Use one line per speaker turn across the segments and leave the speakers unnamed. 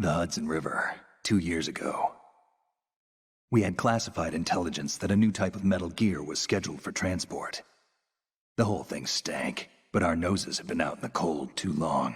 The Hudson River, 2 years ago. We had classified intelligence that a new type of metal gear was scheduled for transport. The whole thing stank, but our noses had been out in the cold too long.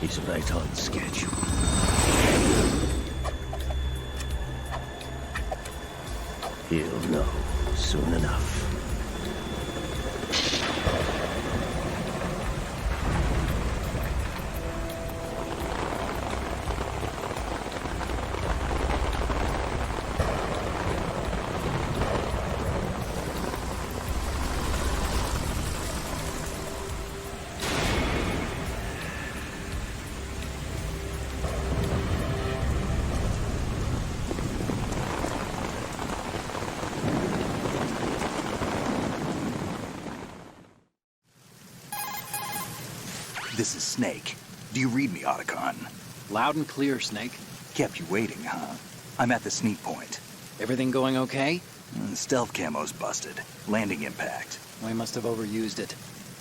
He's right on schedule. He'll know soon enough.
This is Snake. Do you read me, Otacon?
Loud and clear, Snake.
Kept you waiting, huh? I'm at the sneak point.
Everything going okay?
Stealth camo's busted. Landing impact.
We must have overused it.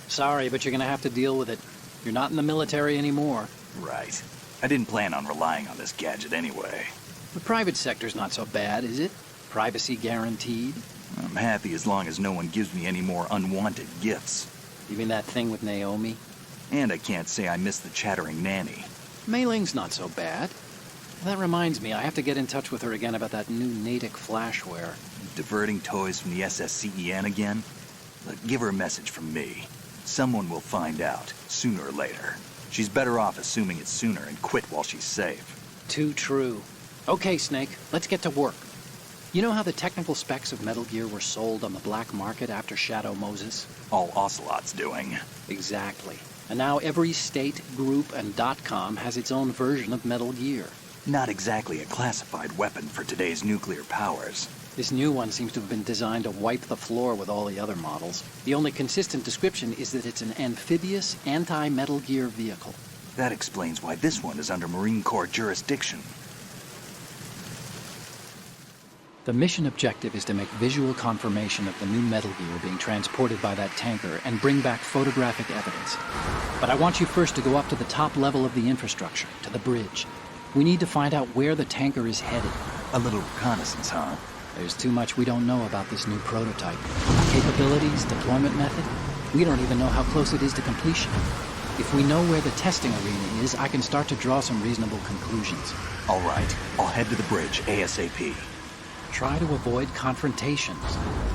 Sorry, but you're gonna have to deal with it. You're not in the military anymore.
Right. I didn't plan on relying on this gadget anyway.
The private sector's not so bad, is it? Privacy guaranteed?
I'm happy as long as no one gives me any more unwanted gifts.
You mean that thing with Naomi?
And I can't say I miss the chattering nanny.
Mei Ling's not so bad. That reminds me, I have to get in touch with her again about that new Natick flashware.
Diverting toys from the SSCEN again? Look, give her a message from me. Someone will find out, sooner or later. She's better off assuming it's sooner and quit while she's safe.
Too true. Okay, Snake, let's get to work. You know how the technical specs of Metal Gear were sold on the black market after Shadow Moses?
All Ocelot's doing.
Exactly. And now every state, group, and .com has its own version of Metal Gear.
Not exactly a classified weapon for today's nuclear powers.
This new one seems to have been designed to wipe the floor with all the other models. The only consistent description is that it's an amphibious, anti-Metal Gear vehicle.
That explains why this one is under Marine Corps jurisdiction.
The mission objective is to make visual confirmation of the new Metal Gear being transported by that tanker and bring back photographic evidence. But I want you first to go up to the top level of the infrastructure, to the bridge. We need to find out where the tanker is headed.
A little reconnaissance, huh?
There's too much we don't know about this new prototype. Capabilities, deployment method. We don't even know how close it is to completion. If we know where the testing arena is, I can start to draw some reasonable conclusions.
All right, I'll head to the bridge ASAP.
Try to avoid confrontations.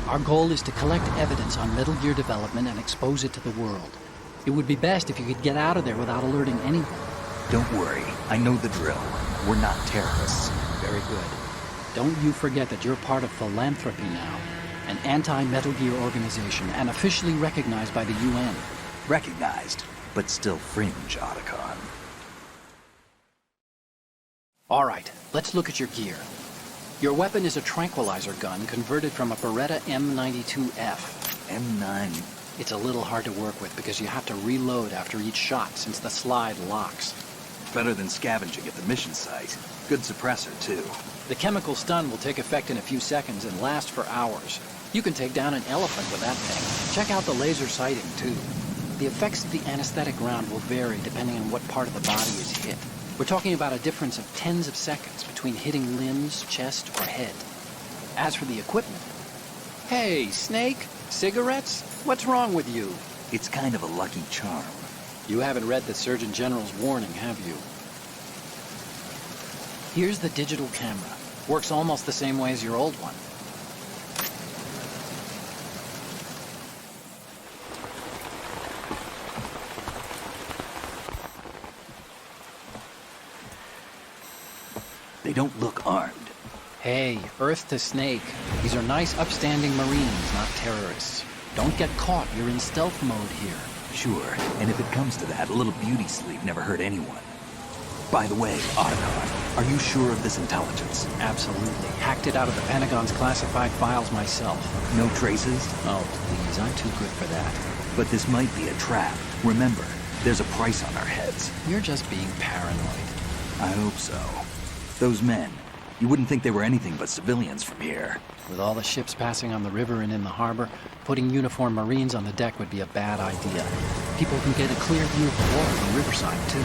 Our goal is to collect evidence on Metal Gear development and expose it to the world. It would be best if you could get out of there without alerting anyone.
Don't worry, I know the drill. We're not terrorists.
Very good. Don't you forget that you're part of Philanthropy now, an anti-Metal Gear organization and officially recognized by the UN.
Recognized, but still fringe, Otacon.
All right, let's look at your gear. Your weapon is a tranquilizer gun converted from a Beretta M92F.
M9.
It's a little hard to work with because you have to reload after each shot since the slide locks.
Better than scavenging at the mission site. Good suppressor, too.
The chemical stun will take effect in a few seconds and last for hours. You can take down an elephant with that thing. Check out the laser sighting, too. The effects of the anesthetic round will vary depending on what part of the body is hit. We're talking about a difference of tens of seconds between hitting limbs, chest, or head. As for the equipment... Hey, Snake? Cigarettes? What's wrong with you?
It's kind of a lucky charm.
You haven't read the Surgeon General's warning, have you? Here's the digital camera. Works almost the same way as your old one.
They don't look armed.
Hey, Earth to Snake. These are nice, upstanding Marines, not terrorists. Don't get caught. You're in stealth mode here.
Sure, and if it comes to that, a little beauty sleep never hurt anyone. By the way, Otacon, are you sure of this intelligence?
Absolutely. Hacked it out of the Pentagon's classified files myself.
No traces?
Oh, please, I'm too good for that.
But this might be a trap. Remember, there's a price on our heads.
You're just being paranoid.
I hope so. Those men, you wouldn't think they were anything but civilians from here.
With all the ships passing on the river and in the harbor, putting uniformed Marines on the deck would be a bad idea. People can get a clear view of the water from Riverside, too.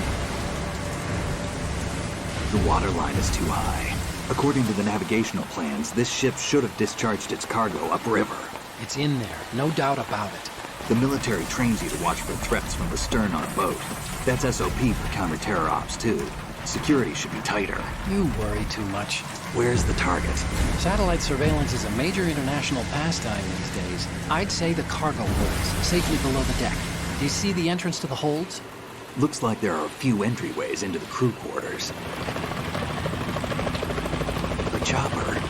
The water line is too high. According to the navigational plans, this ship should have discharged its cargo upriver.
It's in there, no doubt about it.
The military trains you to watch for threats from the stern on a boat. That's SOP for counter-terror ops, too. Security should be tighter.
You worry too much.
Where's the target?
Satellite surveillance is a major international pastime these days. I'd say the cargo holds, safely below the deck. Do you see the entrance to the holds?
Looks like there are a few entryways into the crew quarters. A chopper.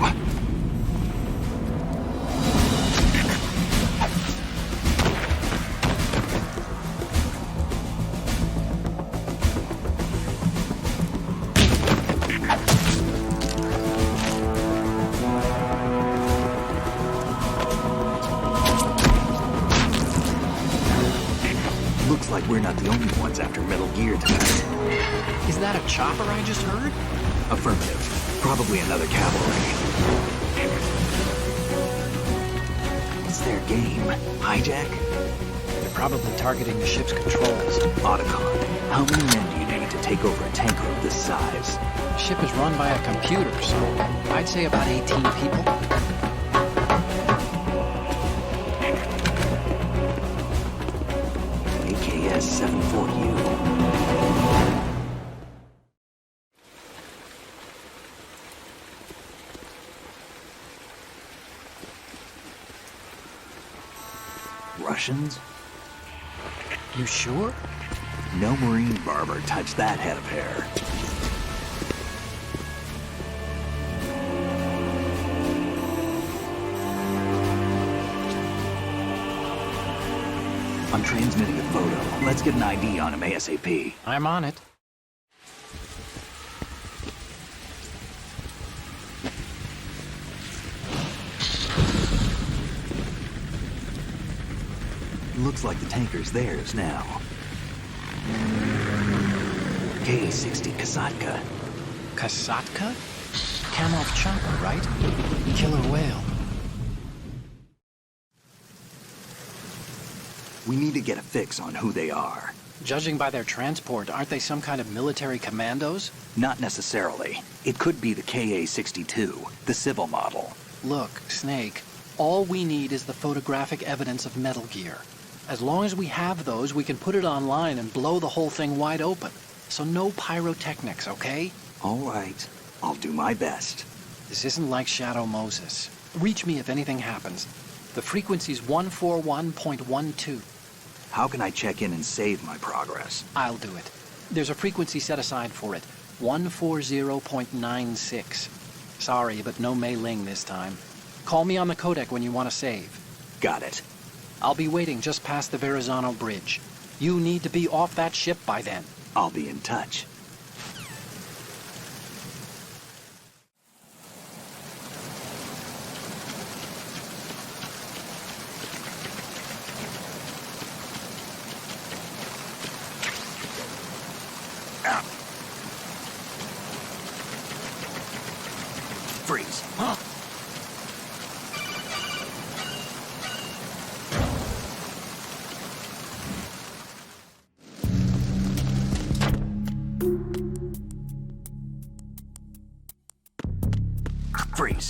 What? Looks like we're not the only ones after Metal Gear tonight.
Is that a chopper I just heard?
Affirmative. Probably another cavalry. What's their game? Hijack?
They're probably targeting the ship's controls.
Otacon, how many men do you need to take over a tanker of this size?
The ship is run by a computer, so I'd say about 18 people.
AKS 74U. Russians?
You sure?
No Marine barber touched that head of hair. I'm transmitting a photo. Let's get an ID on him ASAP.
I'm on it.
Looks like the tanker's theirs now. K-60 Kasatka.
Kasatka? Kamov chopper, right? Killer whale.
We need to get a fix on who they are.
Judging by their transport, aren't they some kind of military commandos?
Not necessarily. It could be the KA-62, the civil model.
Look, Snake, all we need is the photographic evidence of Metal Gear. As long as we have those, we can put it online and blow the whole thing wide open. So no pyrotechnics, okay?
All right. I'll do my best.
This isn't like Shadow Moses. Reach me if anything happens. The frequency's 141.12.
How can I check in and save my progress?
I'll do it. There's a frequency set aside for it. 140.96. Sorry, but no Mei Ling this time. Call me on the codec when you want to save.
Got it.
I'll be waiting just past the Verrazano Bridge. You need to be off that ship by then.
I'll be in touch. Freeze. Freeze.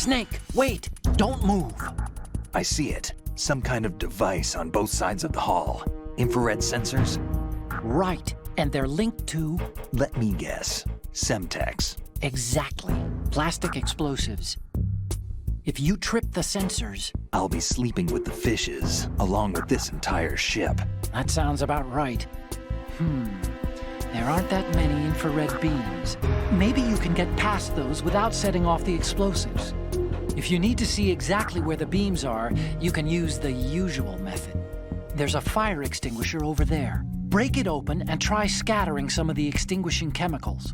Snake, wait! Don't move!
I see it. Some kind of device on both sides of the hall. Infrared sensors?
Right, and they're linked to...
Let me guess. Semtex.
Exactly. Plastic explosives. If you trip the sensors...
I'll be sleeping with the fishes, along with this entire ship.
That sounds about right. There aren't that many infrared beams. Maybe you can get past those without setting off the explosives. If you need to see exactly where the beams are, you can use the usual method. There's a fire extinguisher over there. Break it open and try scattering some of the extinguishing chemicals.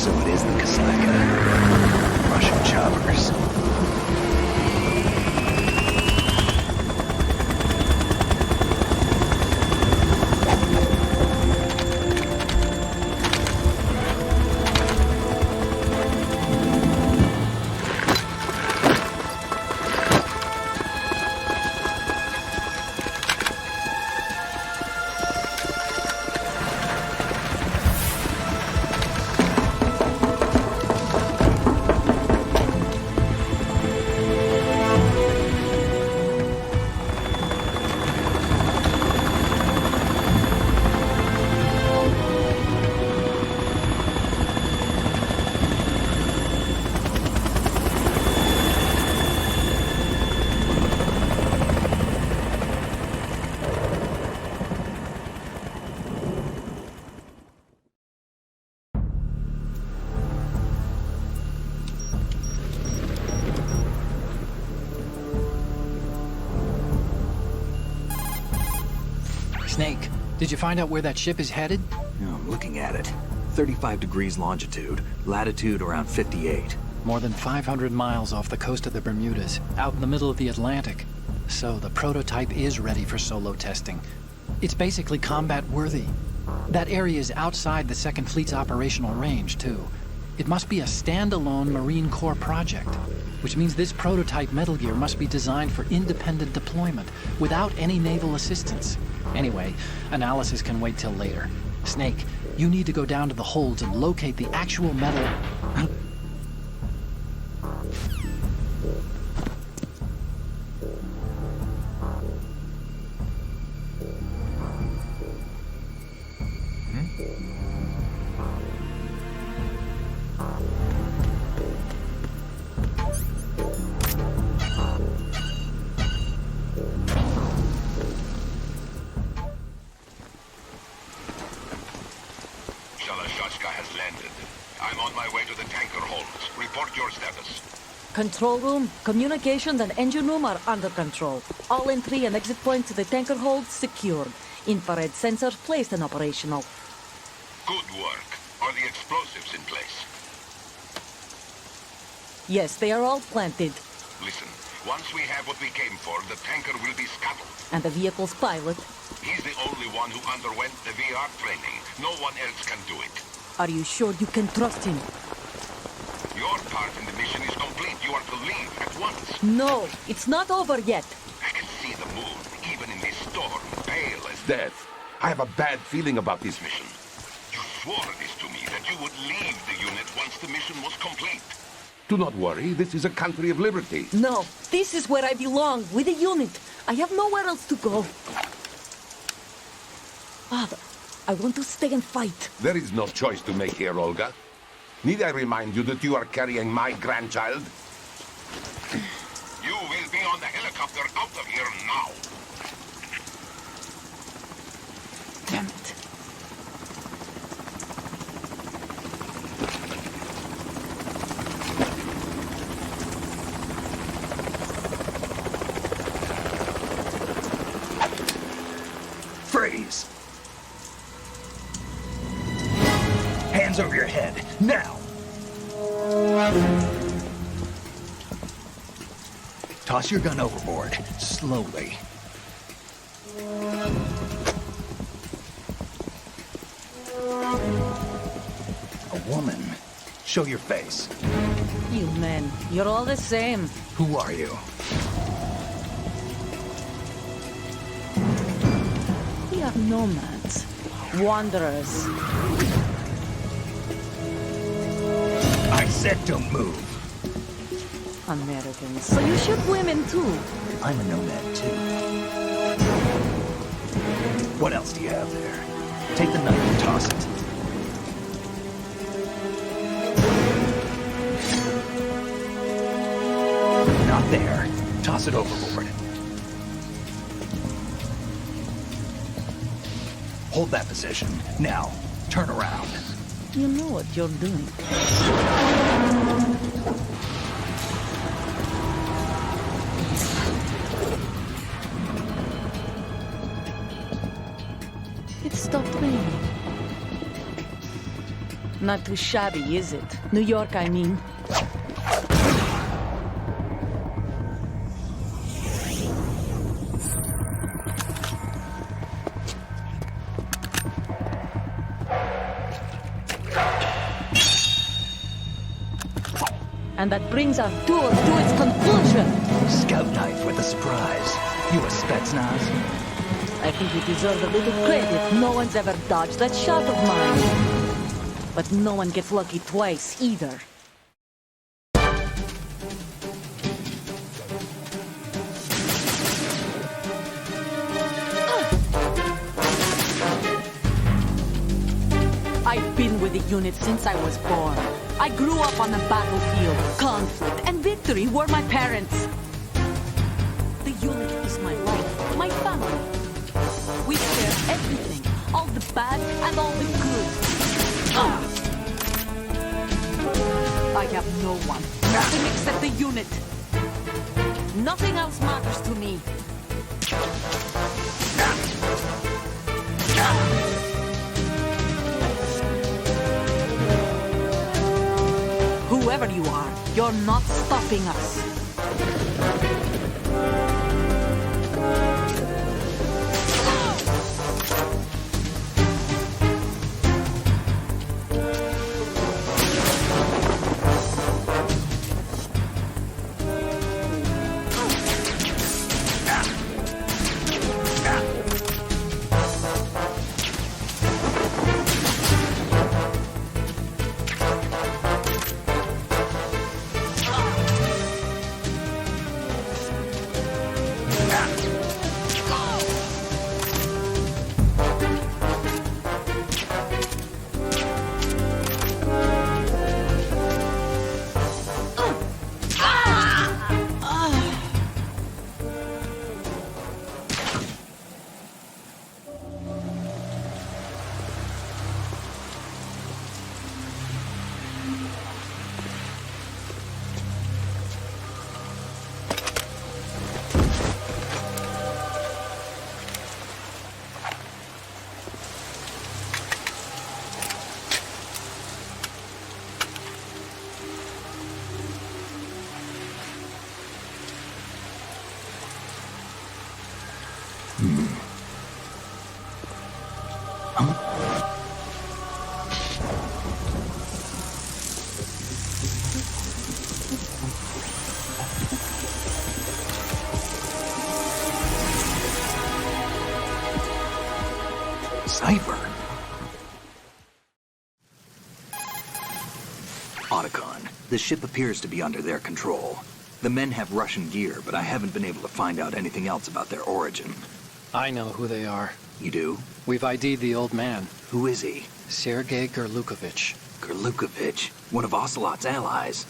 So it is the Kasaka. Russian choppers.
Snake, did you find out where that ship is headed?
I'm looking at it. 35 degrees longitude, latitude around 58.
More than 500 miles off the coast of the Bermudas, out in the middle of the Atlantic. So the prototype is ready for solo testing. It's basically combat-worthy. That area is outside the Second Fleet's operational range, too. It must be a standalone Marine Corps project, which means this prototype Metal Gear must be designed for independent deployment, without any naval assistance. Anyway, analysis can wait till later. Snake, you need to go down to the holds and locate the actual metal...
has landed. I'm on my way to the tanker holds. Report your status.
Control room, communications and engine room are under control. All entry and exit points to the tanker holds secured. Infrared sensors placed and operational.
Good work. Are the explosives in place?
Yes, they are all planted.
Listen, once we have what we came for, the tanker will be scuttled.
And the vehicle's pilot?
He's the only one who underwent the VR training. No one else can do it.
Are you sure you can trust him?
Your part in the mission is complete. You are to leave at once.
No, it's not over yet.
I can see the moon, even in this storm, pale as death. I have a bad feeling about this mission. You swore this to me, that you would leave the unit once the mission was complete. Do not worry, this is a country of liberty.
No, this is where I belong, with the unit. I have nowhere else to go. Father, I want to stay and fight.
There is no choice to make here, Olga. Need I remind you that you are carrying my grandchild? You will be on the helicopter out of here now.
Damn it.
Freeze! Hands over your head, now! Toss your gun overboard, slowly. A woman. Show your face.
You men, you're all the same.
Who are you?
We are nomads. Wanderers.
I said don't move.
Americans. So you shoot women too.
I'm a nomad too. What else do you have there? Take the knife and toss it. Not there. Toss it overboard. Hold that position. Now, turn around.
You know what you're doing. It stopped raining. Not too shabby, is it? New York, I mean. And that brings our tour to its conclusion.
Scout knife with a surprise. You a Spetsnaz?
I think we deserve a little credit. No one's ever dodged that shot of mine. But no one gets lucky twice, either. I've been with the unit since I was born. I grew up on the battlefield. Conflict and victory were my parents. The unit is my life, my family. We share everything, all the bad and all the good. I have no one, nothing except the unit. Nothing else matters to me. Whoever you are, you're not stopping us.
Cipher. Otacon, the ship appears to be under their control. The men have Russian gear, but I haven't been able to find out anything else about their origin.
I know who they are.
You do?
We've ID'd the old man,
Who is he?
Sergei Gerlukovich.
Gerlukovich, one of Ocelot's allies.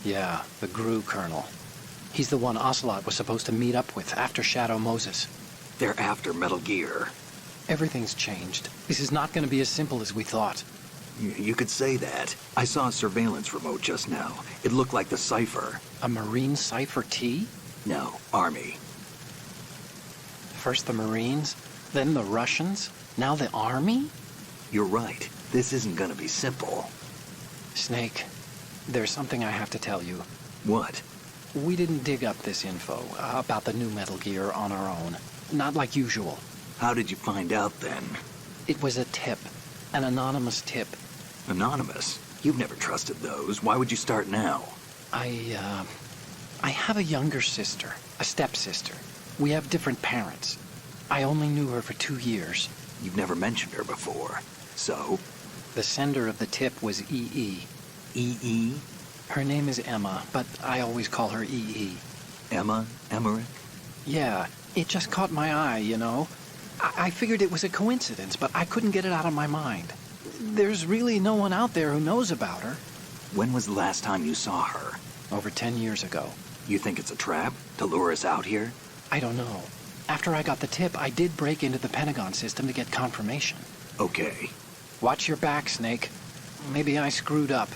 Yeah, the GRU colonel. He's the one Ocelot was supposed to meet up with after Shadow Moses.
They're after Metal Gear.
Everything's changed. This is not going to be as simple as we thought.
You could say that. I saw a surveillance remote just now. It looked like the Cipher.
A Marine Cipher T?
No, Army.
First the Marines, then the Russians, now the Army?
You're right. This isn't gonna be simple.
Snake, there's something I have to tell you.
What?
We didn't dig up this info about the new Metal Gear on our own. Not like usual.
How did you find out then?
It was a tip. An anonymous tip.
Anonymous? You've never trusted those. Why would you start now?
I have a younger sister, a stepsister. We have different parents. I only knew her for 2 years.
You've never mentioned her before. So?
The sender of the tip was EE.
EE?
Her name is Emma, but I always call her EE.
Emma? Emmerich?
Yeah, it just caught my eye, you know? I figured it was a coincidence, but I couldn't get it out of my mind. There's really no one out there who knows about her.
When was the last time you saw her?
Over 10 years ago.
You think it's a trap? To lure us out here?
I don't know. After I got the tip, I did break into the Pentagon system to get confirmation.
Okay.
Watch your back, Snake. Maybe I screwed up.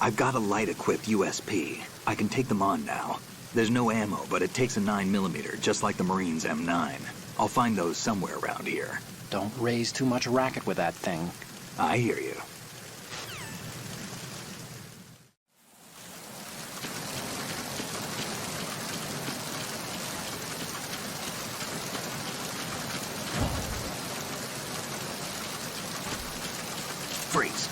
I've got a light-equipped USP. I can take them on now. There's no ammo, but it takes a 9mm, just like the Marines' M9. I'll find those somewhere around here.
Don't raise too much racket with that thing.
I hear you. Freeze.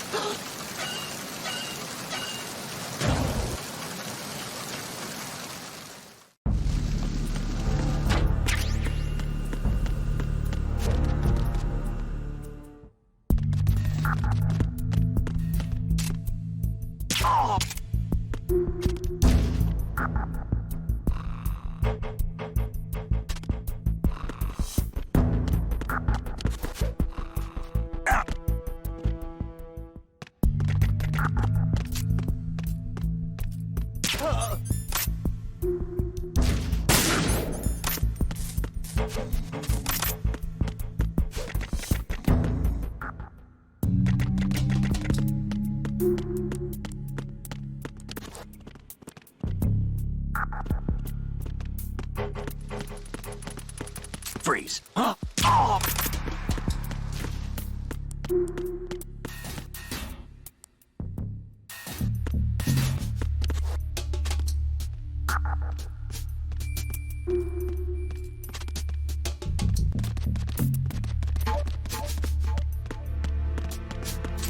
Freeze.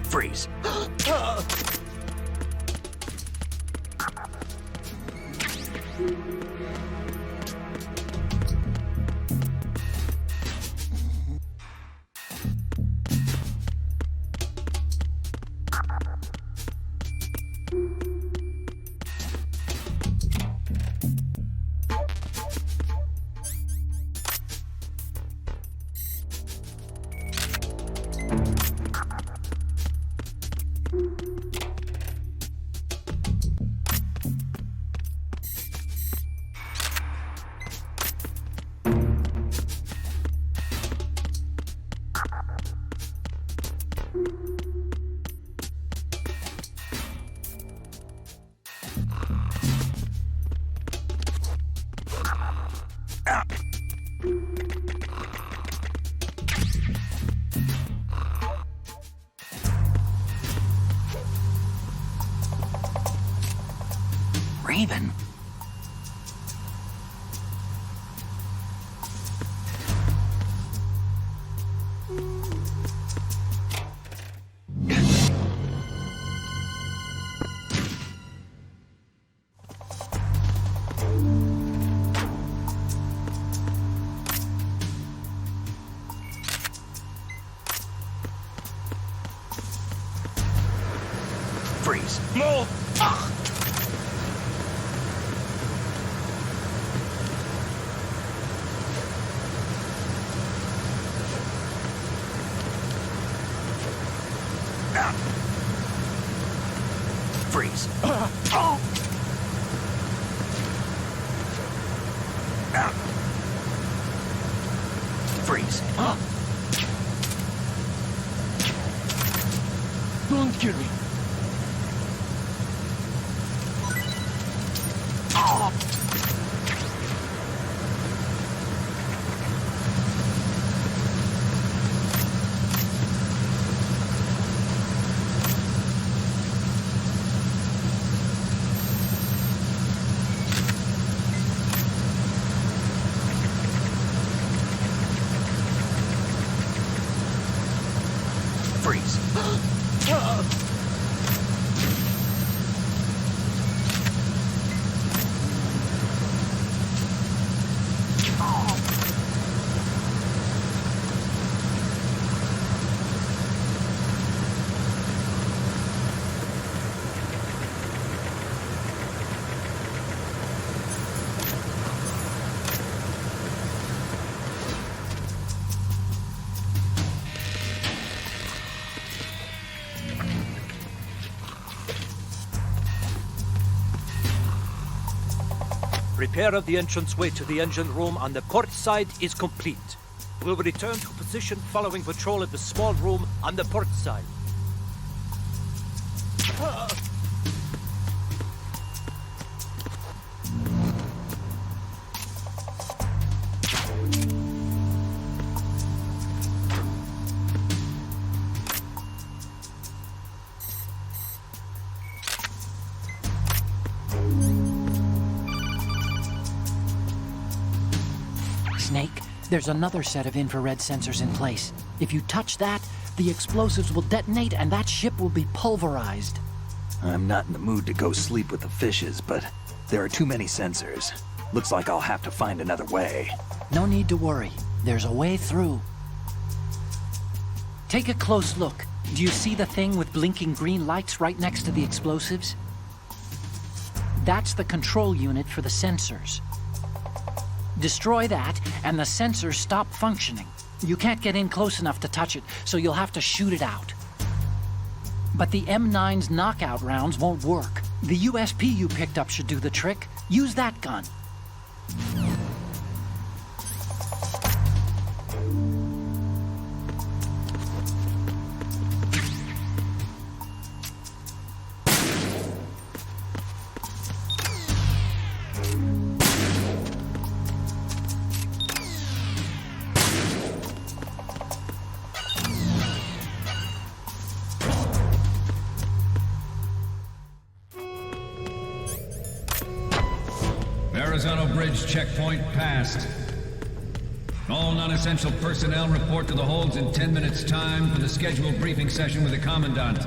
Freeze. Raven? Freeze. More! Freeze. Freeze.
Don't kill me.
Freeze.
Repair of the entranceway to the engine room on the port side is complete. We'll return to position following patrol of the small room on the port side.
There's another set of infrared sensors in place. If you touch that, the explosives will detonate and that ship will be pulverized.
I'm not in the mood to go sleep with the fishes, but there are too many sensors. Looks like I'll have to find another way.
No need to worry. There's a way through. Take a close look. Do you see the thing with blinking green lights right next to the explosives? That's the control unit for the sensors. Destroy that, and the sensors stop functioning. You can't get in close enough to touch it, so you'll have to shoot it out. But the M9's knockout rounds won't work. The USP you picked up should do the trick. Use that gun.
Verrazano Bridge checkpoint passed. All non-essential personnel report to the holds in 10 minutes' time for the scheduled briefing session with the Commandant.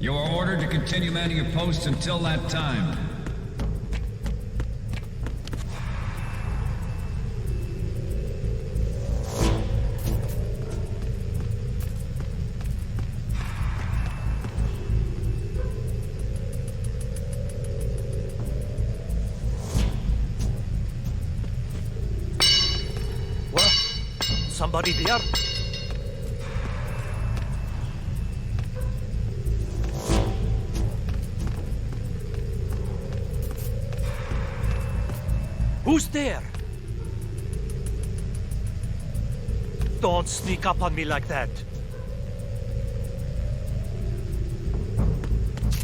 You are ordered to continue manning your posts until that time.
Somebody there? Who's there? Don't sneak up on me like that.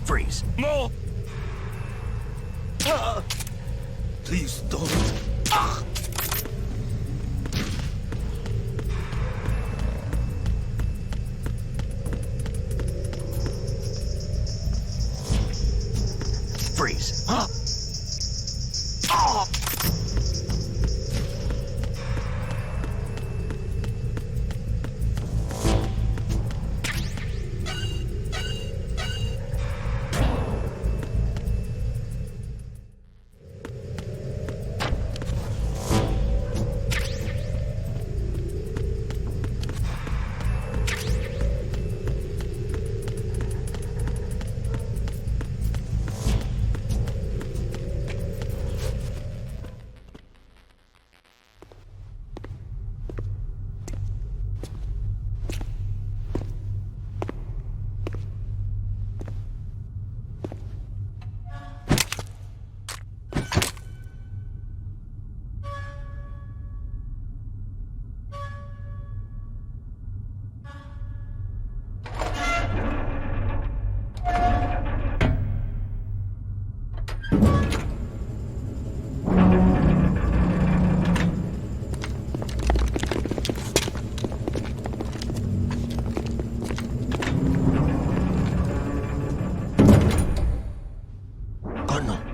Freeze.
No!
Please don't.
Freeze.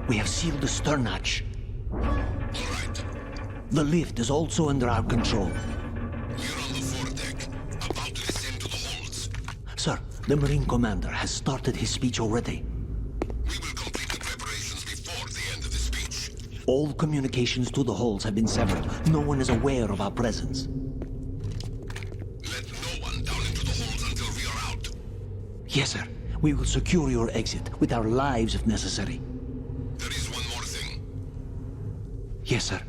We have sealed the stern hatch.
All right.
The lift is also under our control.
We're on the foredeck, about to descend to the holds.
Sir, the Marine Commander has started his speech already.
We will complete the preparations before the end of the speech.
All communications to the holds have been severed. No one is aware of our presence.
Let no one down into the holds until we are out.
Yes, sir. We will secure your exit with our lives if necessary.
There is one more thing.
Yes, sir.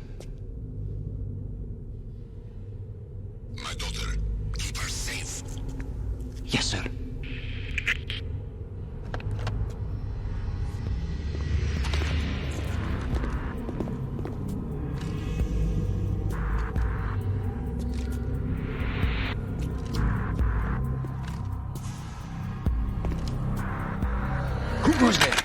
My daughter, keep her safe.
Yes, sir.
Who goes there?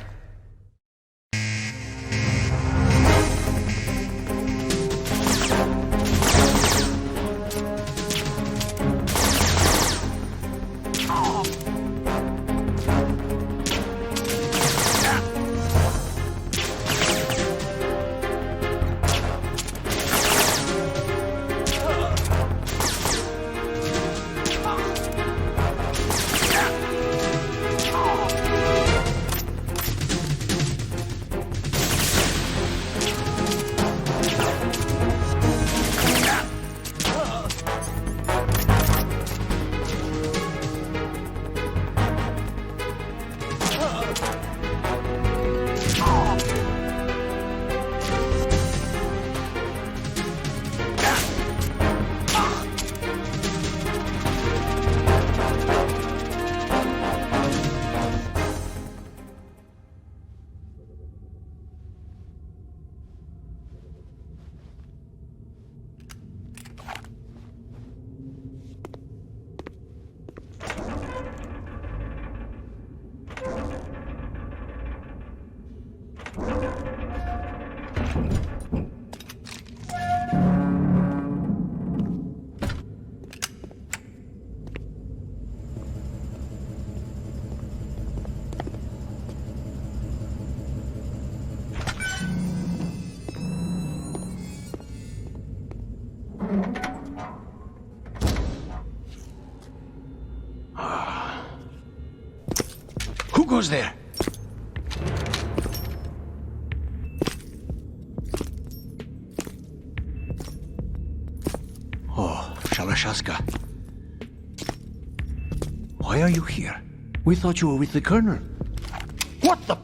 goes there? Oh, Shalashaska. Why are you here? We thought you were with the Colonel. What the...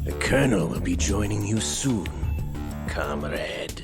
The Colonel will be joining you soon, comrade.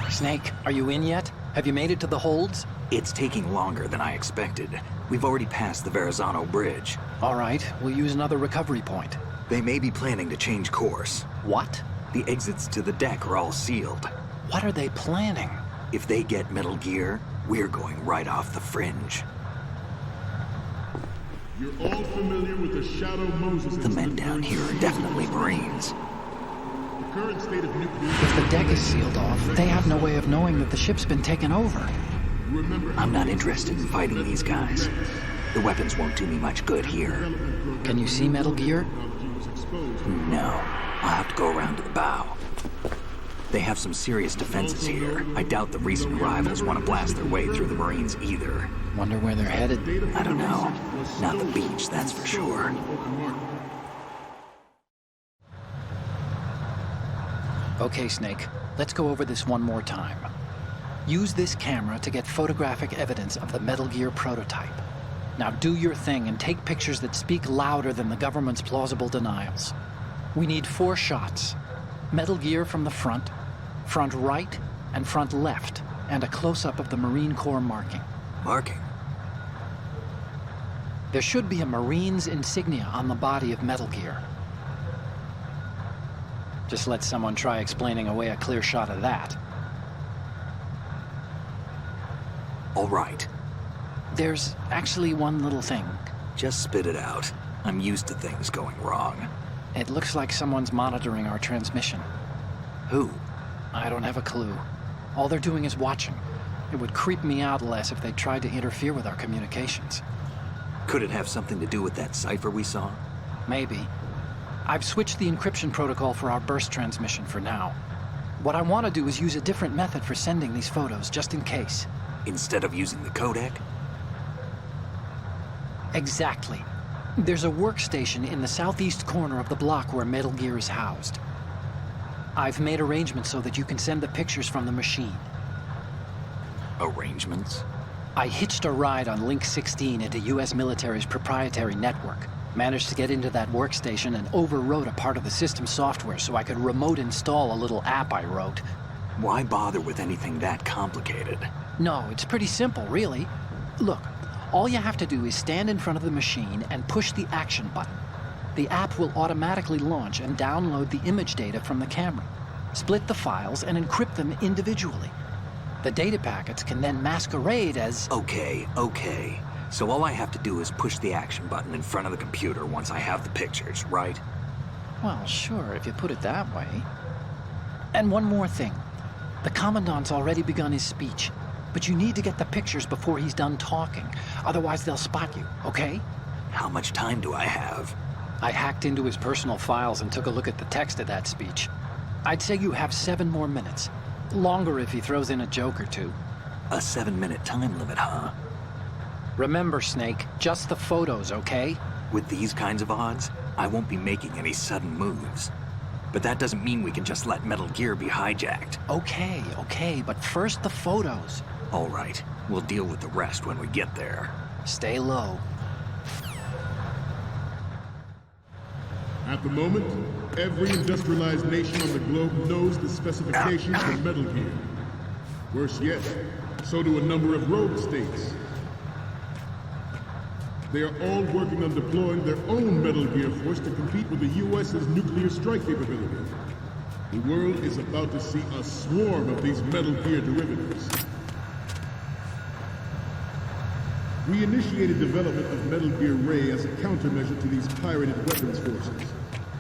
Snake, are you in yet? Have you made it to the holds?
It's taking longer than I expected. We've already passed the Verrazano Bridge.
All right, we'll use another recovery point.
They may be planning to change course.
What?
The exits to the deck are all sealed.
What are they planning?
If they get Metal Gear, we're going right off the fringe.
You're all familiar with the Shadow Moses.
The men down here are definitely Marines.
The current state of nuclear...
If the deck is sealed off, they have no way of knowing that the ship's been taken over.
I'm not interested in fighting these guys. The weapons won't do me much good here.
Can you see Metal Gear?
No. I'll have to go around to the bow. They have some serious defenses here. I doubt the recent arrivals want to blast their way through the Marines either.
Wonder where they're headed.
I don't know. Not the beach, that's for sure.
Okay, Snake. Let's go over this one more time. Use this camera to get photographic evidence of the Metal Gear prototype. Now do your thing and take pictures that speak louder than the government's plausible denials. We need 4 shots. Metal Gear from the front right, and front left, and a close-up of the Marine Corps marking.
Marking?
There should be a Marine's insignia on the body of Metal Gear. Just let someone try explaining away a clear shot of that.
All right.
There's actually one little thing.
Just spit it out. I'm used to things going wrong.
It looks like someone's monitoring our transmission.
Who?
I don't have a clue. All they're doing is watching. It would creep me out less if they tried to interfere with our communications.
Could it have something to do with that cipher we saw?
Maybe. I've switched the encryption protocol for our burst transmission for now. What I want to do is use a different method for sending these photos, just in case.
Instead of using the codec?
Exactly. There's a workstation in the southeast corner of the block where Metal Gear is housed. I've made arrangements so that you can send the pictures from the machine.
Arrangements?
I hitched a ride on Link 16 into U.S. military's proprietary network. Managed to get into that workstation and overwrote a part of the system software so I could remote install a little app I wrote.
Why bother with anything that complicated?
No, it's pretty simple, really. Look, all you have to do is stand in front of the machine and push the action button. The app will automatically launch and download the image data from the camera, split the files, and encrypt them individually. The data packets can then masquerade as...
Okay. So all I have to do is push the action button in front of the computer once I have the pictures, right?
Well, sure, if you put it that way. And one more thing. The Commandant's already begun his speech, but you need to get the pictures before he's done talking. Otherwise, they'll spot you, okay?
How much time do I have?
I hacked into his personal files and took a look at the text of that speech. I'd say you have 7 more minutes. Longer if he throws in a joke or two.
A 7-minute time limit, huh?
Remember, Snake, just the photos, okay?
With these kinds of odds, I won't be making any sudden moves. But that doesn't mean we can just let Metal Gear be hijacked.
Okay, but first the photos.
All right, we'll deal with the rest when we get there.
Stay low.
At the moment, every industrialized nation on the globe knows the specifications for Metal Gear. Worse yet, so do a number of rogue states. They are all working on deploying their own Metal Gear force to compete with the U.S.'s nuclear strike capability. The world is about to see a swarm of these Metal Gear derivatives. We initiated development of Metal Gear Ray as a countermeasure to these pirated weapons forces.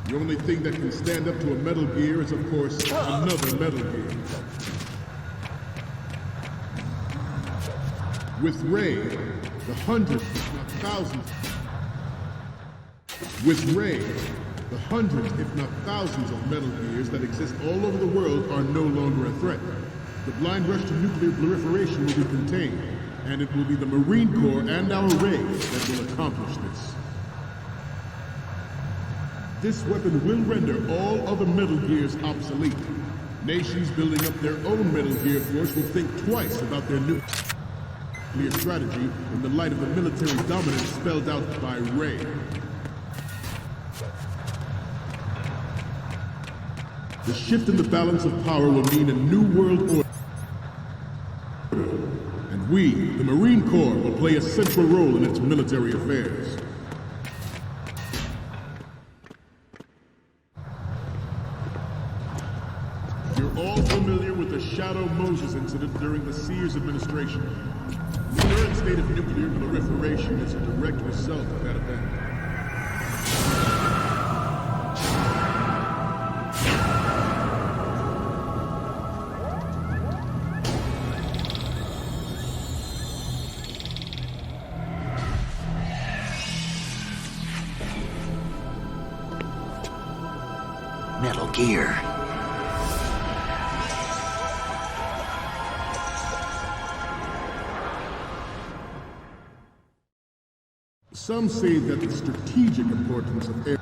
The only thing that can stand up to a Metal Gear is, of course, another Metal Gear. With Ray, the hundreds, if not thousands... With Ray, the hundreds, if not thousands of Metal Gears that exist all over the world are no longer a threat. The blind rush to nuclear proliferation will be contained, and it will be the Marine Corps and our Ray that will accomplish this. This weapon will render all other Metal Gears obsolete. Nations building up their own Metal Gear force will think twice about their nuclear strategy in the light of the military dominance spelled out by Ray. The shift in the balance of power will mean a new world order. And we, the Marine Corps, will play a central role in its military affairs. You're all familiar with the Shadow Moses incident during the Sears administration. The current state of nuclear proliferation is a direct result of that event.
Metal Gear.
Some say that the strategic importance of air...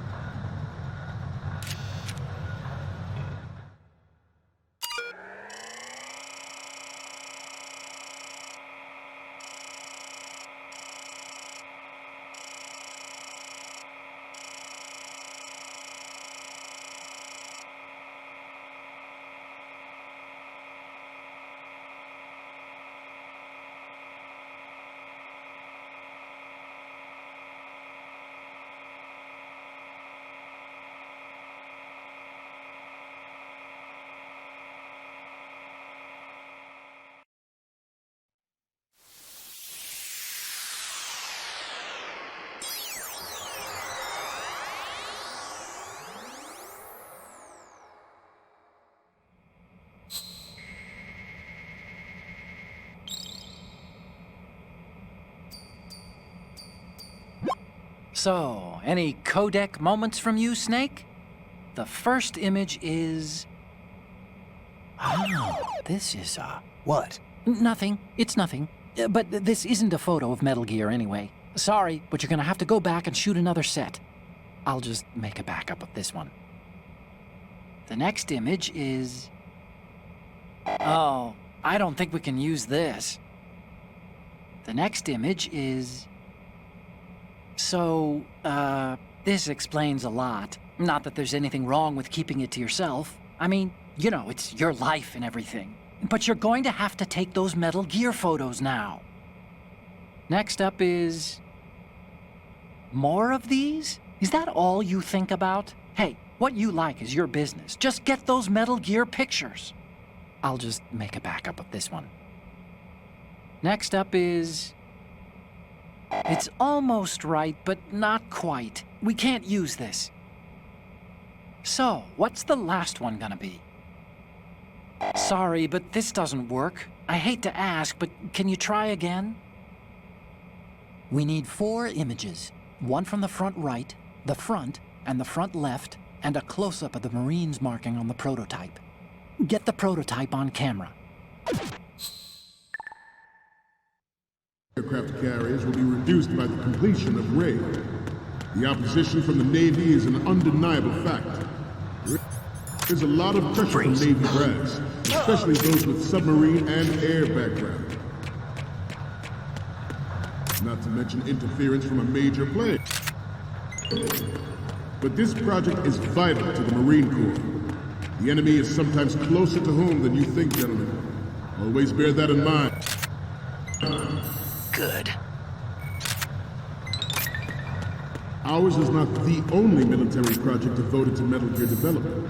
So, any codec moments from you, Snake? The first image is... Oh, this is,
What?
Nothing. It's nothing. But this isn't a photo of Metal Gear anyway. Sorry, but you're gonna have to go back and shoot another set. I'll just make a backup of this one. The next image is... Oh, I don't think we can use this. The next image is... So, this explains a lot. Not that there's anything wrong with keeping it to yourself. I mean, you know, it's your life and everything. But you're going to have to take those Metal Gear photos now. Next up is... More of these? Is that all you think about? Hey, what you like is your business. Just get those Metal Gear pictures. I'll just make a backup of this one. Next up is... It's almost right, but not quite. We can't use this. So, what's the last one gonna be? Sorry, but this doesn't work. I hate to ask, but can you try again? We need 4 images. One from the front right, the front, and the front left, and a close-up of the Marines marking on the prototype. Get the prototype on camera.
Aircraft carriers will be reduced by the completion of Ray. The opposition from the Navy is an undeniable fact. There's a lot of pressure from Navy brass, especially those with submarine and air background. Not to mention interference from a major player. But this project is vital to the Marine Corps. The enemy is sometimes closer to home than you think, gentlemen. Always bear that in mind.
Good.
Ours is not the only military project devoted to Metal Gear development.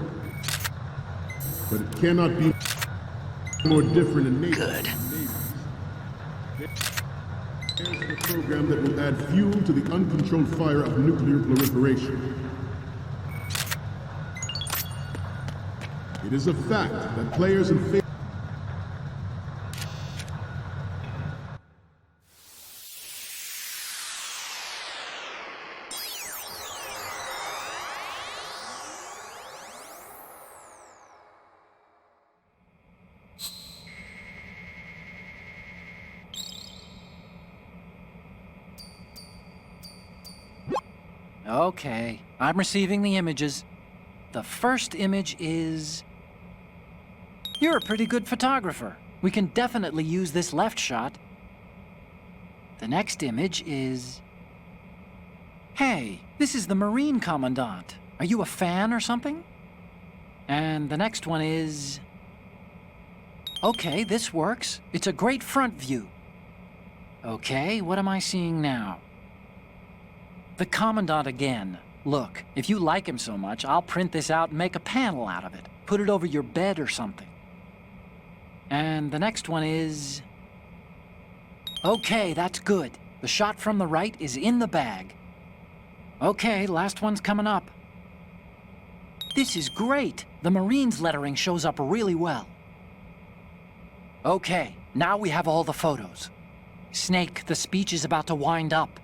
But it cannot be more different in nature.
Good.
There's the program that will add fuel to the uncontrolled fire of nuclear proliferation. It is a fact that players in
Okay, I'm receiving the images. The first image is... You're a pretty good photographer. We can definitely use this left shot. The next image is... Hey, this is the Marine Commandant. Are you a fan or something? And the next one is... Okay, this works. It's a great front view. Okay, what am I seeing now? The Commandant again. Look, if you like him so much, I'll print this out and make a panel out of it. Put it over your bed or something. And the next one is... Okay, that's good. The shot from the right is in the bag. Okay, last one's coming up. This is great. The Marines lettering shows up really well. Okay, now we have all the photos. Snake, the speech is about to wind up.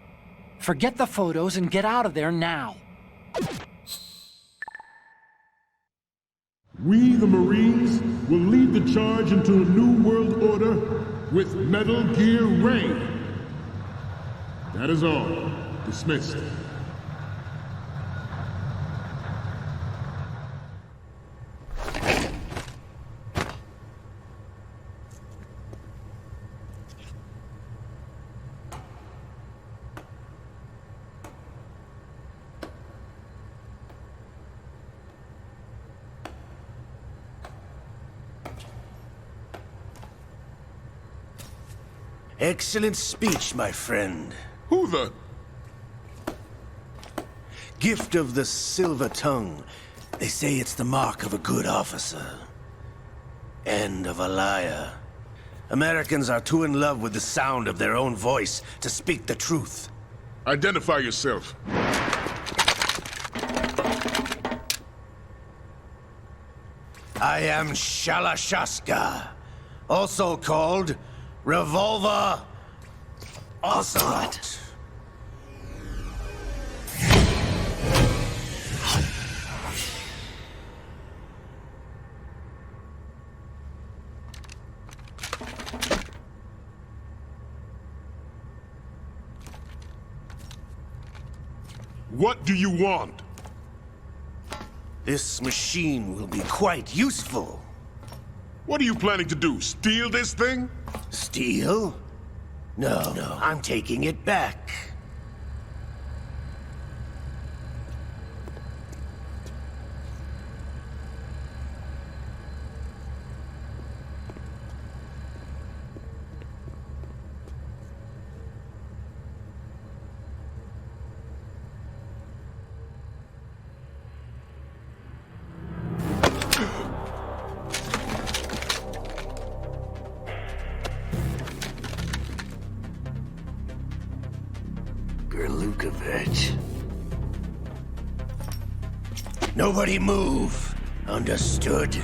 Forget the photos and get out of there now.
We, the Marines, will lead the charge into a new world order with Metal Gear Reign. That is all. Dismissed.
Excellent speech, my friend.
Who the...
Gift of the silver tongue. They say it's the mark of a good officer. And of a liar. Americans are too in love with the sound of their own voice to speak the truth.
Identify yourself.
I am Shalashaska, also called Revolver Ocelot.
What do you want?
This machine will be quite useful.
What are you planning to do? Steal this thing?
Steal? No, I'm taking it back. Nobody move. Understood?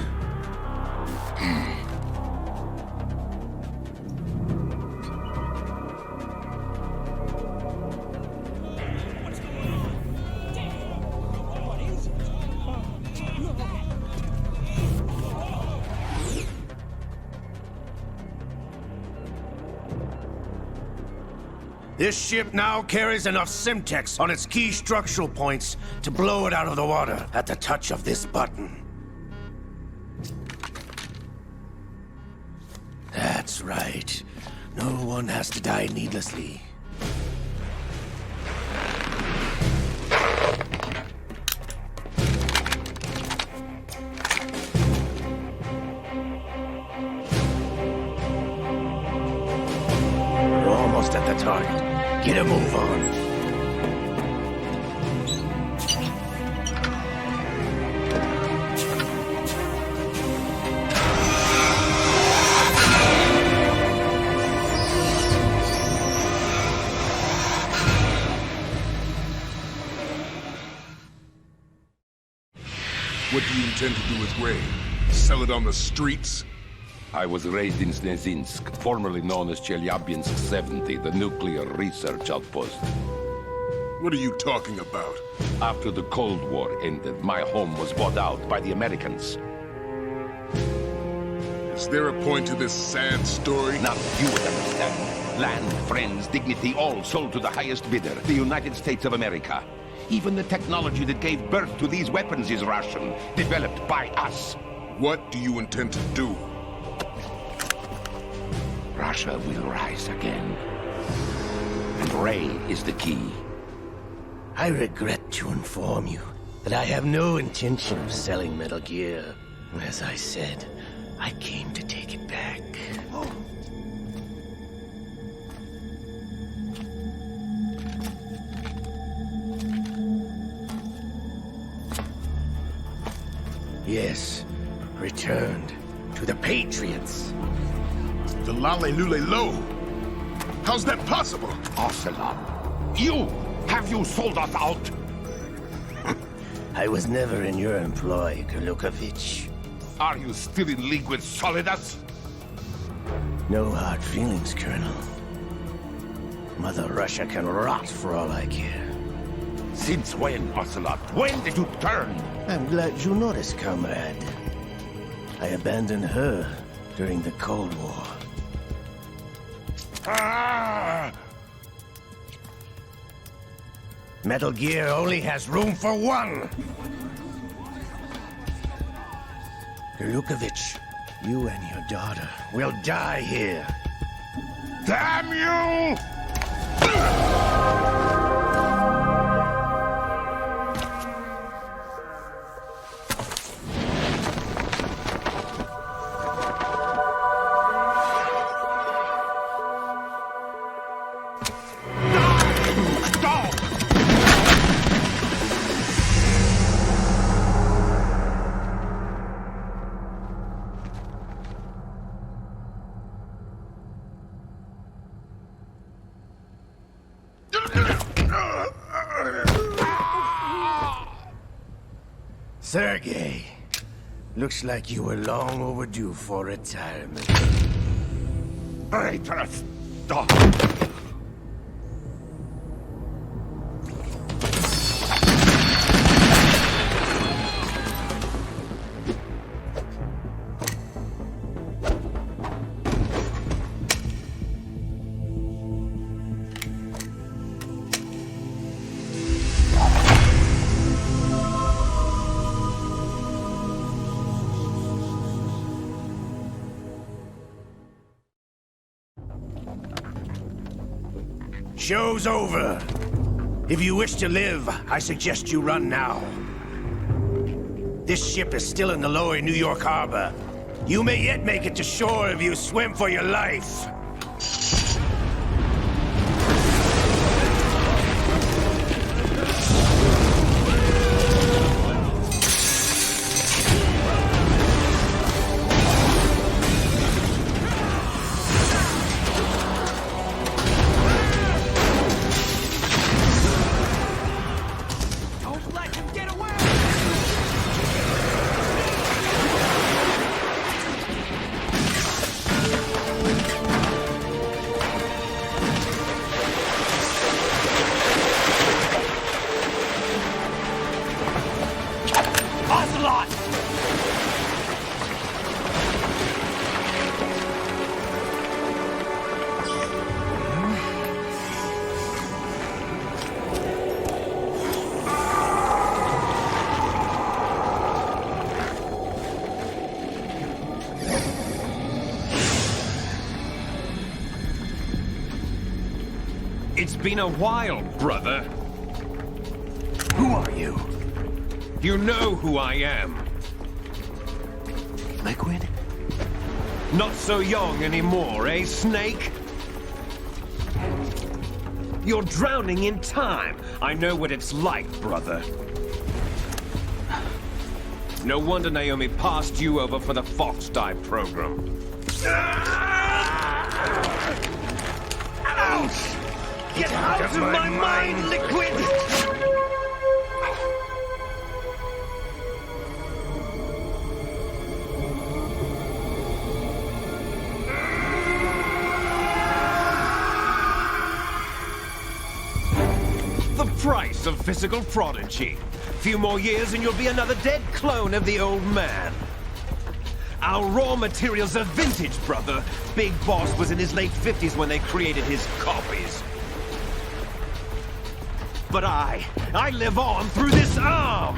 This ship now carries enough Simtex on its key structural points to blow it out of the water at the touch of this button. That's right. No one has to die needlessly. We're almost at the target. Get a move on.
What do you intend to do with Ray? Sell it on the streets?
I was raised in Snezinsk, formerly known as Chelyabinsk 70, the nuclear research outpost.
What are you talking about?
After the Cold War ended, my home was bought out by the Americans.
Is there a point to this sad story?
Now you would understand. Land, friends, dignity, all sold to the highest bidder, the United States of America. Even the technology that gave birth to these weapons is Russian, developed by us.
What do you intend to do?
Russia will rise again. And Ray is the key.
I regret to inform you that I have no intention of selling Metal Gear. As I said, I came to take it back. Yes, returned to the Patriots.
The Lale Lule Lo? How's that possible?
Ocelot, have you sold us out?
I was never in your employ, Kurlukovich.
Are you still in league with Solidus?
No hard feelings, Colonel. Mother Russia can rot for all I care.
Since when, Ocelot? When did you turn?
I'm glad you noticed, comrade. I abandoned her during the Cold War.
Ah!
Metal Gear only has room for one! Kurlukovich, you and your daughter will die here.
Damn you!
Sergei, looks like you were long overdue for retirement.
Traitorous dog!
Show's over. If you wish to live, I suggest you run now. This ship is still in the lower New York harbor. You may yet make it to shore if you swim for your life.
It's been a while, brother.
Who are you?
You know who I am.
Liquid?
Not so young anymore, eh, Snake? You're drowning in time. I know what it's like, brother. No wonder Naomi passed you over for the Fox Dive program.
Ouch! Get out of my mind, Liquid!
price of physical prodigy. Few more years and you'll be another dead clone of the old man. Our raw materials are vintage, brother. Big Boss was in his late 50s when they created his copies. But I live on through this arm!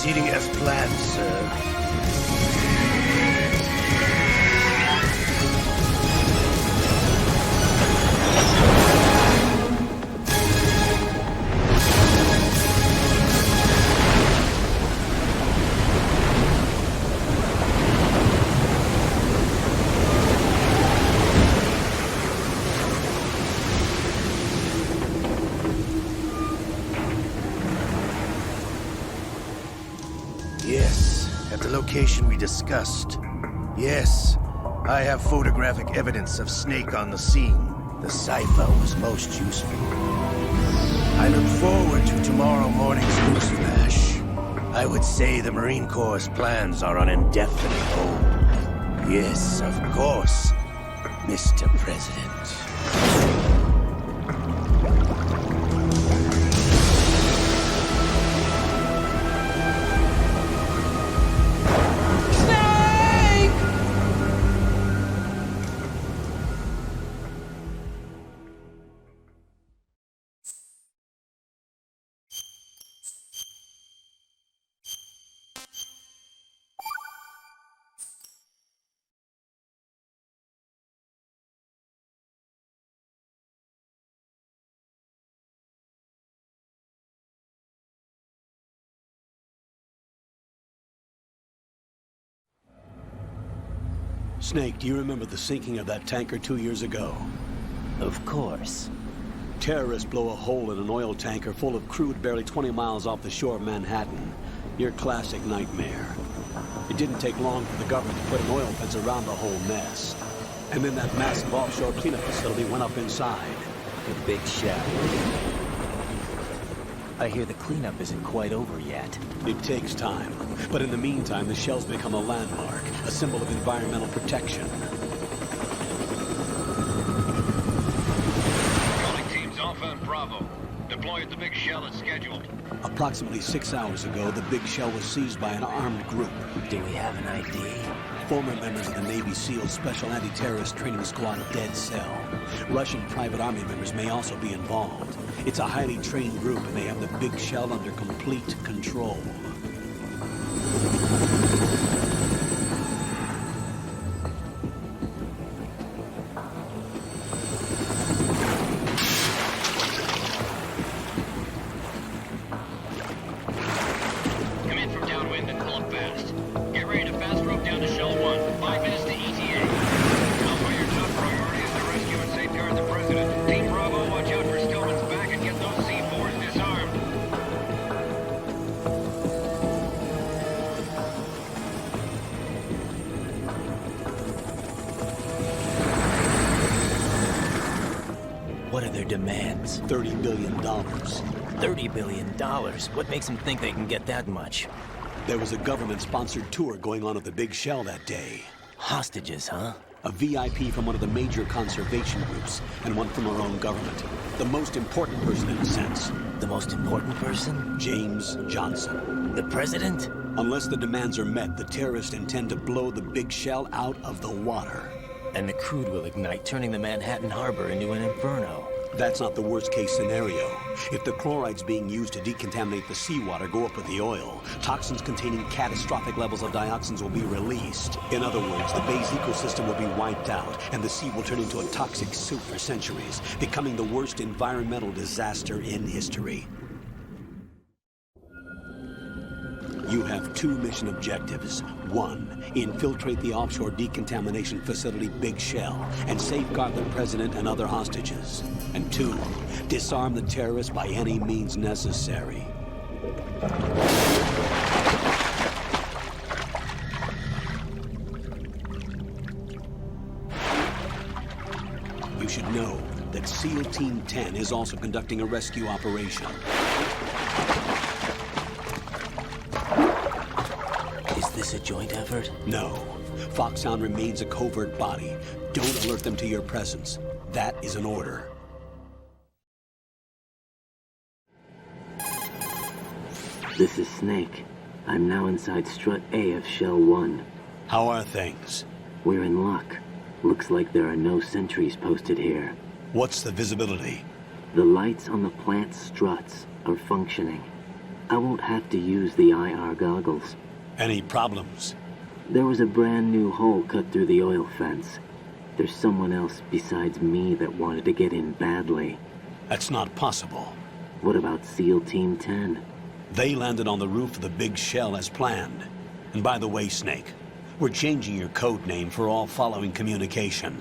Proceeding as planned, sir. the location we discussed. Yes, I have photographic evidence of Snake on the scene. The cipher was most useful. I look forward to tomorrow morning's news flash. I would say the Marine Corps' plans are on indefinite hold. Yes, of course, Mr. President.
Snake, do you remember the sinking of that tanker 2 years ago?
Of course.
Terrorists blow a hole in an oil tanker full of crude barely 20 miles off the shore of Manhattan. Your classic nightmare. It didn't take long for the government to put an oil fence around the whole mess. And then that massive offshore cleanup facility went up inside.
The big shell. I hear the cleanup isn't quite over yet.
It takes time. But in the meantime, the shell's become a landmark, a symbol of environmental protection.
Calling teams Alpha and Bravo. Deploy at the big shell as scheduled.
Approximately 6 hours ago, the big shell was seized by an armed group.
Do we have an ID?
Former members of the Navy SEALs Special Anti-Terrorist Training Squad Dead Cell. Russian private army members may also be involved. It's a highly trained group, and they have the big shell under complete control.
Come in from downwind and pull up fast. Get ready to fast rope down to Shell 1. 5 minutes to ETA. Alpha, your top priority is to rescue and safeguard the President. Team Bravo, watch out for Stillman's back and get those C4s disarmed.
What are their demands?
$30 billion.
$30 billion? What makes them think they can get that much?
There was a government-sponsored tour going on at the big shell that day.
Hostages, huh?
A VIP from one of the major conservation groups, and one from our own government. The most important person in a sense.
The most important person?
James Johnson.
The President?
Unless the demands are met, the terrorists intend to blow the big shell out of the water.
And the crude will ignite, turning the Manhattan Harbor into an inferno.
That's not the worst-case scenario. If the chlorides being used to decontaminate the seawater go up with the oil, toxins containing catastrophic levels of dioxins will be released. In other words, the bay's ecosystem will be wiped out, and the sea will turn into a toxic soup for centuries, becoming the worst environmental disaster in history. You have 2 mission objectives. 1, infiltrate the offshore decontamination facility Big Shell and safeguard the President and other hostages. And 2, disarm the terrorists by any means necessary. You should know that SEAL Team 10 is also conducting a rescue operation.
Is this a joint effort?
No. Foxhound remains a covert body. Don't alert them to your presence. That is an order.
This is Snake. I'm now inside Strut A of Shell 1.
How are things?
We're in luck. Looks like there are no sentries posted here.
What's the visibility?
The lights on the plant struts are functioning. I won't have to use the IR goggles.
Any problems?
There was a brand new hole cut through the oil fence. There's someone else besides me that wanted to get in badly.
That's not possible.
What about SEAL Team 10?
They landed on the roof of the Big Shell as planned. And by the way, Snake, we're changing your code name for all following communication.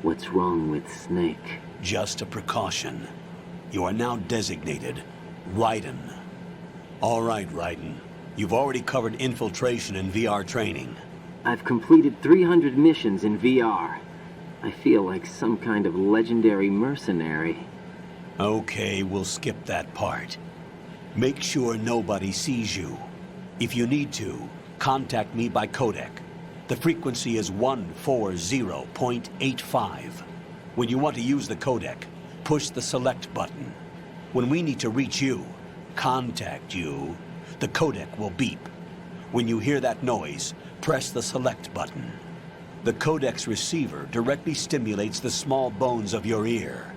What's wrong with Snake?
Just a precaution. You are now designated Raiden. All right, Raiden. You've already covered infiltration and VR training.
I've completed 300 missions in VR. I feel like some kind of legendary mercenary.
Okay, we'll skip that part. Make sure nobody sees you. If you need to, contact me by codec. The frequency is 140.85. When you want to use the codec, push the select button. When we need to reach you, contact you, the codec will beep. When you hear that noise, press the select button. The codec's receiver directly stimulates the small bones of your ear.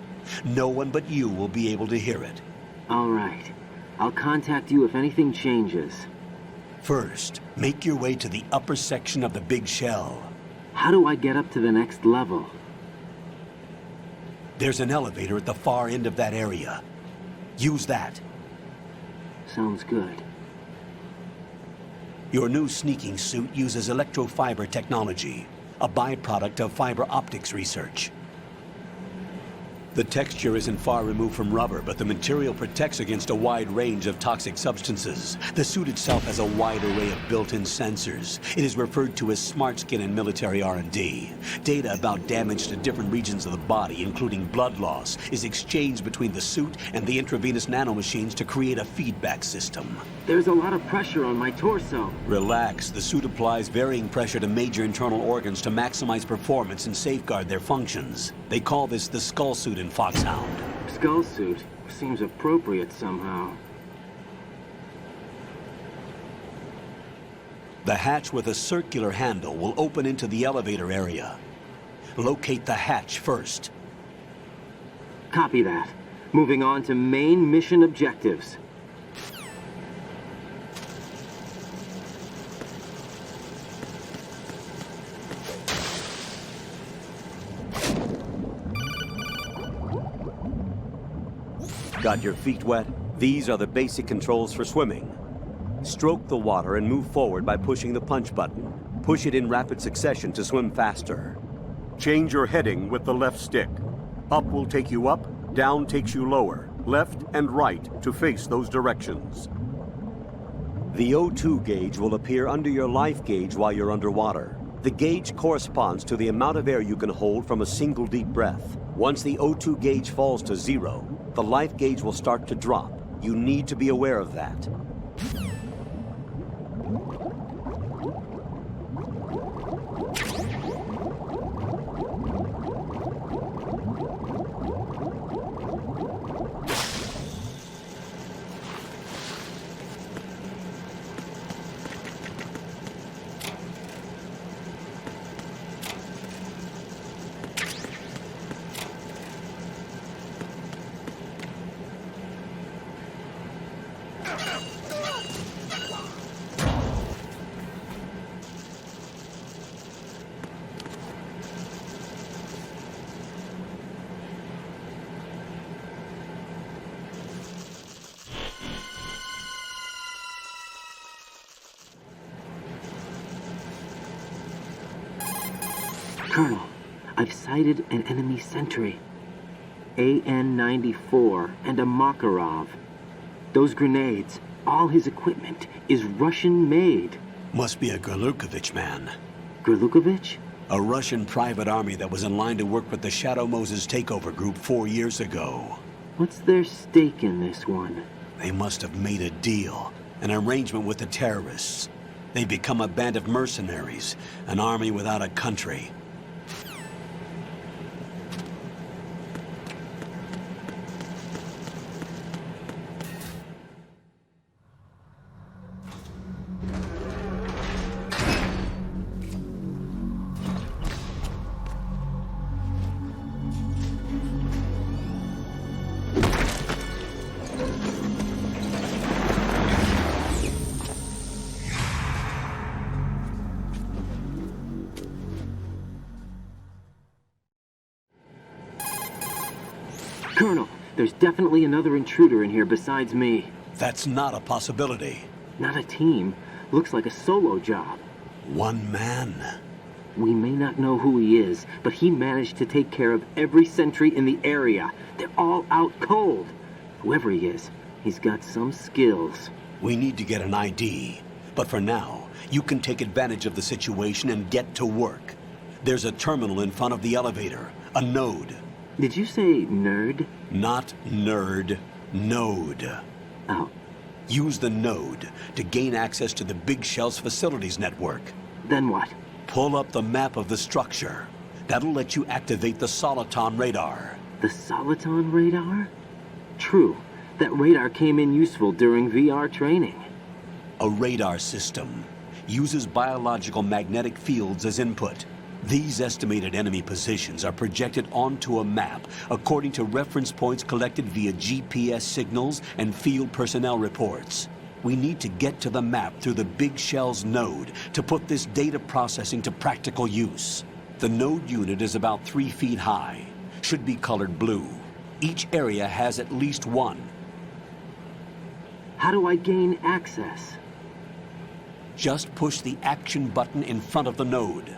No one but you will be able to hear it.
All right. I'll contact you if anything changes.
First, make your way to the upper section of the big shell.
How do I get up to the next level?
There's an elevator at the far end of that area. Use that.
Sounds good.
Your new sneaking suit uses electrofiber technology, a byproduct of fiber optics research. The texture isn't far removed from rubber, but the material protects against a wide range of toxic substances. The suit itself has a wide array of built-in sensors. It is referred to as smart skin in military R&D. Data about damage to different regions of the body, including blood loss, is exchanged between the suit and the intravenous nanomachines to create a feedback system.
There's a lot of pressure on my torso.
Relax. The suit applies varying pressure to major internal organs to maximize performance and safeguard their functions. They call this the skull suit in Foxhound.
Skull suit seems appropriate somehow.
The hatch with a circular handle will open into the elevator area. Locate the hatch first.
Copy that. Moving on to main mission objectives.
Got your feet wet? These are the basic controls for swimming. Stroke the water and move forward by pushing the punch button. Push it in rapid succession to swim faster. Change your heading with the left stick. Up will take you up, down takes you lower, left and right to face those directions. The O2 gauge will appear under your life gauge while you're underwater. The gauge corresponds to the amount of air you can hold from a single deep breath. Once the O2 gauge falls to 0, the life gauge will start to drop. You need to be aware of that.
Colonel, I've sighted an enemy sentry. AN-94 and a Makarov. Those grenades, all his equipment, is Russian-made.
Must be a Gorlukovich man.
Gorlukovich?
A Russian private army that was in line to work with the Shadow Moses takeover group 4 years ago.
What's their stake in this one?
They must have made a deal, an arrangement with the terrorists. They've become a band of mercenaries, an army without a country.
Colonel, there's definitely another intruder in here besides me.
That's not a possibility.
Not a team. Looks like a solo job.
One man.
We may not know who he is, but he managed to take care of every sentry in the area. They're all out cold. Whoever he is, he's got some skills.
We need to get an ID. But for now, you can take advantage of the situation and get to work. There's a terminal in front of the elevator, a node.
Did you say nerd?
Not nerd, node.
Oh.
Use the node to gain access to the Big Shell's facilities network.
Then what?
Pull up the map of the structure. That'll let you activate the Soliton radar.
The Soliton radar? True. That radar came in useful during VR training.
A radar system uses biological magnetic fields as input. These estimated enemy positions are projected onto a map according to reference points collected via GPS signals and field personnel reports. We need to get to the map through the Big Shell's node to put this data processing to practical use. The node unit is about 3 feet high, should be colored blue. Each area has at least one.
How do I gain access?
Just push the action button in front of the node.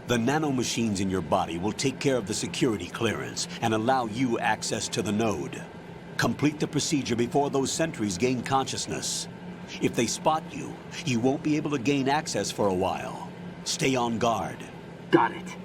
The nanomachines in your body will take care of the security clearance and allow you access to the node. Complete the procedure before those sentries gain consciousness. If they spot you, you won't be able to gain access for a while. Stay on guard.
Got it.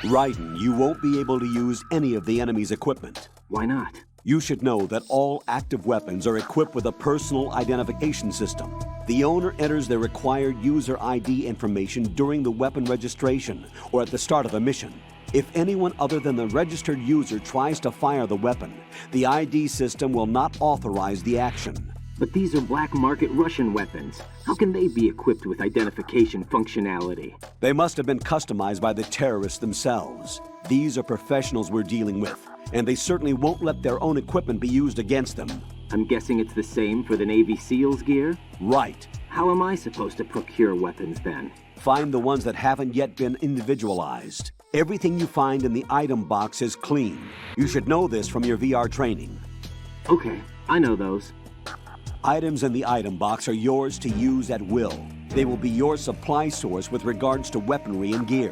Raiden, you won't be able to use any of the enemy's equipment.
Why not?
You should know that all active weapons are equipped with a personal identification system. The owner enters their required user ID information during the weapon registration or at the start of a mission. If anyone other than the registered user tries to fire the weapon, the ID system will not authorize the action.
But these are black market Russian weapons. How can they be equipped with identification functionality?
They must have been customized by the terrorists themselves. These are professionals we're dealing with, and they certainly won't let their own equipment be used against them.
I'm guessing it's the same for the Navy SEALs gear?
Right.
How am I supposed to procure weapons then?
Find the ones that haven't yet been individualized. Everything you find in the item box is clean. You should know this from your VR training.
Okay, I know those.
Items in the item box are yours to use at will. They will be your supply source with regards to weaponry and gear.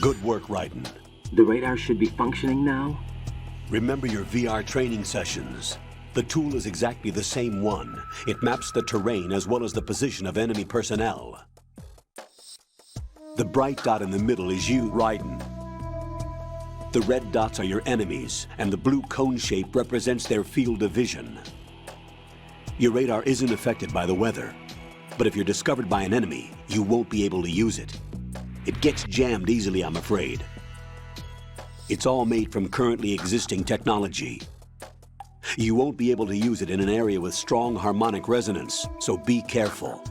Good work, Raiden.
The radar should be functioning now?
Remember your VR training sessions. The tool is exactly the same one. It maps the terrain as well as the position of enemy personnel. The bright dot in the middle is you, Raiden. The red dots are your enemies, and the blue cone shape represents their field of vision. Your radar isn't affected by the weather, but if you're discovered by an enemy, you won't be able to use it. It gets jammed easily, I'm afraid. It's all made from currently existing technology. You won't be able to use it in an area with strong harmonic resonance, so be careful.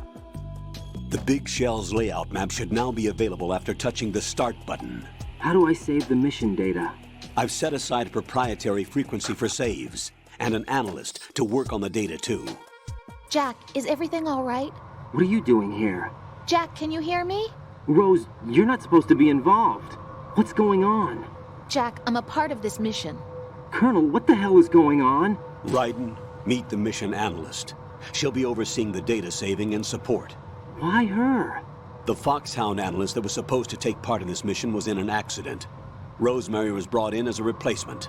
The Big Shell's layout map should now be available after touching the Start button.
How do I save the mission data?
I've set aside a proprietary frequency for saves, and an analyst to work on the data too.
Jack, is everything all right?
What are you doing here?
Jack, can you hear me?
Rose, you're not supposed to be involved. What's going on?
Jack, I'm a part of this mission.
Colonel, what the hell is going on?
Raiden, meet the mission analyst. She'll be overseeing the data saving and support.
Why her?
The Foxhound analyst that was supposed to take part in this mission was in an accident. Rosemary was brought in as a replacement.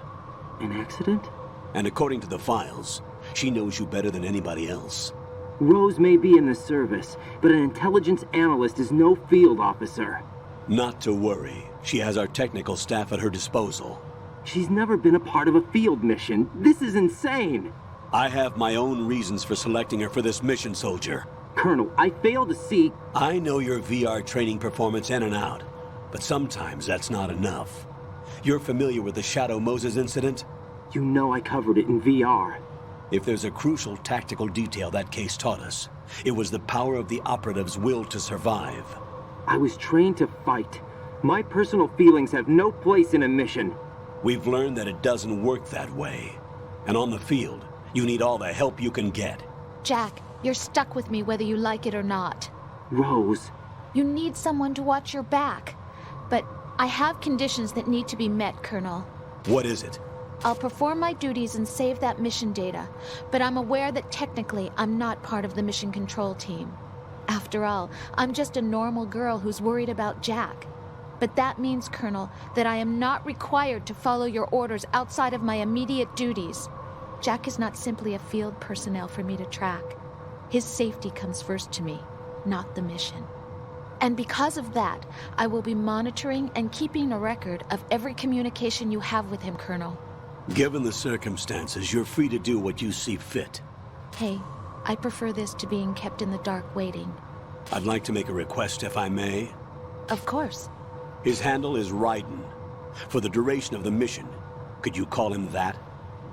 An accident?
And according to the files, she knows you better than anybody else.
Rose may be in the service, but an intelligence analyst is no field officer.
Not to worry. She has our technical staff at her disposal.
She's never been a part of a field mission. This is insane!
I have my own reasons for selecting her for this mission, soldier.
Colonel, I fail to see...
I know your VR training performance in and out, but sometimes that's not enough. You're familiar with the Shadow Moses incident?
You know I covered it in VR.
If there's a crucial tactical detail that case taught us, it was the power of the operative's will to survive.
I was trained to fight. My personal feelings have no place in a mission.
We've learned that it doesn't work that way. And on the field, you need all the help you can get.
Jack, you're stuck with me whether you like it or not.
Rose.
You need someone to watch your back. But I have conditions that need to be met, Colonel.
What is it?
I'll perform my duties and save that mission data, but I'm aware that technically I'm not part of the mission control team. After all, I'm just a normal girl who's worried about Jack. But that means, Colonel, that I am not required to follow your orders outside of my immediate duties. Jack is not simply a field personnel for me to track. His safety comes first to me, not the mission. And because of that, I will be monitoring and keeping a record of every communication you have with him, Colonel.
Given the circumstances, you're free to do what you see fit.
Hey, I prefer this to being kept in the dark waiting.
I'd like to make a request, if I may.
Of course.
His handle is Raiden. For the duration of the mission, could you call him that?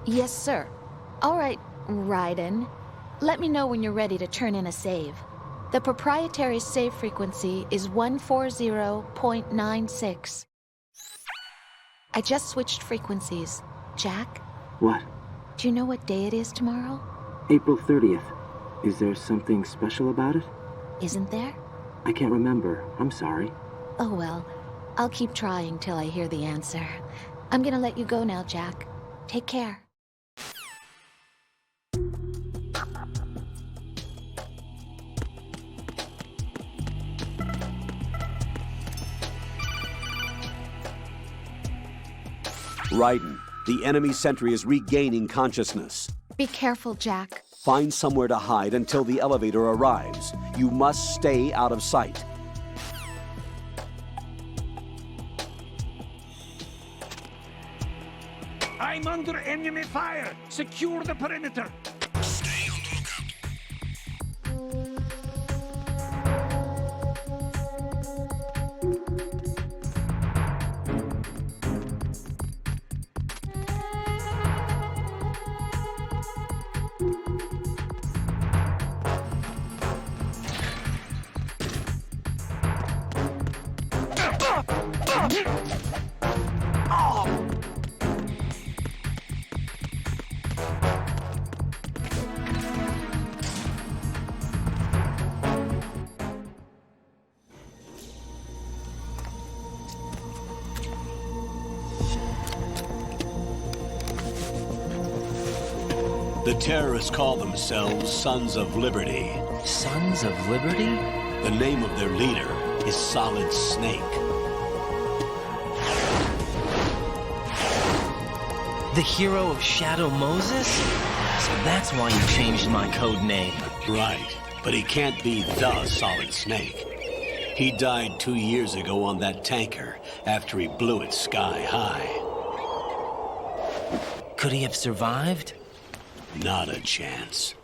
Yes, sir. All right, Raiden. Let me know when you're ready to turn in a save. The proprietary save frequency is 140.96. I just switched frequencies. Jack?
What?
Do you know what day it is tomorrow?
April 30th. Is there something special about it?
Isn't there?
I can't remember. I'm sorry.
Oh well. I'll keep trying till I hear the answer. I'm gonna let you go now, Jack. Take care.
Raiden, the enemy sentry is regaining consciousness.
Be careful, Jack.
Find somewhere to hide until the elevator arrives. You must stay out of sight.
I'm under enemy fire! Secure the perimeter! Stay on the
The terrorists call themselves Sons of Liberty.
Sons of Liberty?
The name of their leader is Solid Snake.
The hero of Shadow Moses? So that's why you changed my code name.
Right, but he can't be the Solid Snake. He died 2 years ago on that tanker after he blew it sky high.
Could he have survived?
Not a chance.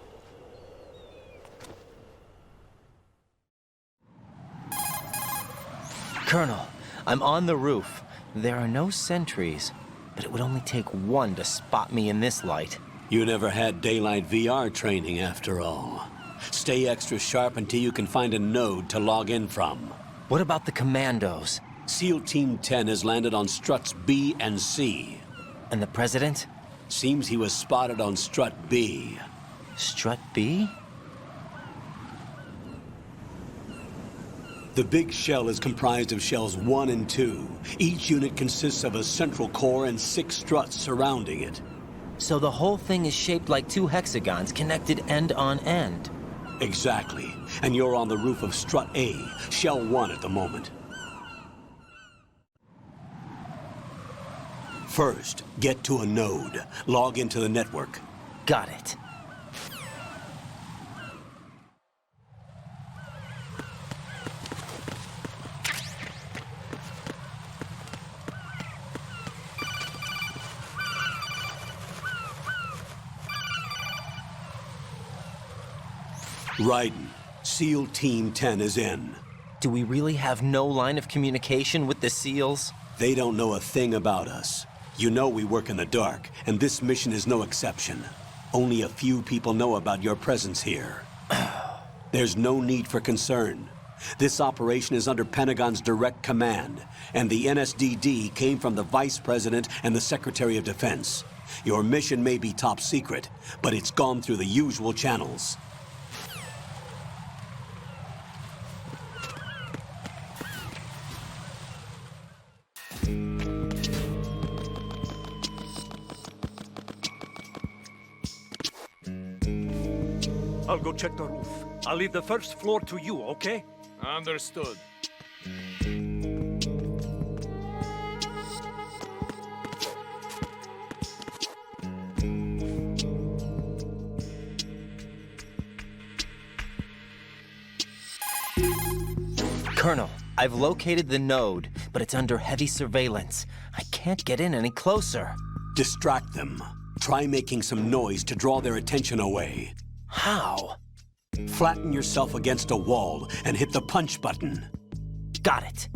Colonel, I'm on the roof. There are no sentries, but it would only take one to spot me in this light.
You never had daylight VR training after all. Stay extra sharp until you can find a node to log in from.
What about the commandos?
SEAL Team 10 has landed on struts B and C.
And the President?
Seems he was spotted on strut B.
Strut B?
The big shell is comprised of shells 1 and 2. Each unit consists of a central core and 6 struts surrounding it.
So the whole thing is shaped like 2 hexagons connected end on end.
Exactly. And you're on the roof of Strut A, Shell 1 at the moment. First, get to a node. Log into the network.
Got it.
Raiden, SEAL Team 10 is in.
Do we really have no line of communication with the SEALs?
They don't know a thing about us. You know we work in the dark, and this mission is no exception. Only a few people know about your presence here. There's no need for concern. This operation is under Pentagon's direct command, and the NSDD came from the Vice President and the Secretary of Defense. Your mission may be top secret, but it's gone through the usual channels.
I'll go check the roof. I'll leave the first floor to you, okay?
Understood.
Colonel, I've located the node, but it's under heavy surveillance. I can't get in any closer.
Distract them. Try making some noise to draw their attention away.
How?
Flatten yourself against a wall and hit the punch button.
Got it.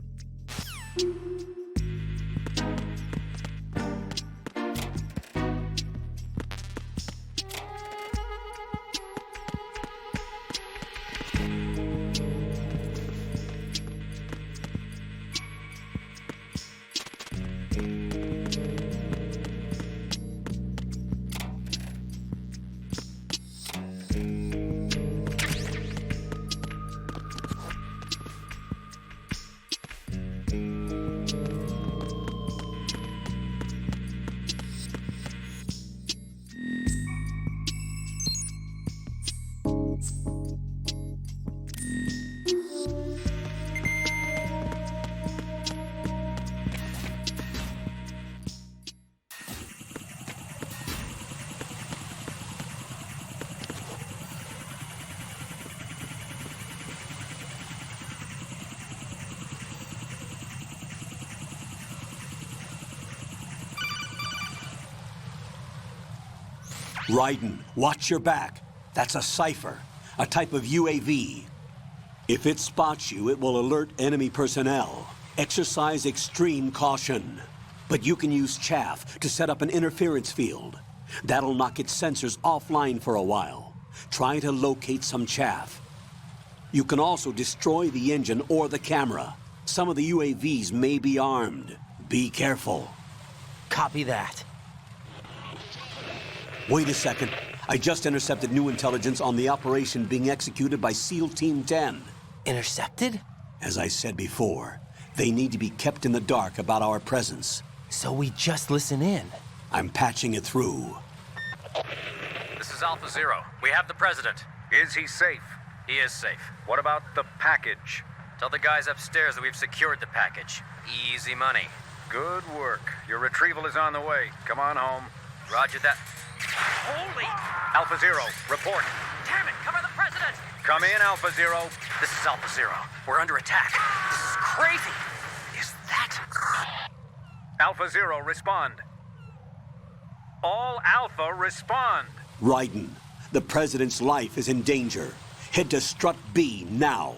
Raiden, watch your back. That's a cipher, a type of UAV. If it spots you, it will alert enemy personnel. Exercise extreme caution. But you can use chaff to set up an interference field. That'll knock its sensors offline for a while. Try to locate some chaff. You can also destroy the engine or the camera. Some of the UAVs may be armed. Be careful.
Copy that.
Wait a second. I just intercepted new intelligence on the operation being executed by SEAL Team 10.
Intercepted?
As I said before, they need to be kept in the dark about our presence.
So we just listen in.
I'm patching it through.
This is Alpha Zero. We have the President. Is he safe? He is safe. What about the package? Tell the guys upstairs that we've secured the package. Easy money. Good work. Your retrieval is on the way. Come on home. Roger that. Holy! Alpha Zero, report. Damn it, cover the President! Come in, Alpha Zero. This is Alpha Zero. We're under attack. This is crazy. Is that... Alpha Zero, respond. All Alpha, respond.
Raiden, the President's life is in danger. Head to Strut B now.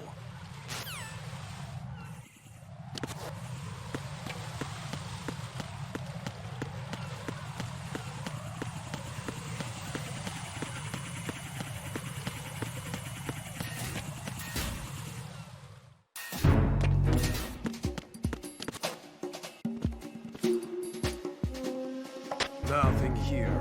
Nothing here.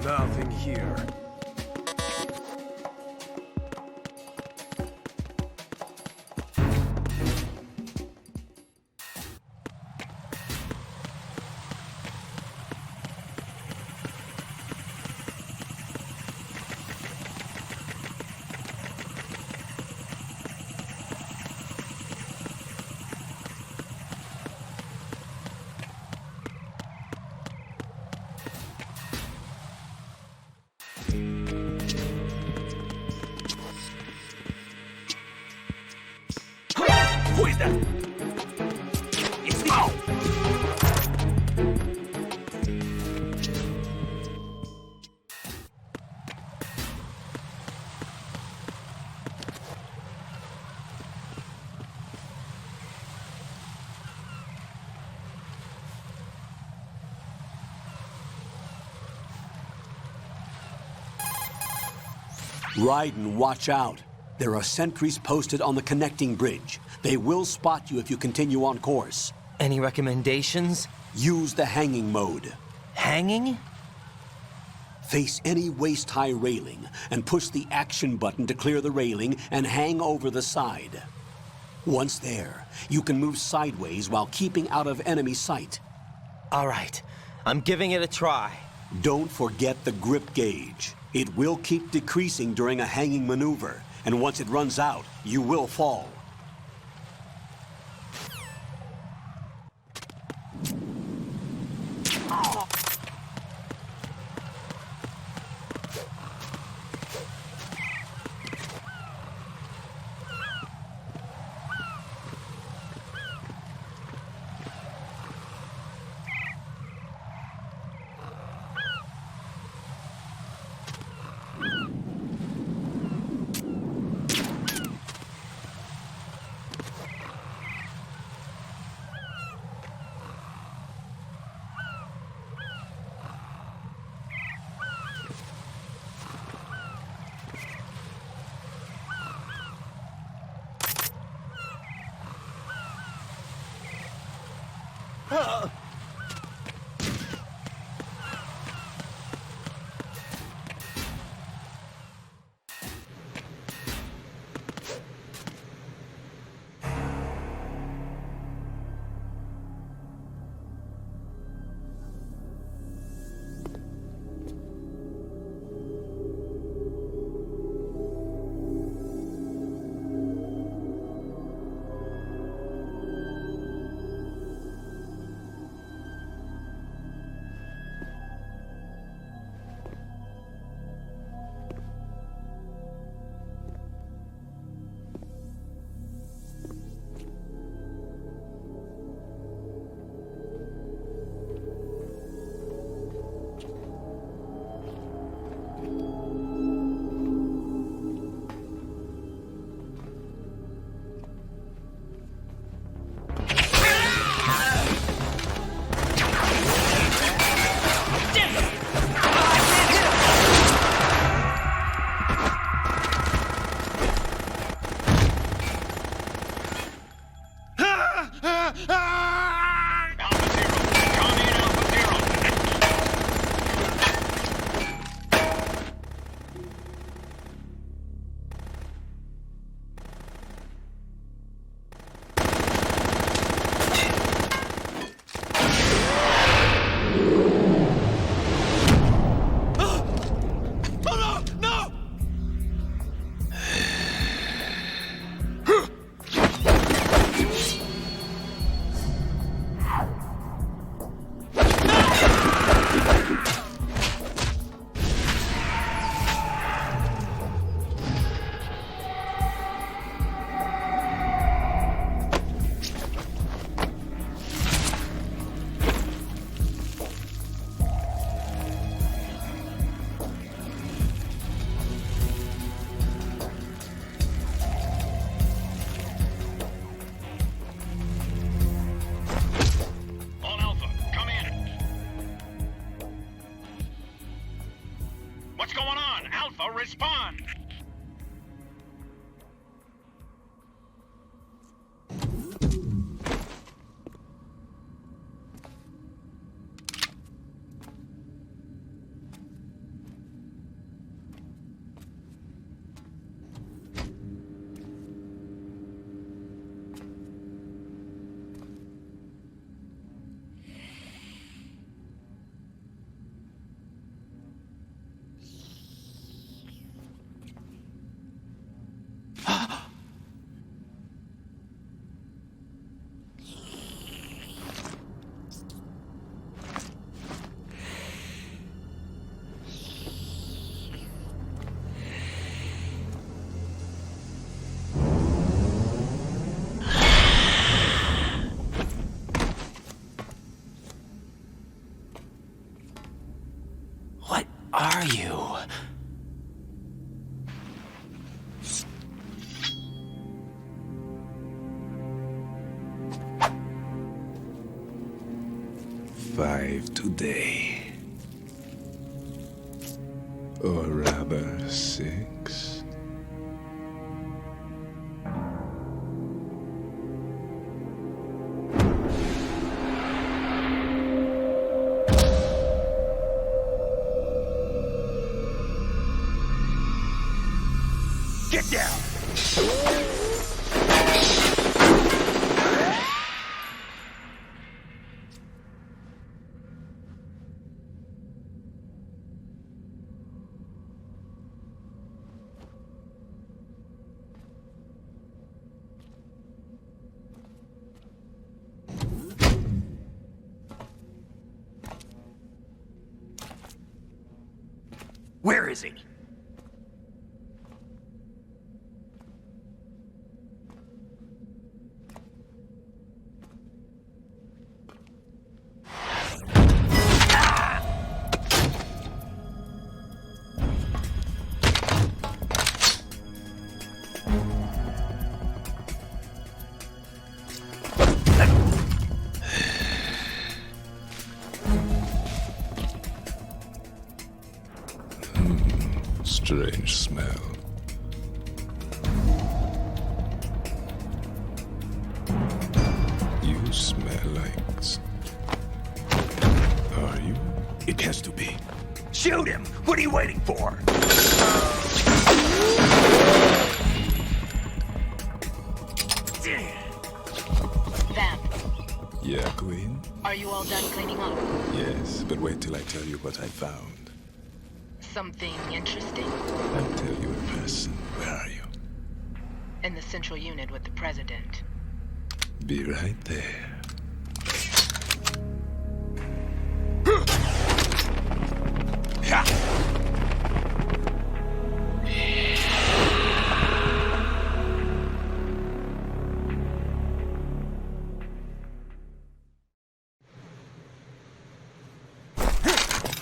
Nothing here.
Who is that? It's the... Ow!
Raiden, watch out. There are sentries posted on the connecting bridge. They will spot you if you continue on course.
Any recommendations?
Use the hanging mode.
Hanging?
Face any waist-high railing and push the action button to clear the railing and hang over the side. Once there, you can move sideways while keeping out of enemy sight.
All right, I'm giving it a try.
Don't forget the grip gauge. It will keep decreasing during a hanging maneuver, and once it runs out, you will fall.
are you?
Five today. Or rather, 6.
Get down!
Where is he?
Strange smell. You smell like... Are you? It has to be.
Shoot him! What are you waiting for?
Vamp,
Yeah, Queen?
are you all done cleaning up?
Yes, but wait till I tell you what I found.
Something interesting?
I'll tell you in person. Where are you?
In the central unit with the president.
Be right there.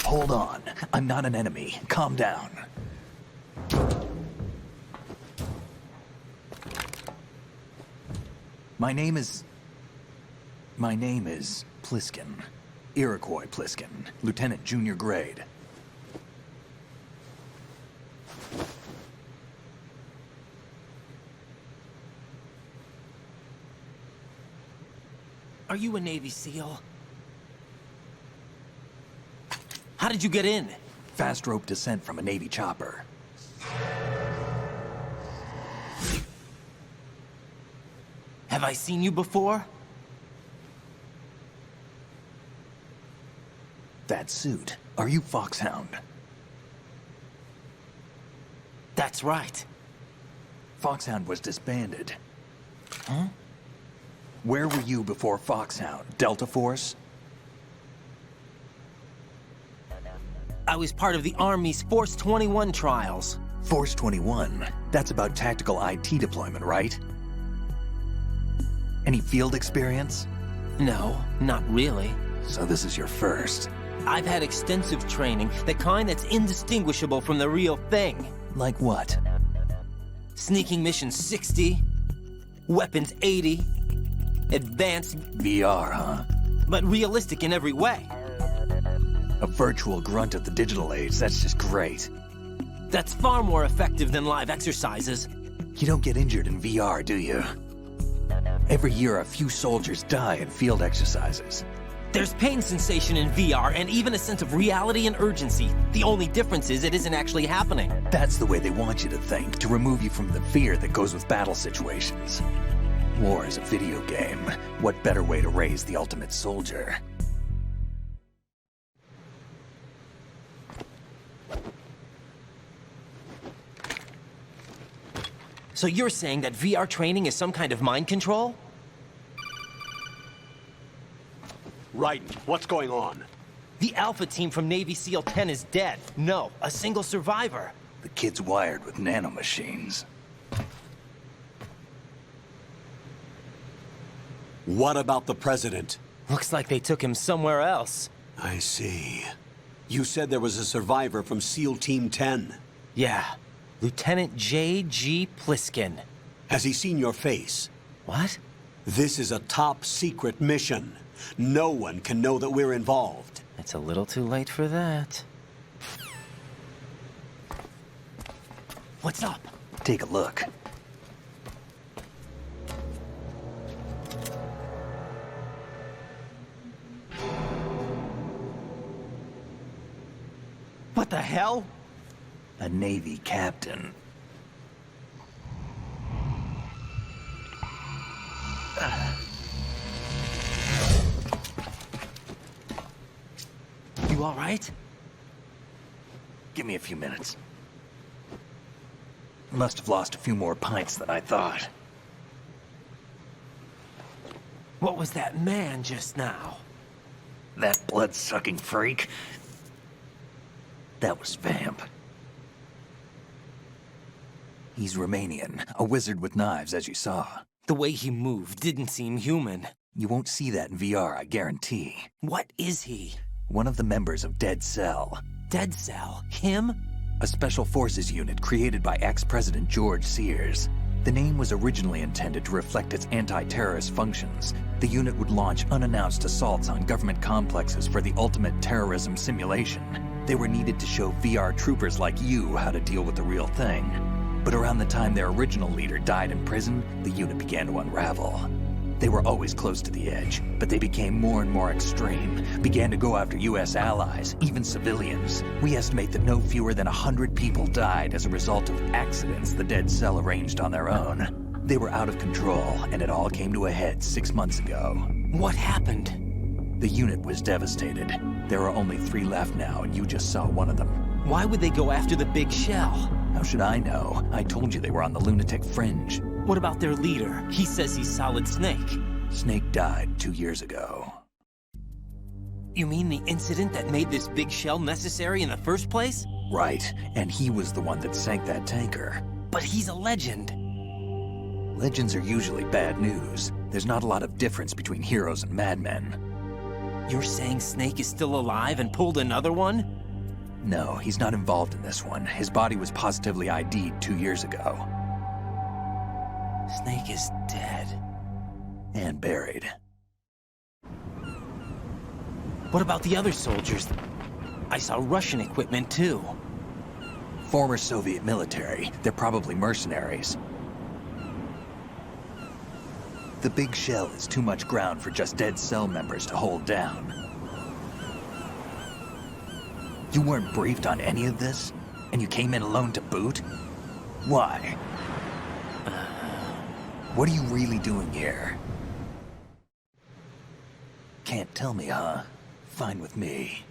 Hold on. I'm not an enemy. Calm down. My name is Pliskin. Iroquois Pliskin. Lieutenant Junior Grade.
Are you a Navy SEAL? How did you get in?
Fast rope descent from a Navy chopper.
Have I seen you before?
That suit. Are you Foxhound?
That's right.
Foxhound was disbanded. Huh? Where were you before Foxhound? Delta Force?
I was part of the Army's Force 21 trials.
Force 21? That's about tactical IT deployment, right? Any field experience?
No, not really.
So this is your first.
I've had extensive training, the kind that's indistinguishable from the real thing.
Like what?
Sneaking mission 60, weapons 80, advanced...
VR, huh?
But realistic in every way.
A virtual grunt of the digital age, that's just great.
That's far more effective than live exercises.
You don't get injured in VR, do you? Every year, a few soldiers die in field exercises.
There's pain sensation in VR, and even a sense of reality and urgency. The only difference is it isn't actually happening.
That's the way they want you to think, to remove you from the fear that goes with battle situations. War is a video game. What better way to raise the ultimate soldier?
So you're saying that VR training is some kind of mind control?
Right. What's going on?
The Alpha team from Navy SEAL 10 is dead. No, a single survivor.
The kid's wired with nanomachines.
What about the president?
Looks like they took him somewhere else.
I see. You said there was a survivor from SEAL Team 10.
Yeah. Lieutenant J.G. Pliskin.
Has he seen your face?
What?
This is a top-secret mission. No one can know that we're involved.
It's a little too late for that. What's up?
Take a look.
What the hell?
A Navy captain.
You all right?
Give me a few minutes. Must have lost a few more pints than I thought.
What was that man just now?
That blood-sucking freak? That was Vamp. He's Romanian, a wizard with knives, as you saw.
The way he moved didn't seem human.
You won't see that in VR, I guarantee.
What is he?
One of the members of Dead Cell.
Dead Cell? Him?
A special forces unit created by ex-President George Sears. The name was originally intended to reflect its anti-terrorist functions. The unit would launch unannounced assaults on government complexes for the ultimate terrorism simulation. They were needed to show VR troopers like you how to deal with the real thing. But around the time their original leader died in prison, the unit began to unravel. They were always close to the edge, but they became more and more extreme, began to go after U.S. allies, even civilians. We estimate that no fewer than 100 people died as a result of accidents the Dead Cell arranged on their own. They were out of control, and it all came to a head 6 months ago.
What happened?
The unit was devastated. There are only 3 left now, and you just saw one of them.
Why would they go after the big shell?
How should I know? I told you they were on the lunatic fringe.
What about their leader? He says he's Solid Snake.
Snake died 2 years ago.
You mean the incident that made this big shell necessary in the first place?
Right, and he was the one that sank that tanker.
But he's a legend.
Legends are usually bad news. There's not a lot of difference between heroes and madmen.
You're saying Snake is still alive and pulled another one?
No, he's not involved in this one. His body was positively ID'd 2 years ago.
Snake is dead.
And buried.
What about the other soldiers? I saw Russian equipment too.
Former Soviet military. They're probably mercenaries. The big shell is too much ground for just Dead Cell members to hold down. You weren't briefed on any of this? And you came in alone to boot? Why? What are you really doing here? Can't tell me, huh? Fine with me.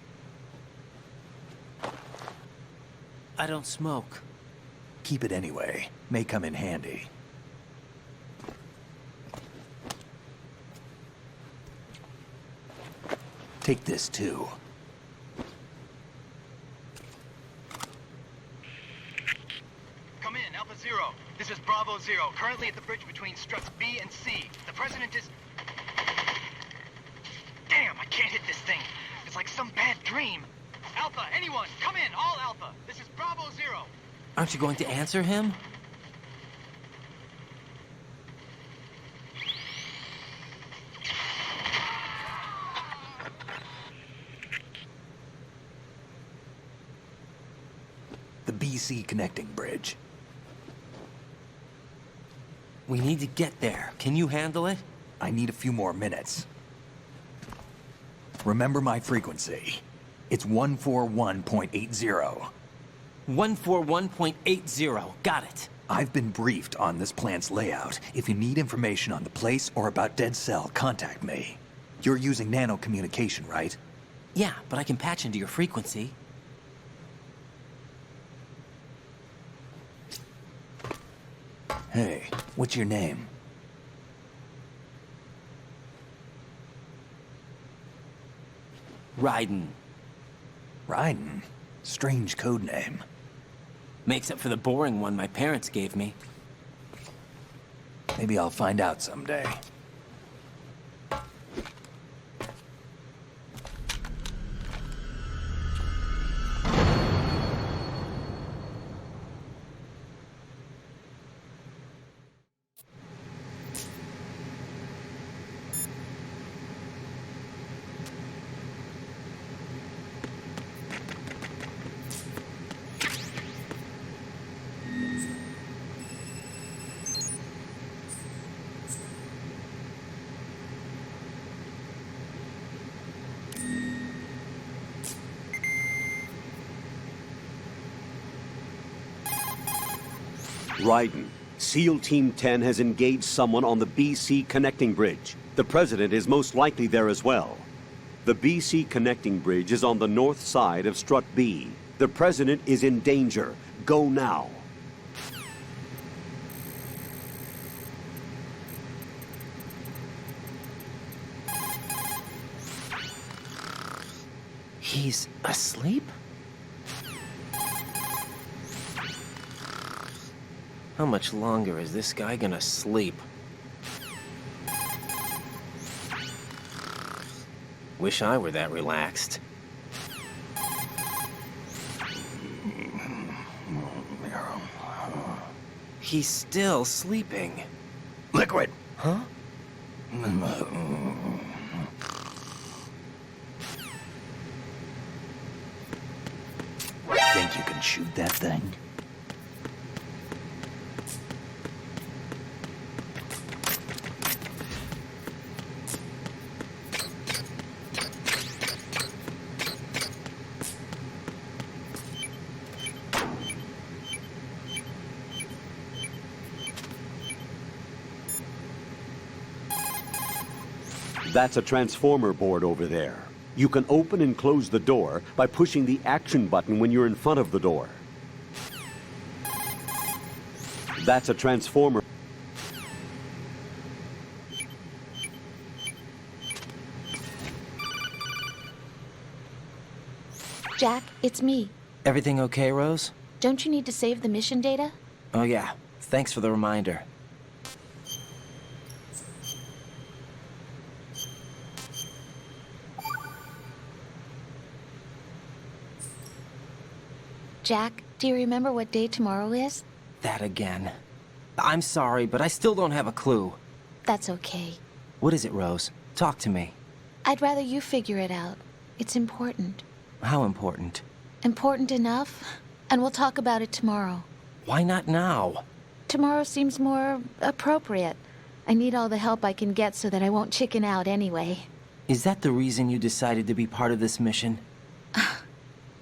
I don't smoke.
Keep it anyway. May come in handy. Take this too.
Come in, Alpha Zero. This is Bravo Zero, currently at the bridge between struts B and C. The President is... Damn, I can't hit this thing. It's like some bad dream. Alpha, anyone, come in, all Alpha. This is Bravo Zero.
Aren't you going to answer him?
The BC connecting bridge.
We need to get there. Can you handle it?
I need a few more minutes. Remember my frequency. It's 141.80.
141.80. Got it.
I've been briefed on this plant's layout. If you need information on the place or about Dead Cell, contact me. You're using nano communication, right?
Yeah, but I can patch into your frequency.
Hey, what's your name?
Raiden.
Raiden? Strange code name.
Makes up for the boring one my parents gave me.
Maybe I'll find out someday.
Raiden, SEAL Team 10 has engaged someone on the BC connecting bridge. The President is most likely there as well. The BC connecting bridge is on the north side of Strut B. The President is in danger. Go now.
He's asleep? How much longer is this guy gonna sleep? Wish I were that relaxed. He's still sleeping.
Liquid!
Huh?
Think you can shoot that thing?
That's a transformer board over there. You can open and close the door by pushing the action button when you're in front of the door. That's a transformer.
Jack, it's me.
Everything okay, Rose?
Don't you need to save the mission data?
Oh yeah, thanks for the reminder.
Jack, do you remember what day tomorrow is?
That again. I'm sorry, but I still don't have a clue.
That's okay.
What is it, Rose? Talk to me.
I'd rather you figure it out. It's important.
How important?
Important enough, and we'll talk about it tomorrow.
Why not now?
Tomorrow seems more appropriate. I need all the help I can get so that I won't chicken out anyway.
Is that the reason you decided to be part of this mission?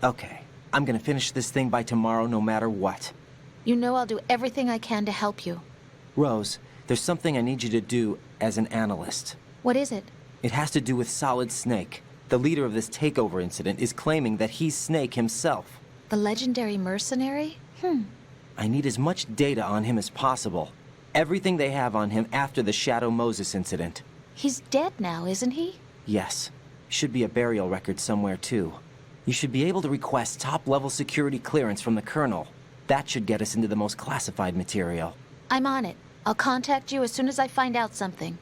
Okay. I'm gonna finish this thing by tomorrow no matter what.
You know I'll do everything I can to help you.
Rose, there's something I need you to do as an analyst.
What is it?
It has to do with Solid Snake. The leader of this takeover incident is claiming that he's Snake himself.
The legendary mercenary?
I need as much data on him as possible. Everything they have on him after the Shadow Moses incident.
He's dead now, isn't he?
Yes. Should be a burial record somewhere, too. You should be able to request top-level security clearance from the Colonel. That should get us into the most classified material.
I'm on it. I'll contact you as soon as I find out something.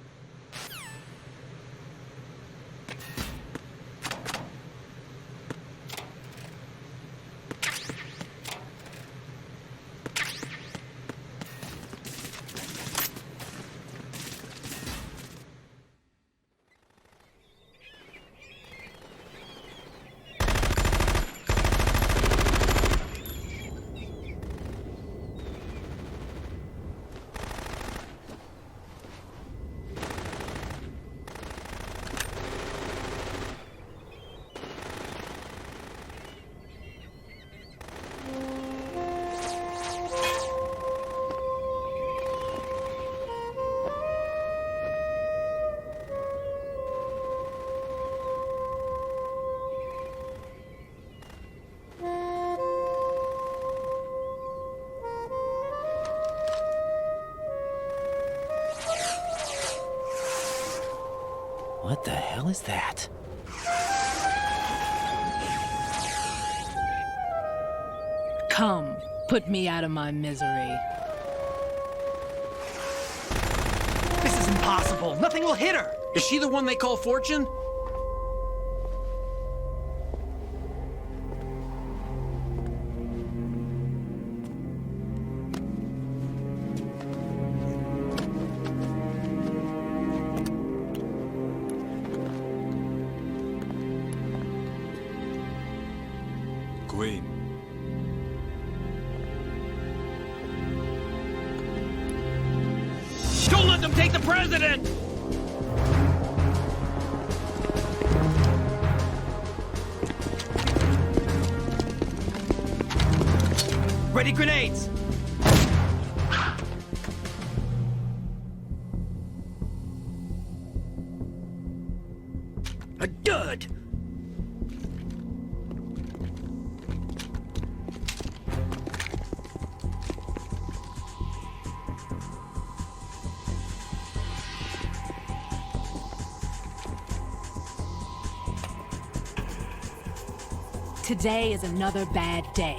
What the hell is that?
Come, put me out of my misery.
This is impossible. Nothing will hit her. Is she the one they call Fortune?
Queen.
Don't let them take the president! Ready grenades!
A dud!
Today is another bad day.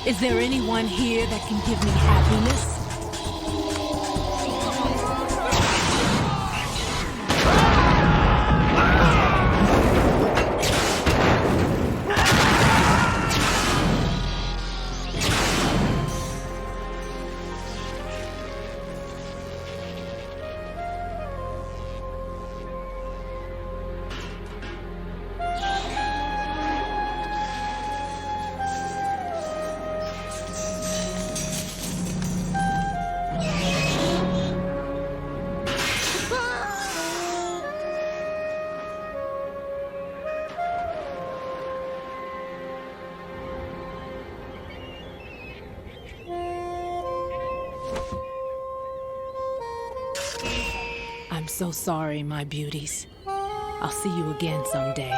Is there anyone here that can give me happiness? I'm so sorry, my beauties. I'll see you again someday.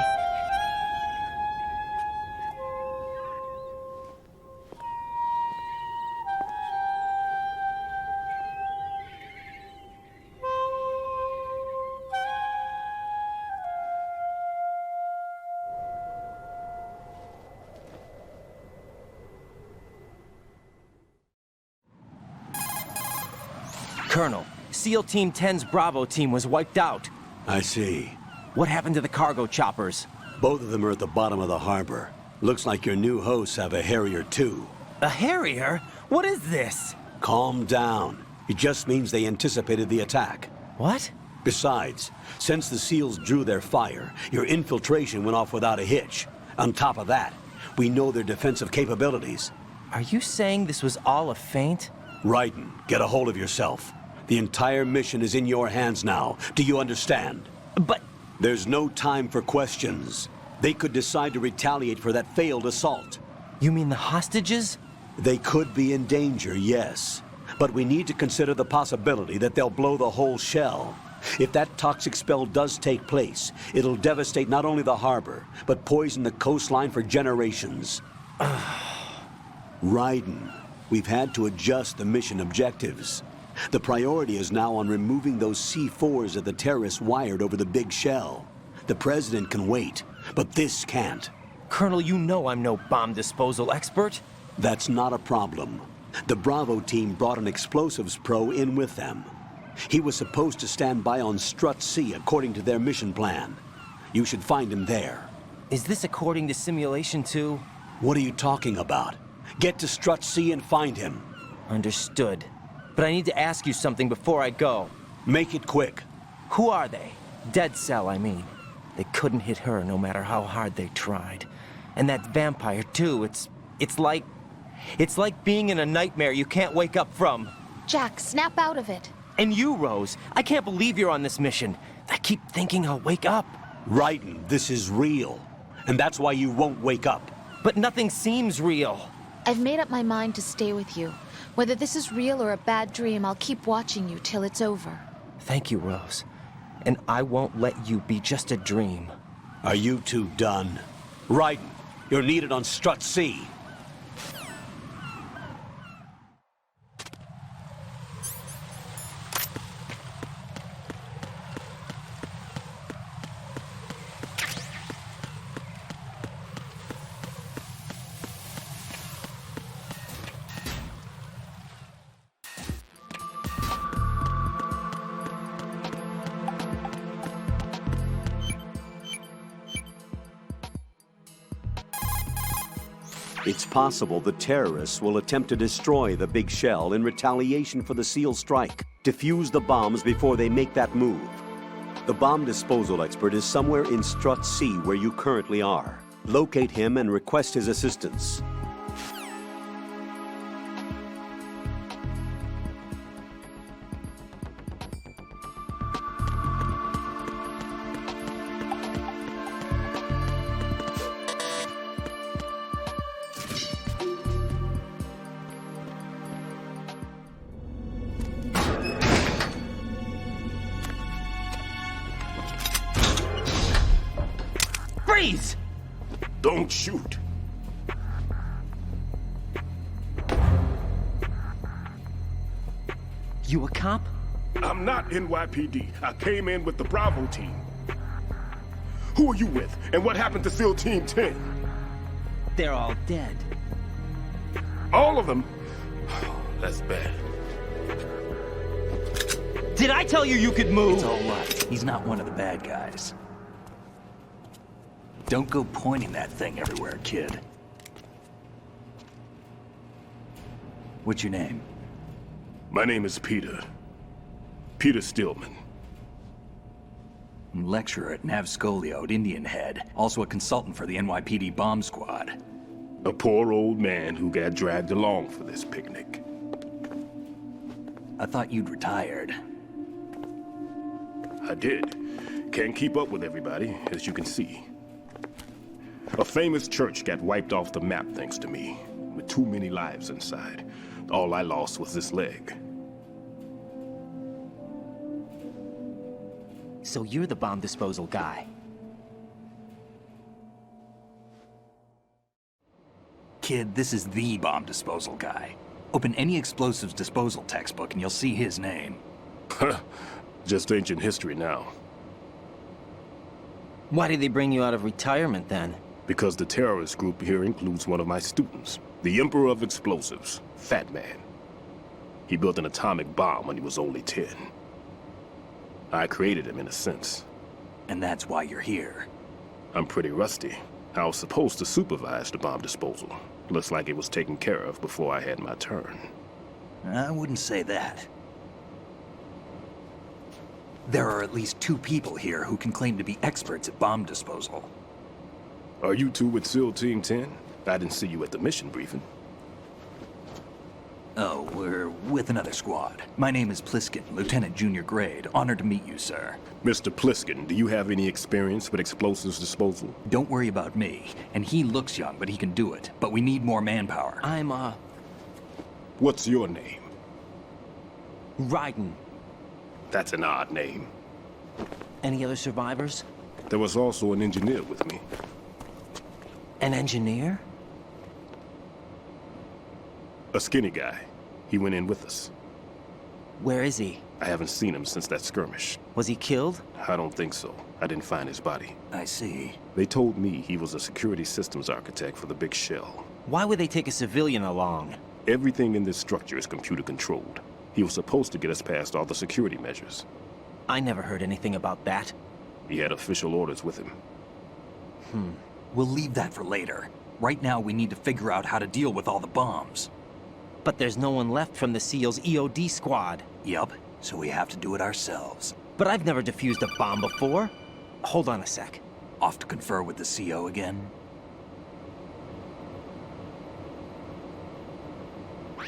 Colonel, SEAL Team 10's Bravo team was wiped out.
I see.
What happened to the cargo choppers?
Both of them are at the bottom of the harbor. Looks like your new hosts have a Harrier too.
A Harrier? What is this?
Calm down. It just means they anticipated the attack.
What?
Besides, since the SEALs drew their fire, your infiltration went off without a hitch. On top of that, we know their defensive capabilities.
Are you saying this was all a feint?
Raiden, get a hold of yourself. The entire mission is in your hands now. Do you understand?
But...
There's no time for questions. They could decide to retaliate for that failed assault.
You mean the hostages?
They could be in danger, yes. But we need to consider the possibility that they'll blow the whole shell. If that toxic spell does take place, it'll devastate not only the harbor, but poison the coastline for generations. Raiden, we've had to adjust the mission objectives. The priority is now on removing those C4s that the terrorists wired over the big shell. The President can wait, but this can't.
Colonel, you know I'm no bomb disposal expert.
That's not a problem. The Bravo team brought an explosives pro in with them. He was supposed to stand by on Strut C according to their mission plan. You should find him there.
Is this according to Simulation 2?
What are you talking about? Get to Strut C and find him.
Understood. But I need to ask you something before I go.
Make it quick.
Who are they? Dead Cell, I mean. They couldn't hit her no matter how hard they tried. And that vampire, too, it's like being in a nightmare you can't wake up from.
Jack, snap out of it.
And you, Rose, I can't believe you're on this mission. I keep thinking I'll wake up.
Raiden, this is real. And that's why you won't wake up.
But nothing seems real.
I've made up my mind to stay with you. Whether this is real or a bad dream, I'll keep watching you till it's over.
Thank you, Rose. And I won't let you be just a dream.
Are you two done? Raiden, you're needed on Strut C. It's possible the terrorists will attempt to destroy the big shell in retaliation for the SEAL strike. Defuse the bombs before they make that move. The bomb disposal expert is somewhere in Strut C where you currently are. Locate him and request his assistance.
Freeze!
Don't shoot.
You a cop?
I'm not NYPD. I came in with the Bravo team. Who are you with? And what happened to SEAL Team 10?
They're all dead.
All of them? That's bad.
Did I tell you you could move?
It's all right. He's not one of the bad guys. Don't go pointing that thing everywhere, kid. What's your name?
My name is Peter. Peter Stillman.
Lecturer at Nav Scolio at Indian Head. Also a consultant for the NYPD bomb squad.
A poor old man who got dragged along for this picnic.
I thought you'd retired.
I did. Can't keep up with everybody, as you can see. A famous church got wiped off the map thanks to me, with too many lives inside. All I lost was this leg.
So you're the bomb disposal guy.
Kid, this is the bomb disposal guy. Open any explosives disposal textbook and you'll see his name.
Just ancient history now.
Why did they bring you out of retirement then?
Because the terrorist group here includes one of my students, the Emperor of Explosives, Fatman. He built an atomic bomb when he was only 10. I created him in a sense.
And that's why you're here.
I'm pretty rusty. I was supposed to supervise the bomb disposal. Looks like it was taken care of before I had my turn.
I wouldn't say that. There are at least 2 people here who can claim to be experts at bomb disposal.
Are you two with SEAL Team 10? I didn't see you at the mission briefing.
Oh, we're with another squad. My name is Pliskin, Lieutenant Junior Grade. Honored to meet you, sir.
Mr. Pliskin, do you have any experience with explosives disposal?
Don't worry about me. And he looks young, but he can do it. But we need more manpower.
What's your name?
Raiden.
That's an odd name.
Any other survivors?
There was also an engineer with me.
An engineer?
A skinny guy. He went in with us.
Where is he?
I haven't seen him since that skirmish.
Was he killed?
I don't think so. I didn't find his body.
I see.
They told me he was a security systems architect for the big shell.
Why would they take a civilian along?
Everything in this structure is computer controlled. He was supposed to get us past all the security measures.
I never heard anything about that.
He had official orders with him.
We'll leave that for later. Right now, we need to figure out how to deal with all the bombs.
But there's no one left from the SEAL's EOD squad.
Yup, so we have to do it ourselves.
But I've never defused a bomb before. Hold on a sec.
Off to confer with the CO again?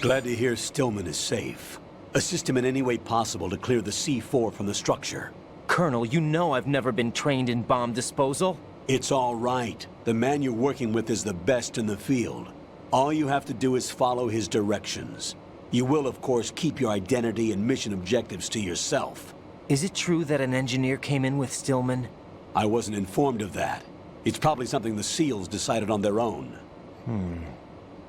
Glad to hear Stillman is safe. Assist him in any way possible to clear the C4 from the structure.
Colonel, you know I've never been trained in bomb disposal.
It's all right. The man you're working with is the best in the field. All you have to do is follow his directions. You will, of course, keep your identity and mission objectives to yourself.
Is it true that an engineer came in with Stillman?
I wasn't informed of that. It's probably something the SEALs decided on their own.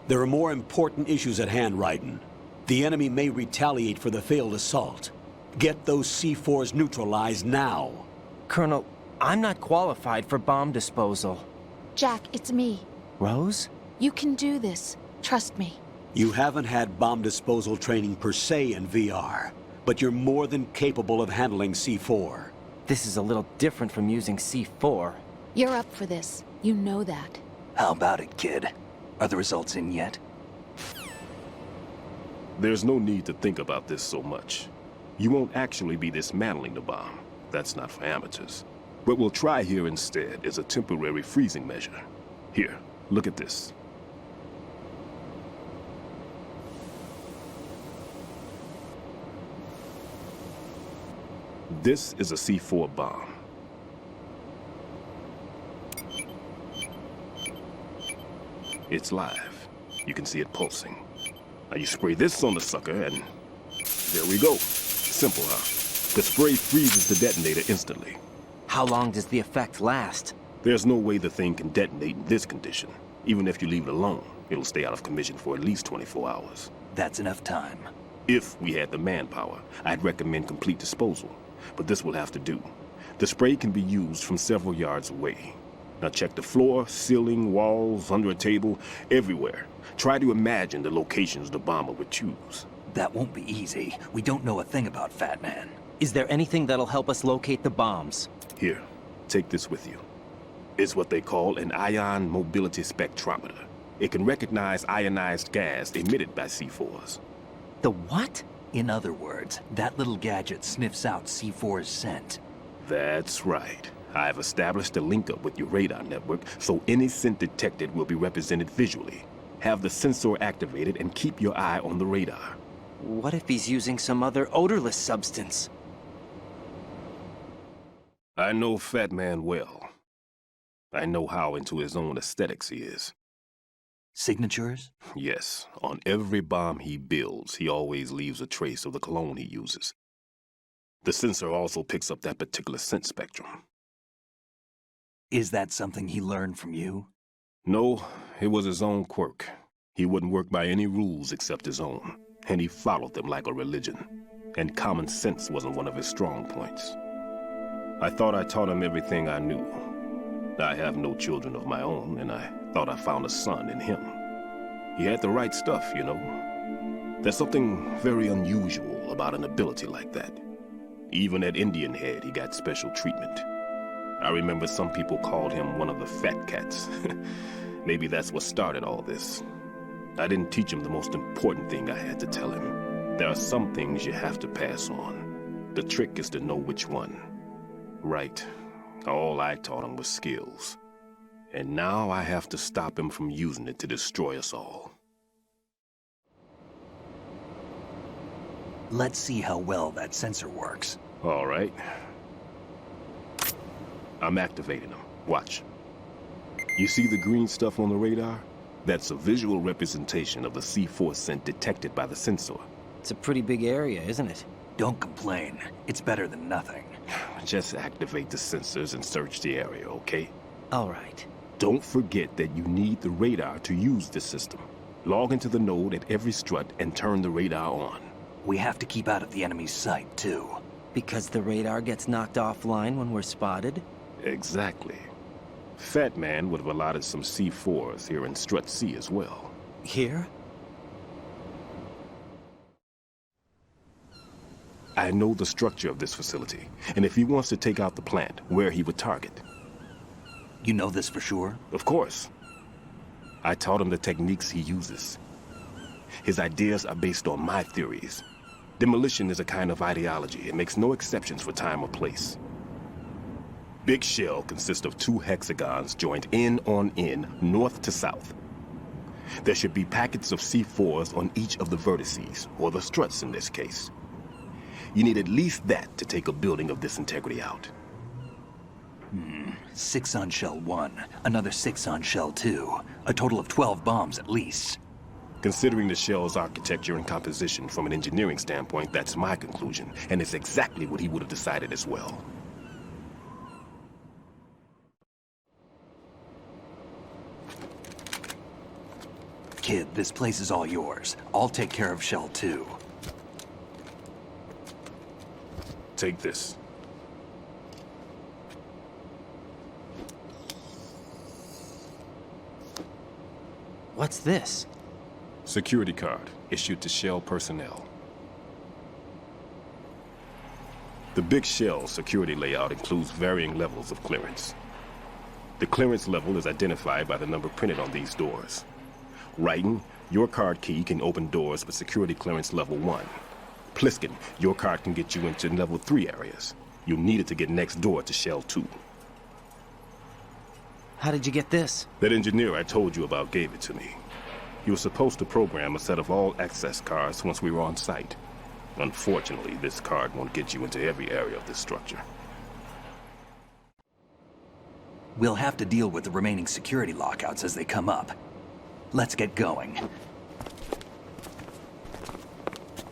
There are more important issues at hand, Raiden. The enemy may retaliate for the failed assault. Get those C4s neutralized now.
Colonel, I'm not qualified for bomb disposal.
Jack, it's me.
Rose?
You can do this. Trust me.
You haven't had bomb disposal training per se in VR, but you're more than capable of handling C4.
This is a little different from using C4.
You're up for this. You know that.
How about it, kid? Are the results in yet?
There's no need to think about this so much. You won't actually be dismantling the bomb. That's not for amateurs. What we'll try here instead is a temporary freezing measure. Here, look at this. This is a C4 bomb. It's live. You can see it pulsing. Now you spray this on the sucker and there we go. Simple, huh? The spray freezes the detonator instantly.
How long does the effect last?
There's no way the thing can detonate in this condition. Even if you leave it alone, it'll stay out of commission for at least 24 hours.
That's enough time.
If we had the manpower, I'd recommend complete disposal. But this will have to do. The spray can be used from several yards away. Now check the floor, ceiling, walls, under a table, everywhere. Try to imagine the locations the bomber would choose.
That won't be easy. We don't know a thing about Fatman.
Is there anything that'll help us locate the bombs?
Here, take this with you. It's what they call an ion mobility spectrometer. It can recognize ionized gas emitted by C4s.
The what?
In other words, that little gadget sniffs out C4's scent.
That's right. I've established a link-up with your radar network, so any scent detected will be represented visually. Have the sensor activated and keep your eye on the radar.
What if he's using some other odorless substance?
I know Fatman well. I know how into his own aesthetics he is.
Signatures?
Yes. On every bomb he builds, he always leaves a trace of the cologne he uses. The sensor also picks up that particular scent spectrum.
Is that something he learned from you?
No, it was his own quirk. He wouldn't work by any rules except his own, and he followed them like a religion. And common sense wasn't one of his strong points. I thought I taught him everything I knew. I have no children of my own, and I thought I found a son in him. He had the right stuff, you know. There's something very unusual about an ability like that. Even at Indian Head, he got special treatment. I remember some people called him one of the fat cats. Maybe that's what started all this. I didn't teach him the most important thing I had to tell him. There are some things you have to pass on. The trick is to know which one. Right. All I taught him was skills. And now I have to stop him from using it to destroy us all.
Let's see how well that sensor works.
All right. I'm activating them. Watch. You see the green stuff on the radar? That's a visual representation of the C4 scent detected by the sensor.
It's a pretty big area, isn't it?
Don't complain. It's better than nothing.
Just activate the sensors and search the area, okay?
All right.
Don't forget that you need the radar to use this system. Log into the node at every strut and turn the radar on.
We have to keep out of the enemy's sight, too.
Because the radar gets knocked offline when we're spotted?
Exactly. Fatman would have allotted some C4s here in Strut C as well.
Here?
I know the structure of this facility, and if he wants to take out the plant, where he would target.
You know this for sure?
Of course. I taught him the techniques he uses. His ideas are based on my theories. Demolition is a kind of ideology. It makes no exceptions for time or place. Big shell consists of 2 hexagons joined end on end, north to south. There should be packets of C4s on each of the vertices, or the struts in this case. You need at least that to take a building of this integrity out.
6 on shell 1, another 6 on shell 2. A total of 12 bombs at least.
Considering the shell's architecture and composition from an engineering standpoint, that's my conclusion, and it's exactly what he would have decided as well.
Kid, this place is all yours. I'll take care of shell 2.
Take this.
What's this?
Security card, issued to Shell personnel. The Big Shell security layout includes varying levels of clearance. The clearance level is identified by the number printed on these doors. Writing, your card key can open doors with security clearance level 1. Pliskin, your card can get you into level 3 areas. You'll need it to get next door to Shell 2.
How did you get this?
That engineer I told you about gave it to me. He was supposed to program a set of all access cards once we were on site. Unfortunately, this card won't get you into every area of this structure.
We'll have to deal with the remaining security lockouts as they come up. Let's get going.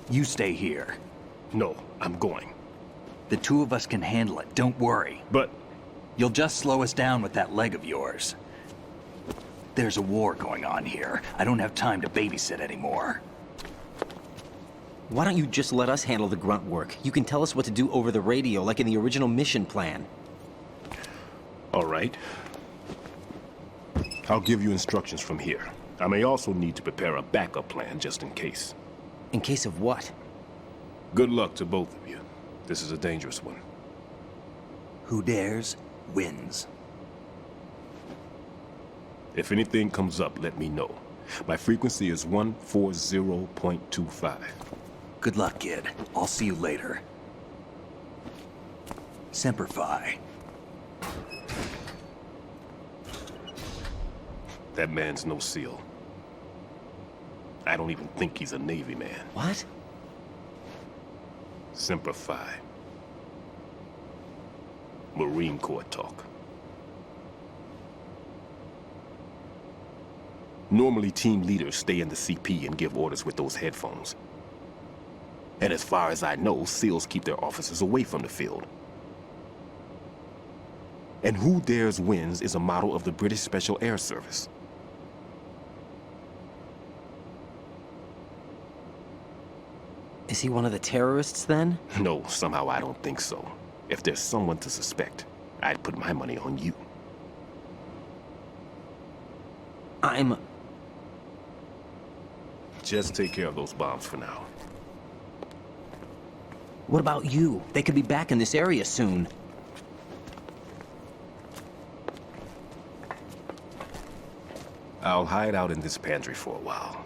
You stay here.
No, I'm going.
The 2 of us can handle it, don't worry.
But...
You'll just slow us down with that leg of yours. There's a war going on here. I don't have time to babysit anymore.
Why don't you just let us handle the grunt work? You can tell us what to do over the radio, like in the original mission plan.
All right. I'll give you instructions from here. I may also need to prepare a backup plan just in case.
In case of what?
Good luck to both of you. This is a dangerous one.
Who dares, wins.
If anything comes up, let me know. My frequency is 140.25.
Good luck, kid. I'll see you later. Semper Fi.
That man's no SEAL. I don't even think he's a Navy man.
What?
Semper Fi. Marine Corps talk. Normally, team leaders stay in the CP and give orders with those headphones. And as far as I know, SEALs keep their officers away from the field. And Who Dares Wins is a model of the British Special Air Service.
Is he one of the terrorists, then?
No, somehow I don't think so. If there's someone to suspect, I'd put my money on you. Just take care of those bombs for now.
What about you? They could be back in this area soon.
I'll hide out in this pantry for a while.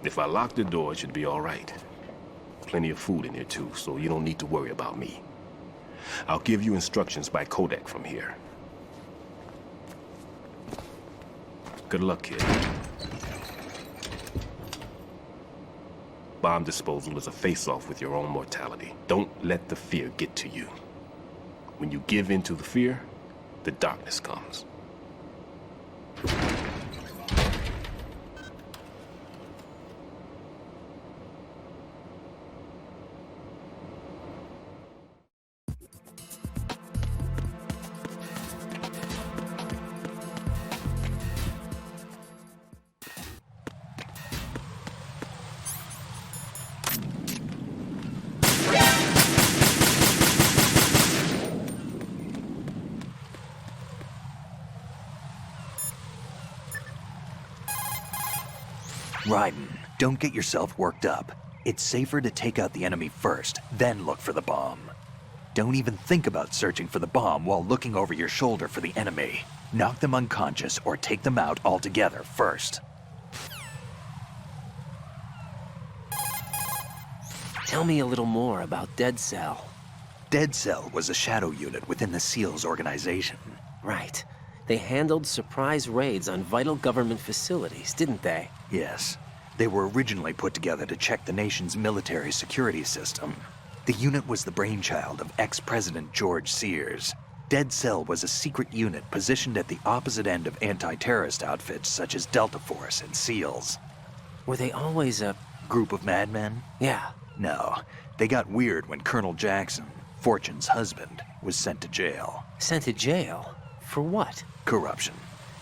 If I lock the door, it should be all right. Plenty of food in here too, so you don't need to worry about me. I'll give you instructions by codec from here. Good luck, kid. Bomb disposal is a face-off with your own mortality. Don't let the fear get to you. When you give in to the fear, the darkness comes.
Raiden, don't get yourself worked up. It's safer to take out the enemy first, then look for the bomb. Don't even think about searching for the bomb while looking over your shoulder for the enemy. Knock them unconscious or take them out altogether first.
Tell me a little more about Dead Cell.
Dead Cell was a shadow unit within the SEALs organization.
Right. They handled surprise raids on vital government facilities, didn't they?
Yes. They were originally put together to check the nation's military security system. The unit was the brainchild of ex-President George Sears. Dead Cell was a secret unit positioned at the opposite end of anti-terrorist outfits such as Delta Force and SEALs.
Were they always a
group of madmen?
Yeah.
No. They got weird when Colonel Jackson, Fortune's husband, was sent to jail.
Sent to jail? For what?
Corruption.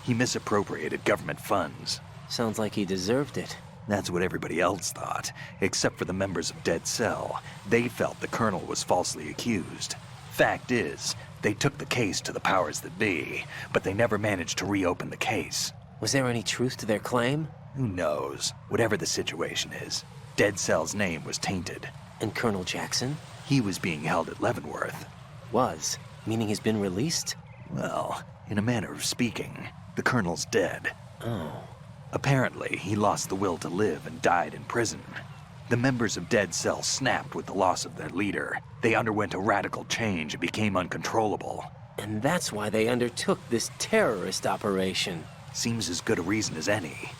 He misappropriated government funds.
Sounds like he deserved it.
That's what everybody else thought, except for the members of Dead Cell. They felt the colonel was falsely accused. Fact is, they took the case to the powers that be, but they never managed to reopen the case.
Was there any truth to their claim?
Who knows? Whatever the situation is, Dead Cell's name was tainted.
And Colonel Jackson?
He was being held at Leavenworth.
Was? Meaning he's been released?
Well, in a manner of speaking, the colonel's dead.
Oh.
Apparently, he lost the will to live and died in prison. The members of Dead Cell snapped with the loss of their leader. They underwent a radical change and became uncontrollable.
And that's why they undertook this terrorist operation.
Seems as good a reason as any.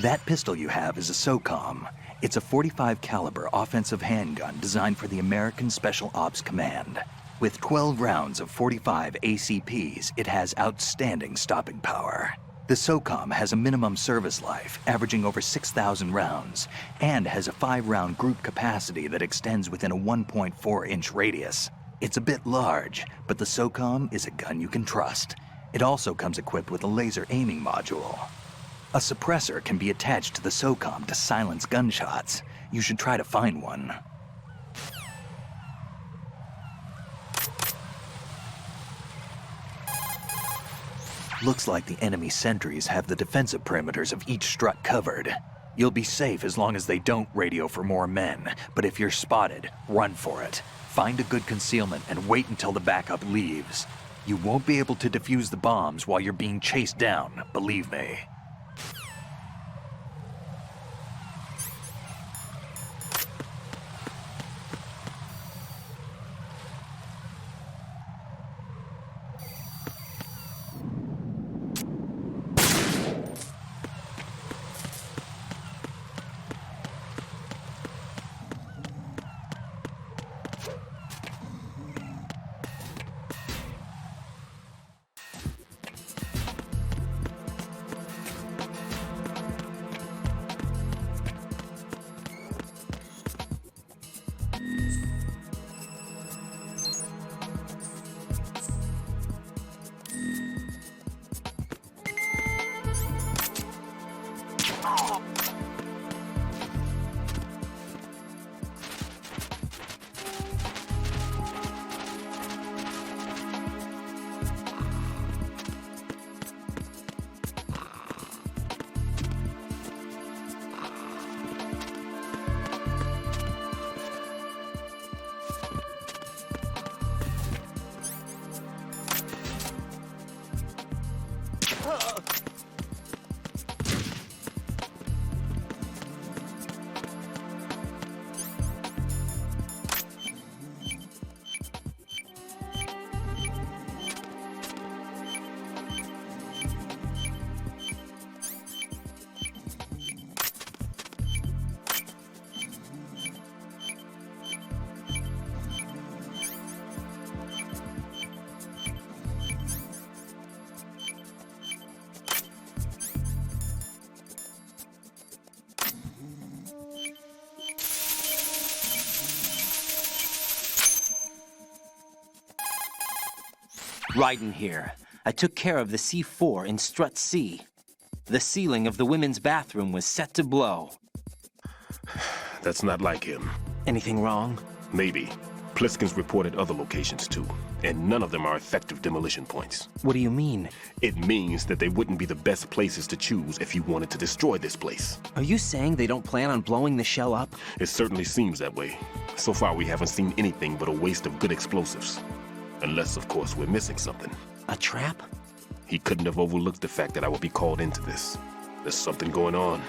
That pistol you have is a SOCOM. It's a .45 caliber offensive handgun designed for the American Special Ops Command. With 12 rounds of .45 ACPs, it has outstanding stopping power. The SOCOM has a minimum service life, averaging over 6,000 rounds, and has a 5-round group capacity that extends within a 1.4-inch radius. It's a bit large, but the SOCOM is a gun you can trust. It also comes equipped with a laser aiming module. A suppressor can be attached to the SOCOM to silence gunshots. You should try to find one. Looks like the enemy sentries have the defensive perimeters of each strut covered. You'll be safe as long as they don't radio for more men, but if you're spotted, run for it. Find a good concealment and wait until the backup leaves. You won't be able to defuse the bombs while you're being chased down, believe me.
Ryden here. I took care of the C4 in Strut C. The ceiling of the women's bathroom was set to blow.
That's not like him.
Anything wrong?
Maybe. Pliskin's reported other locations too, and none of them are effective demolition points.
What do you mean?
It means that they wouldn't be the best places to choose if you wanted to destroy this place.
Are you saying they don't plan on blowing the shell up?
It certainly seems that way. So far we haven't seen anything but a waste of good explosives. Unless, of course, we're missing something.
A trap?
He couldn't have overlooked the fact that I would be called into this. There's something going on.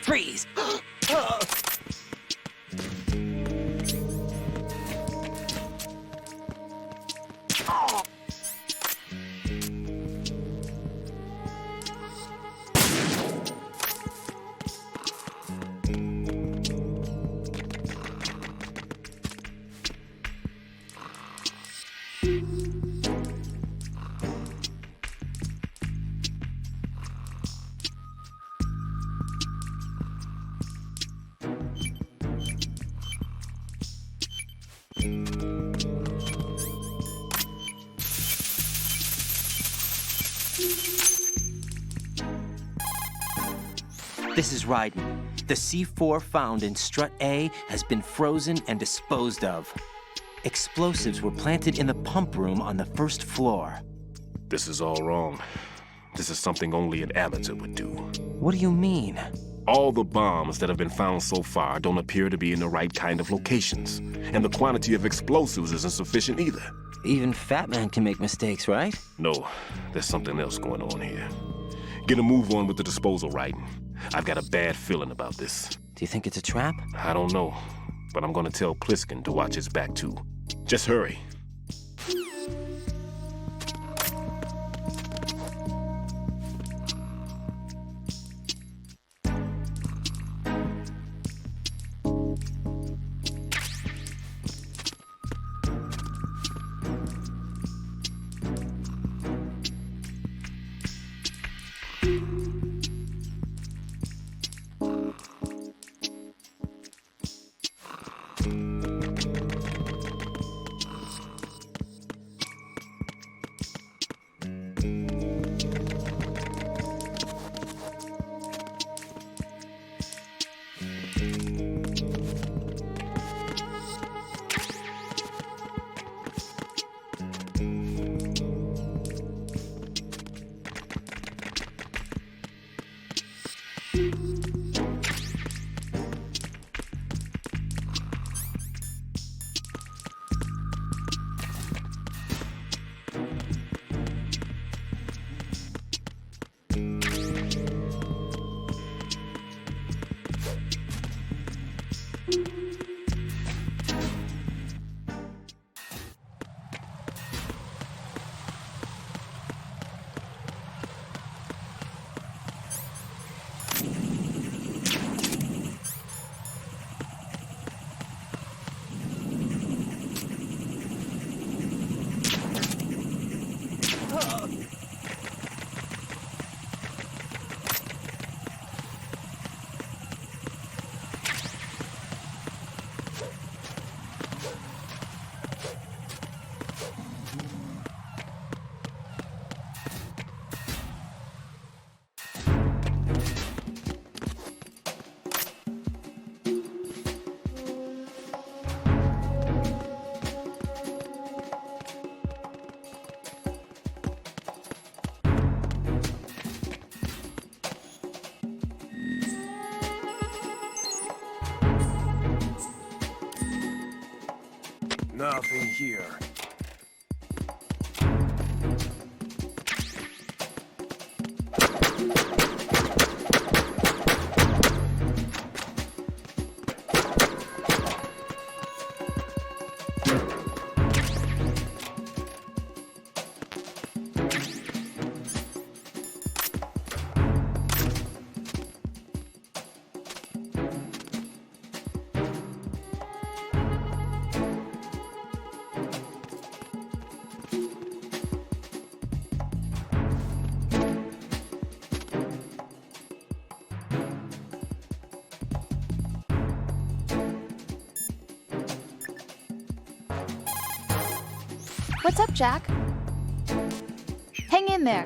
Freeze! This is Raiden. The C4 found in Strut A has been frozen and disposed of. Explosives were planted in the pump room on the first floor.
This is all wrong. This is something only an amateur would do.
What do you mean?
All the bombs that have been found so far don't appear to be in the right kind of locations. And the quantity of explosives isn't sufficient either.
Even Fatman can make mistakes, right?
No, there's something else going on here. Get a move on with the disposal, Raiden. I've got a bad feeling about this.
Do you think it's a trap?
I don't know, but I'm gonna tell Pliskin to watch his back too. Just hurry.
Nothing here.
What's up, Jack? Hang in there.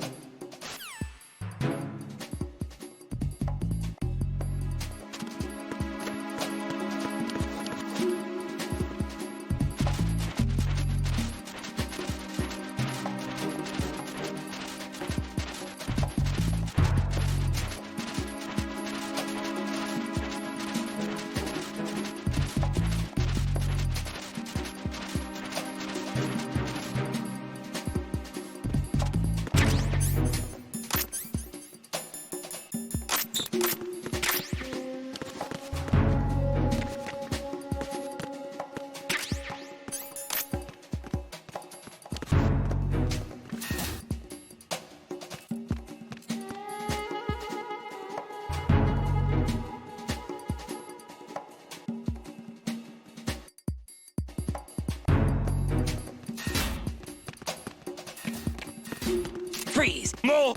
Freeze! Move!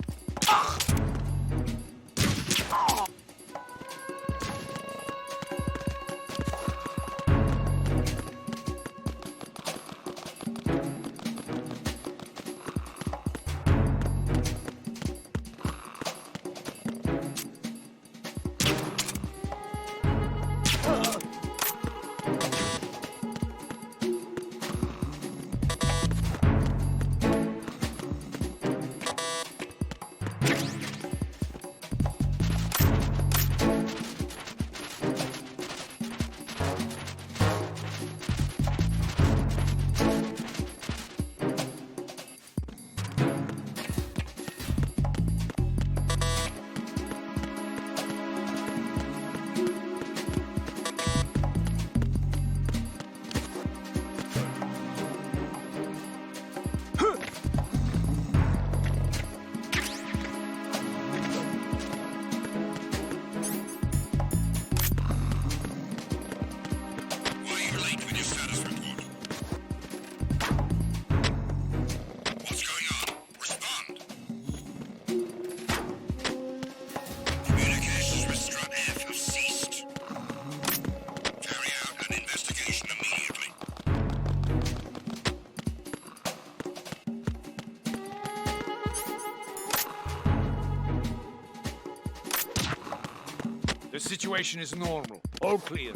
situation is normal. All clear.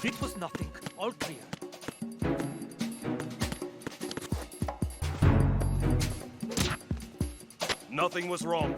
It was nothing. All clear.
Nothing was wrong.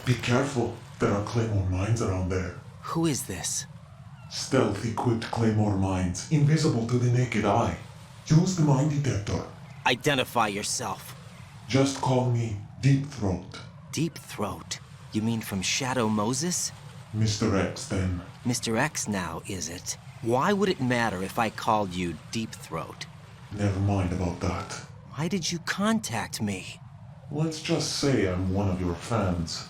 Be careful. There are Claymore mines around there.
Who is this?
Stealth-equipped Claymore mines, invisible to the naked eye. Use the mine detector.
Identify yourself.
Just call me Deep Throat.
Deep Throat? You mean from Shadow Moses?
Mr. X, then.
Mr. X now, is it? Why would it matter if I called you Deep Throat?
Never mind about that.
Why did you contact me?
Let's just say I'm one of your fans.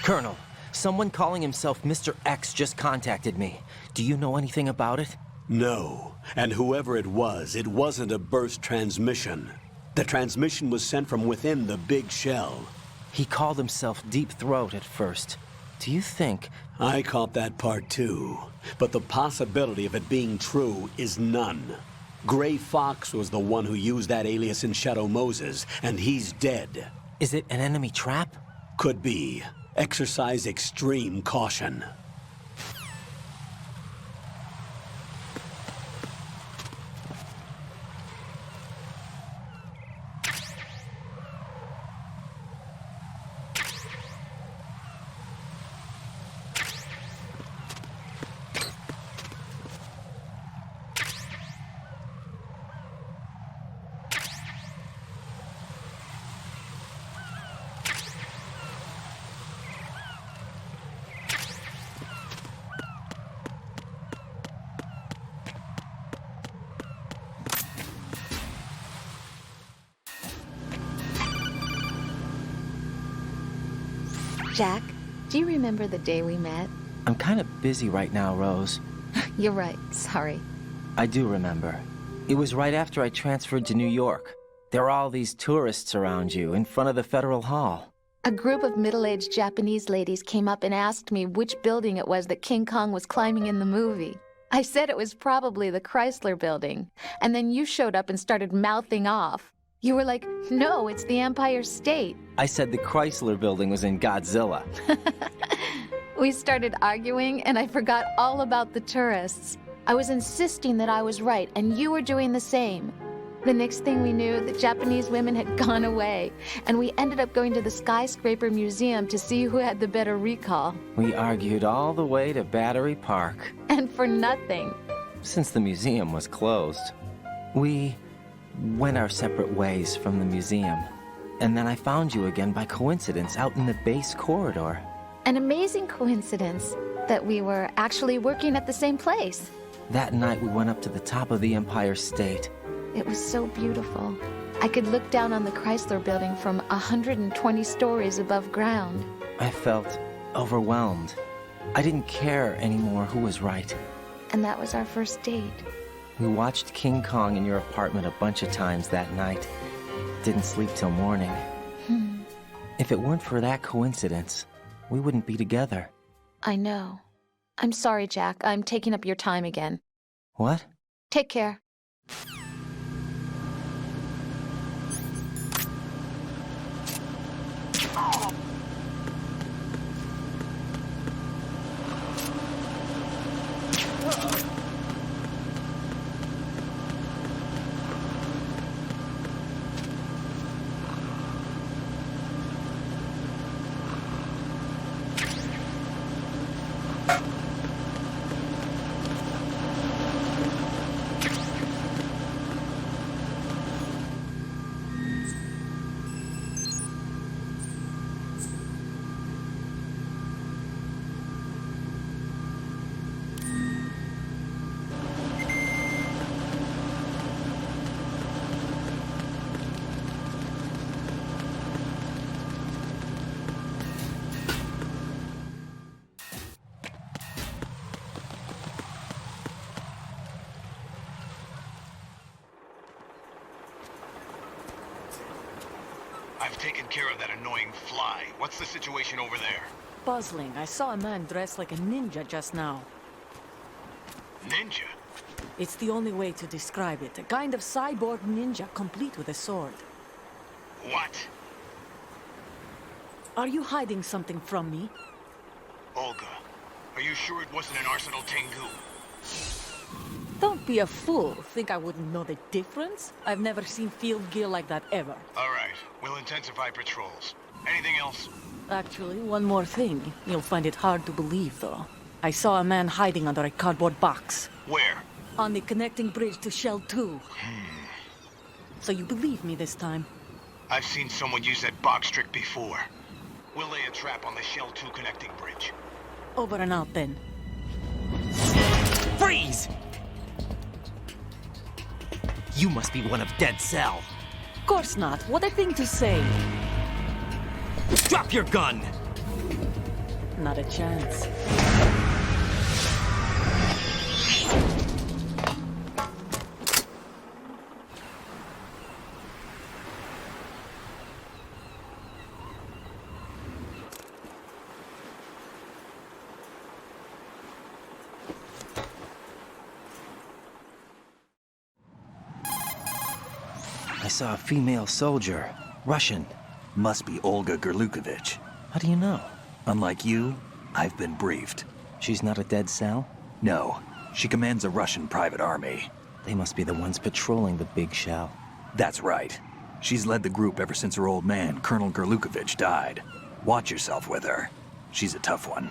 Colonel, someone calling himself Mr. X just contacted me. Do you know anything about it?
No. And whoever it wasn't a burst transmission. The transmission was sent from within the big shell.
He called himself Deep Throat at first. Do you think...
I caught that part too. But the possibility of it being true is none. Gray Fox was the one who used that alias in Shadow Moses, and he's dead.
Is it an enemy trap?
Could be. Exercise extreme caution.
Jack, do you remember the day we met?
I'm kind of busy right now, Rose.
You're right, sorry.
I do remember. It was right after I transferred to New York. There are all these tourists around you in front of the Federal Hall.
A group of middle-aged Japanese ladies came up and asked me which building it was that King Kong was climbing in the movie. I said it was probably the Chrysler Building, and then you showed up and started mouthing off. You were like, no, it's the Empire State.
I said the Chrysler Building was in Godzilla.
We started arguing, and I forgot all about the tourists. I was insisting that I was right, and you were doing the same. The next thing we knew, the Japanese women had gone away, and we ended up going to the Skyscraper Museum to see who had the better recall.
We argued all the way to Battery Park.
And for nothing.
Since the museum was closed, we went our separate ways from the museum. And then I found you again by coincidence out in the base corridor.
An amazing coincidence that we were actually working at the same place.
That night we went up to the top of the Empire State.
It was so beautiful. I could look down on the Chrysler building from 120 stories above ground.
I felt overwhelmed. I didn't care anymore who was right.
And that was our first date.
We watched King Kong in your apartment a bunch of times that night. Didn't sleep till morning. If it weren't for that coincidence, we wouldn't be together.
I know. I'm sorry, Jack. I'm taking up your time again.
What?
Take care.
I've taken care of that annoying fly. What's the situation over there?
Puzzling. I saw a man dressed like a ninja just now.
Ninja?
It's the only way to describe it. A kind of cyborg ninja, complete with a sword.
What?
Are you hiding something from me?
Olga, are you sure it wasn't an Arsenal Tengu?
Don't be a fool. Think I wouldn't know the difference? I've never seen field gear like that ever.
All right, we'll intensify patrols. Anything else?
Actually, one more thing. You'll find it hard to believe, though. I saw a man hiding under a cardboard box.
Where?
On the connecting bridge to Shell 2. So you believe me this time?
I've seen someone use that box trick before. We'll lay a trap on the Shell 2 connecting bridge.
Over and out, then.
Freeze! You must be one of Dead Cell.
Of course not. What a thing to say.
Drop your gun!
Not a chance.
I saw a female soldier. Russian.
Must be Olga Gerlukovich.
How do you know?
Unlike you, I've been briefed.
She's not a Dead Cell?
No. She commands a Russian private army.
They must be the ones patrolling the big shell.
That's right. She's led the group ever since her old man, Colonel Gerlukovich, died. Watch yourself with her. She's a tough one.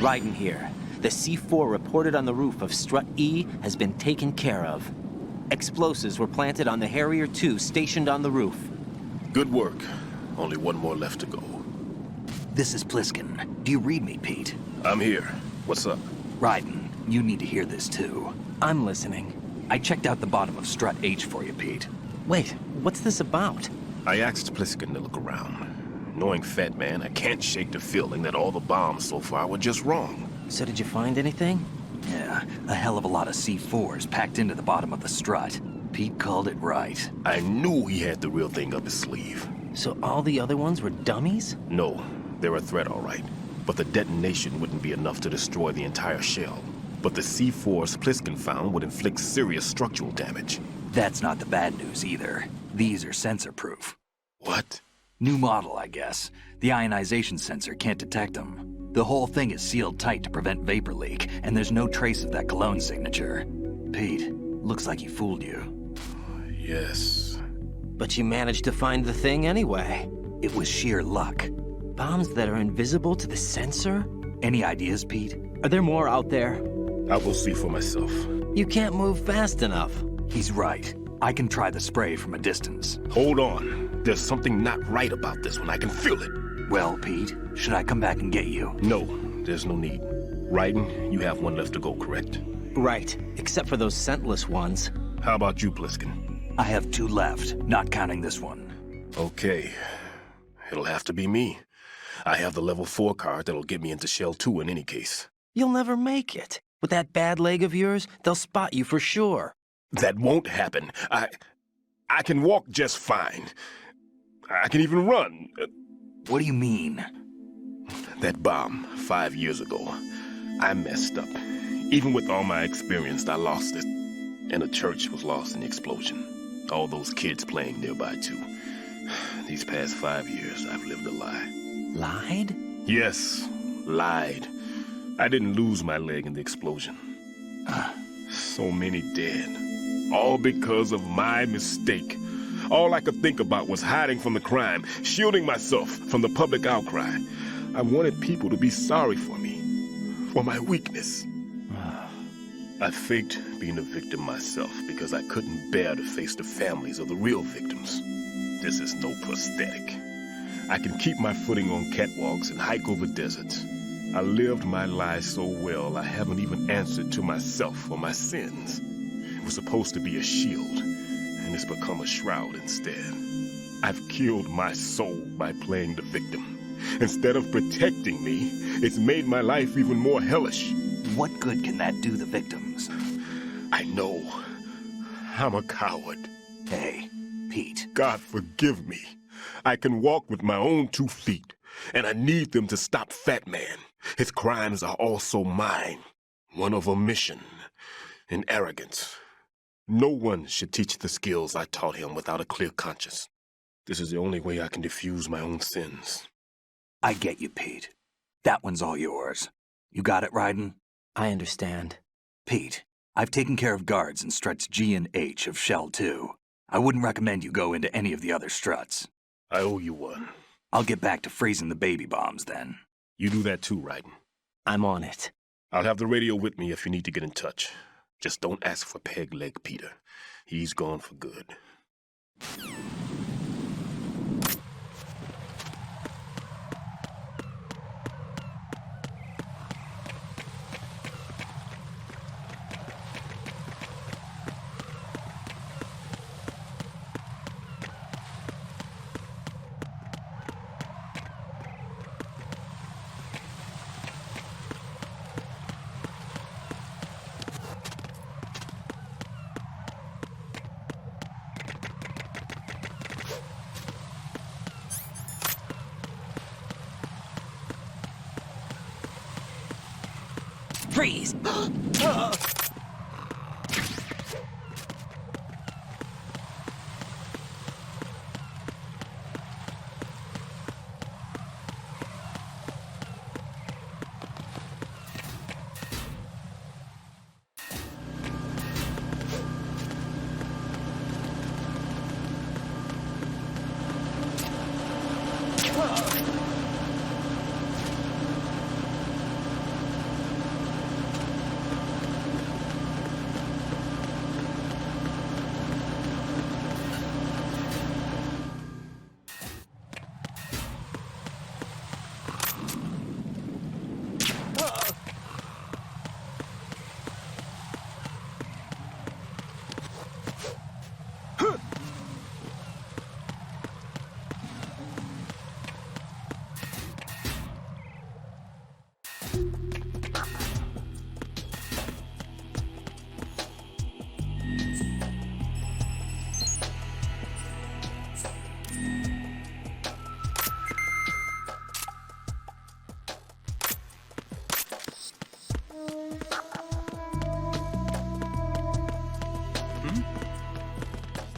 Raiden here. The C4 reported on the roof of Strut E has been taken care of. Explosives were planted on the Harrier 2 stationed on the roof.
Good work. Only one more left to go.
This is Pliskin. Do you read me, Pete?
I'm here. What's up?
Raiden, you need to hear this too.
I'm listening.
I checked out the bottom of Strut H for you, Pete.
Wait, what's this about?
I asked Pliskin to look around. Knowing Fatman, I can't shake the feeling that all the bombs so far were just wrong.
So did you find anything?
Yeah, a hell of a lot of C4s packed into the bottom of the strut. Pete called it right.
I knew he had the real thing up his sleeve.
So all the other ones were dummies?
No, they're a threat, all right. But the detonation wouldn't be enough to destroy the entire shell. But the C4s Pliskin found would inflict serious structural damage.
That's not the bad news either. These are sensor-proof.
What?
New model, I guess. The ionization sensor can't detect them. The whole thing is sealed tight to prevent vapor leak, and there's no trace of that cologne signature. Pete, Looks like he fooled you.
Yes.
But you managed to find the thing anyway.
It was sheer luck.
Bombs that are invisible to the sensor?
Any ideas, Pete?
Are there more out there?
I'll go see for myself.
You can't move fast enough.
He's right. I can try the spray from a distance.
Hold on. There's something not right about this one. I can feel it.
Well, Pete, should I come back and get you?
No, there's no need. Raiden, you have one left to go, correct?
Right, except for those scentless ones.
How about you, Pliskin?
I have 2 left, not counting this one.
Okay. It'll have to be me. I have the level 4 card that'll get me into Shell 2 in any case.
You'll never make it. With that bad leg of yours, they'll spot you for sure.
That won't happen. I can walk just fine. I can even run.
What do you mean?
That bomb 5 years ago. I messed up. Even with all my experience, I lost it. And the church was lost in the explosion. All those kids playing nearby, too. These past 5 years, I've lived a lie.
Lied?
Yes, lied. I didn't lose my leg in the explosion. So many dead. All because of my mistake. All I could think about was hiding from the crime, shielding myself from the public outcry. I wanted people to be sorry for me, for my weakness. I faked being a victim myself because I couldn't bear to face the families of the real victims. This is no prosthetic. I can keep my footing on catwalks and hike over deserts. I lived my life so well I haven't even answered to myself for my sins. It was supposed to be a shield, and it's become a shroud instead. I've killed my soul by playing the victim. Instead of protecting me, it's made my life even more hellish.
What good can that do the victims?
I know. I'm a coward.
Hey, Pete.
God forgive me. I can walk with my own 2 feet, and I need them to stop Fatman. His crimes are also mine. One of omission and arrogance. No one should teach the skills I taught him without a clear conscience. This is the only way I can diffuse my own sins.
I get you, Pete. That one's all yours. You got it, Raiden?
I understand.
Pete, I've taken care of guards in struts G and H of Shell 2. I wouldn't recommend you go into any of the other struts.
I owe you one.
I'll get back to freezing the baby bombs then.
You do that too, Raiden.
I'm on it.
I'll have the radio with me if you need to get in touch. Just don't ask for Peg Leg Peter. He's gone for good.
Freeze!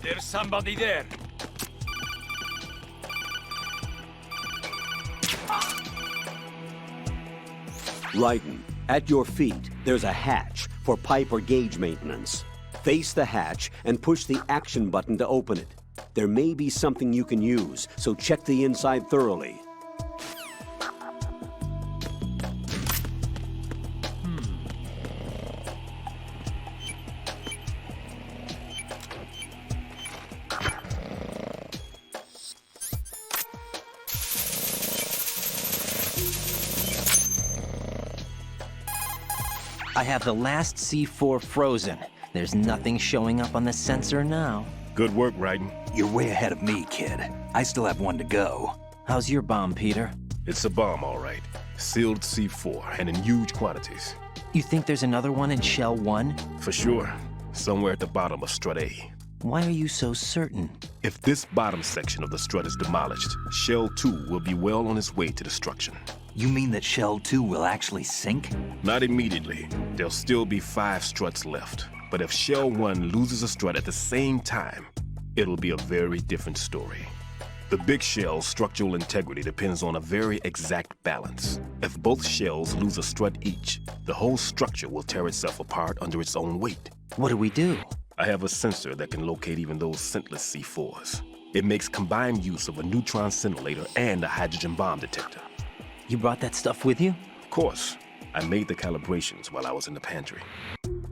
There's somebody there.
Raiden, at your feet, there's a hatch for pipe or gauge maintenance. Face the hatch and push the action button to open it. There may be something you can use, so check the inside thoroughly.
I have the last C4 frozen. There's nothing showing up on the sensor now.
Good work, Raiden.
You're way ahead of me, kid. I still have one to go.
How's your bomb, Peter?
It's a bomb, all right. Sealed C4, and in huge quantities.
You think there's another one in Shell 1?
For sure. Somewhere at the bottom of Strut A.
Why are you so certain?
If this bottom section of the strut is demolished, Shell 2 will be well on its way to destruction.
You mean that Shell 2 will actually sink?
Not immediately. There'll still be 5 struts left. But if Shell 1 loses a strut at the same time, it'll be a very different story. The big shell's structural integrity depends on a very exact balance. If both shells lose a strut each, the whole structure will tear itself apart under its own weight.
What do we do?
I have a sensor that can locate even those scentless C4s. It makes combined use of a neutron scintillator and a hydrogen bomb detector.
You brought that stuff with you?
Of course. I made the calibrations while I was in the pantry.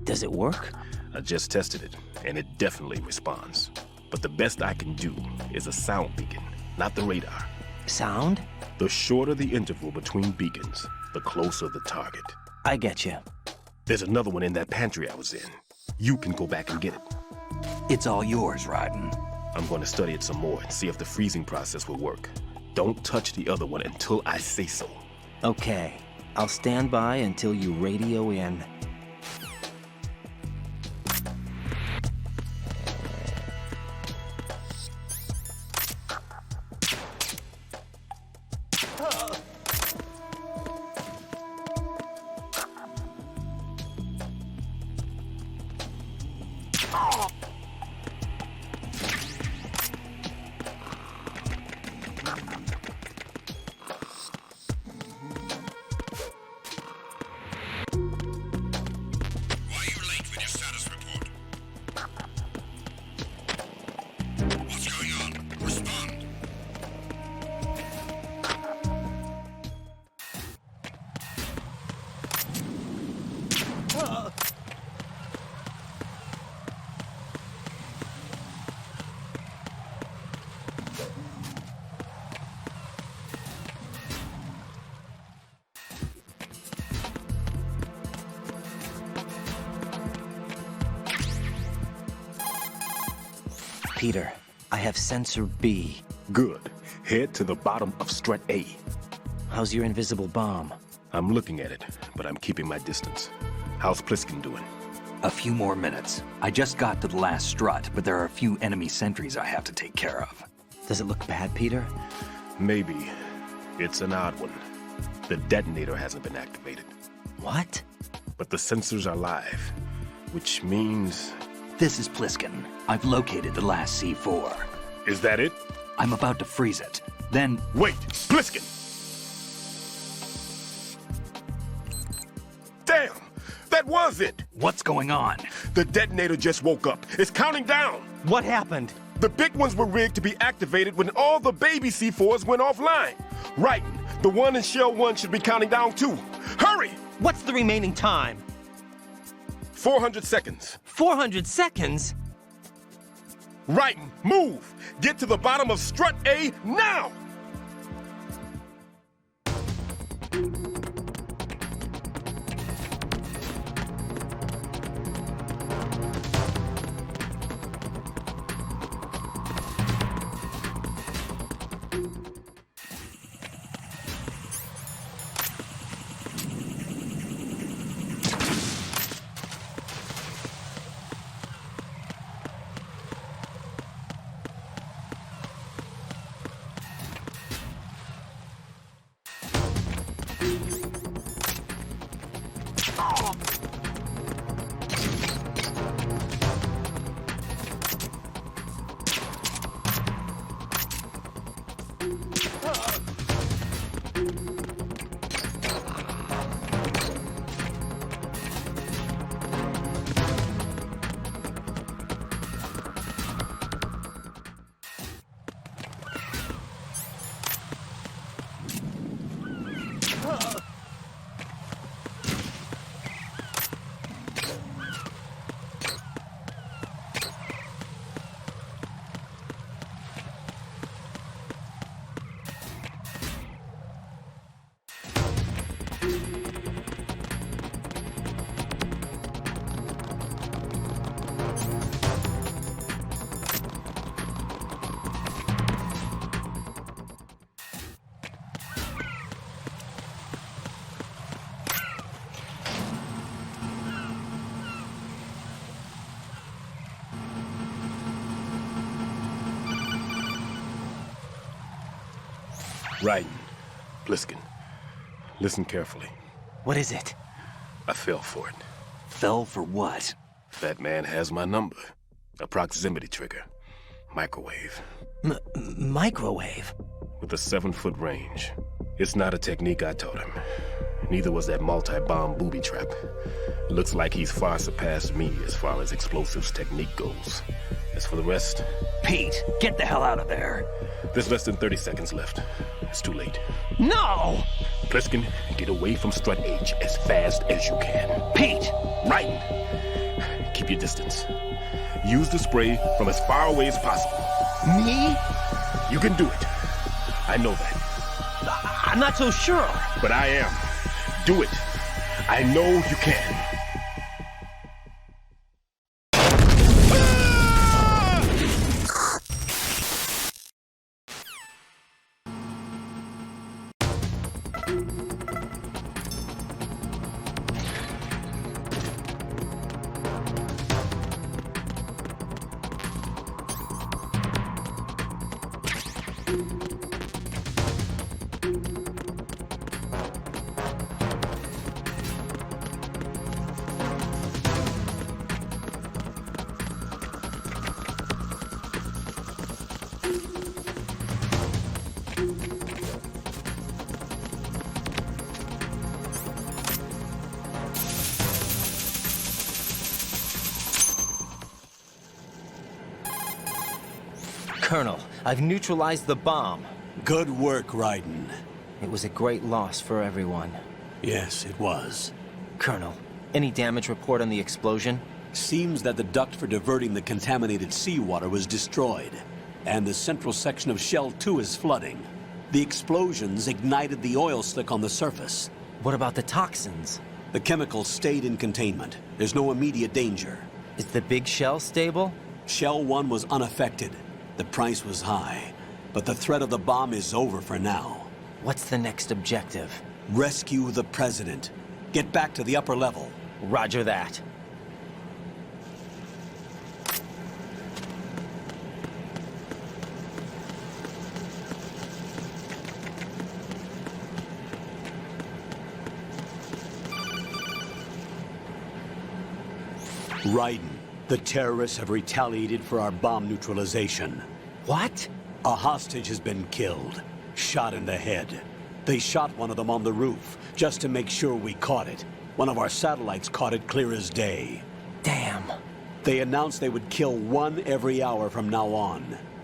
Does it work?
I just tested it, and it definitely responds. But the best I can do is a sound beacon, not the radar.
Sound?
The shorter the interval between beacons, the closer the target.
I get you.
There's another one in that pantry I was in. You can go back and get it.
It's all yours, Raiden.
I'm going to study it some more and see if the freezing process will work. Don't touch the other one until I say so.
Okay. I'll stand by until you radio in. Peter, I have sensor B.
Good. Head to the bottom of Strut A.
How's your invisible bomb?
I'm looking at it, but I'm keeping my distance. How's Pliskin doing?
A few more minutes. I just got to the last strut, but there are a few enemy sentries I have to take care of.
Does it look bad, Peter?
Maybe. It's an odd one. The detonator hasn't been activated.
What?
But the sensors are live, which means...
This is Pliskin. I've located the last C4.
Is that it?
I'm about to freeze it. Then...
Wait! Pliskin! Damn! That was it!
What's going on?
The detonator just woke up. It's counting down!
What happened?
The big ones were rigged to be activated when all the baby C4s went offline. Right. The one in Shell 1 should be counting down too. Hurry!
What's the remaining time?
400 seconds.
400 seconds?
Right. Move! Get to the bottom of Strut A now! Right. Pliskin, listen carefully.
What is it?
I fell for it.
Fell for what?
Fatman has my number. A proximity trigger. Microwave.
Microwave?
With a 7-foot range. It's not a technique I taught him. Neither was that multi-bomb booby trap. It looks like he's far surpassed me as far as explosives technique goes. As for the rest...
Pete, get the hell out of there!
There's less than 30 seconds left. It's too late.
No!
Pliskin, get away from Strut H as fast as you can.
Pete!
Right! Keep your distance. Use the spray from as far away as possible.
Me?
You can do it. I know that.
I'm not so sure.
But I am. Do it. I know you can.
Colonel, I've neutralized the bomb.
Good work, Raiden.
It was a great loss for everyone.
Yes, it was.
Colonel, any damage report on the explosion?
Seems that the duct for diverting the contaminated seawater was destroyed, and the central section of Shell 2 is flooding. The explosions ignited the oil slick on the surface.
What about the toxins?
The chemicals stayed in containment. There's no immediate danger.
Is the big shell stable?
Shell 1 was unaffected. The price was high, but the threat of the bomb is over for now.
What's the next objective?
Rescue the President. Get back to the upper level.
Roger that.
Raiden, the terrorists have retaliated for our bomb neutralization.
What?
A hostage has been killed, shot in the head. They shot one of them on the roof, just to make sure we caught it. One of our satellites caught it clear as day.
Damn.
They announced they would kill one every hour from now on.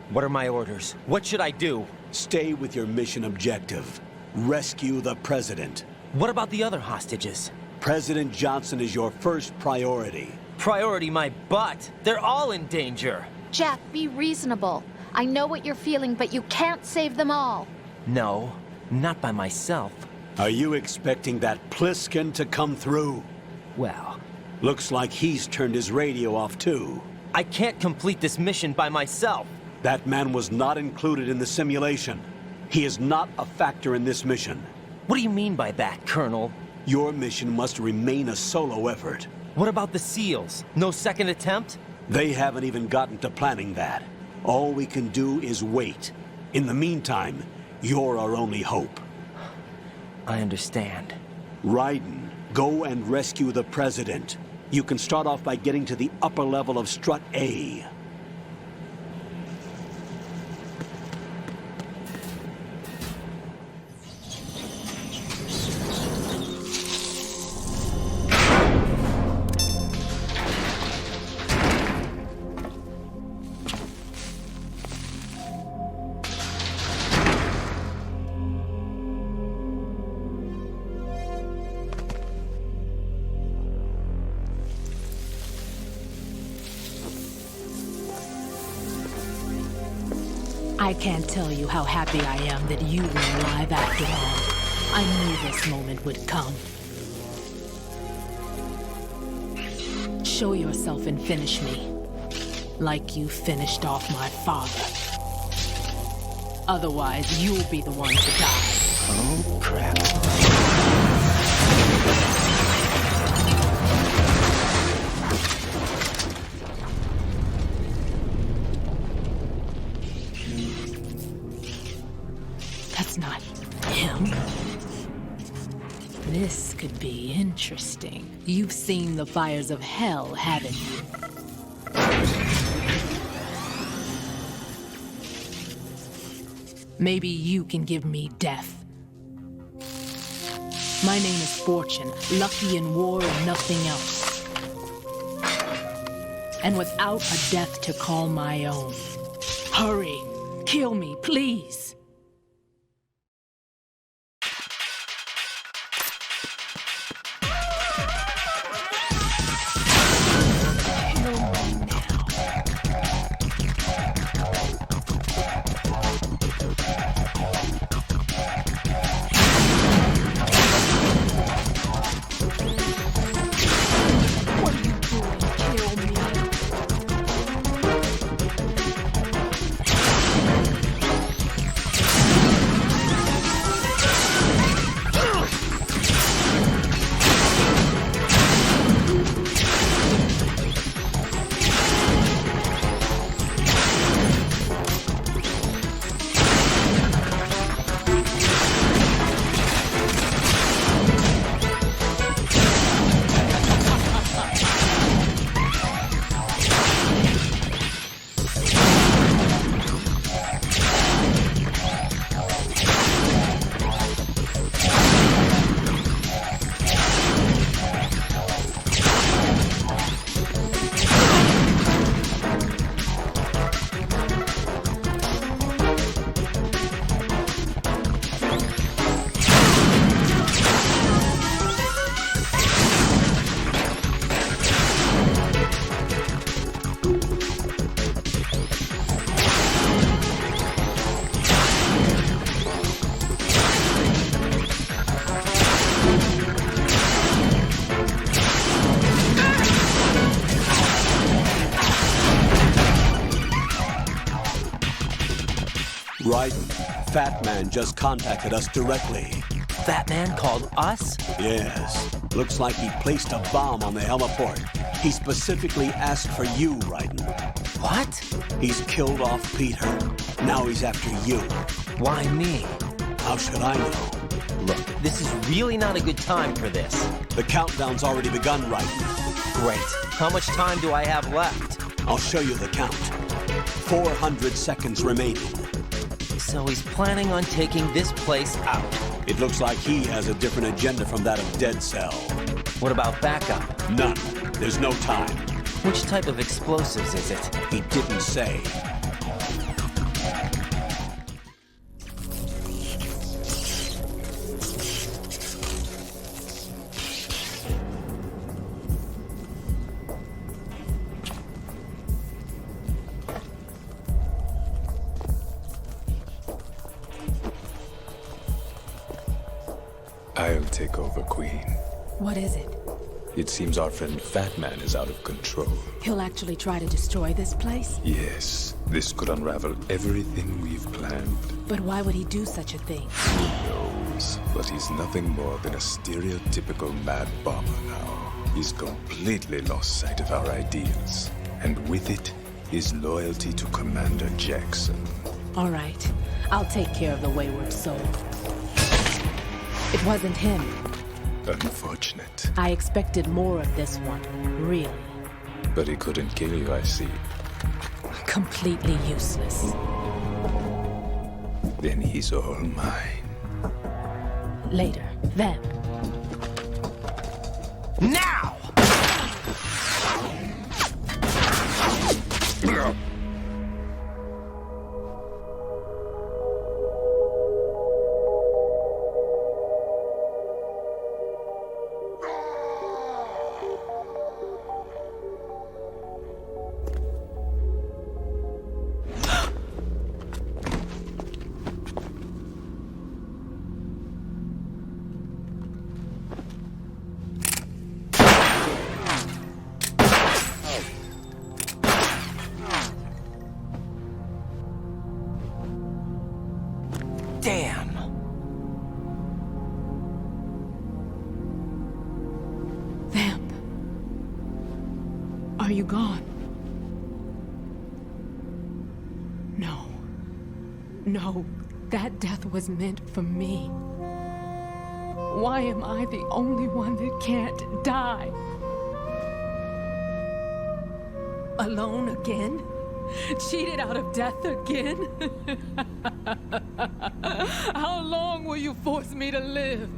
What are my orders? What should I do?
Stay with your mission objective. Rescue the President.
What about the other hostages?
President Johnson is your first priority.
Priority my butt. They're all in danger.
Jack, be reasonable. I know what you're feeling, but you can't save them all.
No, not by myself.
Are you expecting that Pliskin to come through?
Well...
Looks like he's turned his radio off too.
I can't complete this mission by myself.
That man was not included in the simulation. He is not a factor in this mission.
What do you mean by that, Colonel?
Your mission must remain a solo effort.
What about the SEALs? No second attempt?
They haven't even gotten to planning that. All we can do is wait. In the meantime, you're our only hope.
I understand.
Raiden, go and rescue the President. You can start off by getting to the upper level of Strut A.
I can't tell you how happy I am that you were alive after all. I knew this moment would come. Show yourself and finish me. Like you finished off my father. Otherwise, you'll be the one to die.
Oh, crap.
That's not him. This could be interesting. You've seen the fires of hell, haven't you? Maybe you can give me death. My name is Fortune, lucky in war and nothing else. And without a death to call my own. Hurry! Kill me, please!
Right. Fatman just contacted us directly.
Fatman called us?
Yes. Looks like he placed a bomb on the heliport. He specifically asked for you, Raiden.
What?
He's killed off Peter. Now he's after you.
Why me?
How should I know?
Look, this is really not a good time for this.
The countdown's already begun, Raiden.
Great. How much time do I have left?
I'll show you the count. 400 seconds remaining.
So he's planning on taking this place out.
It looks like he has a different agenda from that of Dead Cell.
What about backup?
None. There's no time.
Which type of explosives is it?
He didn't say.
I'll take over, Queen.
What is it?
It seems our friend Fatman is out of control.
He'll actually try to destroy this place?
Yes, this could unravel everything we've planned.
But why would he do such a thing?
Who knows? But he's nothing more than a stereotypical mad bomber now. He's completely lost sight of our ideals. And with it, his loyalty to Commander Jackson.
All right. I'll take care of the wayward soul. It wasn't him.
Unfortunate.
I expected more of this one, really.
But he couldn't kill you, I see.
Completely useless.
Then he's all mine.
Later, Vamp.
Now! Damn!
Vamp. Are you gone? No. No. that death was meant for me. Why am I the only one that can't die? Alone again? Cheated out of death again? How long will you force me to live?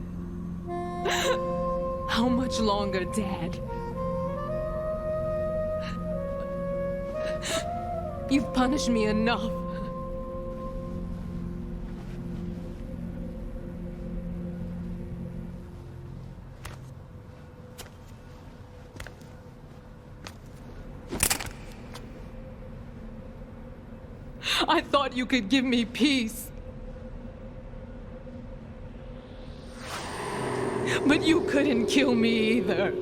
How much longer, Dad? You've punished me enough. I thought you could give me peace. But you couldn't kill me either.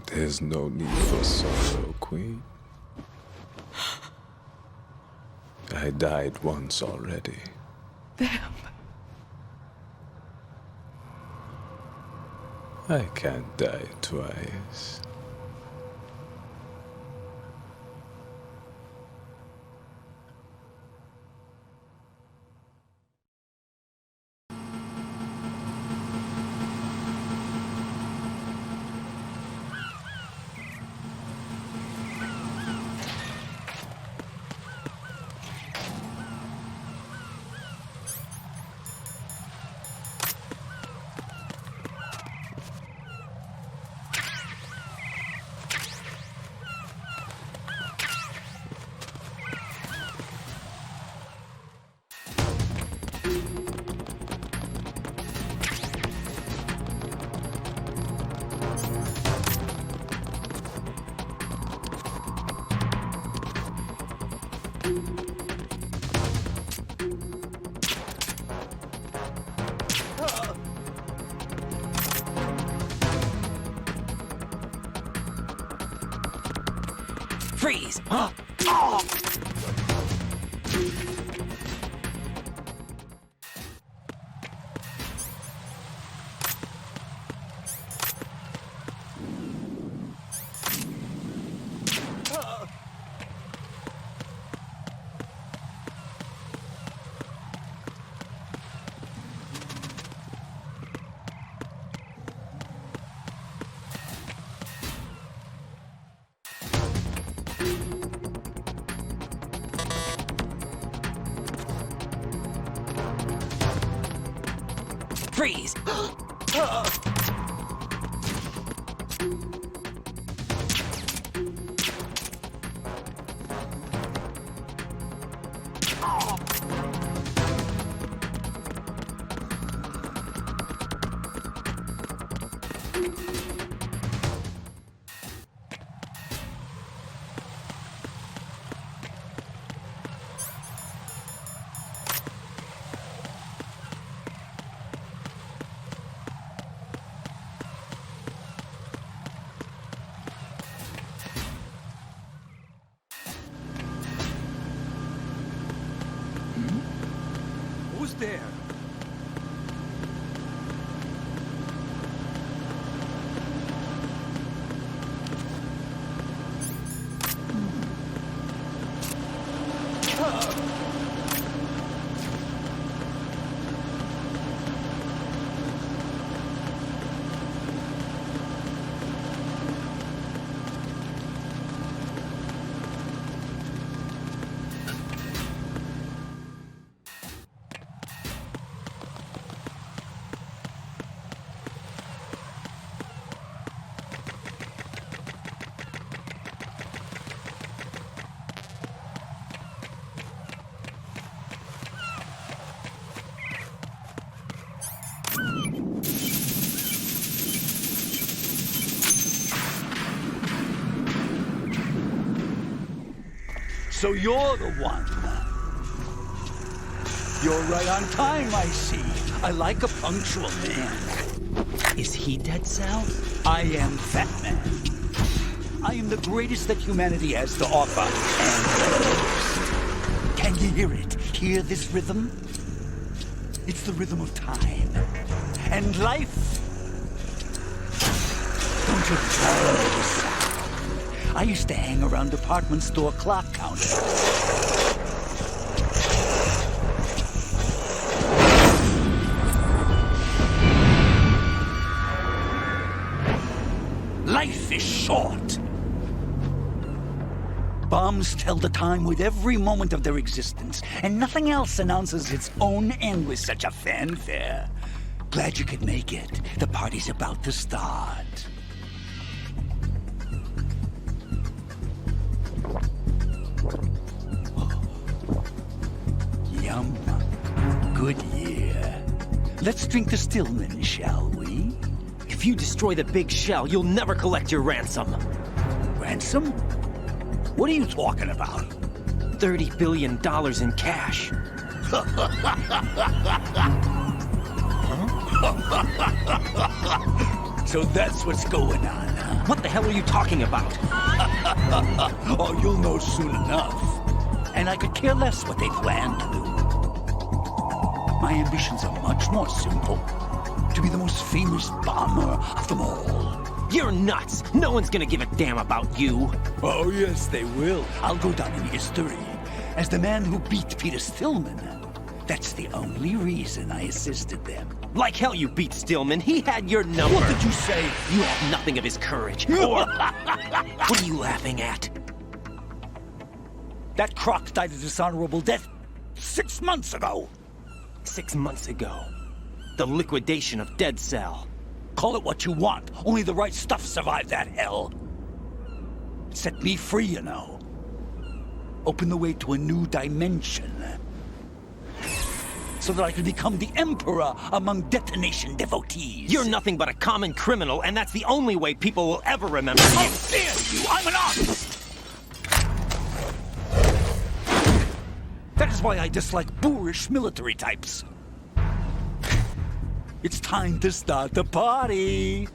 There's no need for sorrow, Queen. I died once already.
Vamp.
I can't die twice.
Freeze! Freeze!
Who's there?
So you're the one. You're right on time, I see. I like a punctual man.
Is he Dead Cell?
I am Fatman. I am the greatest that humanity has to offer, and can you hear it? Hear this rhythm? It's the rhythm of time and life. Don't you love this sound? I used to hang around department store clock counters. Life is short. Bombs tell the time with every moment of their existence, and nothing else announces its own end with such a fanfare. Glad you could make it. The party's about to start. Oh. Yum. Good year. Let's drink the Stillman, shall we?
If you destroy the big shell, you'll never collect your ransom.
Ransom? What are you talking about?
$30 billion in cash.
So that's what's going on, huh?
What the hell are you talking about?
Oh, you'll know soon enough. And I could care less what they plan to do. My ambitions are much more simple. To be the most famous bomber of them all.
You're nuts! No one's gonna give a damn about you!
Oh, yes, they will. I'll go down in history as the man who beat Peter Stillman. That's the only reason I assisted them.
Like hell you beat Stillman. He had your number.
What did you say?
You have nothing of his courage. Or... What are you laughing at?
That croc died a dishonorable death 6 months ago.
6 months ago? The liquidation of Dead Cell.
Call it what you want. Only the right stuff survived that hell. Set me free, you know. Open the way to a new dimension. So that I can become the Emperor among detonation devotees.
You're nothing but a common criminal, and that's the only way people will ever remember you.
How dare you! I'm an artist! That is why I dislike boorish military types. It's time to start the party.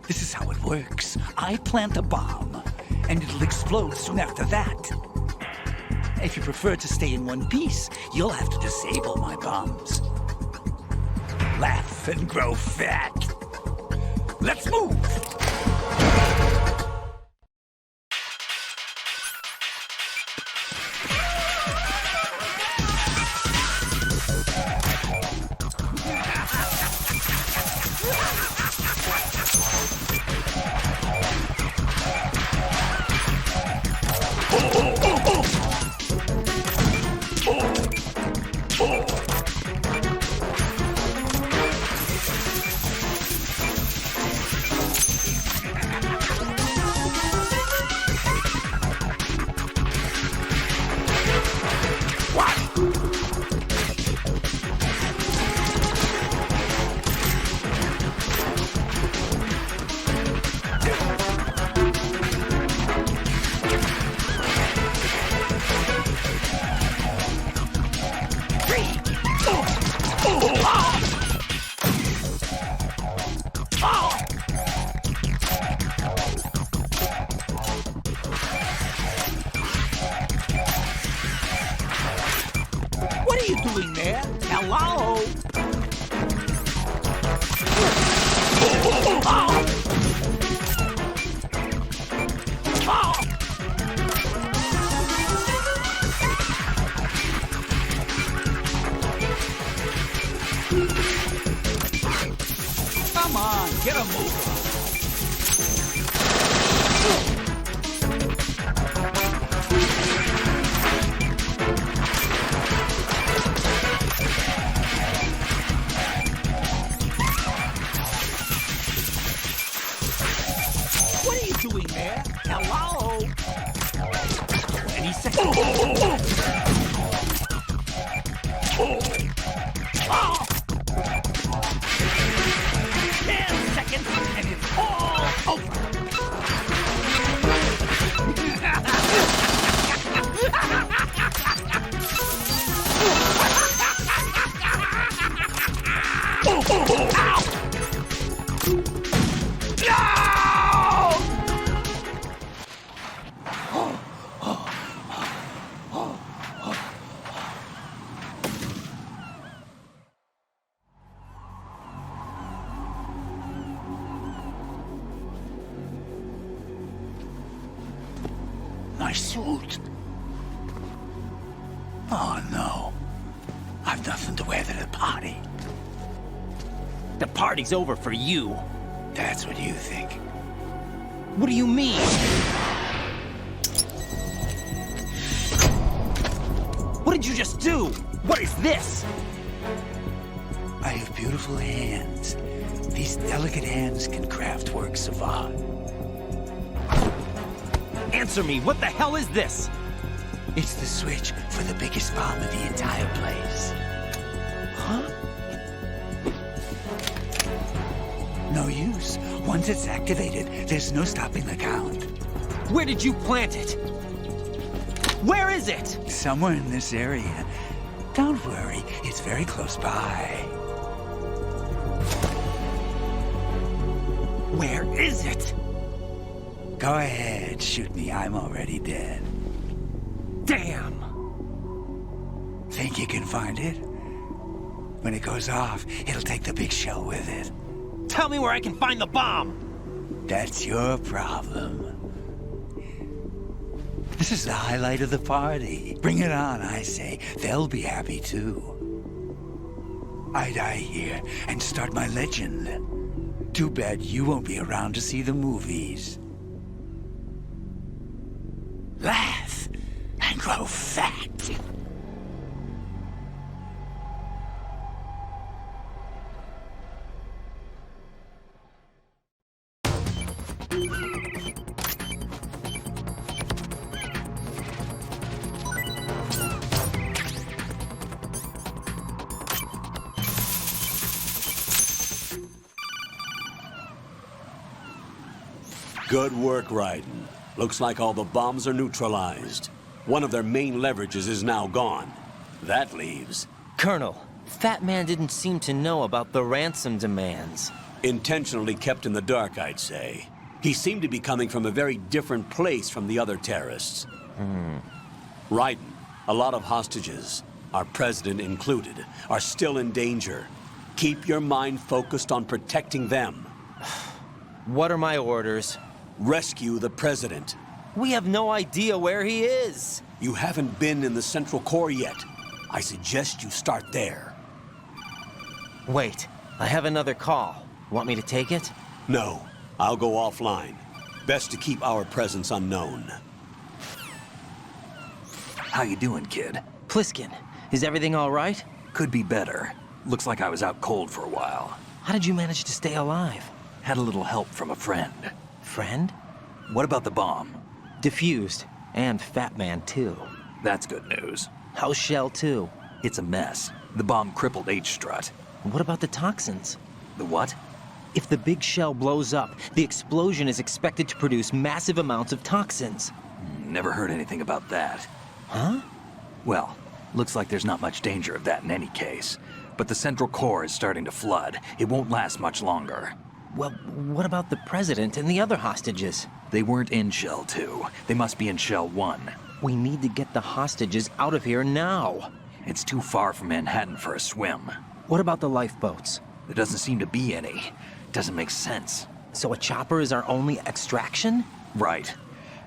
This is how it works. I plant a bomb, and it'll explode soon after that. If you prefer to stay in one piece, you'll have to disable my bombs. Laugh and grow fat. Let's move! What are you doing there? Hello? Come on, get a move on. What are you doing there? Hello? 20 seconds. 10 seconds, and it's all over. my suit. Oh, no. I've nothing to wear to the party.
The party's over for you.
That's what you think.
What do you mean? What did you just do? What is this?
I have beautiful hands. These delicate hands can craft works of art.
Answer me, what the hell is this?
It's the switch for the biggest bomb in the entire place.
Huh?
No use. Once it's activated, there's no stopping the count.
Where did you plant it? Where is it?
Somewhere in this area. Don't worry, it's very close by.
Where is it?
Go ahead, shoot me. I'm already dead.
Damn!
Think you can find it? When it goes off, it'll take the big shell with it.
Tell me where I can find the bomb!
That's your problem. This is the highlight of the party. Bring it on, I say. They'll be happy too. I die here and start my legend. Too bad you won't be around to see the movies. Laugh and grow fat.
Good work, Raiden. Looks like all the bombs are neutralized. One of their main leverages is now gone. That leaves...
Colonel, Fatman didn't seem to know about the ransom demands.
Intentionally kept in the dark, I'd say. He seemed to be coming from a very different place from the other terrorists. Raiden, a lot of hostages, our president included, are still in danger. Keep your mind focused on protecting them.
What are my orders?
Rescue the president.
We have no idea where he is.
You haven't been in the Central Core yet. I suggest you start there.
Wait, I have another call. Want me to take it?
No, I'll go offline. Best to keep our presence unknown.
How you doing, kid?
Pliskin, is everything all right?
Could be better. Looks like I was out cold for a while.
How did you manage to stay alive?
Had a little help from a friend.
Friend?
What about the bomb?
Diffused. And Fatman, too.
That's good news.
How's Shell 2?
It's a mess. The bomb crippled H-Strut.
What about the toxins?
The what?
If the big shell blows up, the explosion is expected to produce massive amounts of toxins.
Never heard anything about that.
Huh?
Well, looks like there's not much danger of that in any case. But the Central Core is starting to flood. It won't last much longer.
Well, what about the president and the other hostages?
They weren't in Shell 2. They must be in Shell 1.
We need to get the hostages out of here now.
It's too far from Manhattan for a swim.
What about the lifeboats?
There doesn't seem to be any. Doesn't make sense.
So a chopper is our only extraction?
Right.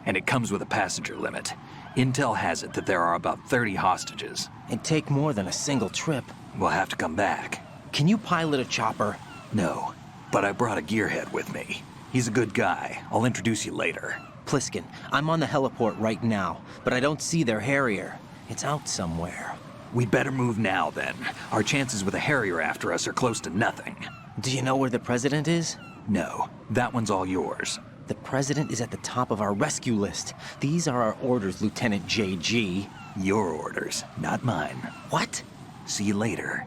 And it comes with a passenger limit. Intel has it that there are about 30 hostages.
It'd take more than a single trip.
We'll have to come back.
Can you pilot a chopper?
No, but I brought a gearhead with me. He's a good guy. I'll introduce you later.
Pliskin, I'm on the heliport right now, but I don't see their Harrier. It's out somewhere.
We better move now, then. Our chances with a Harrier after us are close to nothing.
Do you know where the president is?
No, that one's all yours.
The president is at the top of our rescue list. These are our orders, Lieutenant JG.
Your orders, not mine.
What?
See you later.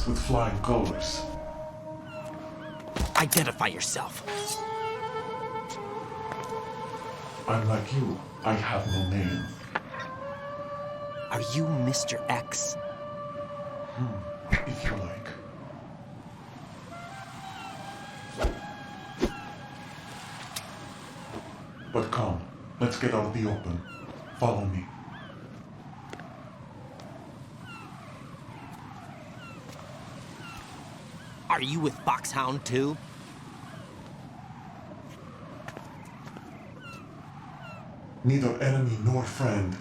With flying colors.
Identify yourself.
I'm like you. I have no name.
Are you Mr. X?
If you like. Let's get out of the open. Follow me.
Are you with Foxhound too?
Neither enemy nor friend.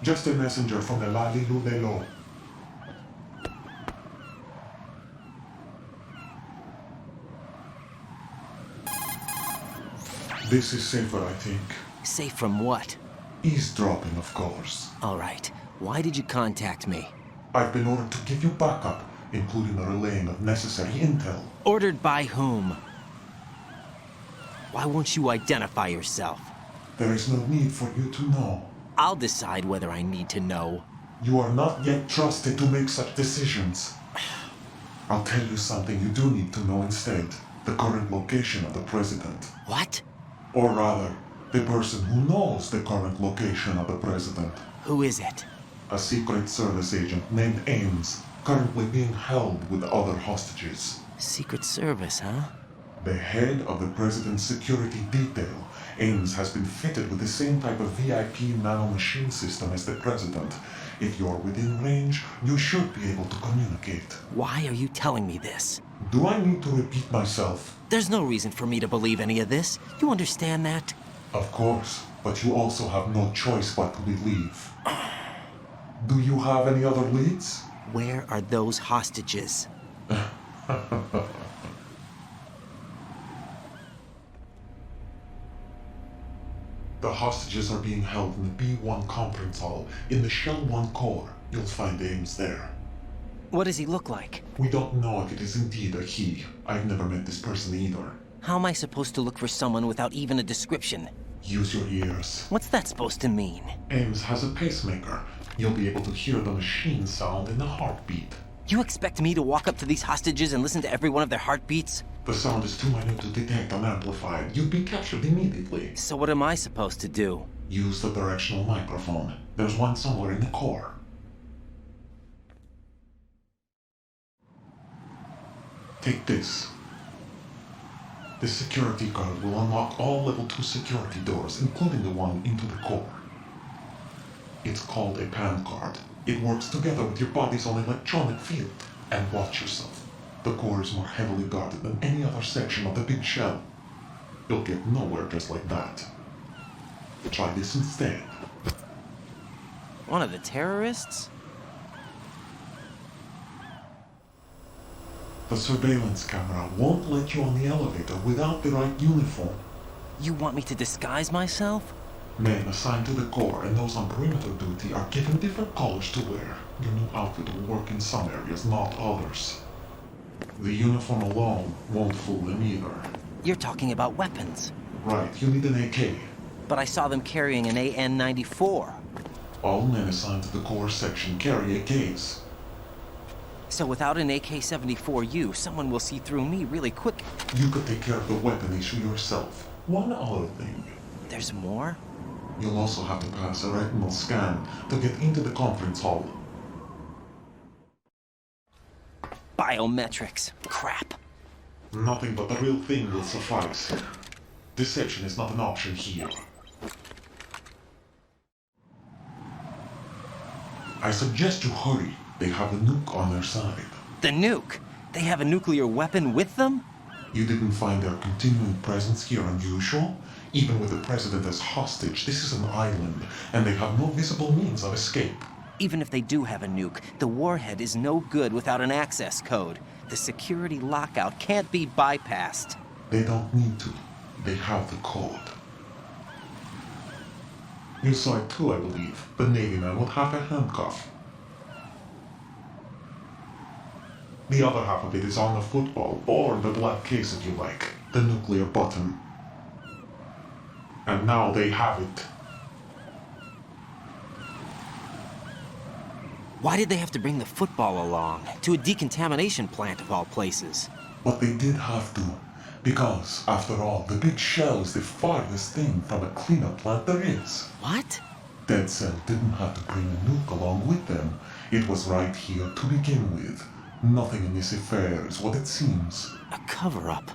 Just a messenger from the Lali Lulelo. This is safer, I think.
Safe from what?
Eavesdropping, of course.
All right. Why did you contact me?
I've been ordered to give you backup, including the relaying of necessary intel.
Ordered by whom? Why won't you identify yourself?
There is no need for you to know.
I'll decide whether I need to know.
You are not yet trusted to make such decisions. I'll tell you something you do need to know instead. The current location of the president.
What?
Or rather, the person who knows the current location of the president.
Who is it?
A Secret Service agent named Ames, currently being held with other hostages.
Secret Service, huh?
The head of the president's security detail, Ames, has been fitted with the same type of VIP nanomachine system as the president. If you're within range, you should be able to communicate.
Why are you telling me this?
Do I need to repeat myself?
There's no reason for me to believe any of this. You understand that?
Of course, but you also have no choice but to believe. Do you have any other leads?
Where are those hostages?
The hostages are being held in the B1 conference hall in the Shell 1 core. You'll find Ames there.
What does he look like?
We don't know if it is indeed a he. I've never met this person either.
How am I supposed to look for someone without even a description?
Use your ears.
What's that supposed to mean?
Ames has a pacemaker. You'll be able to hear the machine sound in the heartbeat.
You expect me to walk up to these hostages and listen to every one of their heartbeats?
The sound is too minute to detect unamplified. You'd be captured immediately.
So what am I supposed to do?
Use the directional microphone. There's one somewhere in the core. Take this. This security card will unlock all level 2 security doors, including the one into the core. It's called a PAN card. It works together with your body's own electronic field. And watch yourself. The core is more heavily guarded than any other section of the big shell. You'll get nowhere just like that. Try this instead.
One of the terrorists?
The surveillance camera won't let you on the elevator without the right uniform.
You want me to disguise myself?
Men assigned to the core and those on perimeter duty are given different colors to wear. Your new outfit will work in some areas, not others. The uniform alone won't fool them either.
You're talking about weapons.
Right, you need an AK.
But I saw them carrying an AN-94.
All men assigned to the core section carry AKs.
So without an AK-74U, someone will see through me really quick.
You could take care of the weapon issue yourself. One other thing.
There's more?
You'll also have to pass a retinal scan to get into the conference hall.
Biometrics. Crap.
Nothing but the real thing will suffice. Deception is not an option here. I suggest you hurry. They have the nuke on their side.
The nuke? They have a nuclear weapon with them?
You didn't find their continuing presence here unusual? Even with the president as hostage, this is an island, and they have no visible means of escape.
Even if they do have a nuke, the warhead is no good without an access code. The security lockout can't be bypassed.
They don't need to. They have the code. You saw it too, I believe. The Navy man with half a handcuff. The other half of it is on the football, or the black case if you like. The nuclear button. And now they have it.
Why did they have to bring the football along? To a decontamination plant of all places.
But they did have to. Because, after all, the big shell is the farthest thing from a cleanup plant there is.
What?
Dead Cell didn't have to bring a nuke along with them. It was right here to begin with. Nothing in this affair is what it seems.
A cover-up?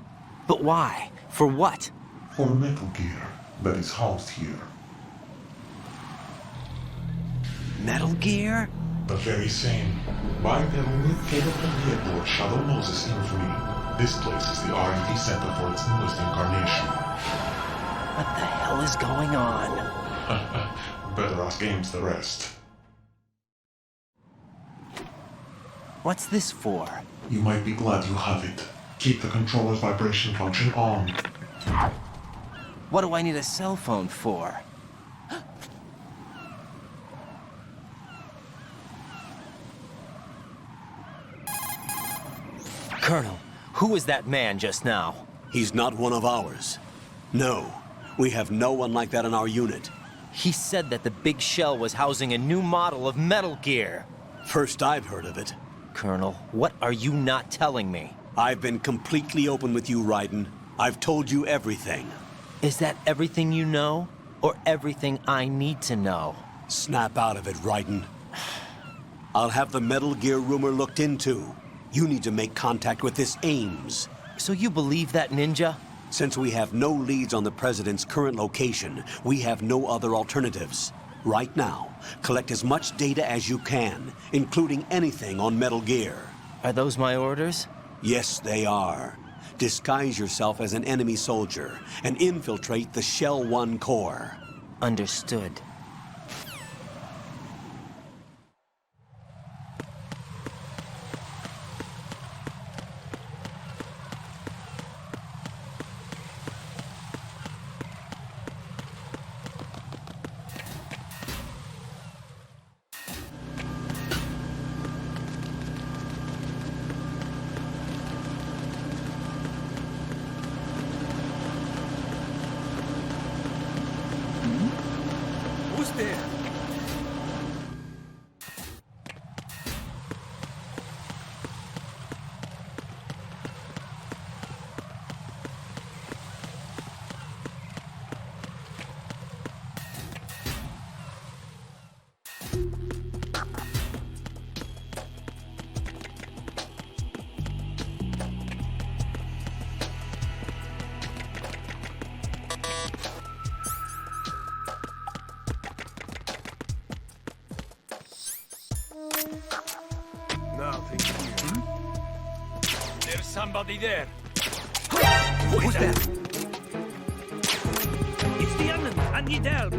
But why? For what?
for Metal Gear that is housed here.
Metal Gear?
The very same. By the only capable vehicle of Shadow Moses' infamy, this place is the R&D center for its newest incarnation.
What the hell is going on?
Better ask Ames the rest.
What's this for?
You might be glad you have it. Keep the controller's vibration function on.
What do I need a cell phone for? Colonel, who was that man just now?
He's not one of ours. No, we have no one like that in our unit.
He said that the big shell was housing a new model of Metal Gear.
First I've heard of it.
Colonel, what are you not telling me?
I've been completely open with you, Raiden. I've told you everything.
Is that everything you know? Or everything I need to know?
Snap out of it, Raiden. I'll have the Metal Gear rumor looked into. You need to make contact with this Ames.
So you believe that ninja?
Since we have no leads on the President's current location, we have no other alternatives. Right now, collect as much data as you can, including anything on Metal Gear.
Are those my orders?
Yes, they are. Disguise yourself as an enemy soldier and infiltrate the Shell 1 core.
Understood.
Who's there?
Nothing here. There's somebody there.
Who's that? It's the enemy. I need help.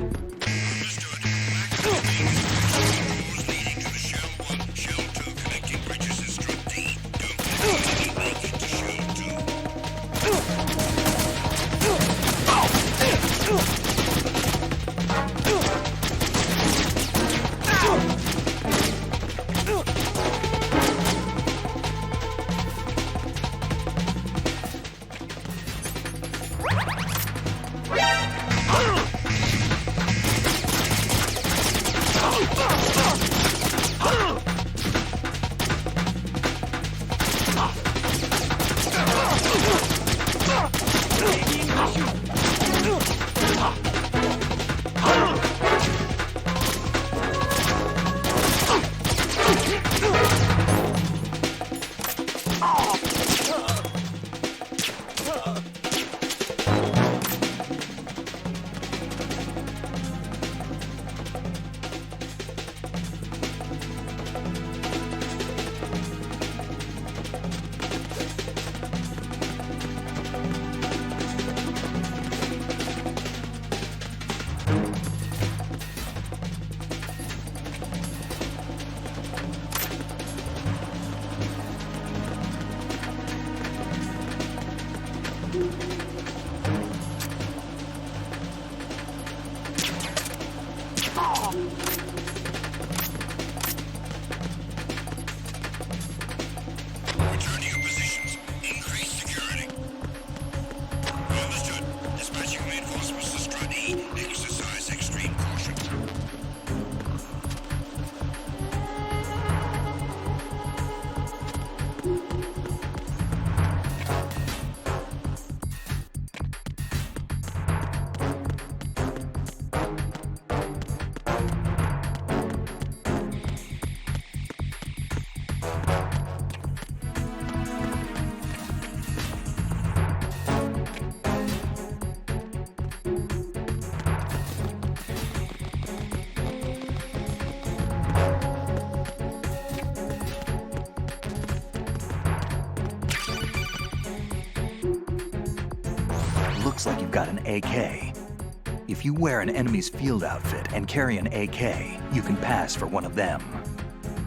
looks like you've got an AK. If you wear an enemy's field outfit and carry an AK, you can pass for one of them.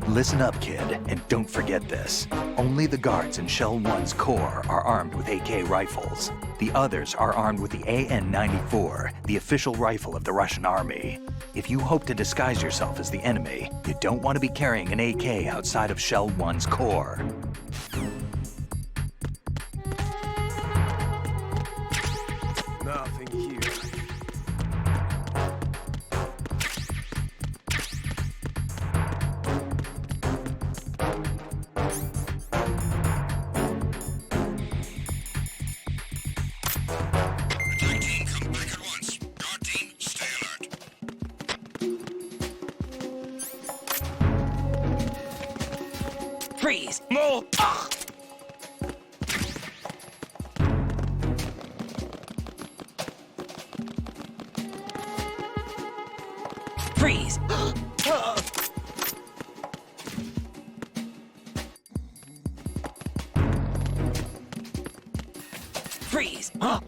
Listen up, kid, and don't forget this. Only the guards in Shell 1's core are armed with AK rifles. The others are armed with the AN-94, the official rifle of the Russian army. If you hope to disguise yourself as the enemy, you don't want to be carrying an AK outside of Shell 1's core.
Nothing here.
Freeze! Move! Ah! Freeze! Freeze! Oh!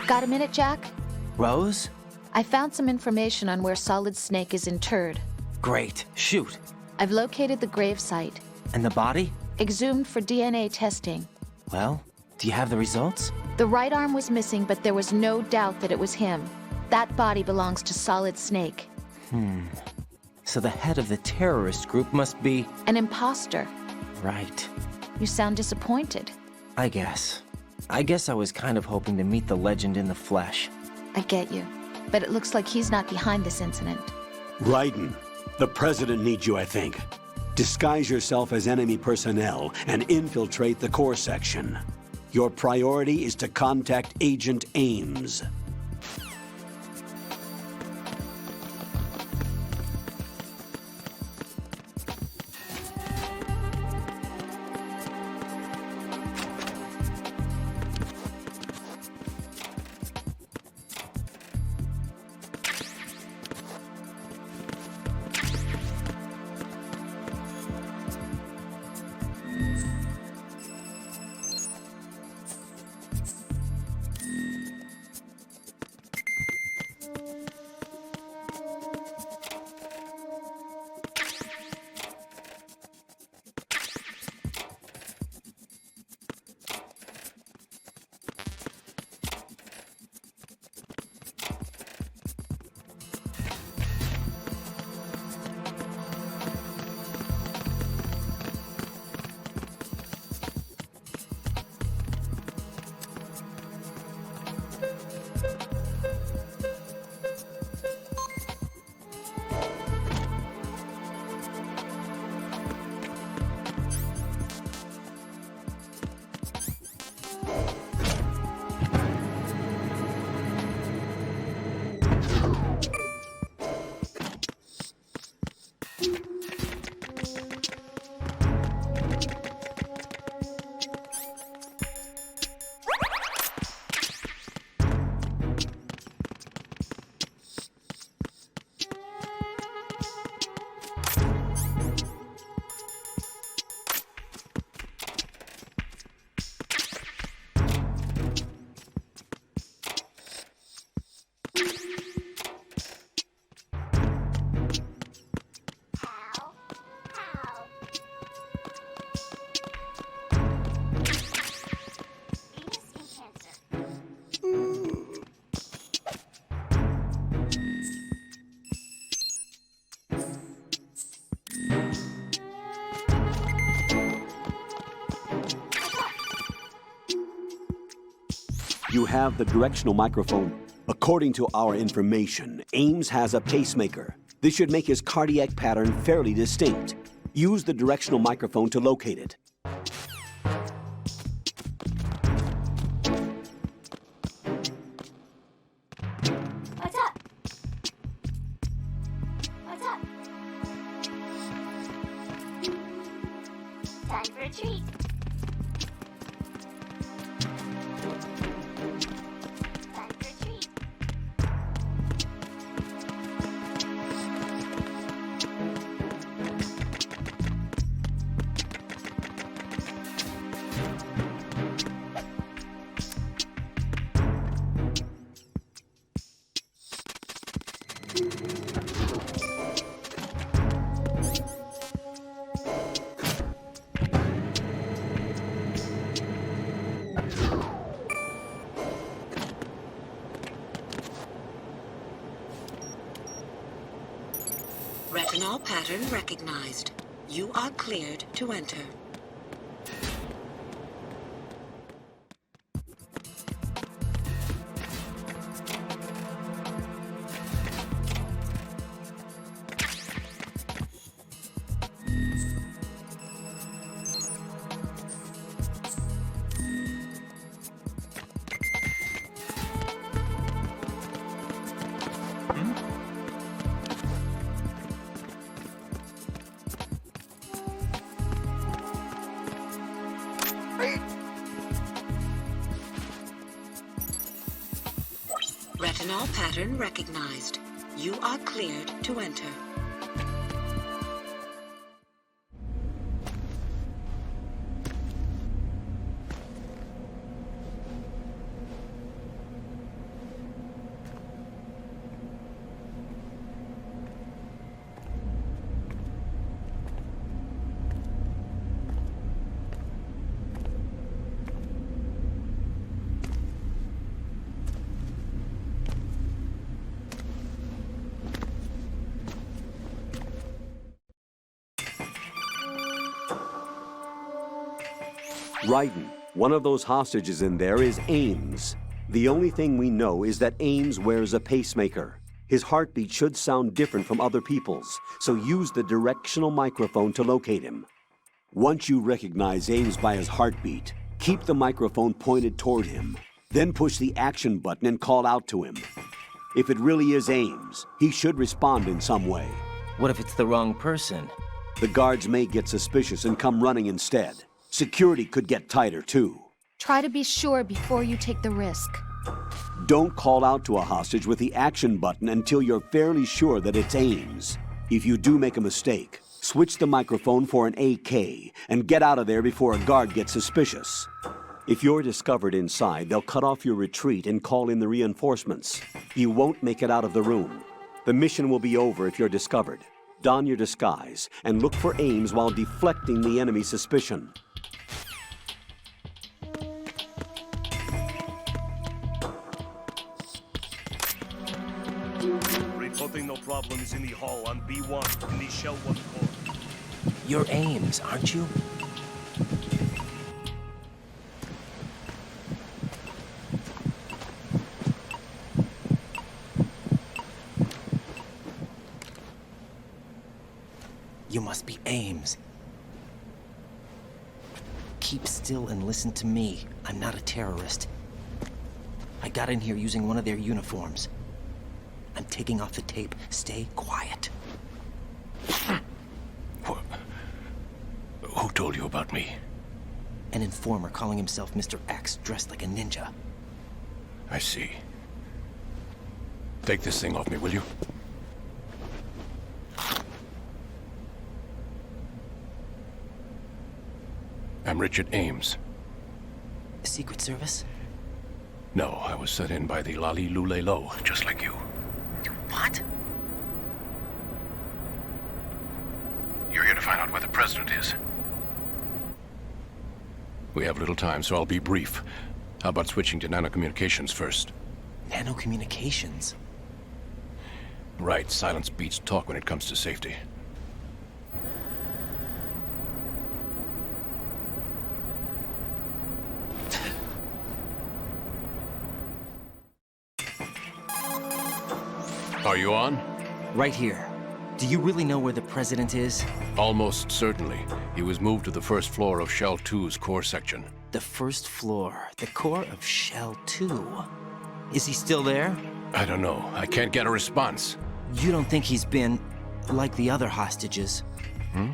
Got a minute, Jack?
Rose?
I found some information on where Solid Snake is interred.
Great. Shoot.
I've located the grave site.
And the body?
Exhumed for DNA testing.
Well, do you have the results?
The right arm was missing, but there was no doubt that it was him. That body belongs to Solid Snake.
So the head of the terrorist group must be...
An imposter.
Right.
You sound disappointed.
I guess I was kind of hoping to meet the legend in the flesh.
I get you. But it looks like he's not behind this incident.
Raiden, the President needs you, I think. Disguise yourself as enemy personnel and infiltrate the core section. Your priority is to contact Agent Ames. You have the directional microphone. According to our information, Ames has a pacemaker. This should make his cardiac pattern fairly distinct. Use the directional microphone to locate it.
What's up? What's up? Time for a treat.
Retinol pattern recognized. You are cleared to enter. Retinol pattern recognized. You are cleared to enter.
Raiden, one of those hostages in there is Ames. The only thing we know is that Ames wears a pacemaker. His heartbeat should sound different from other people's, so use the directional microphone to locate him. Once you recognize Ames by his heartbeat, keep the microphone pointed toward him. Then push the action button and call out to him. If it really is Ames, he should respond in some way.
What if it's the wrong person?
The guards may get suspicious and come running instead. Security could get tighter, too.
Try to be sure before you take the risk.
Don't call out to a hostage with the action button until you're fairly sure that it's Ames. If you do make a mistake, switch the microphone for an AK and get out of there before a guard gets suspicious. If you're discovered inside, they'll cut off your retreat and call in the reinforcements. You won't make it out of the room. The mission will be over if you're discovered. Don your disguise and look for Ames while deflecting the enemy's suspicion.
Reporting no problems in the hall on B1 in the Shell 1 core.
You're Ames, aren't you? Ames. Keep still and listen to me. I'm not a terrorist. I got in here using one of their uniforms. I'm taking off the tape. Stay quiet.
Who told you about me?
An informer calling himself Mr. X, dressed like a ninja.
I see. Take this thing off me, will you? I'm Richard Ames.
Secret Service?
No, I was sent in by the Lali Lule Lo, just like you.
What?
You're here to find out where the president is. We have little time, so I'll be brief. How about switching to nanocommunications first?
Nanocommunications?
Right, silence beats talk when it comes to safety. Are you on?
Right here. Do you really know where the president is?
Almost certainly. He was moved to the first floor of Shell 2's core section.
The first floor. The core of Shell 2. Is he still there?
I don't know. I can't get a response.
You don't think he's been like the other hostages?
Hmm?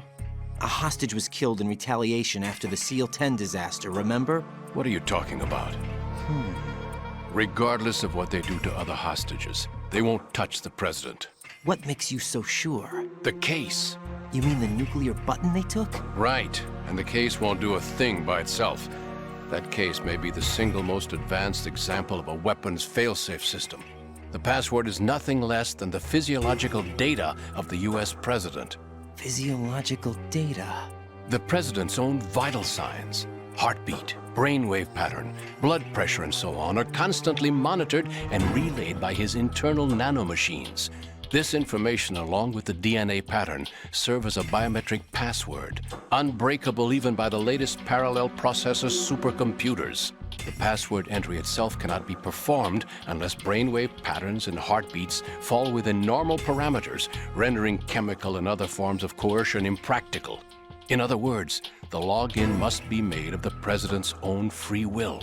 A hostage was killed in retaliation after the SEAL 10 disaster, remember?
What are you talking about? Regardless of what they do to other hostages, they won't touch the president.
What makes you so sure?
The case.
You mean the nuclear button they took?
Right. And the case won't do a thing by itself. That case may be the single most advanced example of a weapons failsafe system. The password is nothing less than the physiological data of the US president.
Physiological data?
The president's own vital signs, heartbeat, brainwave pattern, blood pressure, and so on, are constantly monitored and relayed by his internal nanomachines. This information, along with the DNA pattern, serve as a biometric password, unbreakable even by the latest parallel processor supercomputers. The password entry itself cannot be performed unless brainwave patterns and heartbeats fall within normal parameters, rendering chemical and other forms of coercion impractical. In other words, the login must be made of the president's own free will.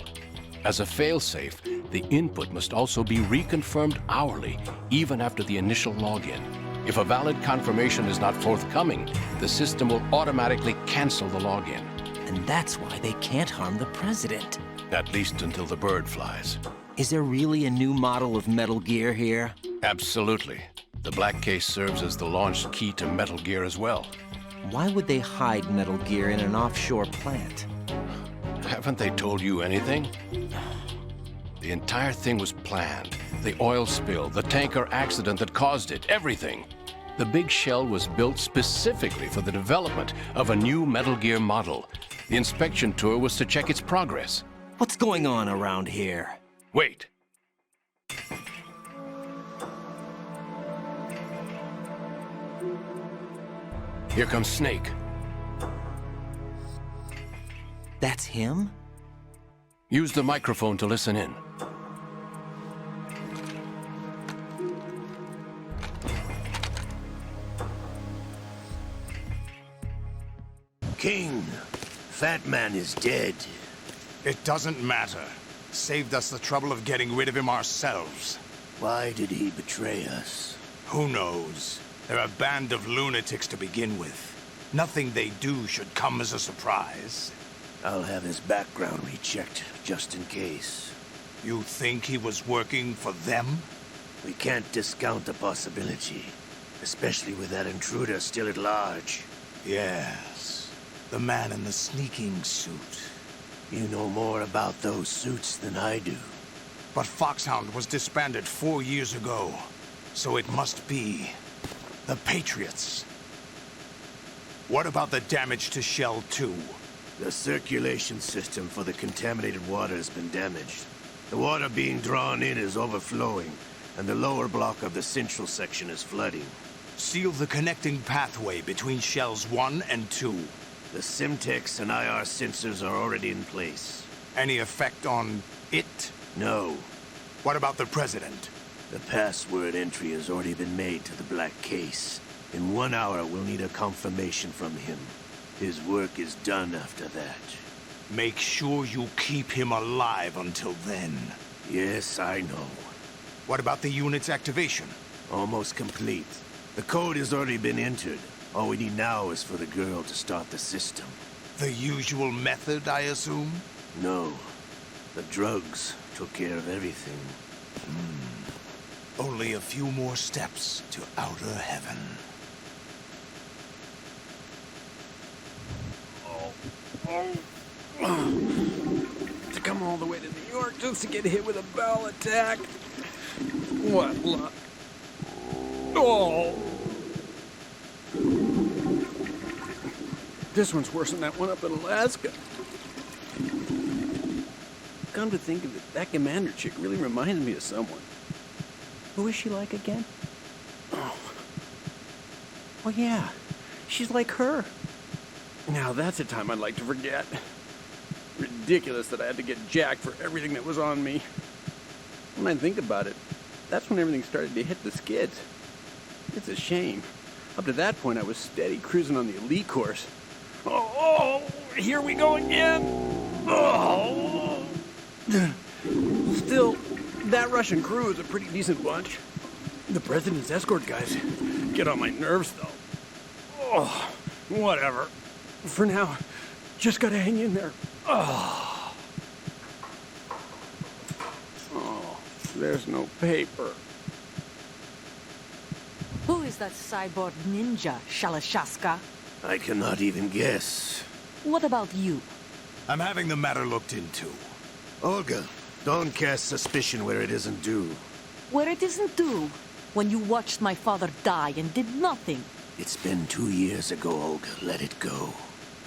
As a failsafe, the input must also be reconfirmed hourly, even after the initial login. If a valid confirmation is not forthcoming, the system will automatically cancel the login.
And that's why they can't harm the president.
At least until the bird flies.
Is there really a new model of Metal Gear here?
Absolutely. The black case serves as the launch key to Metal Gear as well.
Why would they hide Metal Gear in an offshore plant?
Haven't they told you anything? The entire thing was planned. The oil spill, the tanker accident that caused it, everything. The big shell was built specifically for the development of a new Metal Gear model. The inspection tour was to check its progress.
What's going on around here?
Wait. Here comes Snake.
That's him?
Use the microphone to listen in.
King, Fatman is dead.
It doesn't matter. Saved us the trouble of getting rid of him ourselves.
Why did he betray us?
Who knows? They're a band of lunatics to begin with. Nothing they do should come as a surprise.
I'll have his background rechecked, just in case.
You think he was working for them?
We can't discount the possibility, especially with that intruder still at large.
Yes, the man in the sneaking suit.
You know more about those suits than I do.
But Foxhound was disbanded 4 years ago, so it must be the Patriots. What about the damage to Shell 2?
The circulation system for the contaminated water has been damaged. The water being drawn in is overflowing, and the lower block of the central section is flooding.
Seal the connecting pathway between Shells 1 and 2.
The Simtex and IR sensors are already in place.
Any effect on it?
No.
What about the President?
The password entry has already been made to the black case. In 1 hour, we'll need a confirmation from him. His work is done after that.
Make sure you keep him alive until then.
Yes, I know.
What about the unit's activation?
Almost complete. The code has already been entered. All we need now is for the girl to start the system.
The usual method, I assume?
No. The drugs took care of everything.
Only a few more steps to outer heaven.
To come all the way to New York just to get hit with a bowel attack. What luck. Oh! This one's worse than that one up in Alaska. Come to think of it, that commander chick really reminds me of someone. Who is she like again? Oh yeah, she's like her. Now that's a time I'd like to forget. Ridiculous that I had to get jacked for everything that was on me. When I think about it, that's when everything started to hit the skids. It's a shame. Up to that point, I was steady cruising on the elite course. Oh, here we go again. Oh. Still, that Russian crew is a pretty decent bunch. The president's escort guys get on my nerves, though. Oh, whatever. For now, just gotta hang in there. Oh, there's no paper.
Who is that cyborg ninja, Shalashaska?
I cannot even guess.
What about you?
I'm having the matter looked into.
Olga, don't cast suspicion where it isn't due.
Where it isn't due? When you watched my father die and did nothing.
It's been 2 years ago, Olga. Let it go.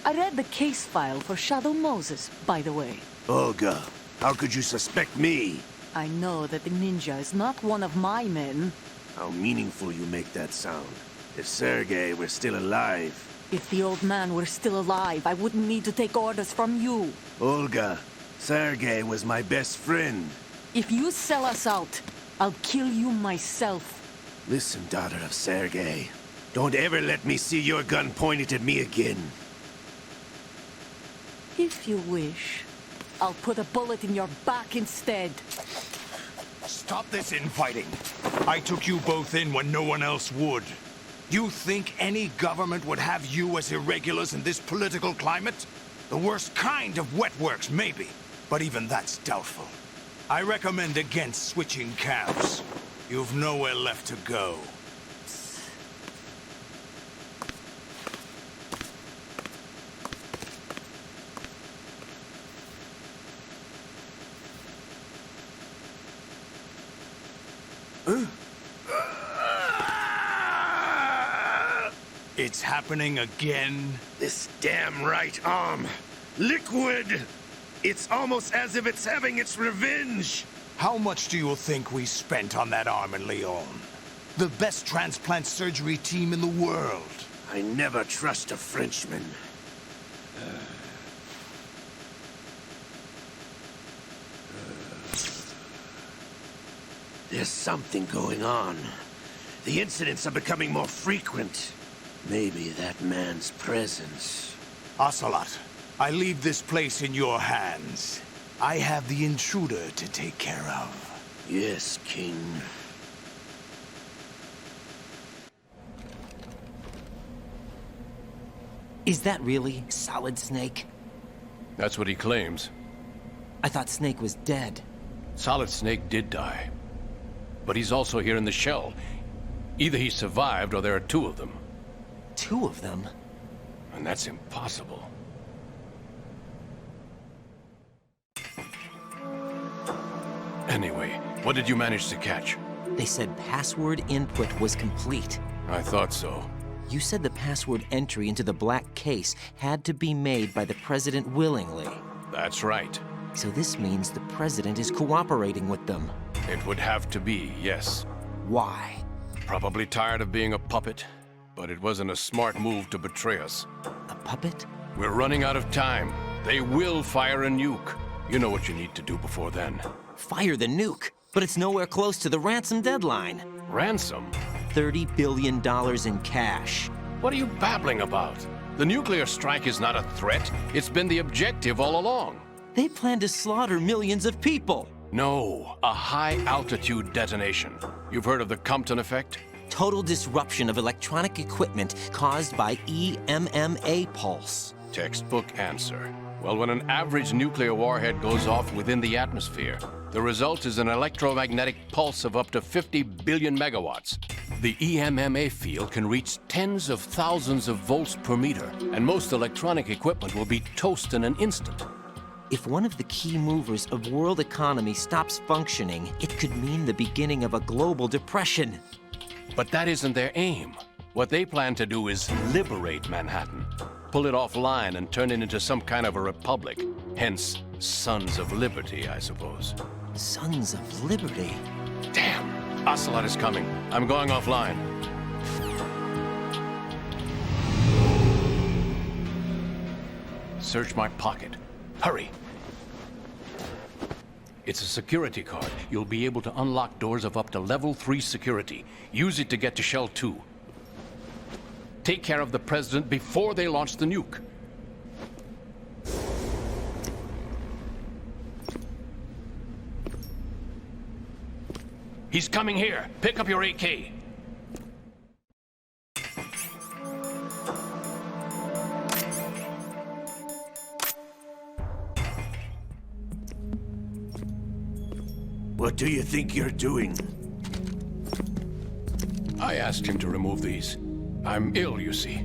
I read the case file for Shadow Moses, by the way.
Olga, how could you suspect me?
I know that the ninja is not one of my men.
How meaningful you make that sound. If Sergei were still alive...
If the old man were still alive, I wouldn't need to take orders from you.
Olga, Sergei was my best friend.
If you sell us out, I'll kill you myself.
Listen, daughter of Sergei. Don't ever let me see your gun pointed at me again.
If you wish, I'll put a bullet in your back instead.
Stop this infighting. I took you both in when no one else would. You think any government would have you as irregulars in this political climate? The worst kind of wet works, maybe. But even that's doubtful. I recommend against switching camps. You've nowhere left to go. It's happening again?
This damn right arm. Liquid! It's almost as if it's having its revenge!
How much do you think we spent on that arm in Lyon? The best transplant surgery team in the world.
I never trust a Frenchman. There's something going on. The incidents are becoming more frequent. Maybe that man's presence.
Ocelot, I leave this place in your hands. I have the intruder to take care of.
Yes, King.
Is that really Solid Snake?
That's what he claims.
I thought Snake was dead.
Solid Snake did die. But he's also here in the shell. Either he survived or there are two of them.
Two of them?
And that's impossible. Anyway, what did you manage to catch?
They said password input was complete.
I thought so.
You said the password entry into the black case had to be made by the President willingly.
That's right.
So this means the President is cooperating with them.
It would have to be, yes.
Why?
Probably tired of being a puppet, but it wasn't a smart move to betray us.
A puppet?
We're running out of time. They will fire a nuke. You know what you need to do before then.
Fire the nuke? But it's nowhere close to the ransom deadline.
Ransom?
$30 billion in cash.
What are you babbling about? The nuclear strike is not a threat. It's been the objective all along.
They plan to slaughter millions of people.
No, a high-altitude detonation. You've heard of the Compton effect?
Total disruption of electronic equipment caused by EMMA pulse.
Textbook answer. Well, when an average nuclear warhead goes off within the atmosphere, the result is an electromagnetic pulse of up to 50 billion megawatts. The EMMA field can reach tens of thousands of volts per meter, and most electronic equipment will be toast in an instant.
If one of the key movers of world economy stops functioning, it could mean the beginning of a global depression.
But that isn't their aim. What they plan to do is liberate Manhattan. Pull it offline and turn it into some kind of a republic. Hence, Sons of Liberty, I suppose.
Sons of Liberty?
Damn! Ocelot is coming. I'm going offline. Search my pocket. Hurry! It's a security card. You'll be able to unlock doors of up to level 3 security. Use it to get to Shell 2. Take care of the President before they launch the nuke. He's coming here. Pick up your AK.
What do you think you're doing?
I asked him to remove these. I'm ill, you see.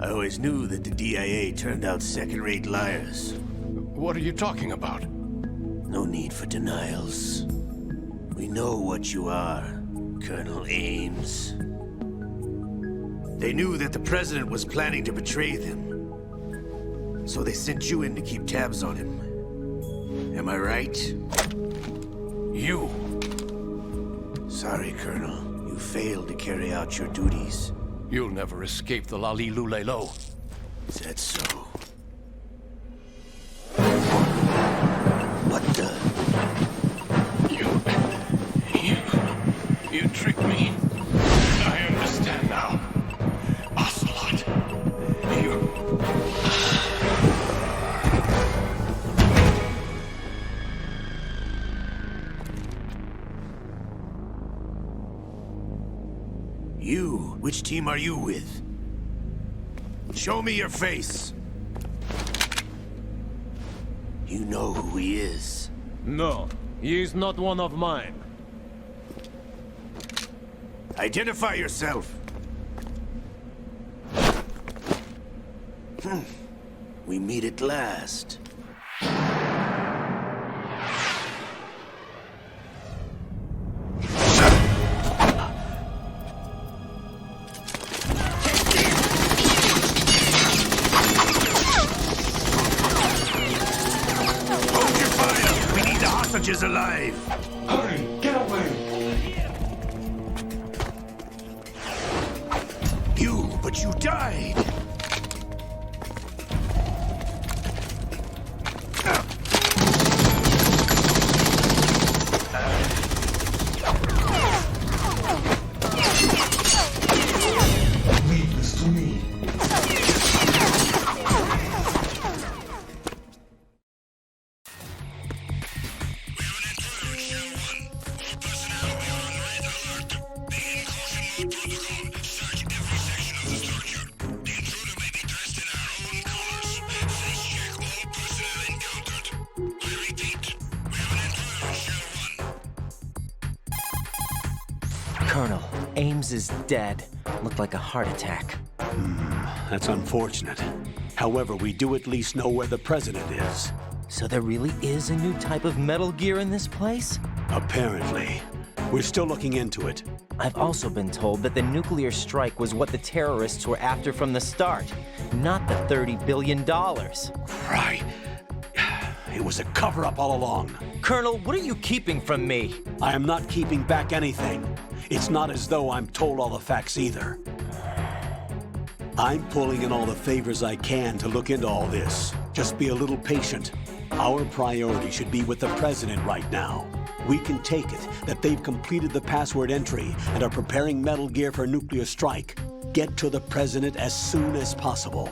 I always knew that the DIA turned out second-rate liars.
What are you talking about?
No need for denials. We know what you are, Colonel Ames. They knew that the President was planning to betray them. So they sent you in to keep tabs on him. Am I right?
You.
Sorry, Colonel. You failed to carry out your duties.
You'll never escape the Lali-Lu-Le-Lo.
Is that so? What the?
You tricked me. I understand now. Ocelot.
You? Which team are you with? Show me your face. You know who he is.
No, he is not one of mine.
Identify yourself. We meet at last. Hold your fire! We need the hostages alive!
Hurry! Get away!
But you died!
Leave this to me.
Colonel, Ames is dead. Looked like a heart attack.
That's unfortunate. However, we do at least know where the President is.
So there really is a new type of Metal Gear in this place?
Apparently. We're still looking into it.
I've also been told that the nuclear strike was what the terrorists were after from the start, not the $30 billion.
Right. It was a cover-up all along.
Colonel, what are you keeping from me?
I am not keeping back anything. It's not as though I'm told all the facts either. I'm pulling in all the favors I can to look into all this.
Just be a little patient. Our priority should be with the President right now. We can take it that they've completed the password entry and are preparing Metal Gear for nuclear strike. Get to the President as soon as possible.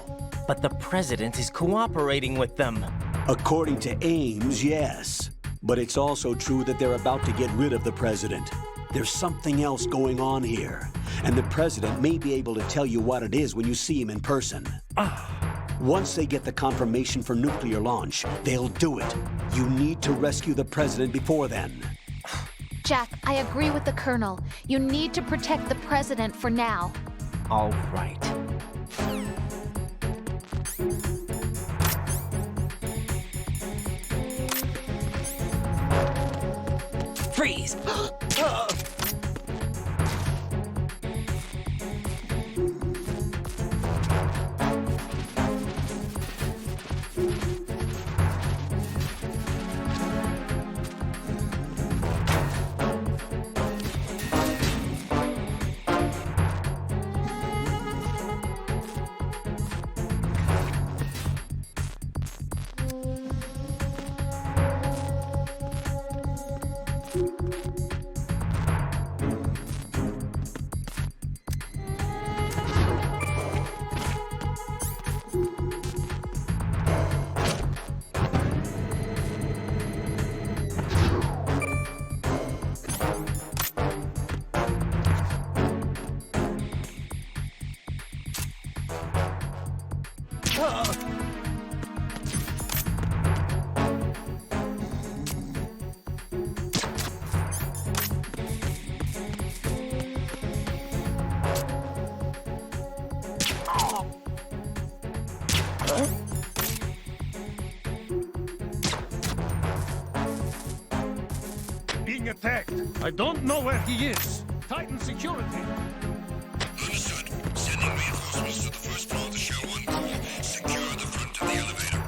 But the President is cooperating with them.
According to Ames, yes. But it's also true that they're about to get rid of the President. There's something else going on here, and the President may be able to tell you what it is when you see him in person. Once they get the confirmation for nuclear launch, they'll do it. You need to rescue the President before then.
Jack, I agree with the Colonel. You need to protect the President for now.
All right. Freeze!
Being attacked. I don't know where he is. Titan security.
Understood. Sending reinforcements to the first floor of the Shell 1 core. Secure the front of the elevator.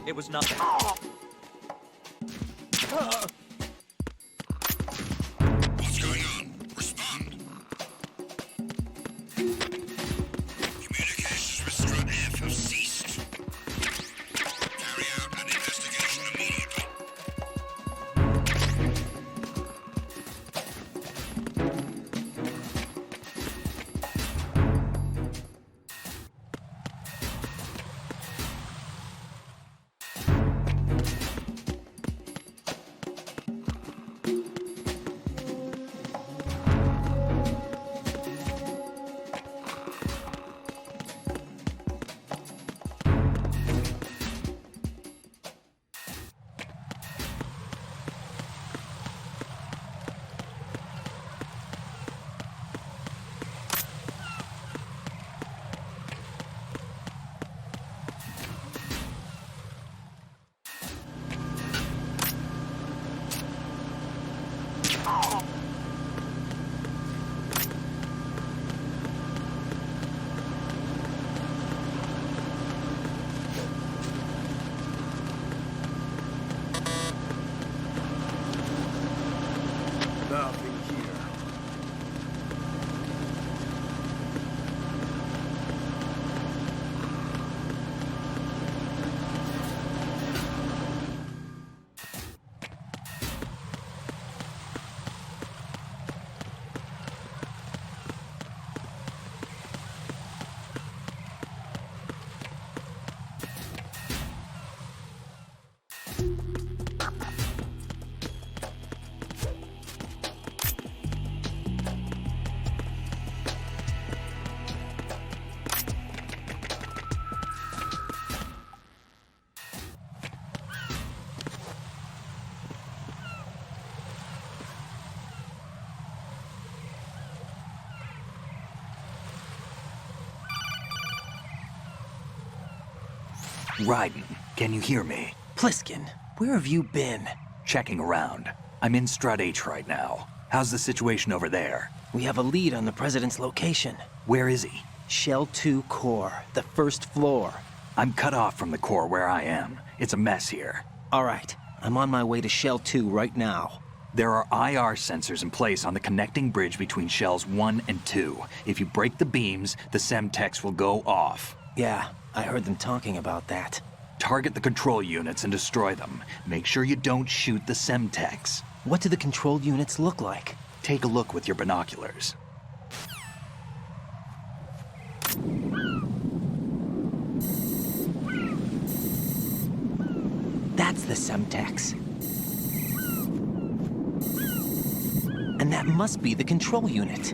It was nothing.
What's going on? Respond. Communications with Strut F have ceased. Carry out an investigation immediately.
Raiden, can you hear me?
Pliskin, where have you been?
Checking around. I'm in Strut H right now. How's the situation over there?
We have a lead on the President's location.
Where is he?
Shell 2 core, the first floor.
I'm cut off from the core where I am. It's a mess here.
All right, I'm on my way to Shell 2 right now.
There are IR sensors in place on the connecting bridge between Shells 1 and 2. If you break the beams, the Semtex will go off.
Yeah, I heard them talking about that.
Target the control units and destroy them. Make sure you don't shoot the Semtex.
What do the control units look like?
Take a look with your binoculars.
That's the Semtex. And that must be the control unit.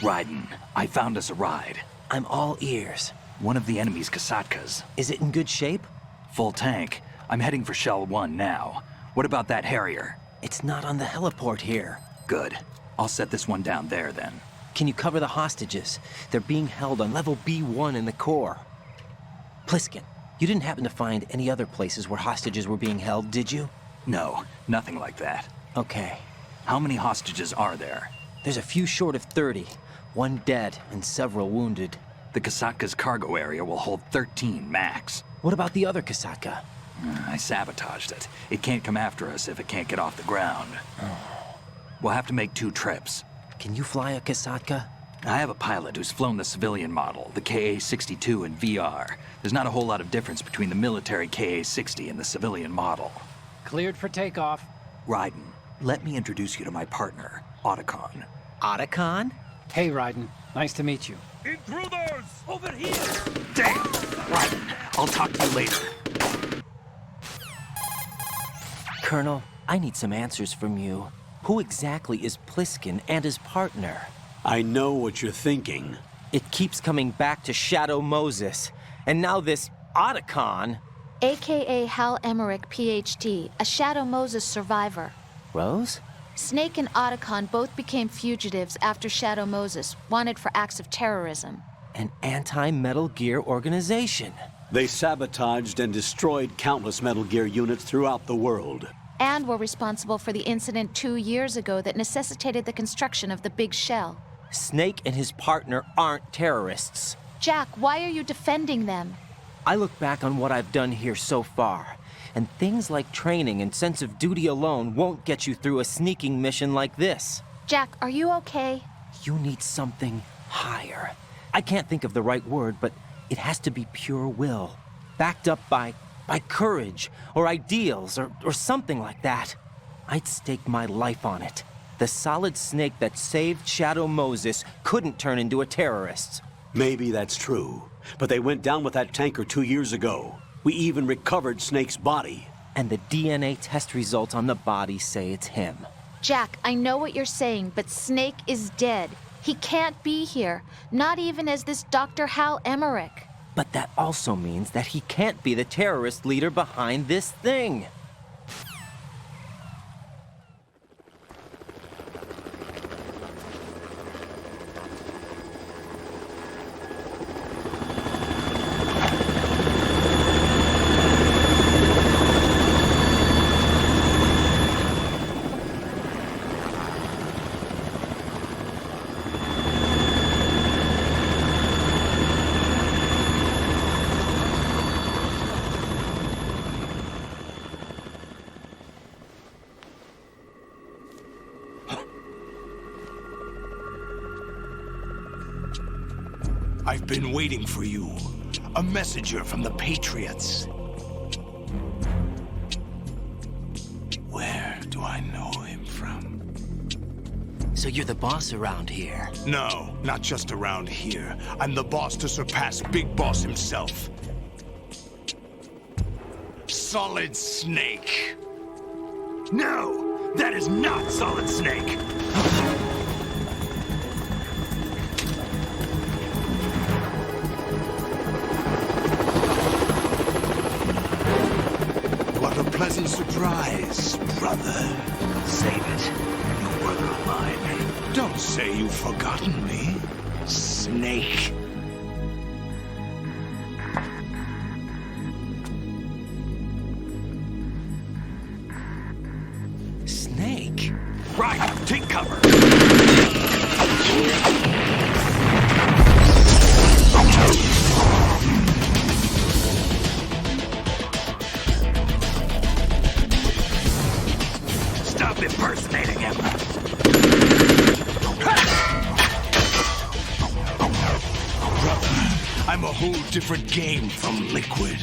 Raiden, I found us a ride.
I'm all ears.
One of the enemy's Kasatkas.
Is it in good shape?
Full tank. I'm heading for Shell 1 now. What about that Harrier?
It's not on the heliport here.
Good. I'll set this one down there then.
Can you cover the hostages? They're being held on level B1 in the core. Pliskin, you didn't happen to find any other places where hostages were being held, did you?
No, nothing like that.
Okay.
How many hostages are there?
There's a few short of 30. One dead and several wounded.
The Kasatka's cargo area will hold 13 max.
What about the other Kasatka?
I sabotaged it. It can't come after us if it can't get off the ground. We'll have to make 2 trips.
Can you fly a Kasatka?
I have a pilot who's flown the civilian model, the KA-62 in VR. There's not a whole lot of difference between the military KA-60 and the civilian model.
Cleared for takeoff.
Raiden, let me introduce you to my partner, Otacon.
Otacon?
Hey, Raiden. Nice to meet you.
Intruders!
Over here!
Damn! Raiden, I'll talk to you later.
Colonel, I need some answers from you. Who exactly is Pliskin and his partner?
I know what you're thinking.
It keeps coming back to Shadow Moses. And now this Otacon.
AKA Hal Emmerich, PhD, a Shadow Moses survivor.
Rose?
Snake and Otacon both became fugitives after Shadow Moses, wanted for acts of terrorism.
An anti-Metal Gear organization.
They sabotaged and destroyed countless Metal Gear units throughout the world.
And were responsible for the incident 2 years ago that necessitated the construction of the Big Shell.
Snake and his partner aren't terrorists.
Jack, why are you defending them?
I look back on what I've done here so far, and things like training and sense of duty alone won't get you through a sneaking mission like this.
Jack, are you okay?
You need something higher. I can't think of the right word, but it has to be pure will, backed up by courage or ideals or something like that. I'd stake my life on it. The solid snake that saved Shadow Moses couldn't turn into a terrorist.
Maybe that's true, but they went down with that tanker 2 years ago. We even recovered Snake's body.
And the DNA test results on the body say it's him.
Jack, I know what you're saying, but Snake is dead. He can't be here, not even as this Dr. Hal Emmerich.
But that also means that he can't be the terrorist leader behind this thing.
I've been waiting for you. A messenger from the Patriots. Where do I know him from?
So you're the boss around here?
No, not just around here. I'm the boss to surpass Big Boss himself. Solid Snake.
No! That is not Solid Snake!
What a pleasant surprise, brother.
Save it. You brother of mine.
Don't say you've forgotten me, Snake.
Snake?
Right, take cover! Stop impersonating him!
Brother, I'm a whole different game from Liquid.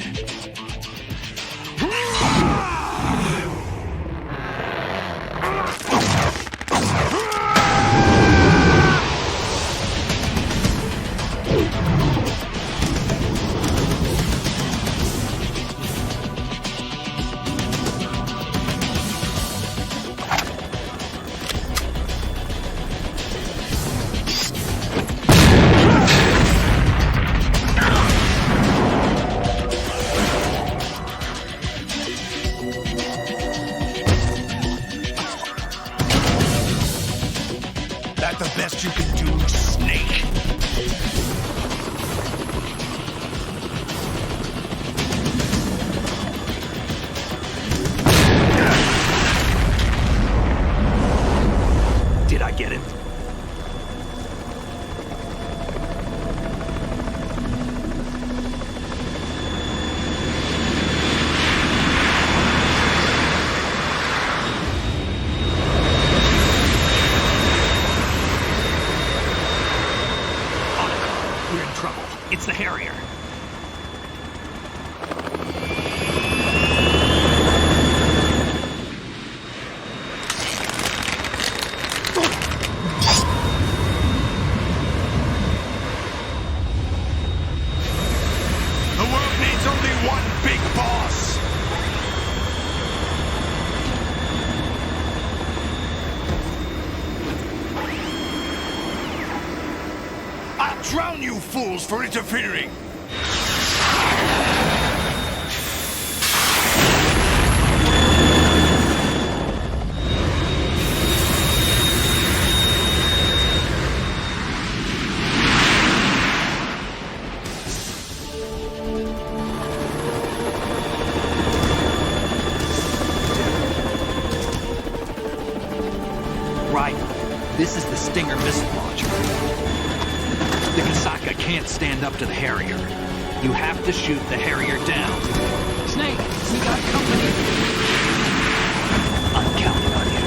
That the best you can do, Snake?
Did I get him? We're in trouble. It's the Harrier.
The world needs only one big boss. I'll drown you fools for interfering.
Right. This is the Stinger missile launcher. The Kasaka can't stand up to the Harrier. You have to shoot the Harrier down.
Snake, we got company.
I'm counting on you.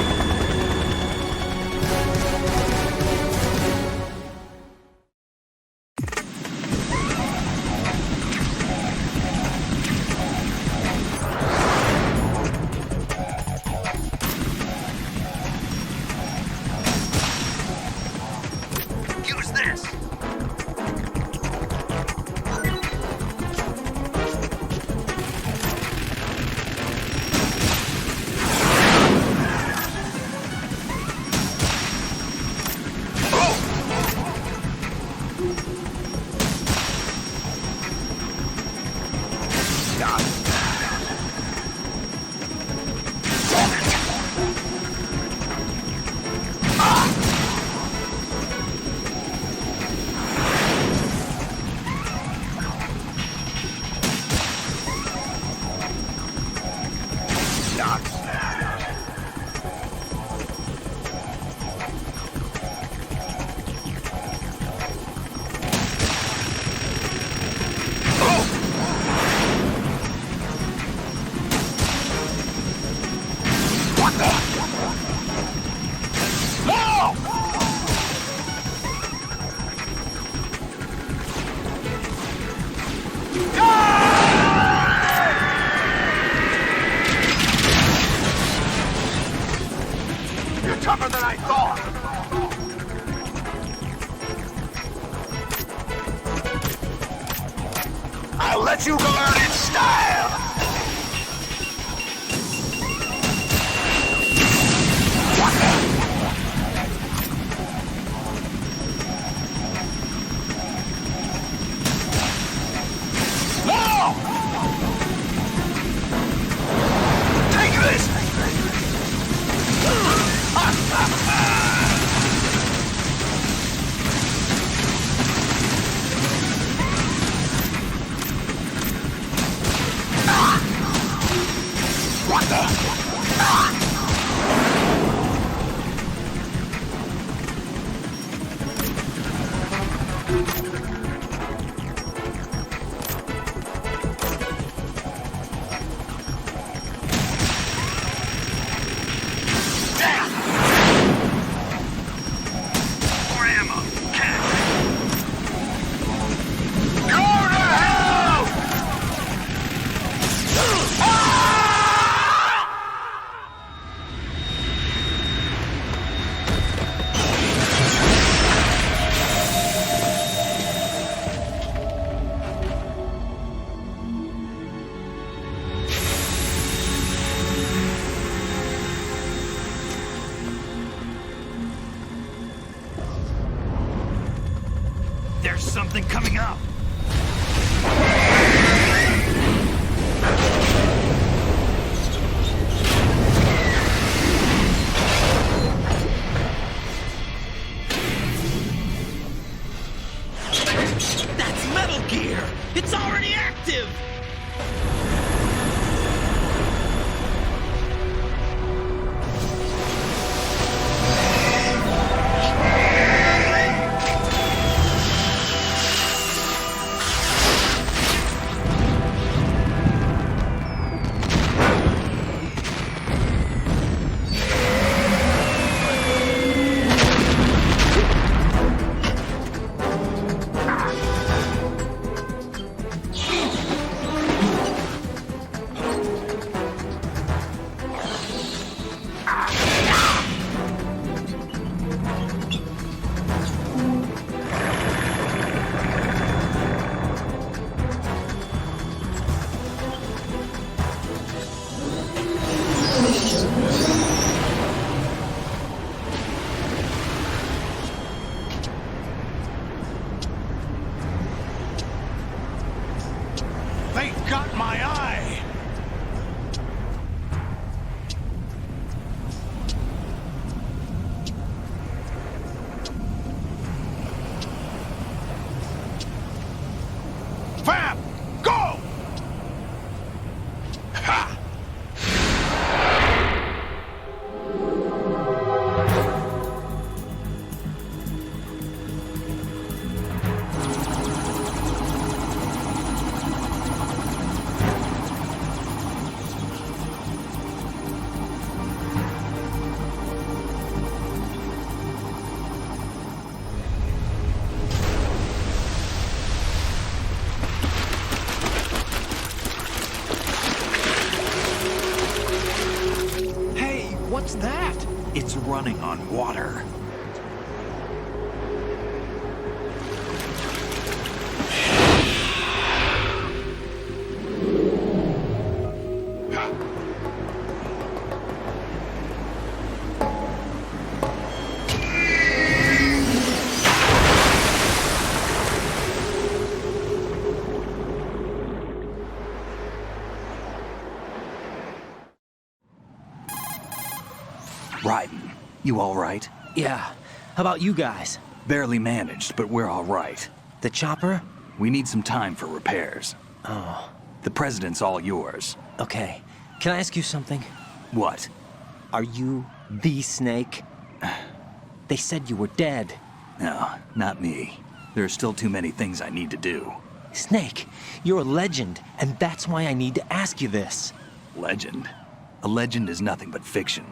Use this!
tougher than I thought! I'll let you learn in style! Take this! What the? There's something coming up!
That's Metal Gear! It's already active! They got my eye! Vamp! Go! Ha!
What's that? It's running on water.
Raiden, you all right?
Yeah. How about you guys?
Barely managed, but we're all right.
The chopper?
We need some time for repairs.
Oh.
The president's all yours.
Okay. Can I ask you something?
What?
Are you the Snake? They said you were dead.
No, not me. There are still too many things I need to do.
Snake, you're a legend, and that's why I need to ask you this.
Legend? A legend is nothing but fiction.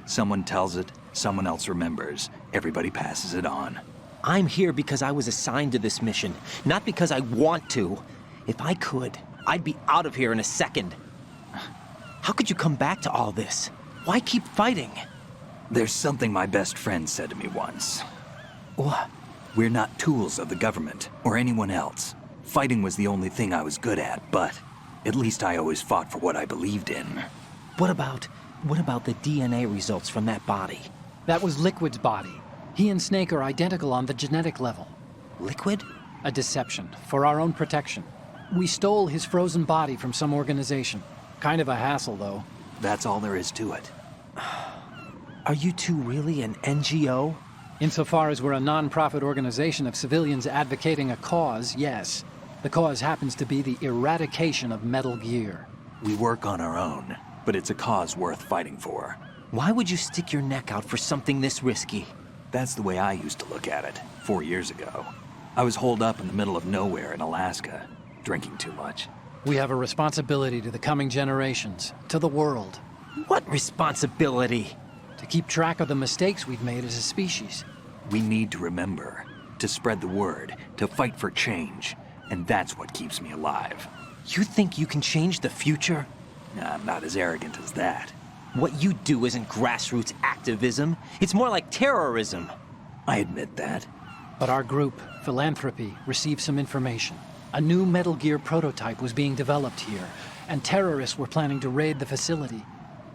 Someone tells it, someone else remembers. Everybody passes it on.
I'm here because I was assigned to this mission, not because I want to. If I could, I'd be out of here in a second. How could you come back to all this? Why keep fighting?
There's something my best friend said to me once.
What?
We're not tools of the government or anyone else. Fighting was the only thing I was good at, but at least I always fought for what I believed in.
What about the DNA results from that body?
That was Liquid's body. He and Snake are identical on the genetic level.
Liquid?
A deception, for our own protection. We stole his frozen body from some organization. Kind of a hassle, though.
That's all there is to it.
Are you two really an NGO?
Insofar as we're a non-profit organization of civilians advocating a cause, yes. The cause happens to be the eradication of Metal Gear.
We work on our own, but it's a cause worth fighting for.
Why would you stick your neck out for something this risky?
That's the way I used to look at it, 4 years ago. I was holed up in the middle of nowhere in Alaska, drinking too much.
We have a responsibility to the coming generations, to the world.
What responsibility?
To keep track of the mistakes we've made as a species.
We need to remember, to spread the word, to fight for change. And that's what keeps me alive.
You think you can change the future?
Nah, I'm not as arrogant as that.
What you do isn't grassroots activism. It's more like terrorism.
I admit that.
But our group, Philanthropy, received some information. A new Metal Gear prototype was being developed here, and terrorists were planning to raid the facility.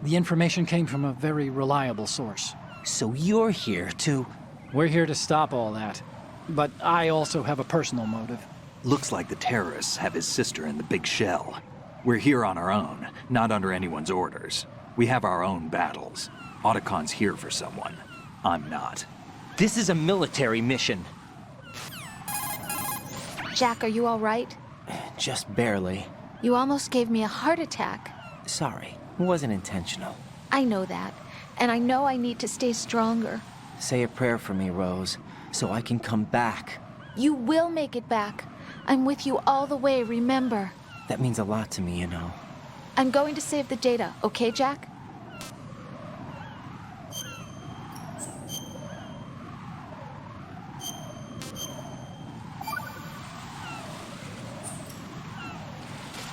The information came from a very reliable source.
So you're here to...
We're here to stop all that. But I also have a personal motive.
Looks like the terrorists have his sister in the big shell. We're here on our own, not under anyone's orders. We have our own battles. Otacon's here for someone. I'm not.
This is a military mission.
Jack, are you all right?
Just barely.
You almost gave me a heart attack.
Sorry, it wasn't intentional.
I know that, and I know I need to stay stronger.
Say a prayer for me, Rose, so I can come back.
You will make it back. I'm with you all the way, remember.
That means a lot to me, you know.
I'm going to save the data, okay, Jack?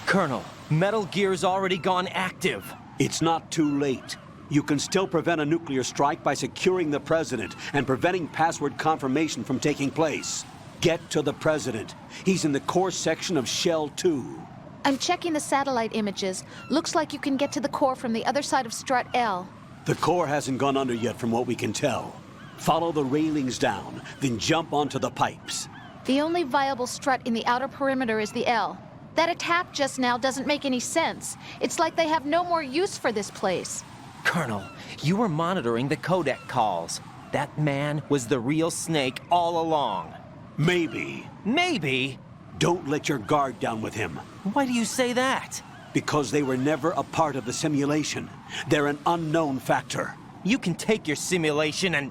Colonel, Metal Gear's already gone active.
It's not too late. You can still prevent a nuclear strike by securing the President and preventing password confirmation from taking place. Get to the President. He's in the core section of Shell 2.
I'm checking the satellite images. Looks like you can get to the core from the other side of Strut L.
The core hasn't gone under yet from what we can tell. Follow the railings down, then jump onto the pipes.
The only viable strut in the outer perimeter is the L. That attack just now doesn't make any sense. It's like they have no more use for this place.
Colonel, you were monitoring the codec calls. That man was the real Snake all along.
Maybe.
Maybe?
Don't let your guard down with him.
Why do you say that?
Because they were never a part of the simulation. They're an unknown factor.
You can take your simulation and...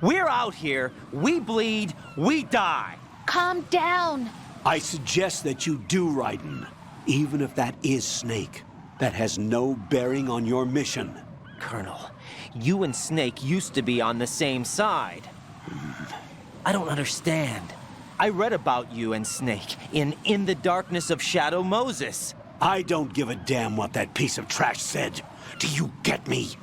We're out here, we bleed, we die.
Calm down.
I suggest that you do, Raiden. Even if that is Snake. That has no bearing on your mission.
Colonel, you and Snake used to be on the same side. I don't understand. I read about you and Snake in the Darkness of Shadow Moses.
I don't give a damn what that piece of trash said. Do you get me?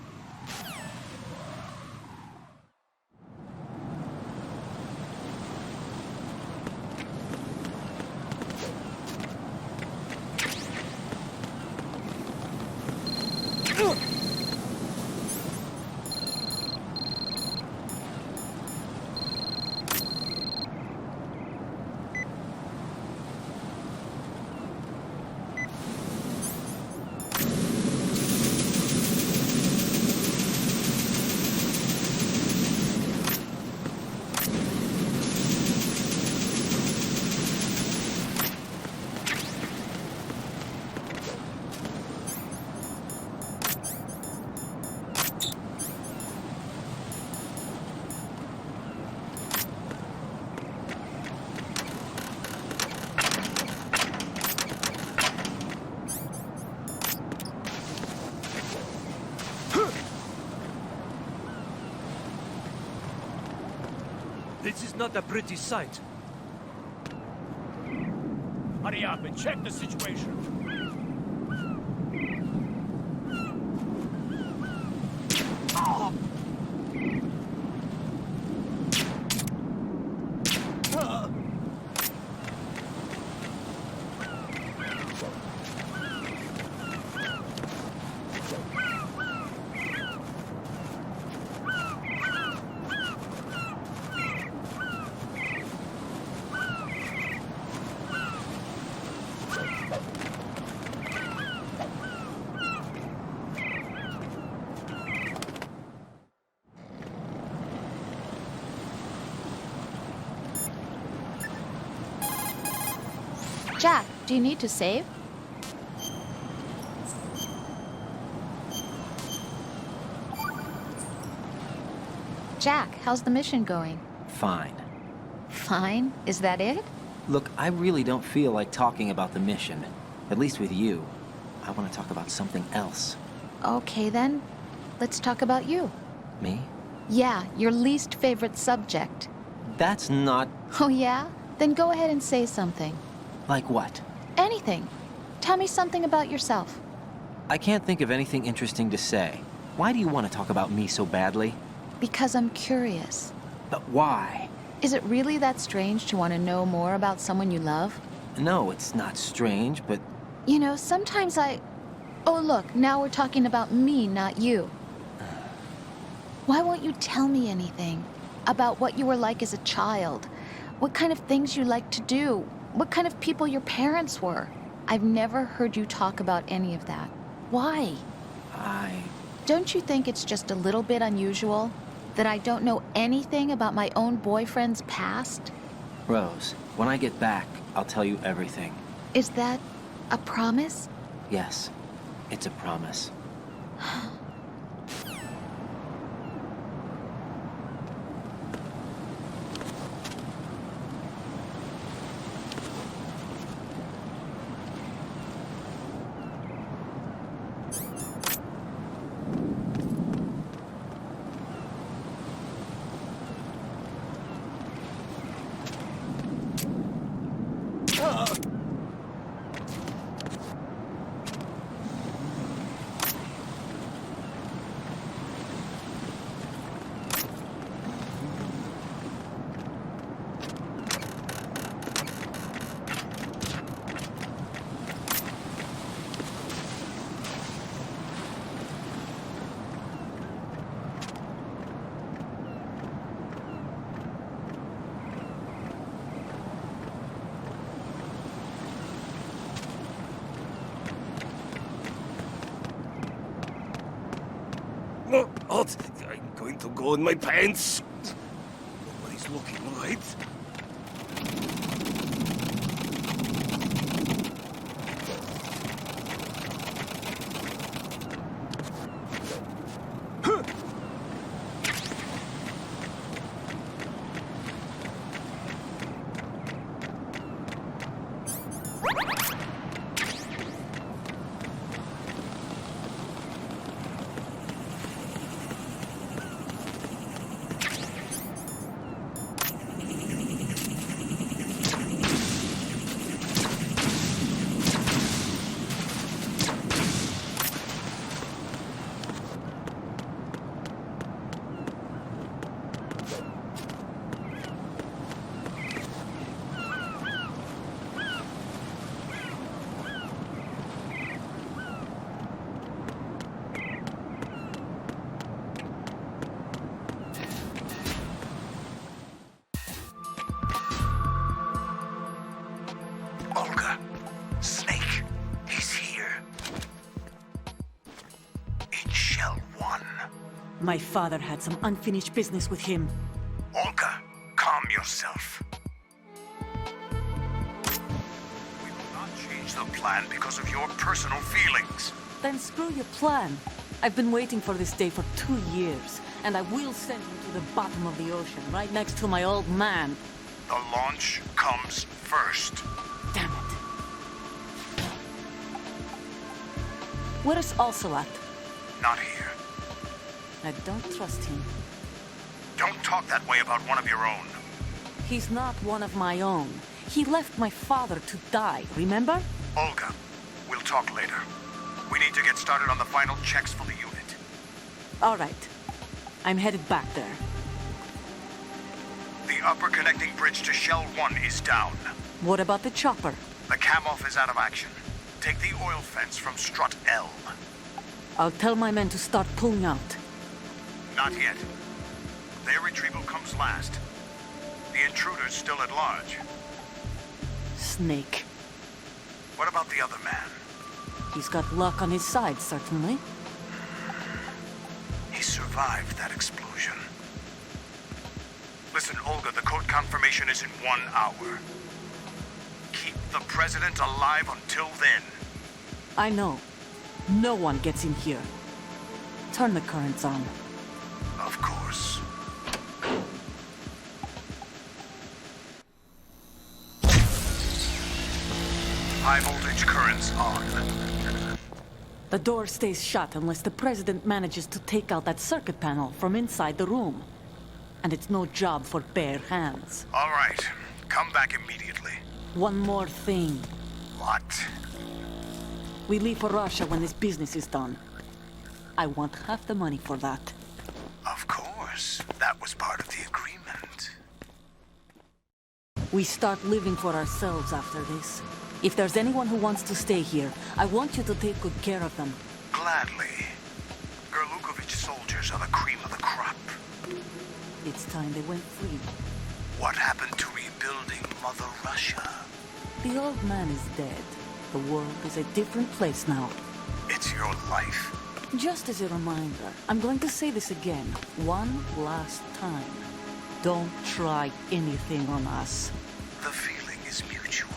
This is not a pretty sight.
Hurry up and check the situation.
Jack, do you need to save? Jack, how's the mission going?
Fine.
Fine? Is that it?
Look, I really don't feel like talking about the mission. At least with you. I want to talk about something else.
Okay then, let's talk about you.
Me?
Yeah, your least favorite subject.
That's not...
Oh yeah? Then go ahead and say something.
Like what?
Anything. Tell me something about yourself.
I can't think of anything interesting to say. Why do you want to talk about me so badly?
Because I'm curious.
But why?
Is it really that strange to want to know more about someone you love?
No, it's not strange, but...
You know, sometimes I... Oh look, now we're talking about me, not you. Why won't you tell me anything? About what you were like as a child? What kind of things you liked to do? What kind of people your parents were? I've never heard you talk about any of that. Why? Don't you think it's just a little bit unusual? That I don't know anything about my own boyfriend's past?
Rose, when I get back, I'll tell you everything.
Is that a promise?
Yes, it's a promise.
I'm going to go in my pants. Nobody's looking, right?
Olga, Snake, he's here. In Shell 1.
My father had some unfinished business with him.
Olga, calm yourself. We will not change the plan because of your personal feelings.
Then screw your plan. I've been waiting for this day for 2 years, and I will send him to the bottom of the ocean, right next to my old man.
The launch comes first.
Damn it. Where's Ocelot?
Not here.
I don't trust him.
Don't talk that way about one of your own.
He's not one of my own. He left my father to die, remember?
Olga, we'll talk later. We need to get started on the final checks for the unit.
All right. I'm headed back there.
The upper connecting bridge to Shell 1 is down.
What about the chopper?
The cam-off is out of action. Take the oil fence from strut L.
I'll tell my men to start pulling out.
Not yet. Their retrieval comes last. The intruder's still at large.
Snake.
What about the other man?
He's got luck on his side, certainly.
He survived that explosion. Listen, Olga, the code confirmation is in 1 hour. Keep the president alive until then.
I know. No one gets in here. Turn the currents on.
Of course. High voltage currents on.
The door stays shut unless the president manages to take out that circuit panel from inside the room. And it's no job for bare hands.
All right. Come back immediately.
One more thing.
What?
We leave for Russia when this business is done. I want half the money for that.
Of course. That was part of the agreement.
We start living for ourselves after this. If there's anyone who wants to stay here, I want you to take good care of them.
Gladly. Gerlukovich soldiers are the cream of the crop.
It's time they went free.
What happened to rebuilding Mother Russia?
The old man is dead. The world is a different place now.
It's your life.
Just as a reminder, I'm going to say this again, one last time. Don't try anything on us.
The feeling is mutual.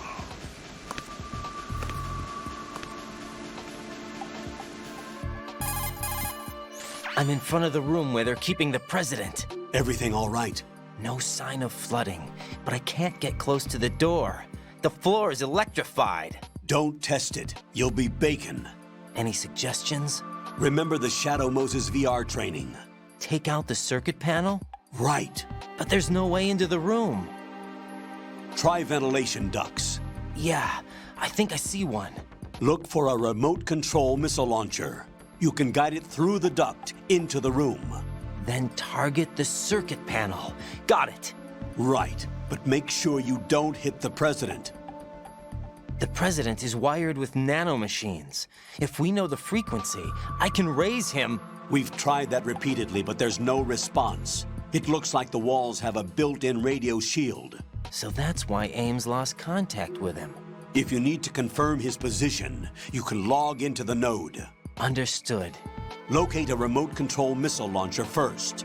I'm in front of the room where they're keeping the president.
Everything all right?
No sign of flooding, but I can't get close to the door. The floor is electrified.
Don't test it. You'll be bacon.
Any suggestions?
Remember the Shadow Moses VR training.
Take out the circuit panel?
Right.
But there's no way into the room.
Try ventilation ducts.
Yeah, I think I see one.
Look for a remote control missile launcher. You can guide it through the duct into the room.
Then target the circuit panel. Got it.
Right, but make sure you don't hit the president.
The president is wired with nanomachines. If we know the frequency, I can raise him.
We've tried that repeatedly, but there's no response. It looks like the walls have a built-in radio shield.
So that's why Ames lost contact with him.
If you need to confirm his position, you can log into the node.
Understood.
Locate a remote control missile launcher first.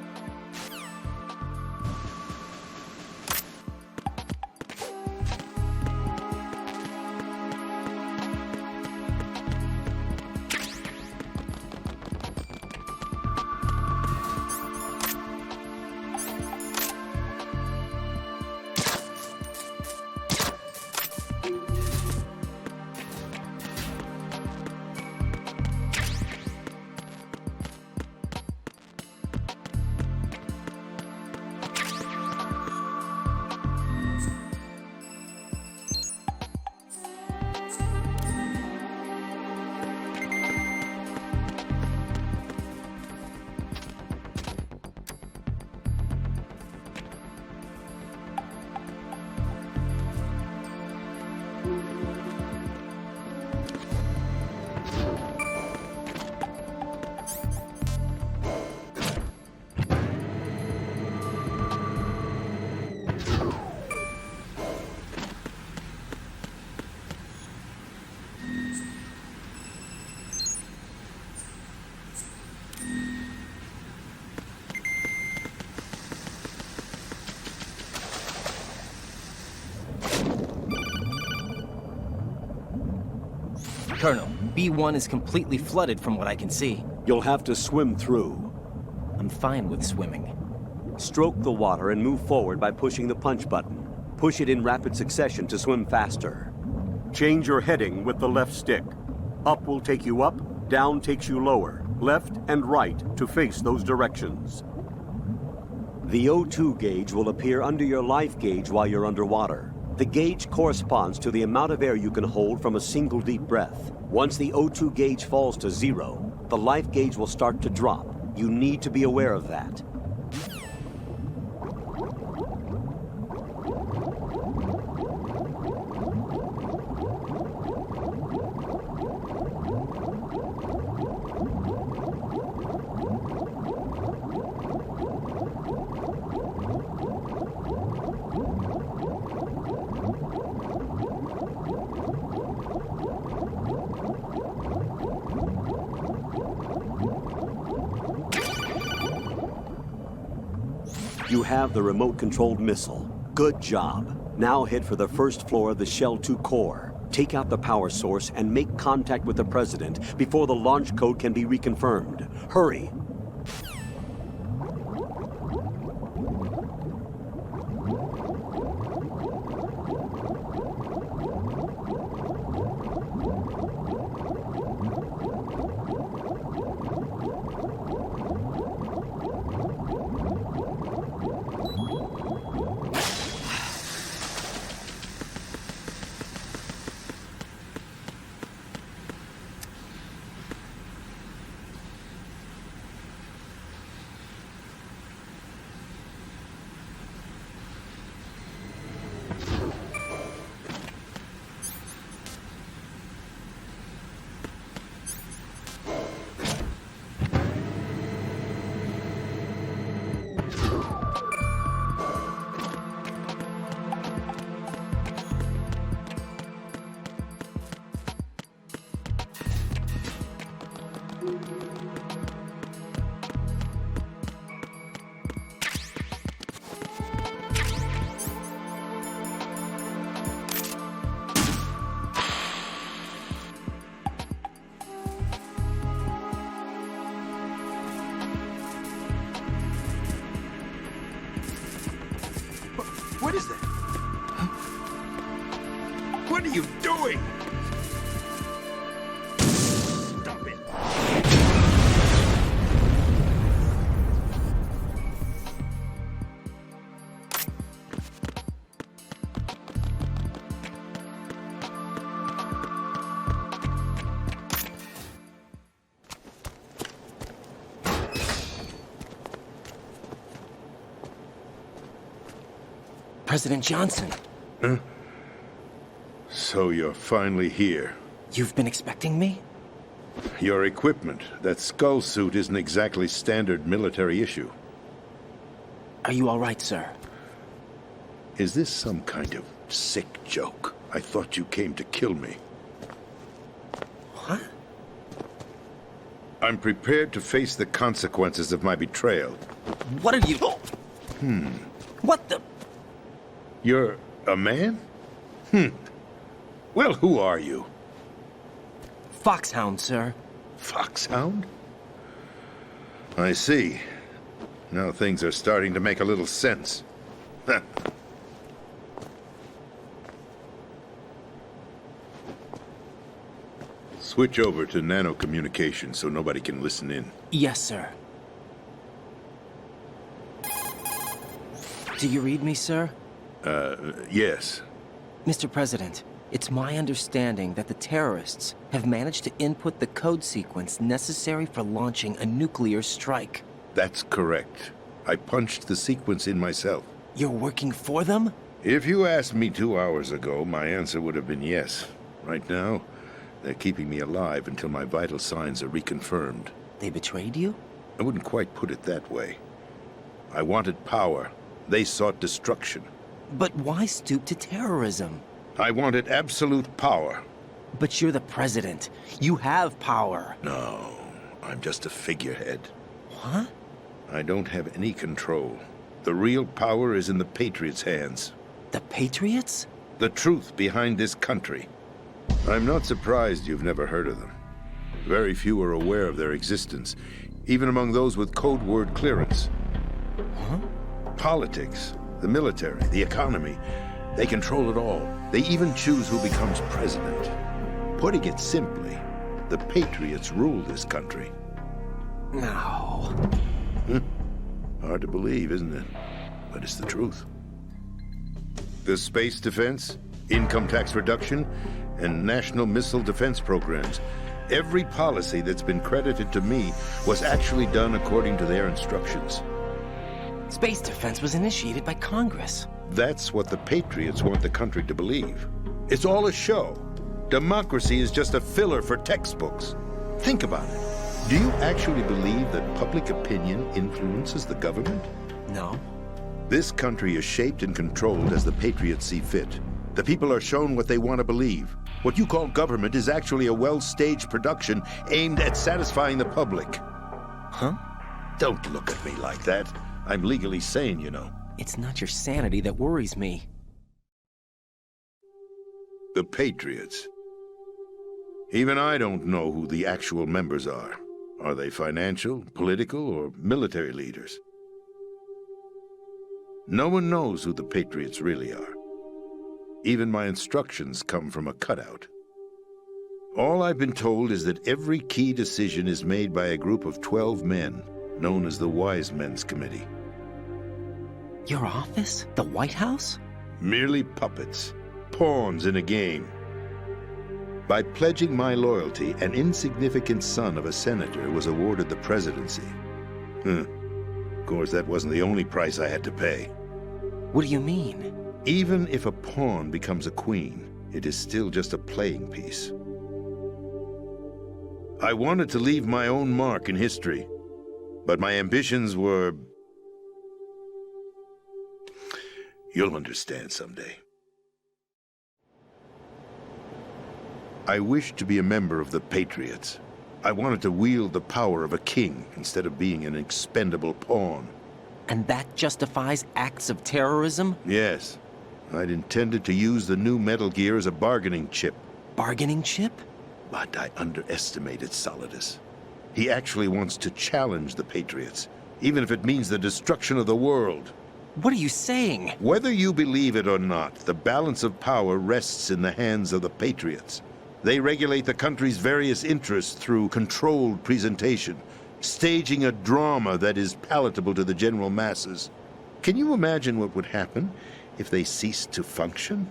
Colonel, B1 is completely flooded from what I can see.
You'll have to swim through.
I'm fine with swimming.
Stroke the water and move forward by pushing the punch button. Push it in rapid succession to swim faster.
Change your heading with the left stick. Up will take you up, down takes you lower, left and right to face those directions.
The O2 gauge will appear under your life gauge while you're underwater. The gauge corresponds to the amount of air you can hold from a single deep breath. Once the O2 gauge falls to 0, the life gauge will start to drop. You need to be aware of that. You have the remote-controlled missile. Good job.
Now head for the first floor of the Shell 2 core. Take out the power source and make contact with the President before the launch code can be reconfirmed. Hurry!
What is that? What are you doing? Stop it!
President Johnson.
Huh? So you're finally here.
You've been expecting me?
Your equipment, that skull suit, isn't exactly standard military issue.
Are you all right, sir?
Is this some kind of sick joke? I thought you came to kill me.
What?
I'm prepared to face the consequences of my betrayal.
What are you... What the...
You're a man? Well, who are you?
Foxhound, sir.
Foxhound? I see. Now things are starting to make a little sense. Switch over to nano-communication so nobody can listen in.
Yes, sir. Do you read me, sir?
Yes.
Mr. President, it's my understanding that the terrorists have managed to input the code sequence necessary for launching a nuclear strike.
That's correct. I punched the sequence in myself.
You're working for them?
If you asked me 2 hours ago, my answer would have been yes. Right now, they're keeping me alive until my vital signs are reconfirmed.
They betrayed you?
I wouldn't quite put it that way. I wanted power. They sought destruction.
But why stoop to terrorism?
I wanted absolute power.
But you're the president. You have power.
No, I'm just a figurehead.
What?
I don't have any control. The real power is in the Patriots' hands.
The Patriots?
The truth behind this country. I'm not surprised you've never heard of them. Very few are aware of their existence, even among those with code word clearance.
Huh?
Politics, the military, the economy, they control it all. They even choose who becomes president. Putting it simply, the Patriots rule this country.
No.
Hard to believe, isn't it? But it's the truth. The space defense, income tax reduction, and national missile defense programs. Every policy that's been credited to me was actually done according to their instructions.
Space defense was initiated by Congress.
That's what the Patriots want the country to believe. It's all a show. Democracy is just a filler for textbooks. Think about it. Do you actually believe that public opinion influences the government?
No.
This country is shaped and controlled as the Patriots see fit. The people are shown what they want to believe. What you call government is actually a well-staged production aimed at satisfying the public.
Huh?
Don't look at me like that. I'm legally sane, you know.
It's not your sanity that worries me.
The Patriots. Even I don't know who the actual members are. Are they financial, political, or military leaders? No one knows who the Patriots really are. Even my instructions come from a cutout. All I've been told is that every key decision is made by a group of 12 men, known as the Wise Men's Committee.
Your office? The White House?
Merely puppets, pawns in a game. By pledging my loyalty, an insignificant son of a senator was awarded the presidency. Of course, that wasn't the only price I had to pay.
What do you mean?
Even if a pawn becomes a queen, it is still just a playing piece. I wanted to leave my own mark in history, but my ambitions were... You'll understand someday. I wished to be a member of the Patriots. I wanted to wield the power of a king instead of being an expendable pawn.
And that justifies acts of terrorism?
Yes. I'd intended to use the new Metal Gear as a bargaining chip.
Bargaining chip?
But I underestimated Solidus. He actually wants to challenge the Patriots, even if it means the destruction of the world.
What are you saying?
Whether you believe it or not, the balance of power rests in the hands of the Patriots. They regulate the country's various interests through controlled presentation, staging a drama that is palatable to the general masses. Can you imagine what would happen if they ceased to function?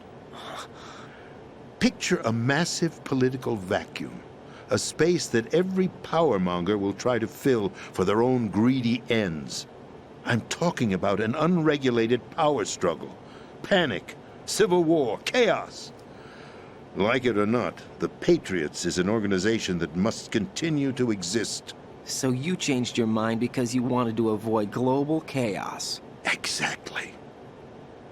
Picture a massive political vacuum, a space that every powermonger will try to fill for their own greedy ends. I'm talking about an unregulated power struggle, panic, civil war, chaos. Like it or not, the Patriots is an organization that must continue to exist.
So you changed your mind because you wanted to avoid global chaos.
Exactly.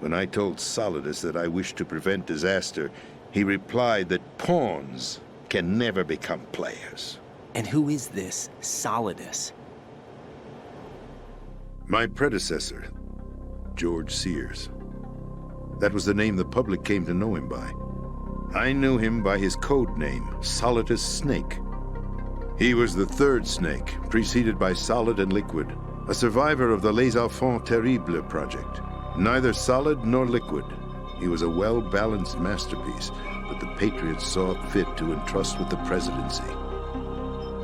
When I told Solidus that I wished to prevent disaster, he replied that pawns can never become players.
And who is this Solidus?
My predecessor, George Sears. That was the name the public came to know him by. I knew him by his code name, Solidus Snake. He was the third snake, preceded by Solid and Liquid, a survivor of the Les Enfants Terribles project. Neither solid nor liquid. He was a well-balanced masterpiece that the Patriots saw fit to entrust with the presidency.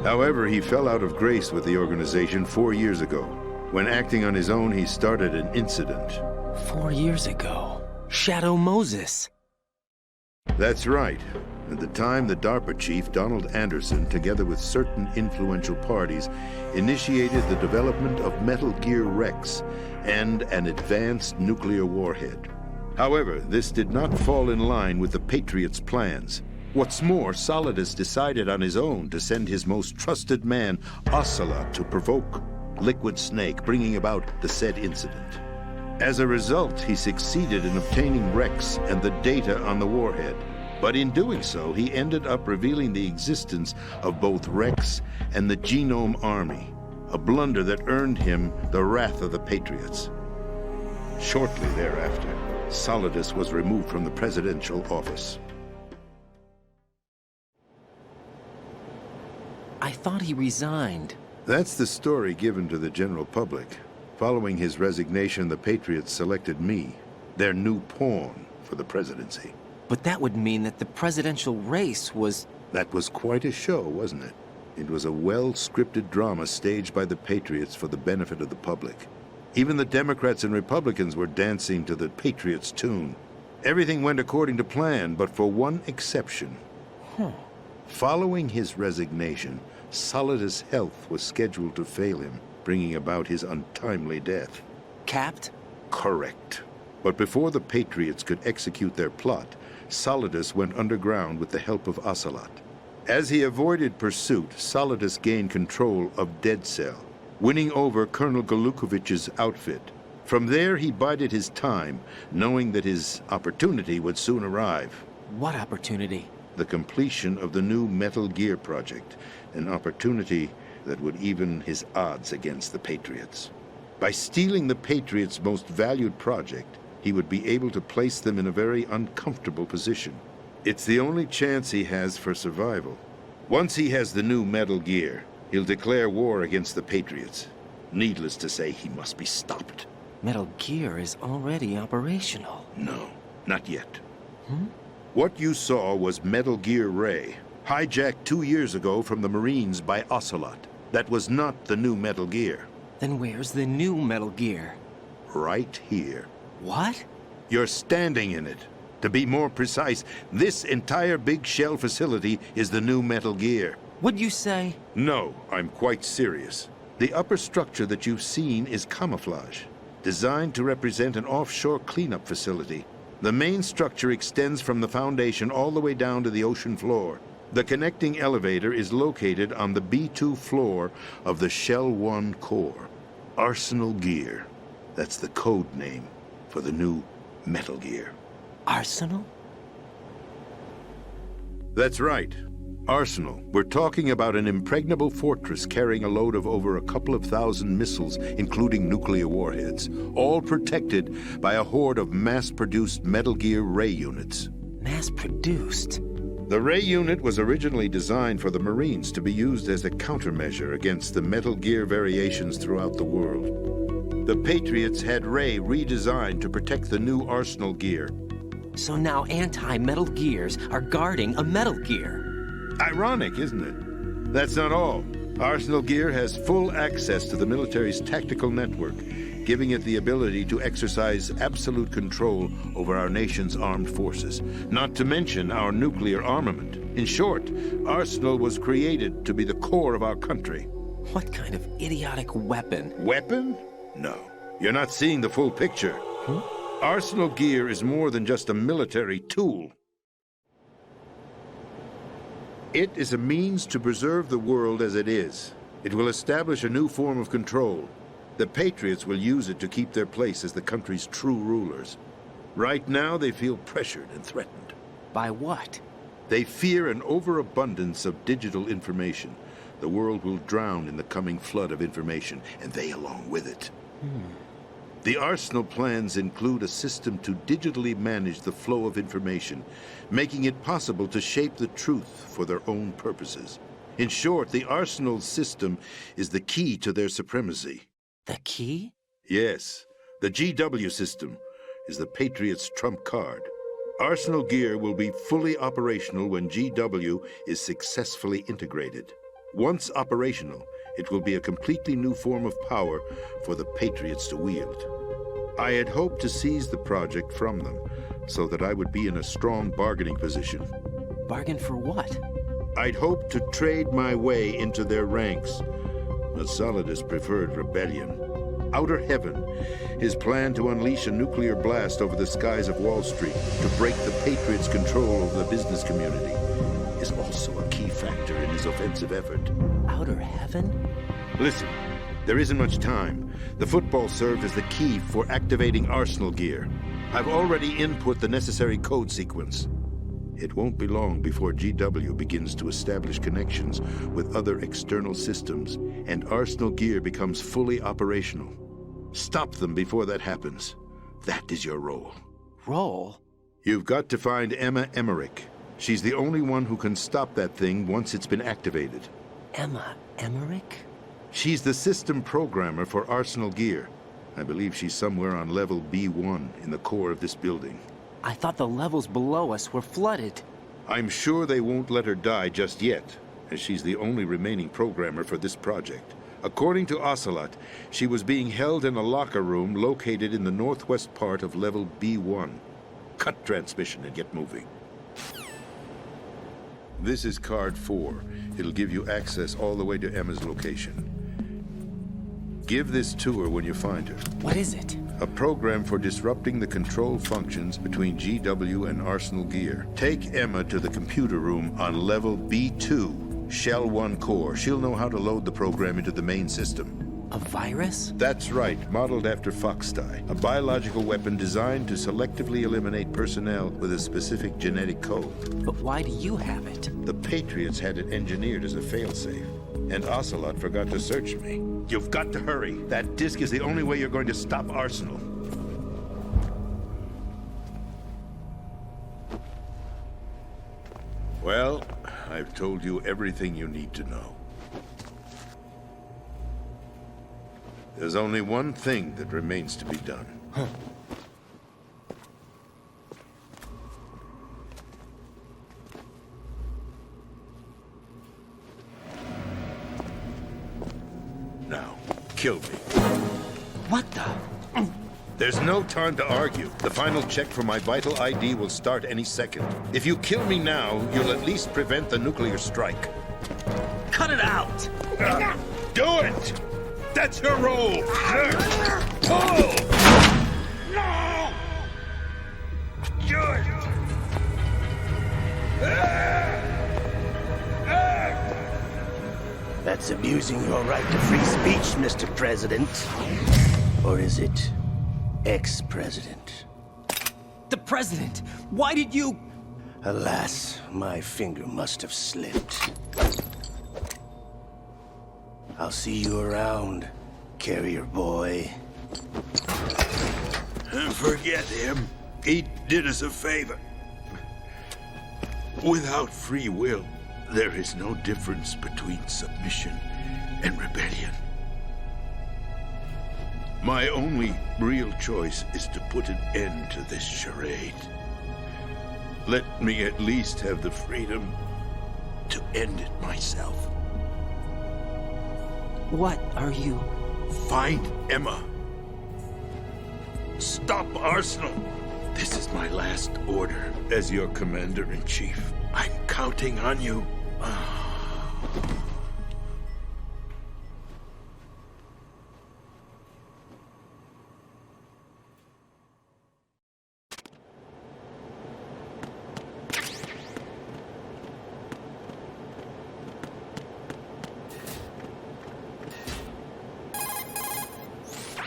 However, he fell out of grace with the organization 4 years ago. When acting on his own, he started an incident.
4 years ago? Shadow Moses.
That's right. At the time, the DARPA chief, Donald Anderson, together with certain influential parties, initiated the development of Metal Gear Rex and an advanced nuclear warhead. However, this did not fall in line with the Patriots' plans. What's more, Solidus decided on his own to send his most trusted man, Ocelot, to provoke Liquid Snake, bringing about the said incident. As a result, he succeeded in obtaining Rex and the data on the warhead. But in doing so, he ended up revealing the existence of both Rex and the Genome Army, a blunder that earned him the wrath of the Patriots. Shortly thereafter, Solidus was removed from the presidential office.
I thought he resigned.
That's the story given to the general public. Following his resignation, the Patriots selected me, their new pawn, for the presidency.
But that would mean that the presidential race was...
That was quite a show, wasn't it? It was a well-scripted drama staged by the Patriots for the benefit of the public. Even the Democrats and Republicans were dancing to the Patriots' tune. Everything went according to plan, but for one exception. Following his resignation, Solidus' health was scheduled to fail him, bringing about his untimely death.
Capped?
Correct. But before the Patriots could execute their plot, Solidus went underground with the help of Ocelot. As he avoided pursuit, Solidus gained control of Dead Cell, winning over Colonel Golukovich's outfit. From there, he bided his time, knowing that his opportunity would soon arrive.
What opportunity?
The completion of the new Metal Gear project, an opportunity that would even his odds against the Patriots. By stealing the Patriots' most valued project, he would be able to place them in a very uncomfortable position. It's the only chance he has for survival. Once he has the new Metal Gear, he'll declare war against the Patriots. Needless to say, he must be stopped.
Metal Gear is already operational.
No, not yet. What you saw was Metal Gear Ray, hijacked 2 years ago from the Marines by Ocelot. That was not the new Metal Gear.
Then where's the new Metal Gear?
Right here.
What?
You're standing in it. To be more precise, this entire big shell facility is the new Metal Gear.
What'd you say?
No, I'm quite serious. The upper structure that you've seen is camouflage, designed to represent an offshore cleanup facility. The main structure extends from the foundation all the way down to the ocean floor. The connecting elevator is located on the B2 floor of the Shell 1 core. Arsenal Gear. That's the code name for the new Metal Gear.
Arsenal?
That's right. Arsenal. We're talking about an impregnable fortress carrying a load of over a couple of thousand missiles, including nuclear warheads, all protected by a horde of mass-produced Metal Gear Ray units.
Mass-produced?
The Ray unit was originally designed for the Marines to be used as a countermeasure against the Metal Gear variations throughout the world. The Patriots had Ray redesigned to protect the new Arsenal Gear.
So now anti-Metal Gears are guarding a Metal Gear.
Ironic, isn't it? That's not all. Arsenal Gear has full access to the military's tactical network, giving it the ability to exercise absolute control over our nation's armed forces, not to mention our nuclear armament. In short, Arsenal was created to be the core of our country.
What kind of idiotic weapon?
Weapon? No. You're not seeing the full picture. Arsenal Gear is more than just a military tool. It is a means to preserve the world as it is. It will establish a new form of control. The Patriots will use it to keep their place as the country's true rulers. Right now, they feel pressured and threatened.
By what?
They fear an overabundance of digital information. The world will drown in the coming flood of information, and they along with it. The Arsenal plans include a system to digitally manage the flow of information, making it possible to shape the truth for their own purposes. In short, the Arsenal system is the key to their supremacy.
The key?
Yes. The GW system is the Patriots' trump card. Arsenal Gear will be fully operational when GW is successfully integrated. Once operational, it will be a completely new form of power for the Patriots to wield. I had hoped to seize the project from them, so that I would be in a strong bargaining position.
Bargain for what?
I'd hoped to trade my way into their ranks, but Solidus preferred rebellion. Outer Heaven, his plan to unleash a nuclear blast over the skies of Wall Street to break the Patriots' control over the business community, is also a key factor in his offensive effort.
Outer Heaven?
Listen, there isn't much time. The football served as the key for activating Arsenal Gear. I've already input the necessary code sequence. It won't be long before GW begins to establish connections with other external systems, and Arsenal Gear becomes fully operational. Stop them before that happens. That is your role.
Role?
You've got to find Emma Emmerich. She's the only one who can stop that thing once it's been activated.
Emma Emmerich?
She's the system programmer for Arsenal Gear. I believe she's somewhere on level B1 in the core of this building.
I thought the levels below us were flooded.
I'm sure they won't let her die just yet, as she's the only remaining programmer for this project. According to Ocelot, she was being held in a locker room located in the northwest part of level B1. Cut transmission and get moving. This is card 4. It'll give you access all the way to Emma's location. Give this to her when you find her.
What is it?
A program for disrupting the control functions between GW and Arsenal Gear. Take Emma to the computer room on level B2, Shell 1 core. She'll know how to load the program into the main system.
A virus?
That's right, modeled after Foxdie, a biological weapon designed to selectively eliminate personnel with a specific genetic code.
But why do you have it?
The Patriots had it engineered as a failsafe, and Ocelot forgot to search me. You've got to hurry. That disk is the only way you're going to stop Arsenal. Well, I've told you everything you need to know. There's only one thing that remains to be done. Now, kill me.
What the?
There's no time to argue. The final check for my vital ID will start any second. If you kill me now, you'll at least prevent the nuclear strike.
Cut it out!
Do it! That's your role! Pull!
No!
Do it!
That's abusing your right to free speech, Mr. President. Or is it ex-president?
The president! Why did you...
Alas, my finger must have slipped. I'll see you around, carrier boy.
Forget him. He did us a favor. Without free will, there is no difference between submission and rebellion. My only real choice is to put an end to this charade. Let me at least have the freedom to end it myself.
What are you...
Find Emma. Stop Arsenal. This is my last order as your commander-in-chief. I'm counting on you.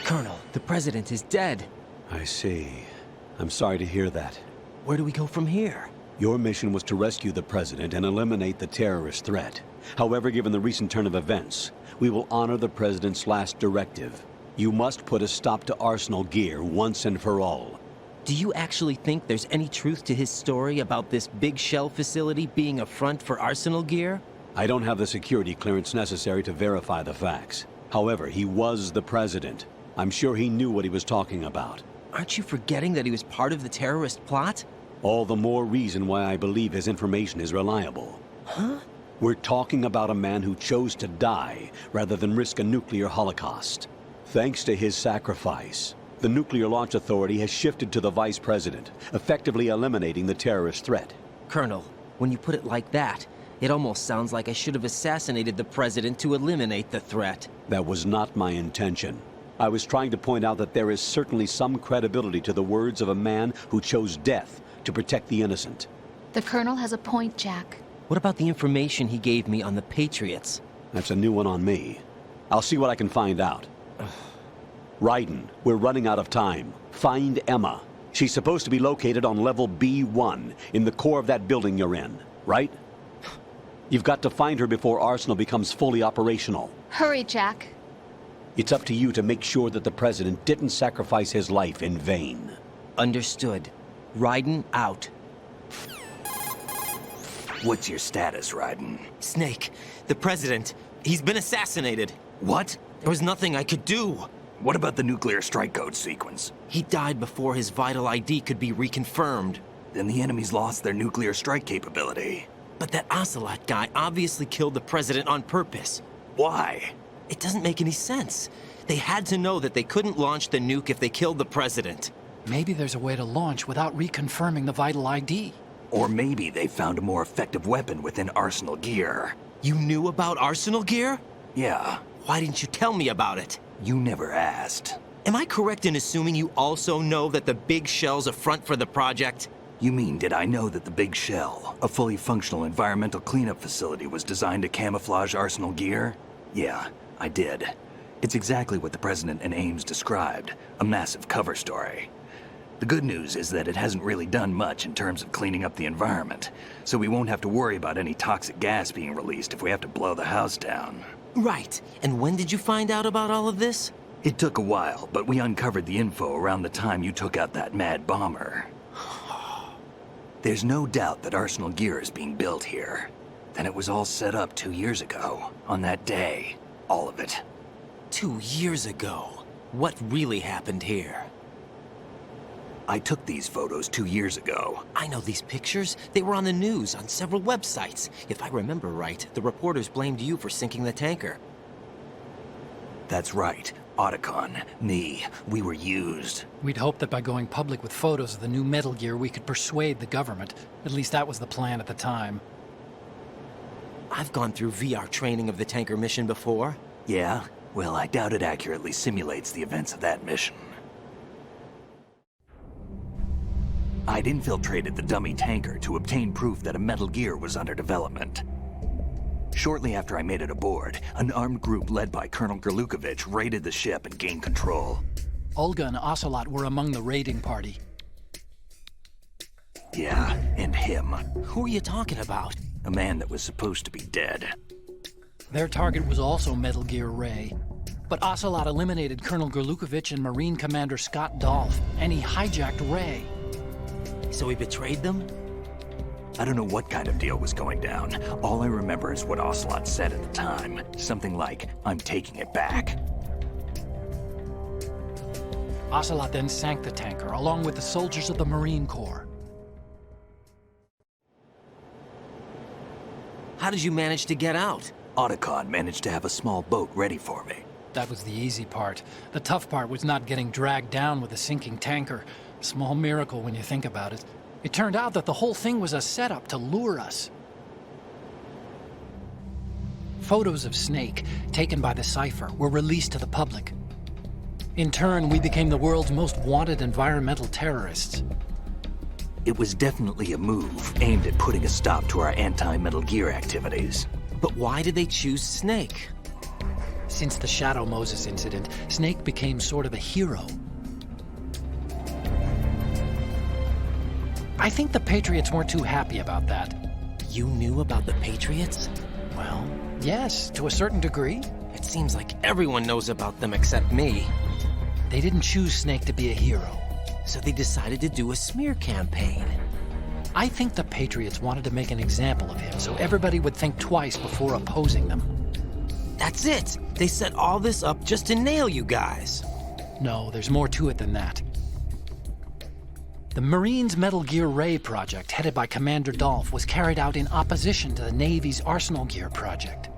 Colonel, the president is dead.
I see. I'm sorry to hear that.
Where do we go from here?
Your mission was to rescue the president and eliminate the terrorist threat. However, given the recent turn of events, we will honor the president's last directive. You must put a stop to Arsenal Gear once and for all.
Do you actually think there's any truth to his story about this big shell facility being a front for Arsenal Gear?
I don't have the security clearance necessary to verify the facts. However, he was the president. I'm sure he knew what he was talking about.
Aren't you forgetting that he was part of the terrorist plot?
All the more reason why I believe his information is reliable.
Huh?
We're talking about a man who chose to die rather than risk a nuclear holocaust. Thanks to his sacrifice, the Nuclear Launch Authority has shifted to the vice president, effectively eliminating the terrorist threat.
Colonel, when you put it like that, it almost sounds like I should have assassinated the president to eliminate the threat.
That was not my intention. I was trying to point out that there is certainly some credibility to the words of a man who chose death to protect the innocent.
The Colonel has a point, Jack.
What about the information he gave me on the Patriots?
That's a new one on me. I'll see what I can find out. Raiden, we're running out of time. Find Emma. She's supposed to be located on level B1, in the core of that building you're in, right? You've got to find her before Arsenal becomes fully operational.
Hurry, Jack.
It's up to you to make sure that the president didn't sacrifice his life in vain.
Understood. Raiden out.
What's your status, Raiden?
Snake, the president, he's been assassinated.
What?
There was nothing I could do.
What about the nuclear strike code sequence?
He died before his vital ID could be reconfirmed.
Then the enemy's lost their nuclear strike capability.
But that Ocelot guy obviously killed the president on purpose.
Why?
It doesn't make any sense. They had to know that they couldn't launch the nuke if they killed the president.
Maybe there's a way to launch without reconfirming the vital ID.
Or maybe they found a more effective weapon within Arsenal Gear.
You knew about Arsenal Gear?
Yeah.
Why didn't you tell me about it?
You never asked.
Am I correct in assuming you also know that the Big Shell's a front for the project?
You mean, did I know that the Big Shell, a fully functional environmental cleanup facility, was designed to camouflage Arsenal Gear? Yeah, I did. It's exactly what the President and Ames described, a massive cover story. The good news is that it hasn't really done much in terms of cleaning up the environment, so we won't have to worry about any toxic gas being released if we have to blow the house down.
Right. And when did you find out about all of this?
It took a while, but we uncovered the info around the time you took out that mad bomber. There's no doubt that Arsenal gear is being built here. Then it was all set up 2 years ago. On that day. All of it.
2 years ago? What really happened here?
I took these photos 2 years ago.
I know these pictures. They were on the news, on several websites. If I remember right, the reporters blamed you for sinking the tanker.
That's right. Otacon, me, we were used.
We'd hoped that by going public with photos of the new Metal Gear, we could persuade the government. At least that was the plan at the time.
I've gone through VR training of the tanker mission before.
Yeah? Well, I doubt it accurately simulates the events of that mission. I'd infiltrated the dummy tanker to obtain proof that a Metal Gear was under development. Shortly after I made it aboard, an armed group led by Colonel Gerlukovich raided the ship and gained control.
Olga and Ocelot were among the raiding party.
Yeah, and him.
Who are you talking about?
A man that was supposed to be dead.
Their target was also Metal Gear Ray. But Ocelot eliminated Colonel Gerlukovich and Marine Commander Scott Dolph, and he hijacked Ray.
So he betrayed them?
I don't know what kind of deal was going down. All I remember is what Ocelot said at the time. Something like, "I'm taking it back."
Ocelot then sank the tanker, along with the soldiers of the Marine Corps.
How did you manage to get out?
Otacon managed to have a small boat ready for me.
That was the easy part. The tough part was not getting dragged down with a sinking tanker. A small miracle when you think about it. It turned out that the whole thing was a setup to lure us. Photos of Snake, taken by the Cypher, were released to the public. In turn, we became the world's most wanted environmental terrorists.
It was definitely a move aimed at putting a stop to our anti-Metal Gear activities.
But why did they choose Snake?
Since the Shadow Moses incident, Snake became sort of a hero. I think the Patriots weren't too happy about that.
You knew about the Patriots?
Well, yes, to a certain degree.
It seems like everyone knows about them except me.
They didn't choose Snake to be a hero.
So they decided to do a smear campaign.
I think the Patriots wanted to make an example of him so everybody would think twice before opposing them.
That's it! They set all this up just to nail you guys.
No, there's more to it than that. The Marines' Metal Gear Ray project, headed by Commander Dolph, was carried out in opposition to the Navy's Arsenal Gear project.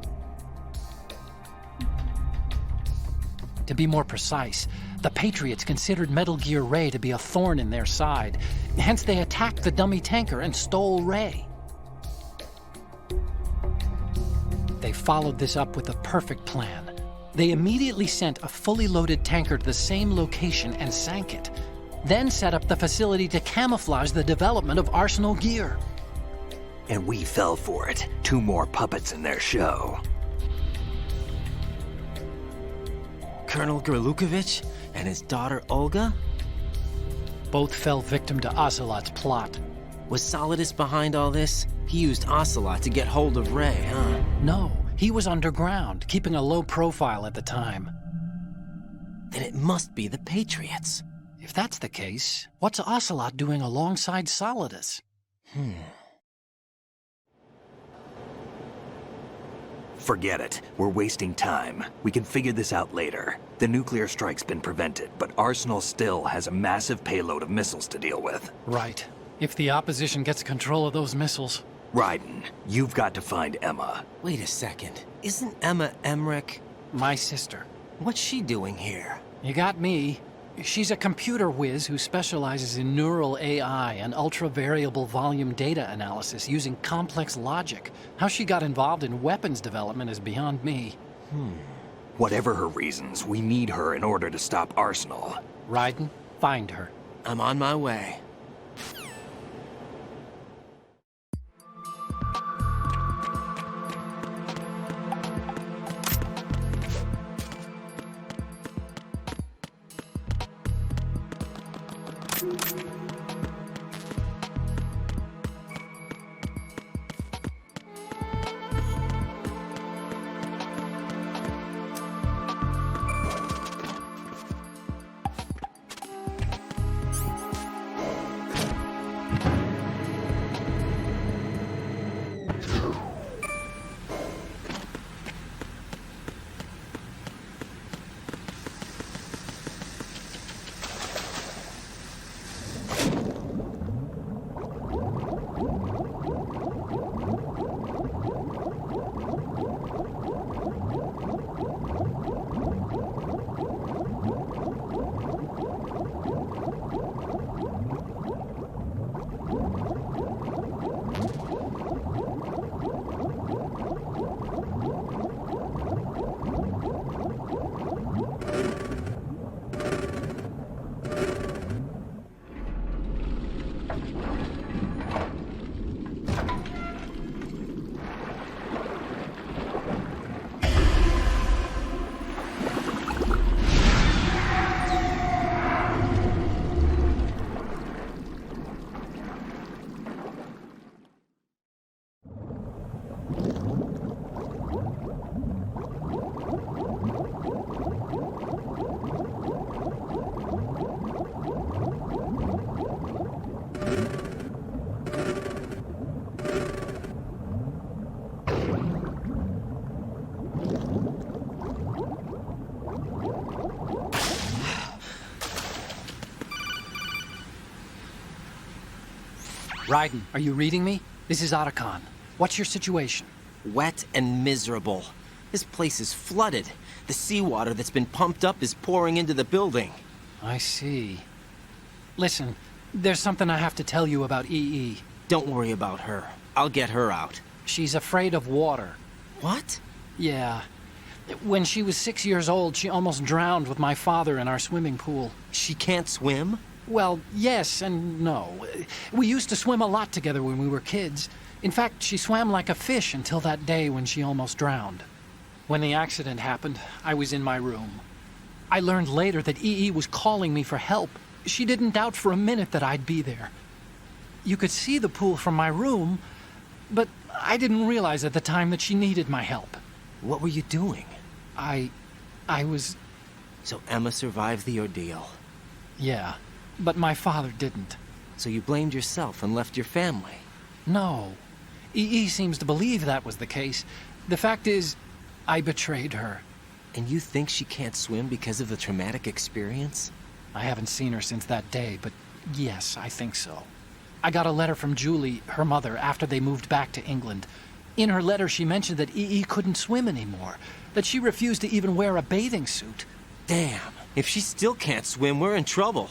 To be more precise, the Patriots considered Metal Gear Ray to be a thorn in their side. Hence, they attacked the dummy tanker and stole Ray. They followed this up with a perfect plan. They immediately sent a fully loaded tanker to the same location and sank it. Then set up the facility to camouflage the development of Arsenal Gear.
And we fell for it. 2 more puppets in their show.
Colonel Gerlukovich and his daughter Olga?
Both fell victim to Ocelot's plot.
Was Solidus behind all this? He used Ocelot to get hold of Ray, huh?
No, he was underground, keeping a low profile at the time.
Then it must be the Patriots.
If that's the case, what's Ocelot doing alongside Solidus?
Forget it. We're wasting time. We can figure this out later. The nuclear strike's been prevented, but Arsenal still has a massive payload of missiles to deal with.
Right. If the opposition gets control of those missiles.
Raiden, you've got to find Emma.
Wait a second. Isn't Emma Emmerich?
My sister.
What's she doing here?
You got me. She's a computer whiz who specializes in neural AI and ultra-variable volume data analysis using complex logic. How she got involved in weapons development is beyond me.
Whatever her reasons, we need her in order to stop Arsenal.
Raiden, find her.
I'm on my way.
Raiden, are you reading me? This is Otacon. What's your situation?
Wet and miserable. This place is flooded. The seawater that's been pumped up is pouring into the building.
I see. Listen, there's something I have to tell you about EE.
Don't worry about her. I'll get her out.
She's afraid of water.
What?
Yeah. When she was 6 years old, she almost drowned with my father in our swimming pool.
She can't swim?
Well, yes and no. We used to swim a lot together when we were kids. In fact, she swam like a fish until that day when she almost drowned. When the accident happened, I was in my room. I learned later that EE was calling me for help. She didn't doubt for a minute that I'd be there. You could see the pool from my room, but I didn't realize at the time that she needed my help.
What were you doing?
I was...
So Emma survived the ordeal?
Yeah, but my father didn't.
So you blamed yourself and left your family?
No. EE seems to believe that was the case. The fact is, I betrayed her.
And you think she can't swim because of the traumatic experience?
I haven't seen her since that day, but yes, I think so. I got a letter from Julie, her mother, after they moved back to England. In her letter, she mentioned that EE couldn't swim anymore, that she refused to even wear a bathing suit.
Damn, if she still can't swim, we're in trouble.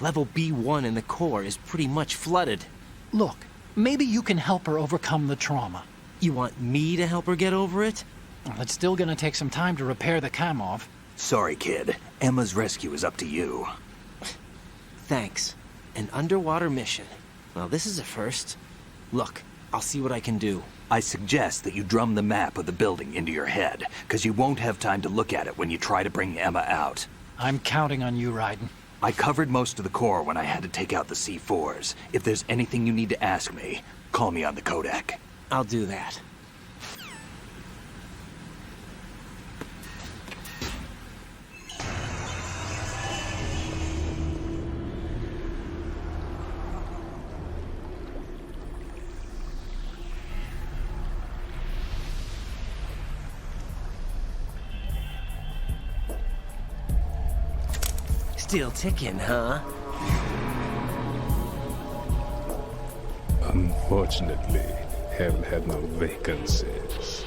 Level B1 in the core is pretty much flooded.
Look, maybe you can help her overcome the trauma.
You want me to help her get over it?
Well, it's still gonna take some time to repair the Kamov.
Sorry, kid. Emma's rescue is up to you.
Thanks. An underwater mission. Well, this is a first. Look, I'll see what I can do.
I suggest that you drum the map of the building into your head, because you won't have time to look at it when you try to bring Emma out.
I'm counting on you, Raiden.
I covered most of the core when I had to take out the C4s. If there's anything you need to ask me, call me on the codec.
I'll do that. Still ticking, huh?
Unfortunately, hell had no vacancies.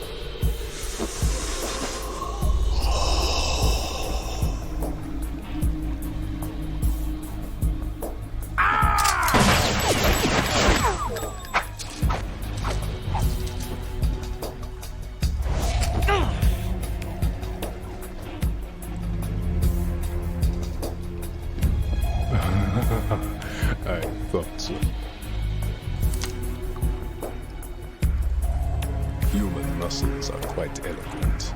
I thought so. Human muscles are quite eloquent.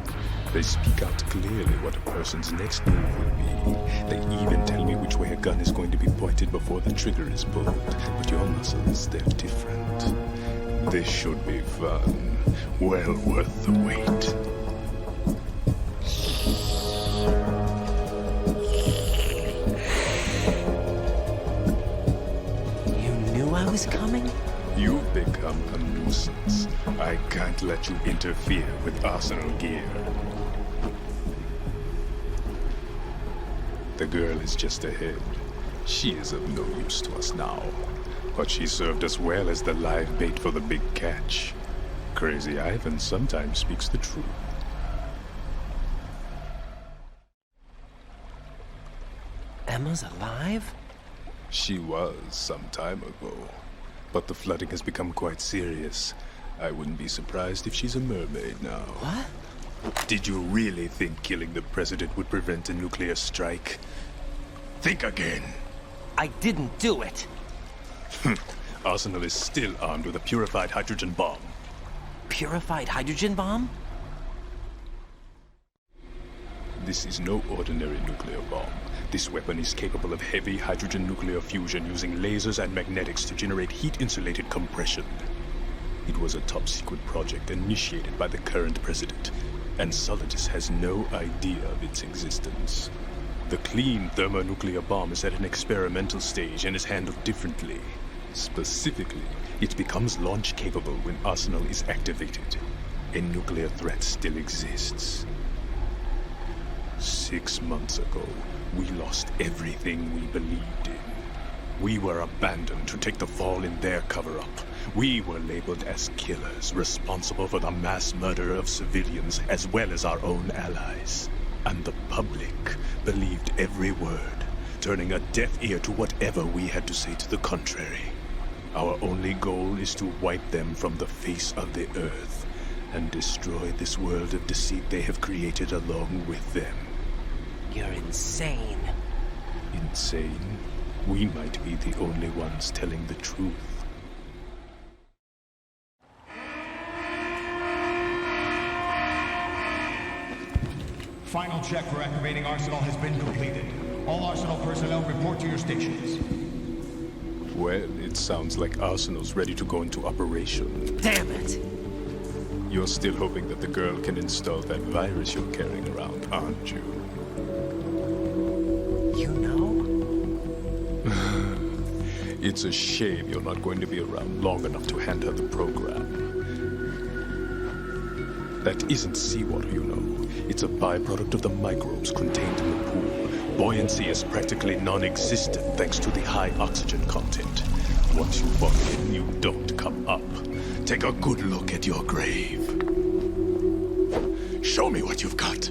They speak out clearly what a person's next move will be. They even tell me which way a gun is going to be pointed before the trigger is pulled. But your muscles, they're different. This should be fun. Well worth the wait.
I was coming?
You've become a nuisance. I can't let you interfere with Arsenal gear. The girl is just ahead. She is of no use to us now. But she served us well as the live bait for the big catch. Crazy Ivan sometimes speaks the truth.
Emma's alive?
She was some time ago. But the flooding has become quite serious. I wouldn't be surprised if she's a mermaid now.
What?
Did you really think killing the president would prevent a nuclear strike? Think again.
I didn't do it.
Arsenal is still armed with a purified hydrogen bomb.
Purified hydrogen bomb?
This is no ordinary nuclear bomb. This weapon is capable of heavy hydrogen nuclear fusion using lasers and magnetics to generate heat-insulated compression. It was a top-secret project initiated by the current president, and Solidus has no idea of its existence. The clean thermonuclear bomb is at an experimental stage and is handled differently. Specifically, it becomes launch-capable when Arsenal is activated. A nuclear threat still exists. 6 months ago, we lost everything we believed in. We were abandoned to take the fall in their cover-up. We were labeled as killers, responsible for the mass murder of civilians as well as our own allies. And the public believed every word, turning a deaf ear to whatever we had to say to the contrary. Our only goal is to wipe them from the face of the earth and destroy this world of deceit they have created along with them.
You're insane.
Insane? We might be the only ones telling the truth.
Final check for activating Arsenal has been completed. All Arsenal personnel report to your stations.
Well, it sounds like Arsenal's ready to go into operation.
Damn it!
You're still hoping that the girl can install that virus you're carrying around, aren't you?
You know?
It's a shame you're not going to be around long enough to hand her the program. That isn't seawater, you know. It's a byproduct of the microbes contained in the pool. Buoyancy is practically non-existent thanks to the high oxygen content. Once you fall in, you don't come up. Take a good look at your grave. Show me what you've got.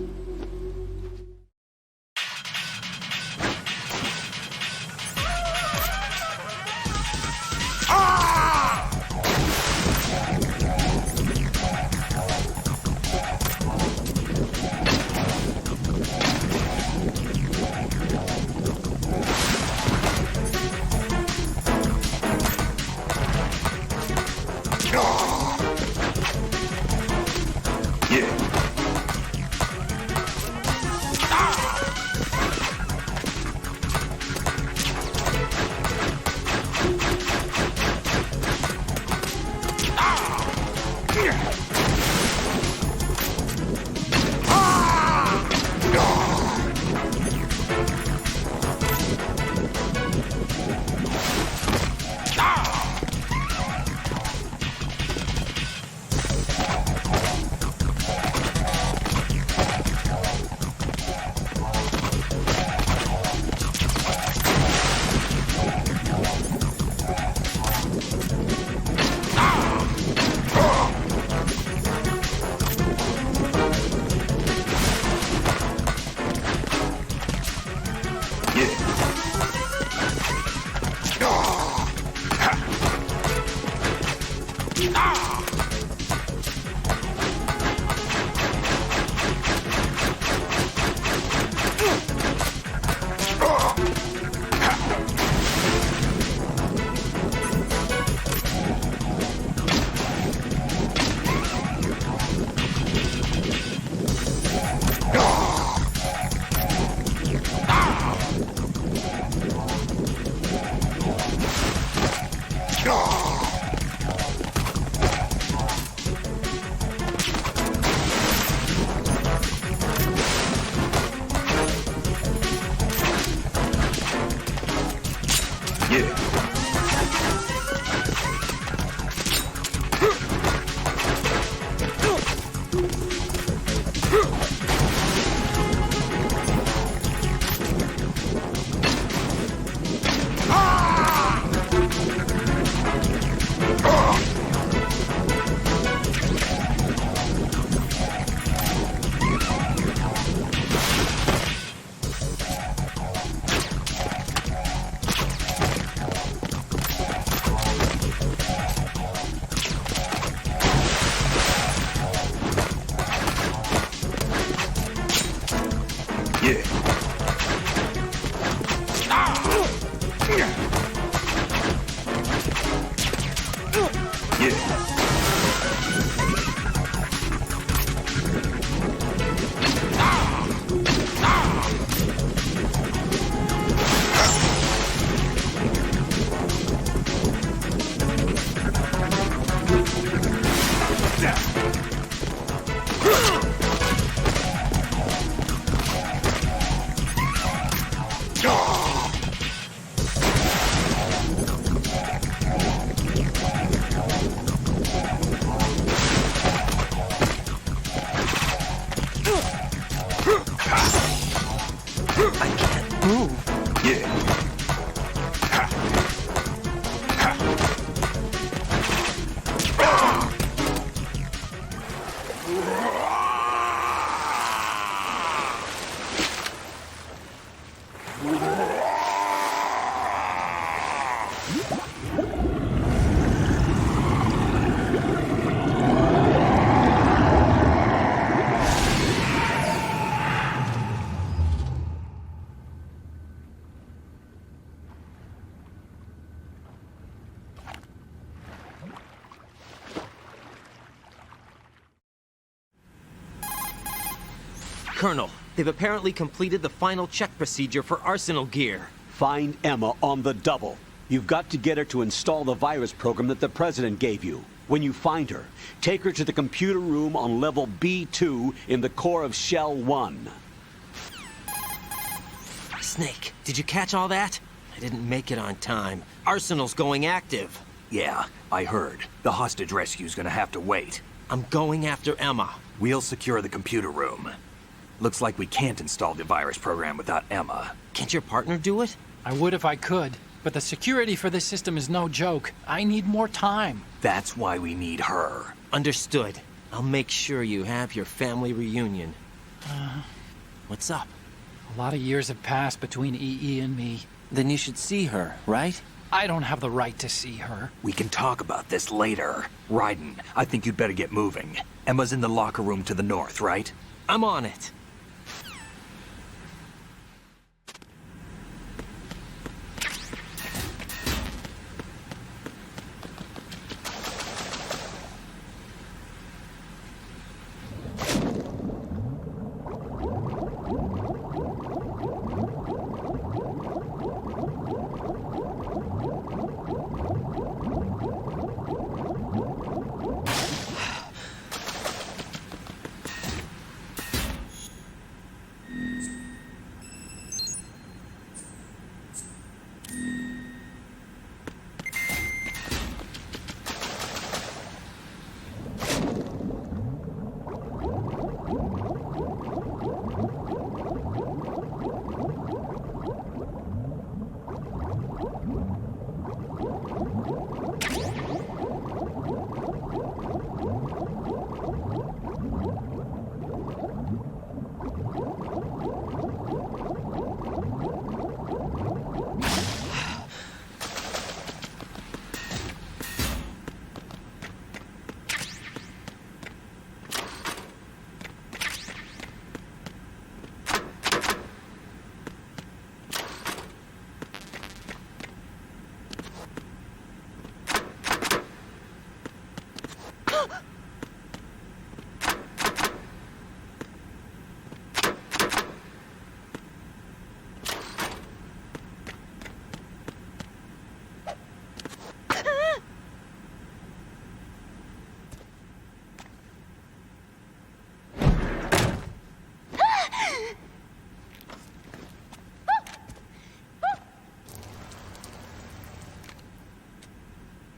I can't move.
Yeah.
Colonel, they've apparently completed the final check procedure for arsenal gear.
Find Emma on the double. You've got to get her to install the virus program that the President gave you. When you find her, take her to the computer room on level B2 in the core of Shell 1.
Snake, did you catch all that? I didn't make it on time. Arsenal's going active.
Yeah, I heard. The hostage rescue's gonna have to wait.
I'm going after Emma.
We'll secure the computer room. Looks like we can't install the virus program without Emma.
Can't your partner do it?
I would if I could, but the security for this system is no joke. I need more time.
That's why we need her.
Understood. I'll make sure you have your family reunion. What's up?
A lot of years have passed between EE and me.
Then you should see her, right?
I don't have the right to see her.
We can talk about this later. Raiden, I think you'd better get moving. Emma's in the locker room to the north, right?
I'm on it.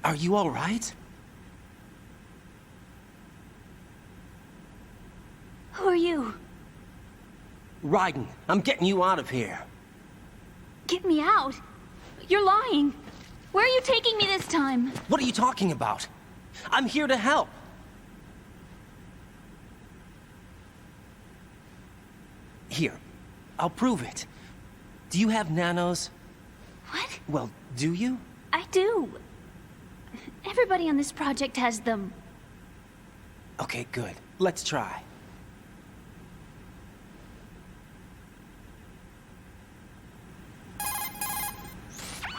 Are you all right?
Who are you?
Raiden, I'm getting you out of here.
Get me out. You're lying. Where are you taking me this time?
What are you talking about? I'm here to help. Here, I'll prove it. Do you have nanos?
What?
Well, do you?
I do. Everybody on this project has them.
Okay, good. Let's try.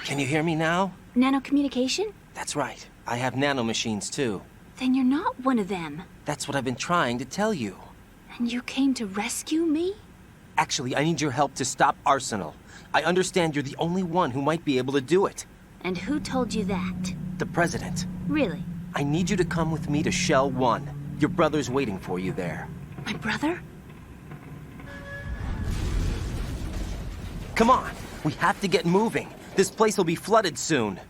Can you hear me now?
Nanocommunication?
That's right. I have nanomachines too.
Then you're not one of them.
That's what I've been trying to tell you.
And you came to rescue me?
Actually, I need your help to stop Arsenal. I understand you're the only one who might be able to do it.
And who told you that?
The President.
Really?
I need you to come with me to Shell 1. Your brother's waiting for you there.
My brother?
Come on, we have to get moving. This place will be flooded soon.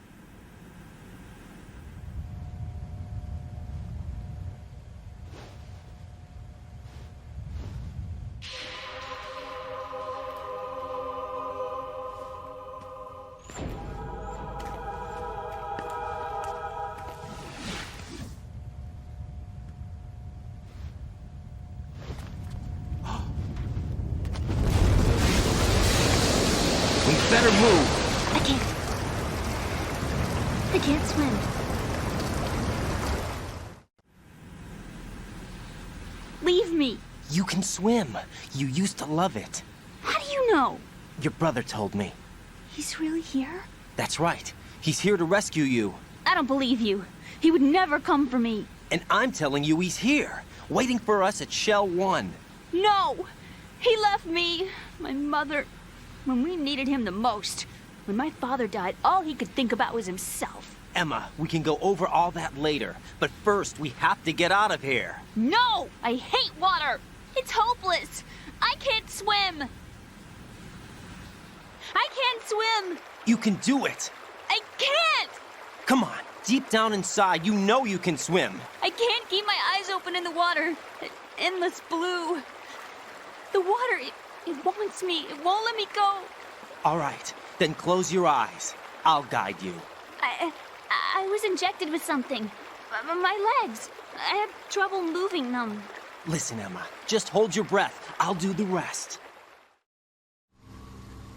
Better move.
I can't swim. Leave me.
You can swim. You used to love it.
How do you know?
Your brother told me.
He's really here?
That's right. He's here to rescue you.
I don't believe you. He would never come for me.
And I'm telling you he's here, waiting for us at Shell 1.
No! He left me, my mother, when we needed him the most. When my father died, all he could think about was himself.
Emma, we can go over all that later, but first we have to get out of here.
No! I hate water! It's hopeless! I can't swim! I can't swim!
You can do it!
I can't!
Come on, deep down inside, you know you can swim.
I can't keep my eyes open in the water. Endless blue. The water, it wants me. It won't let me go.
All right, then close your eyes. I'll guide you.
I was injected with something. My legs. I have trouble moving them.
Listen, Emma, just hold your breath. I'll do the rest.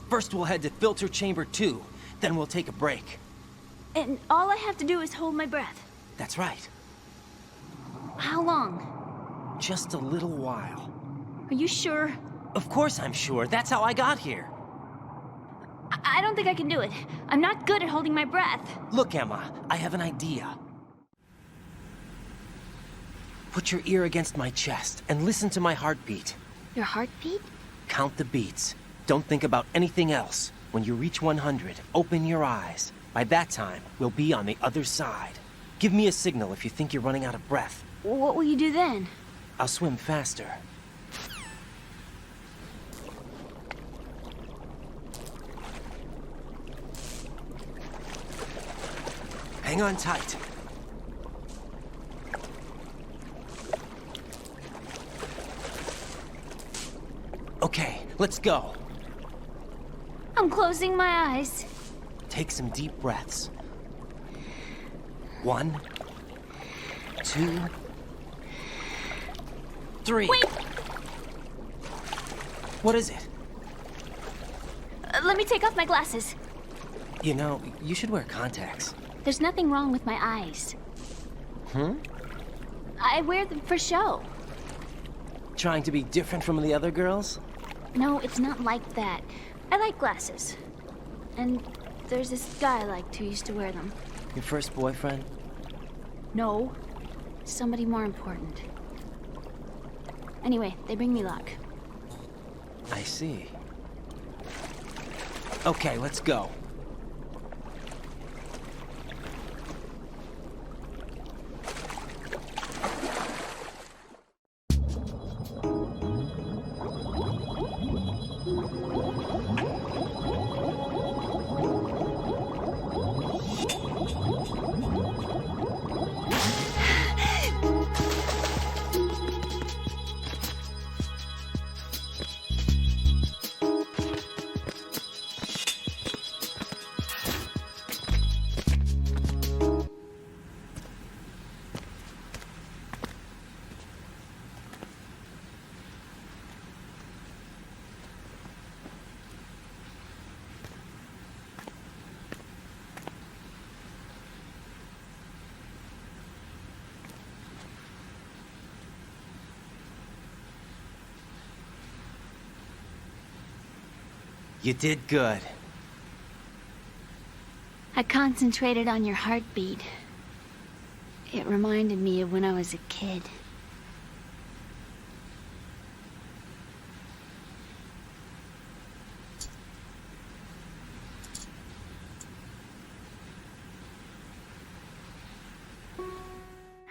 First we'll head to filter chamber 2, then we'll take a break.
And all I have to do is hold my breath.
That's right.
How long?
Just a little while.
Are you sure?
Of course I'm sure. That's how I got here.
I don't think I can do it. I'm not good at holding my breath.
Look, Emma, I have an idea. Put your ear against my chest and listen to my heartbeat.
Your heartbeat?
Count the beats. Don't think about anything else. When you reach 100, open your eyes. By that time, we'll be on the other side. Give me a signal if you think you're running out of breath.
What will you do then?
I'll swim faster. Hang on tight. Okay, let's go.
I'm closing my eyes.
Take some deep breaths. 1, 2, 3.
Wait!
What is it?
Let me take off my glasses.
You know, you should wear contacts.
There's nothing wrong with my eyes. I wear them for show.
Trying to be different from the other girls?
No, it's not like that. I like glasses. And there's this guy I liked who used to wear them.
Your first boyfriend?
No. Somebody more important. Anyway, they bring me luck.
I see. Okay, let's go. You did good.
I concentrated on your heartbeat. It reminded me of when I was a kid.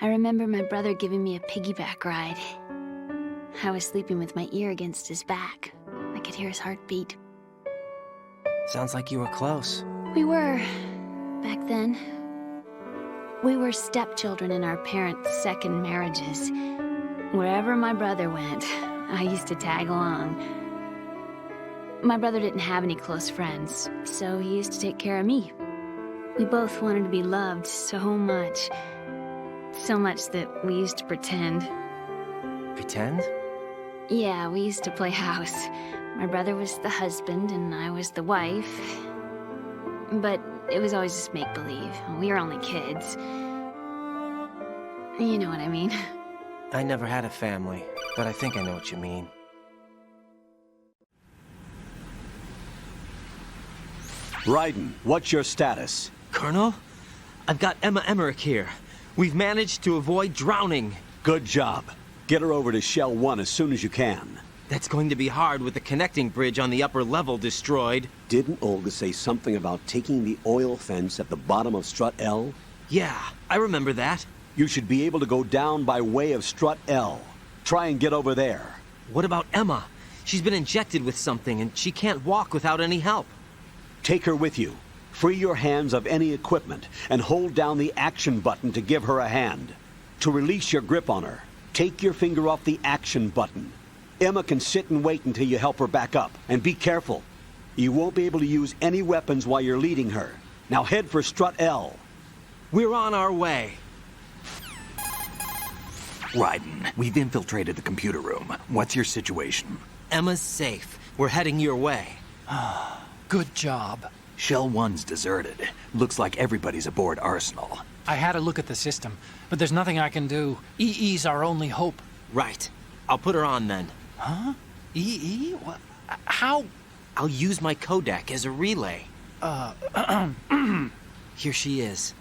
I remember my brother giving me a piggyback ride. I was sleeping with my ear against his back. I could hear his heartbeat.
Sounds like you were close.
We were, back then. We were stepchildren in our parents' second marriages. Wherever my brother went, I used to tag along. My brother didn't have any close friends, so he used to take care of me. We both wanted to be loved so much. So much that we used to pretend.
Pretend?
Yeah, we used to play house. My brother was the husband and I was the wife. But it was always just make-believe. We were only kids. You know what I mean.
I never had a family, but I think I know what you mean.
Raiden, what's your status?
Colonel? I've got Emma Emmerich here. We've managed to avoid drowning.
Good job. Get her over to Shell 1 as soon as you can.
That's going to be hard with the connecting bridge on the upper level destroyed.
Didn't Olga say something about taking the oil fence at the bottom of Strut L?
Yeah, I remember that.
You should be able to go down by way of Strut L. Try and get over there.
What about Emma? She's been injected with something and she can't walk without any help.
Take her with you. Free your hands of any equipment and hold down the action button to give her a hand. To release your grip on her, take your finger off the action button. Emma can sit and wait until you help her back up. And be careful. You won't be able to use any weapons while you're leading her. Now head for Strut L.
We're on our way.
Raiden, we've infiltrated the computer room. What's your situation?
Emma's safe. We're heading your way.
Good job.
Shell 1's deserted. Looks like everybody's aboard Arsenal.
I had a look at the system, but there's nothing I can do. EE's our only hope.
Right. I'll put her on then.
Huh? EE? What? How?
I'll use my Kodak as a relay. Here she is.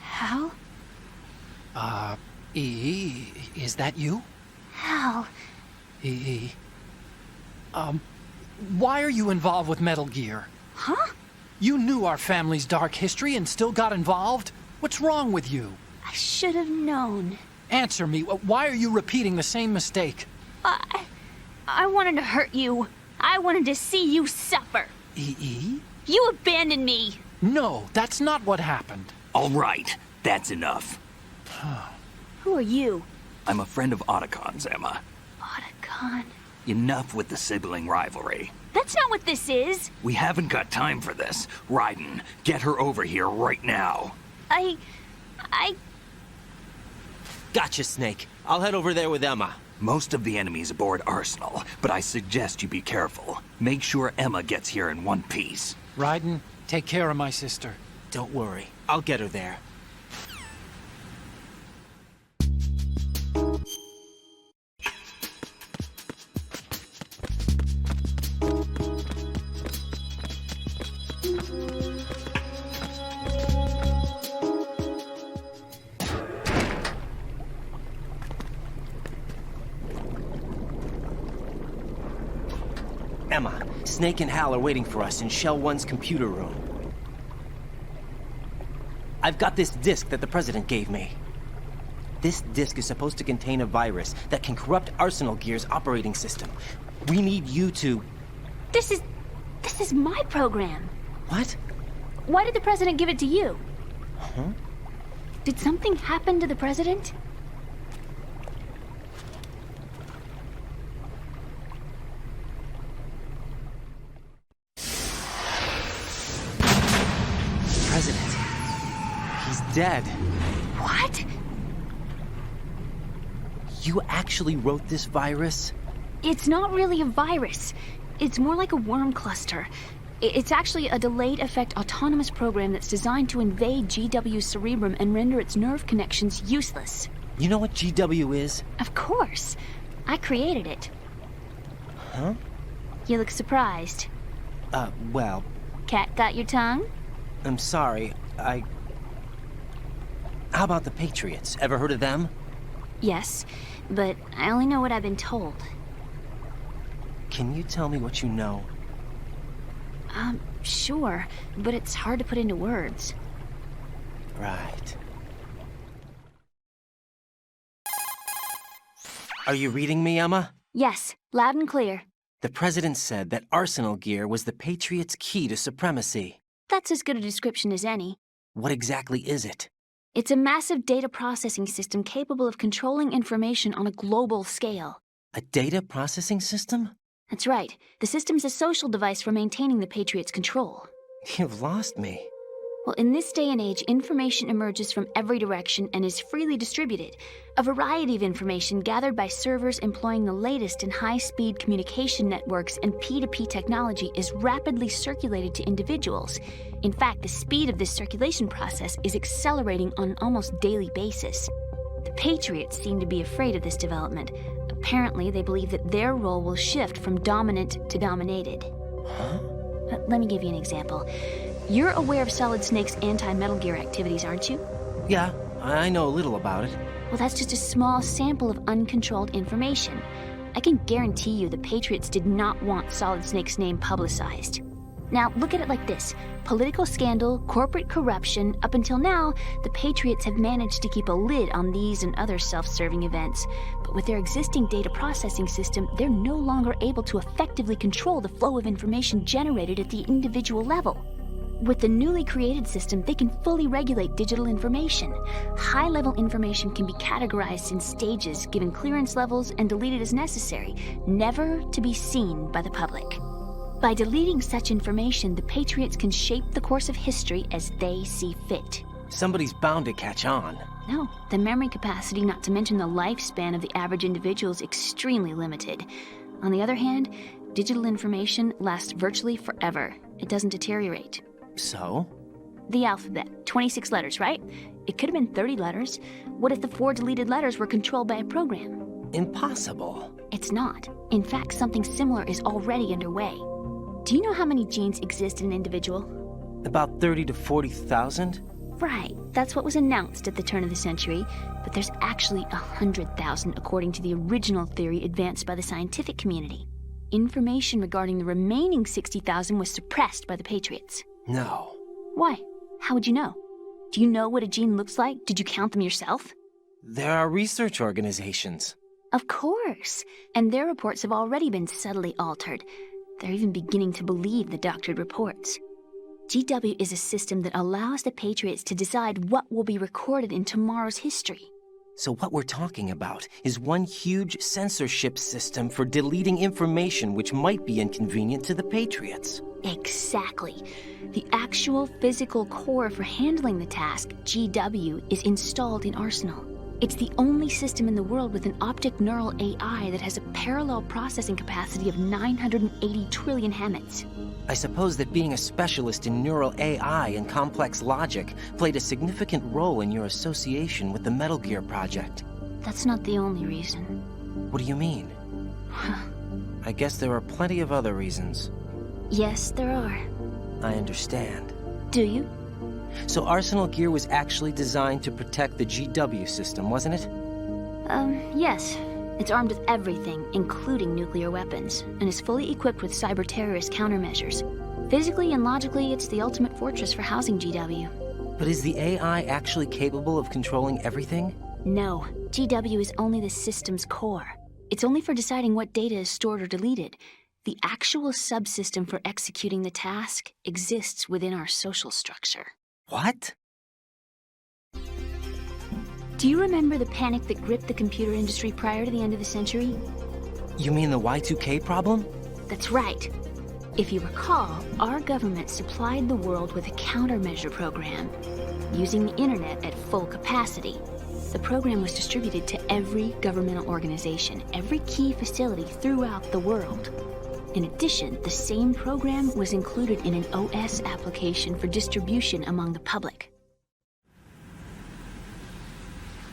Hal?
EE, is that you?
Hal.
EE. Why are you involved with Metal Gear?
Huh?
You knew our family's dark history and still got involved? What's wrong with you?
I should have known.
Answer me. Why are you repeating the same mistake?
I wanted to hurt you. I wanted to see you suffer.
EE?
You abandoned me.
No, that's not what happened.
All right, that's enough.
Who are you?
I'm a friend of Otacon's, Emma.
Otacon?
Enough with the sibling rivalry.
That's not what this is.
We haven't got time for this. Raiden, get her over here right now.
I...
Gotcha, Snake. I'll head over there with Emma.
Most of the enemy's aboard Arsenal, but I suggest you be careful. Make sure Emma gets here in one piece.
Raiden, take care of my sister.
Don't worry. I'll get her there. Emma, Snake and Hal are waiting for us in Shell 1's computer room. I've got this disk that the President gave me. This disk is supposed to contain a virus that can corrupt Arsenal Gear's operating system. We need you to...
This is my program.
What?
Why did the President give it to you?
Huh?
Did something happen to the President?
President. He's dead.
What?
You actually wrote this virus?
It's not really a virus. It's more like a worm cluster. It's actually a delayed effect autonomous program that's designed to invade GW's cerebrum and render its nerve connections useless.
You know what GW is?
Of course. I created it.
Huh?
You look surprised.
Well...
Cat got your tongue?
I'm sorry, How about the Patriots? Ever heard of them?
Yes, but I only know what I've been told.
Can you tell me what you know?
Sure, but it's hard to put into words.
Right. Are you reading me, Emma?
Yes, loud and clear.
The President said that Arsenal Gear was the Patriots' key to supremacy.
That's as good a description as any.
What exactly is it?
It's a massive data processing system capable of controlling information on a global scale.
A data processing system?
That's right. The system's a social device for maintaining the Patriots' control.
You've lost me.
Well, in this day and age, information emerges from every direction and is freely distributed. A variety of information gathered by servers employing the latest in high-speed communication networks and P2P technology is rapidly circulated to individuals. In fact, the speed of this circulation process is accelerating on an almost daily basis. The Patriots seem to be afraid of this development. Apparently, they believe that their role will shift from dominant to dominated.
Huh?
Let me give you an example. You're aware of Solid Snake's anti-Metal Gear activities, aren't you?
Yeah, I know a little about it.
Well, that's just a small sample of uncontrolled information. I can guarantee you the Patriots did not want Solid Snake's name publicized. Now, look at it like this. Political scandal, corporate corruption, up until now, the Patriots have managed to keep a lid on these and other self-serving events. But with their existing data processing system, they're no longer able to effectively control the flow of information generated at the individual level. With the newly created system, they can fully regulate digital information. High-level information can be categorized in stages, given clearance levels, and deleted as necessary, never to be seen by the public. By deleting such information, the Patriots can shape the course of history as they see fit.
Somebody's bound to catch on.
No, the memory capacity, not to mention the lifespan of the average individual, is extremely limited. On the other hand, digital information lasts virtually forever. It doesn't deteriorate.
So?
The alphabet, 26 letters, right? It could have been 30 letters. What if the 4 deleted letters were controlled by a program?
Impossible.
It's not. In fact, something similar is already underway. Do you know how many genes exist in an individual?
About 30 to 40,000?
Right. That's what was announced at the turn of the century. But there's actually 100,000 according to the original theory advanced by the scientific community. Information regarding the remaining 60,000 was suppressed by the Patriots.
No.
Why? How would you know? Do you know what a gene looks like? Did you count them yourself?
There are research organizations.
Of course. And their reports have already been subtly altered. They're even beginning to believe the doctored reports. GW is a system that allows the Patriots to decide what will be recorded in tomorrow's history.
So what we're talking about is one huge censorship system for deleting information which might be inconvenient to the Patriots.
Exactly. The actual physical core for handling the task, GW, is installed in Arsenal. It's the only system in the world with an optic neural AI that has a parallel processing capacity of 980 trillion Hammets.
I suppose that being a specialist in neural AI and complex logic played a significant role in your association with the Metal Gear project.
That's not the only reason.
What do you mean? I guess there are plenty of other reasons.
Yes, there are.
I understand.
Do you?
So Arsenal Gear was actually designed to protect the GW system, wasn't it?
Yes. It's armed with everything, including nuclear weapons, and is fully equipped with cyber-terrorist countermeasures. Physically and logically, it's the ultimate fortress for housing GW.
But is the AI actually capable of controlling everything?
No. GW is only the system's core. It's only for deciding what data is stored or deleted. The actual subsystem for executing the task exists within our social structure.
What?
Do you remember the panic that gripped the computer industry prior to the end of the century?
You mean the Y2K problem?
That's right. If you recall, our government supplied the world with a countermeasure program, using the internet at full capacity. The program was distributed to every governmental organization, every key facility throughout the world. In addition, the same program was included in an OS application for distribution among the public.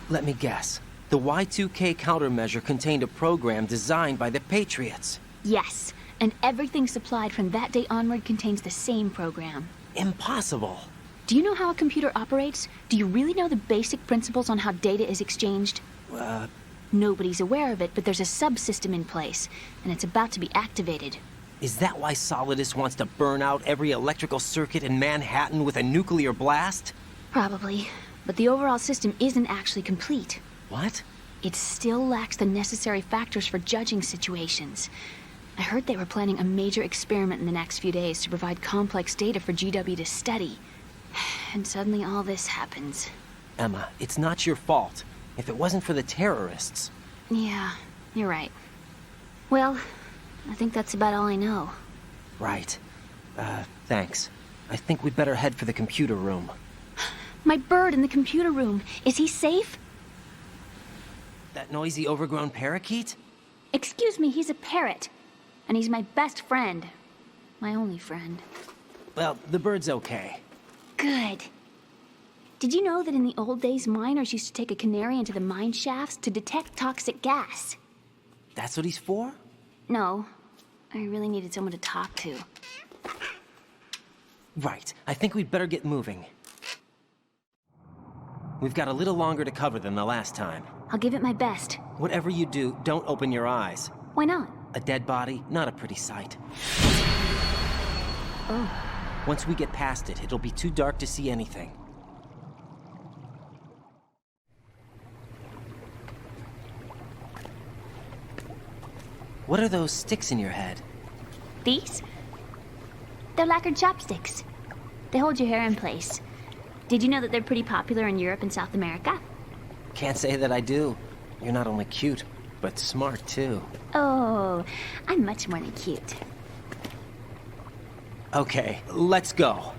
Let me guess. The Y2K countermeasure contained a program designed by the Patriots.
Yes, and everything supplied from that day onward contains the same program.
Impossible.
Do you know how a computer operates? Do you really know the basic principles on how data is exchanged? Nobody's aware of it, but there's a subsystem in place, and it's about to be activated.
Is that why Solidus wants to burn out every electrical circuit in Manhattan with a nuclear blast?
Probably, but the overall system isn't actually complete.
What?
It still lacks the necessary factors for judging situations. I heard they were planning a major experiment in the next few days to provide complex data for GW to study. And suddenly all this happens.
Emma, it's not your fault. If it wasn't for the terrorists...
Yeah, you're right. Well, I think that's about all I know.
Right. Thanks. I think we'd better head for the computer room.
My bird in the computer room. Is he safe?
That noisy, overgrown parakeet?
Excuse me, he's a parrot. And he's my best friend. My only friend.
Well, the bird's okay.
Good. Did you know that in the old days, miners used to take a canary into the mine shafts to detect toxic gas?
That's what he's for?
No. I really needed someone to talk to.
Right. I think we'd better get moving. We've got a little longer to cover than the last time.
I'll give it my best.
Whatever you do, don't open your eyes.
Why not?
A dead body, not a pretty sight.
Oh.
Once we get past it, it'll be too dark to see anything. What are those sticks in your head?
These? They're lacquered chopsticks. They hold your hair in place. Did you know that they're pretty popular in Europe and South America?
Can't say that I do. You're not only cute, but smart too.
Oh, I'm much more than cute.
Okay, let's go.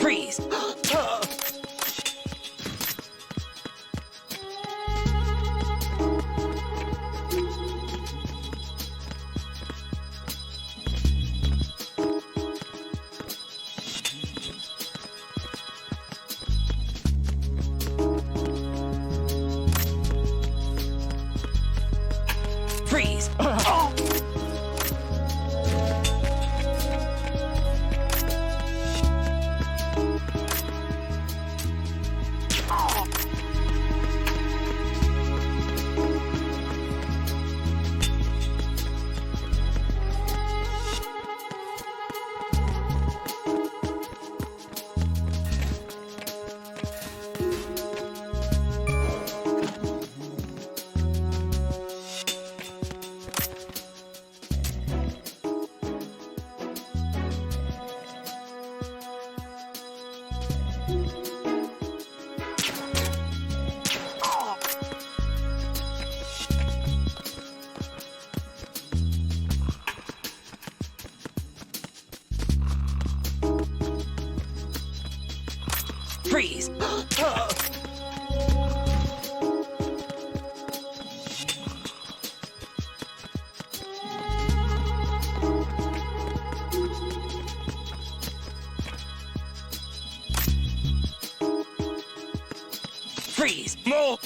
Freeze! Freeze! Freeze! Freeze! No!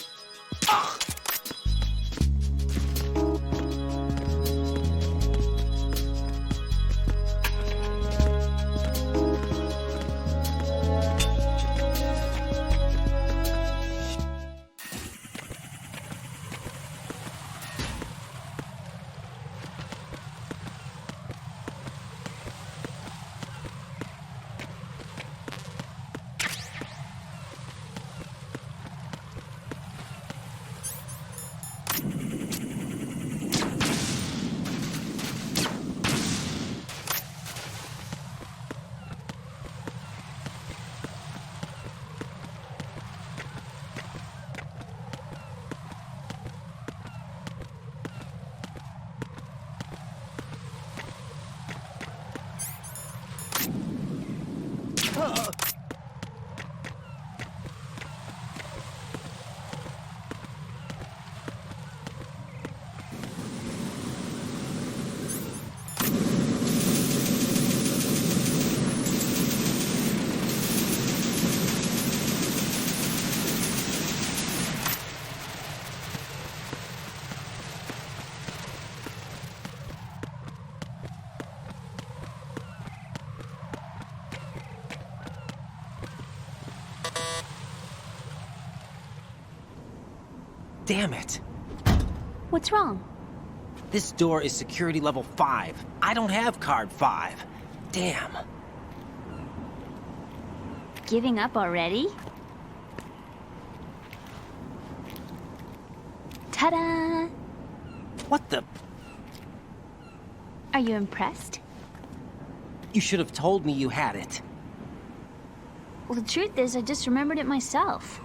Damn it.
What's wrong?
This door is security level 5. I don't have card 5. Damn.
Giving up already? Ta-da!
What the?
Are you impressed?
You should have told me you had it.
Well, the truth is, I just remembered it myself.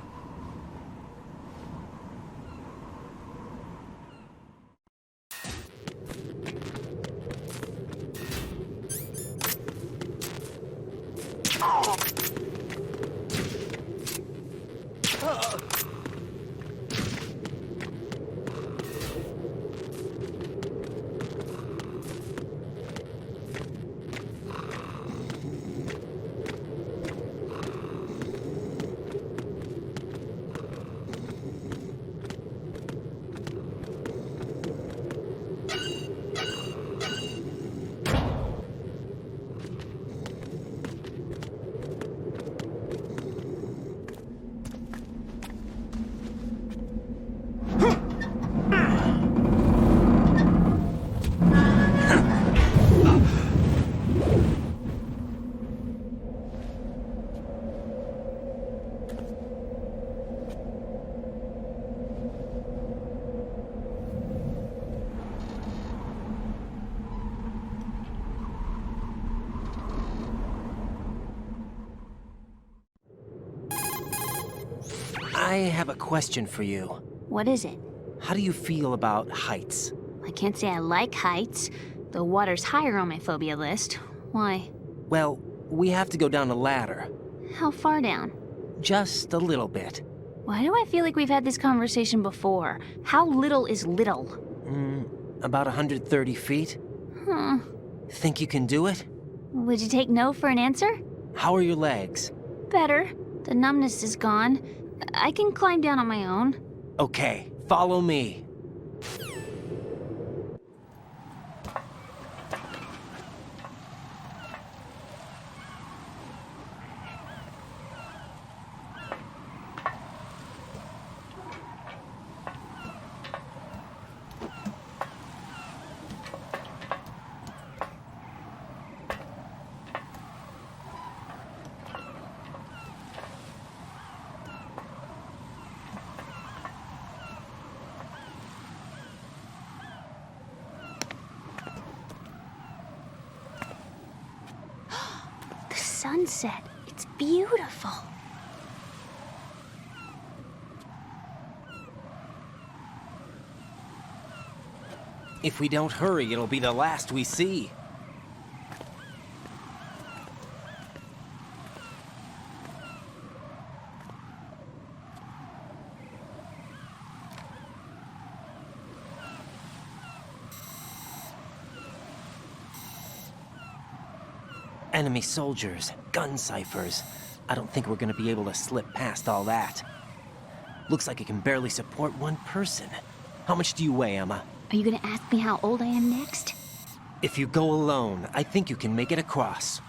I have a question for you.
What is it?
How do you feel about heights?
I can't say I like heights. The water's higher on my phobia list. Why?
Well, we have to go down a ladder.
How far down?
Just a little bit.
Why do I feel like we've had this conversation before? How little is little?
About 130 feet.
Huh.
Think you can do it?
Would you take no for an answer?
How are your legs?
Better. The numbness is gone. I can climb down on my own.
Okay, follow me.
Sunset. It's beautiful.
If we don't hurry, it'll be the last we see. Enemy soldiers, gun ciphers. I don't think we're gonna be able to slip past all that. Looks like it can barely support one person. How much do you weigh, Emma?
Are you gonna ask me how old I am next?
If you go alone, I think you can make it across.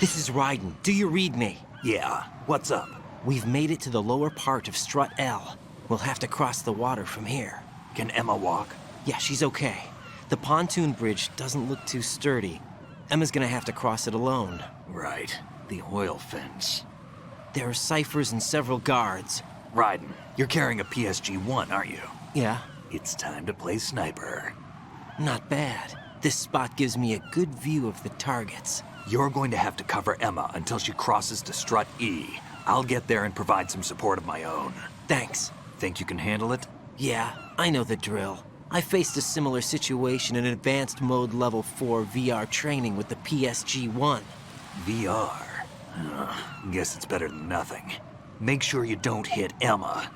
This is Raiden. Do you read me?
Yeah, what's up?
We've made it to the lower part of Strut L. We'll have to cross the water from here.
Can Emma walk?
Yeah, she's okay. The pontoon bridge doesn't look too sturdy. Emma's gonna have to cross it alone.
Right. The oil fence.
There are ciphers and several guards.
Raiden, you're carrying a PSG-1, aren't you?
Yeah.
It's time to play sniper.
Not bad. This spot gives me a good view of the targets.
You're going to have to cover Emma until she crosses to Strut E. I'll get there and provide some support of my own.
Thanks.
Think you can handle it?
Yeah, I know the drill. I faced a similar situation in Advanced Mode Level 4 VR training with the PSG-1.
VR? Guess it's better than nothing. Make sure you don't hit Emma.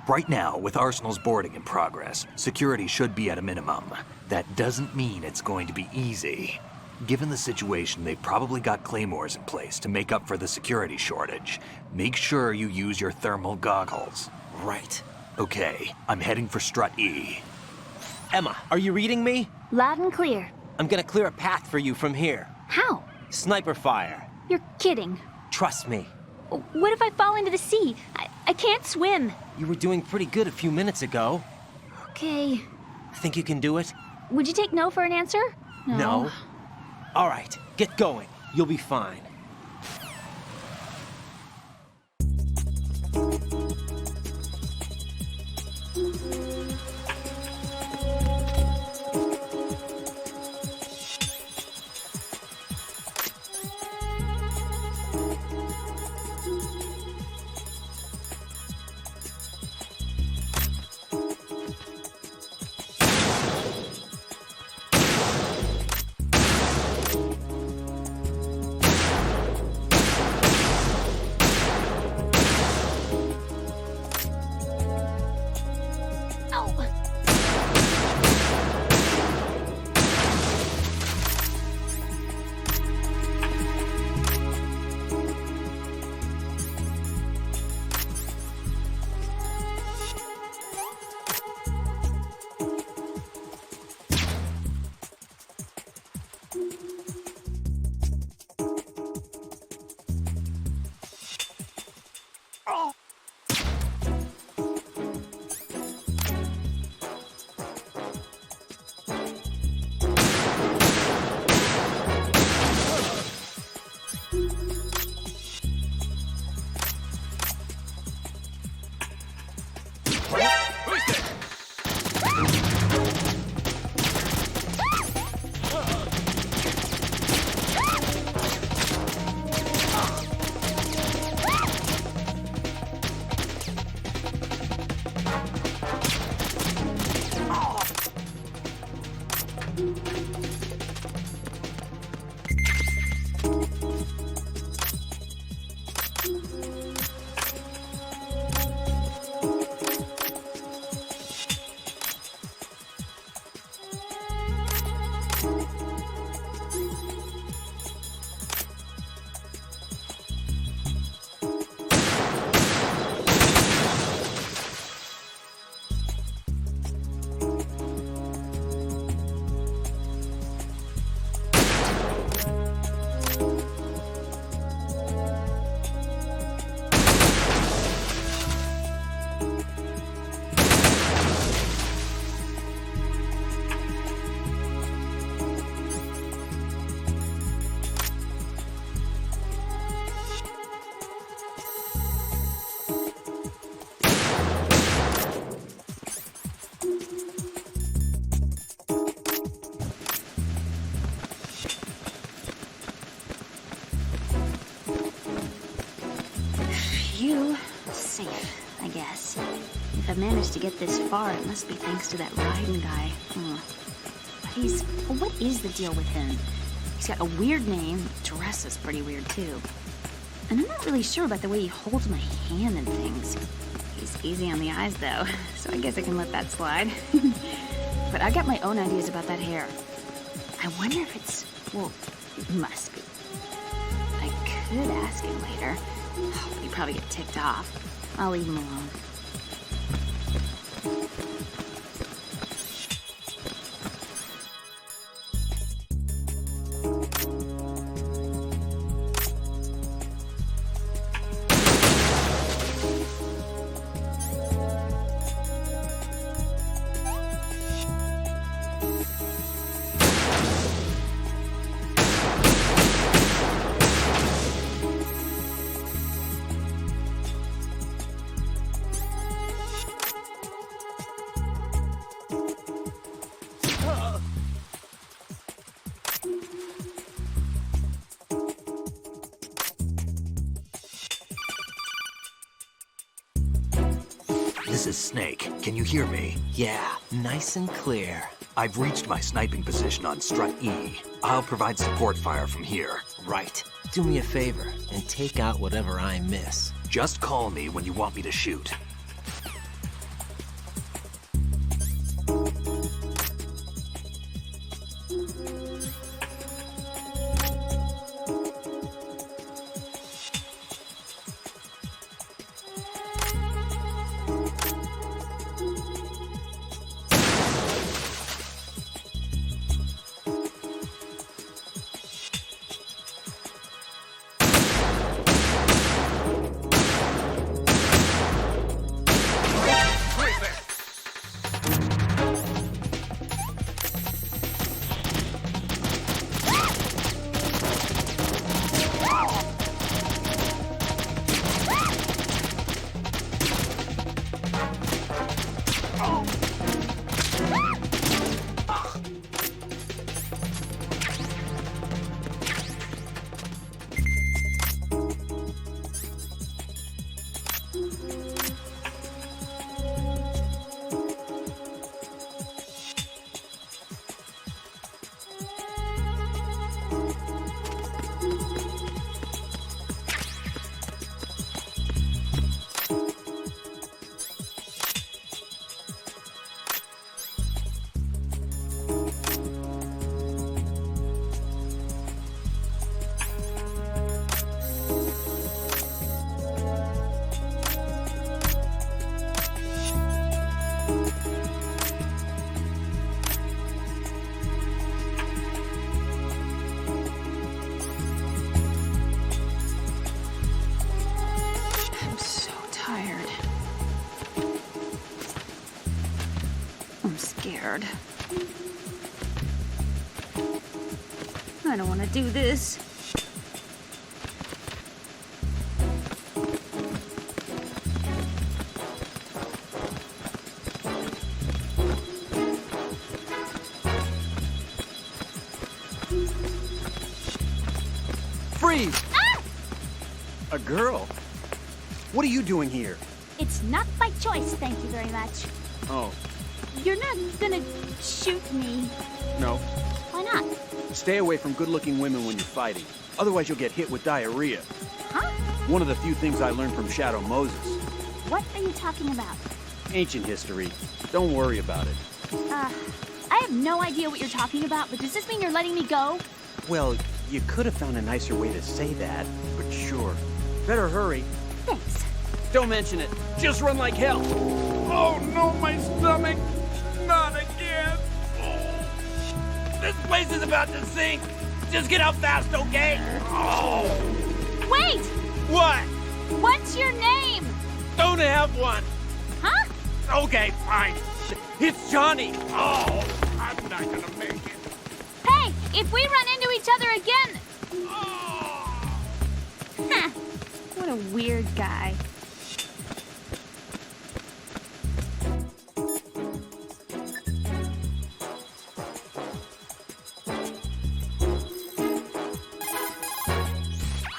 Right now, with Arsenal's boarding in progress, security should be at a minimum. That doesn't mean it's going to be easy. Given the situation, they've probably got claymores in place to make up for the security shortage. Make sure you use your thermal goggles.
Right.
Okay, I'm heading for Strut E.
Emma, are you reading me?
Loud and clear.
I'm gonna clear a path for you from here.
How?
Sniper fire.
You're kidding.
Trust me.
What if I fall into the sea? I can't swim.
You were doing pretty good a few minutes ago.
Okay.
Think you can do it?
Would you take no for an answer?
No. All right, get going. You'll be fine.
Safe, I guess. If I've managed to get this far, it must be thanks to that riding guy. But what is the deal with him? He's got a weird name, dress is pretty weird too. And I'm not really sure about the way he holds my hand and things. He's easy on the eyes though, so I guess I can let that slide. But I got my own ideas about that hair. I wonder if it's, well, it must be. I could ask him later. But he'd probably get ticked off. I'll leave him alone.
This is Snake. Can you hear me?
Yeah, nice and clear.
I've reached my sniping position on Strut E. I'll provide support fire from here.
Right. Do me a favor and take out whatever I miss.
Just call me when you want me to shoot.
scared. I don't want to do this.
Freeze!
Ah!
A girl? What are you doing here?
It's not by choice, thank you very much.
Oh,
You're not gonna shoot me.
no.
Why not?
Stay away from good-looking women when you're fighting. Otherwise you'll get hit with diarrhea.
Huh?
One of the few things I learned from Shadow Moses.
What are you talking about?
Ancient history. Don't worry about it.
I have no idea what you're talking about, but does this mean you're letting me go?
Well, you could have found a nicer way to say that, but sure. Better hurry.
Thanks.
Don't mention it. Just run like hell.
Oh no, my stomach! Not again!
This place is about to sink! Just get out fast, okay? Oh!
Wait!
What?
What's your name?
Don't have one!
Huh?
Okay, fine. It's Johnny! Oh! I'm not gonna make it.
Hey, if we run into each other again... Huh. What a weird guy.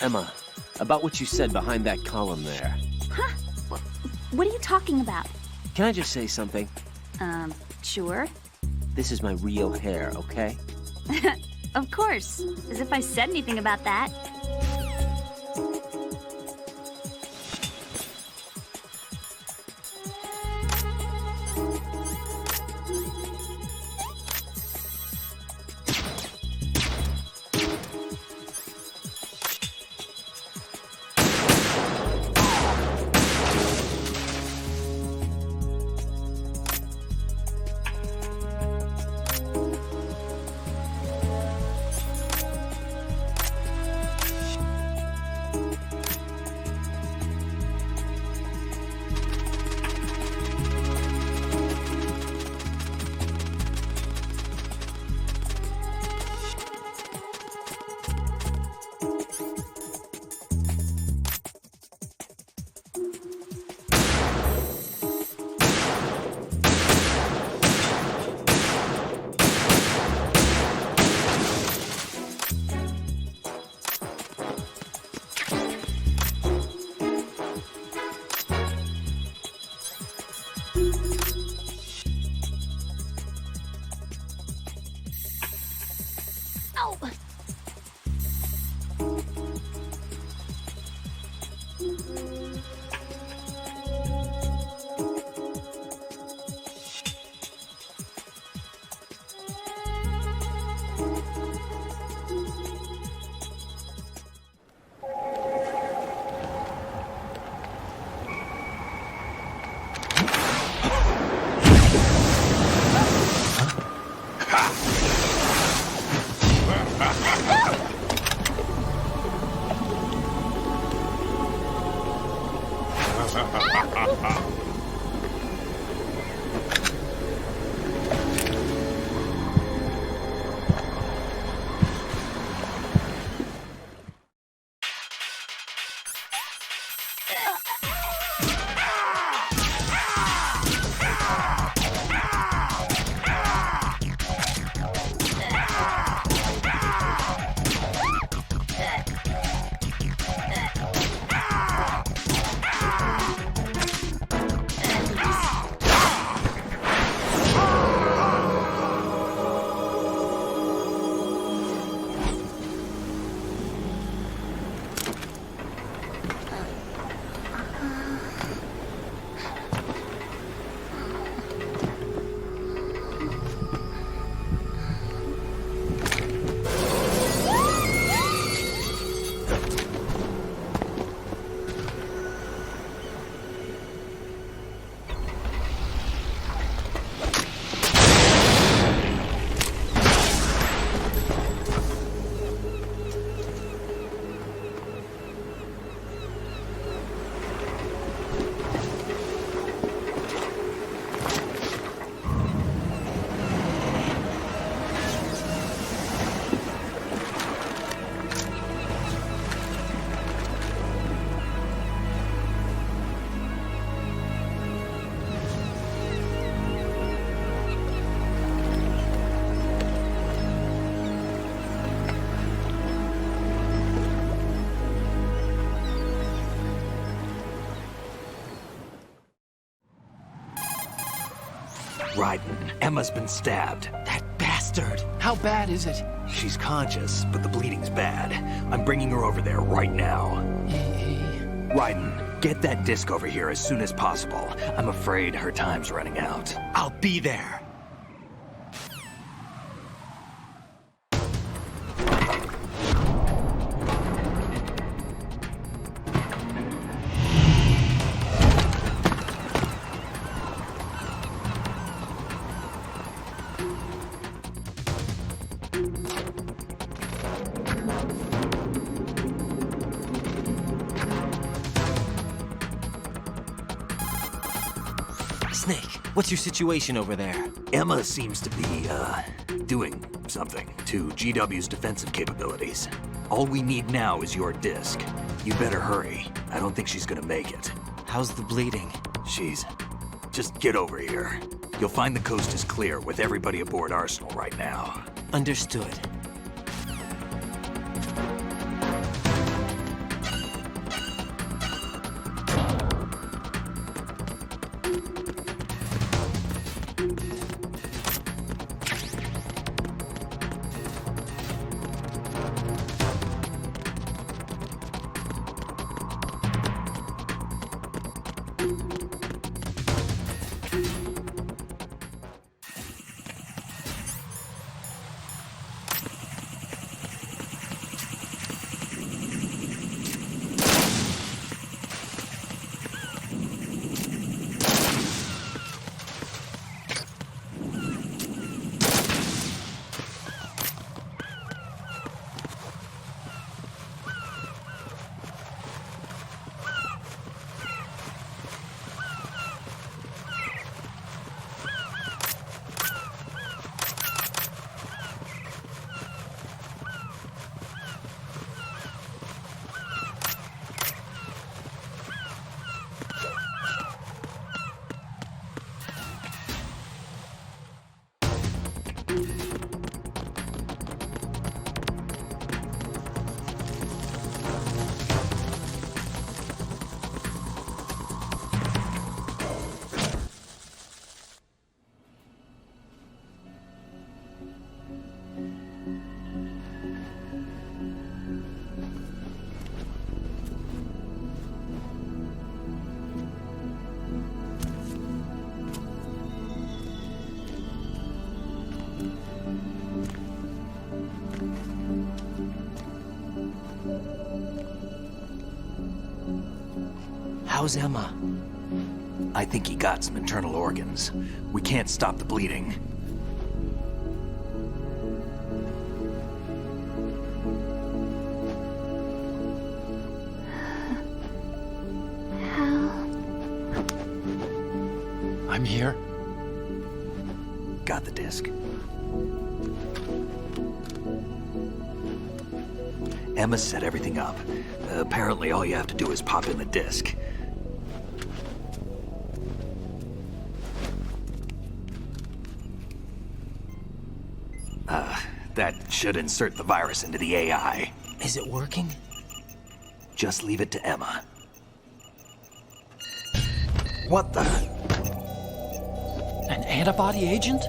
Emma, about what you said behind that column there.
Huh? What are you talking about?
Can I just say something?
Sure.
This is my real hair, okay?
Of course. As if I said anything about that.
Raiden, Emma's been stabbed.
That bastard!
How bad is it?
She's conscious, but the bleeding's bad. I'm bringing her over there right now. Raiden, get that disc over here as soon as possible. I'm afraid her time's running out.
I'll be there. Snake, what's your situation over there?
Emma seems to be, doing something to GW's defensive capabilities. All we need now is your disc. You better hurry. I don't think she's gonna make it.
How's the bleeding?
Just get over here. You'll find the coast is clear with everybody aboard Arsenal right now.
Understood.
How's Emma? I think he got some internal organs. We can't stop the bleeding.
I'm here.
Got the disc. Emma set everything up. Apparently all you have to do is pop in the disc. That should insert the virus into the AI.
Is it working?
Just leave it to Emma. What the?
An antibody agent?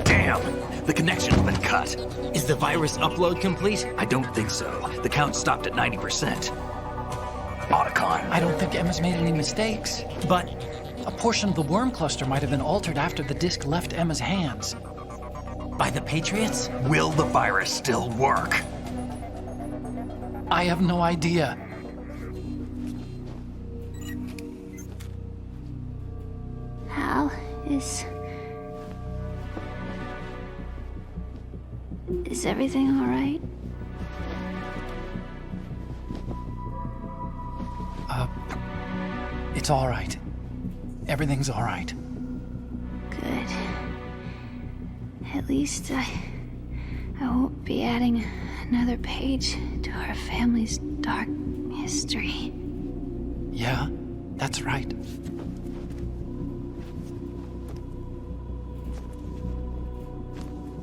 Damn! The connection's been cut.
Is the virus upload complete?
I don't think so. The count stopped at 90%. Otacon.
I don't think Emma's made any mistakes. But a portion of the worm cluster might have been altered after the disc left Emma's hands.
By the Patriots?
Will the virus still work?
I have no idea.
Hal, is everything all right?
It's all right. Everything's all right.
Good. At least I won't be adding another page to our family's dark history.
Yeah, that's right.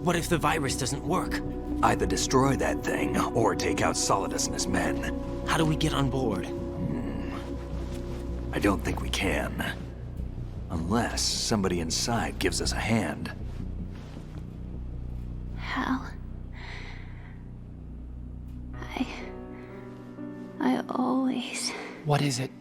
What if the virus doesn't work?
Either destroy that thing, or take out Solidus and his men.
How do we get on board?
I don't think we can. Unless somebody inside gives us a hand.
Hal. I always...
What is it?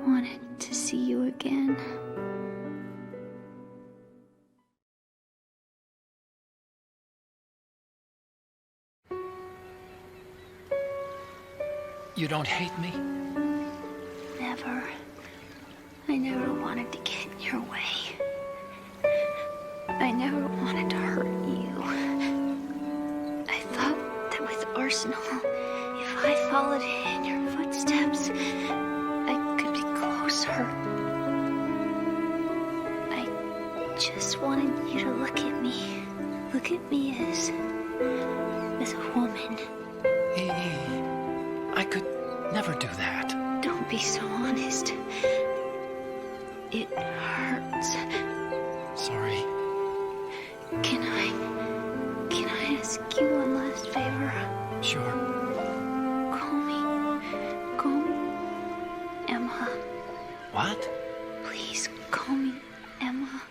wanted to see you again.
You don't hate me?
Never. I never wanted to get in your way. I never wanted to hurt you. I thought that with Arsenal, if I followed in your footsteps, I could be closer. I just wanted you to look at me. Look at me as a woman.
I could never do that.
Don't be so honest. It hurts.
Sorry.
Can I ask you one last favor?
Sure.
Call me Emma.
What?
Please call me Emma.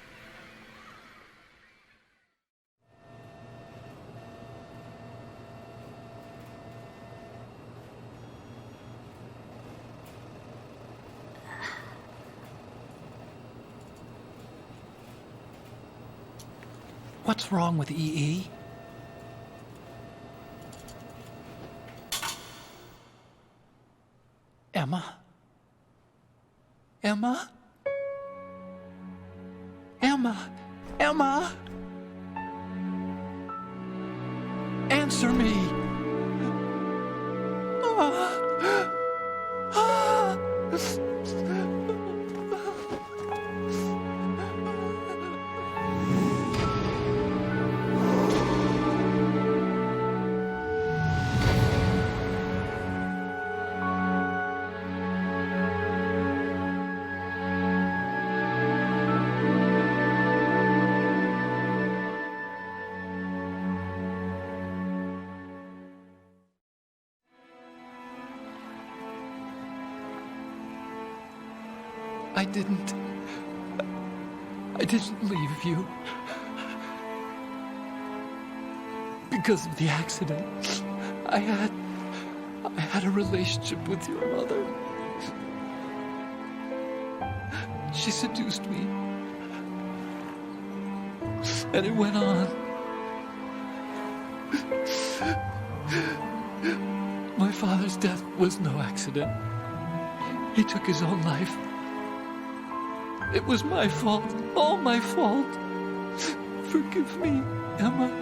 What's wrong with EE? Emma? Emma? Emma? Emma? Answer me! I didn't leave you. Because of the accident, I had a relationship with your mother. She seduced me. And it went on. My father's death was no accident. He took his own life. It was my fault, all my fault. Forgive me, Emma.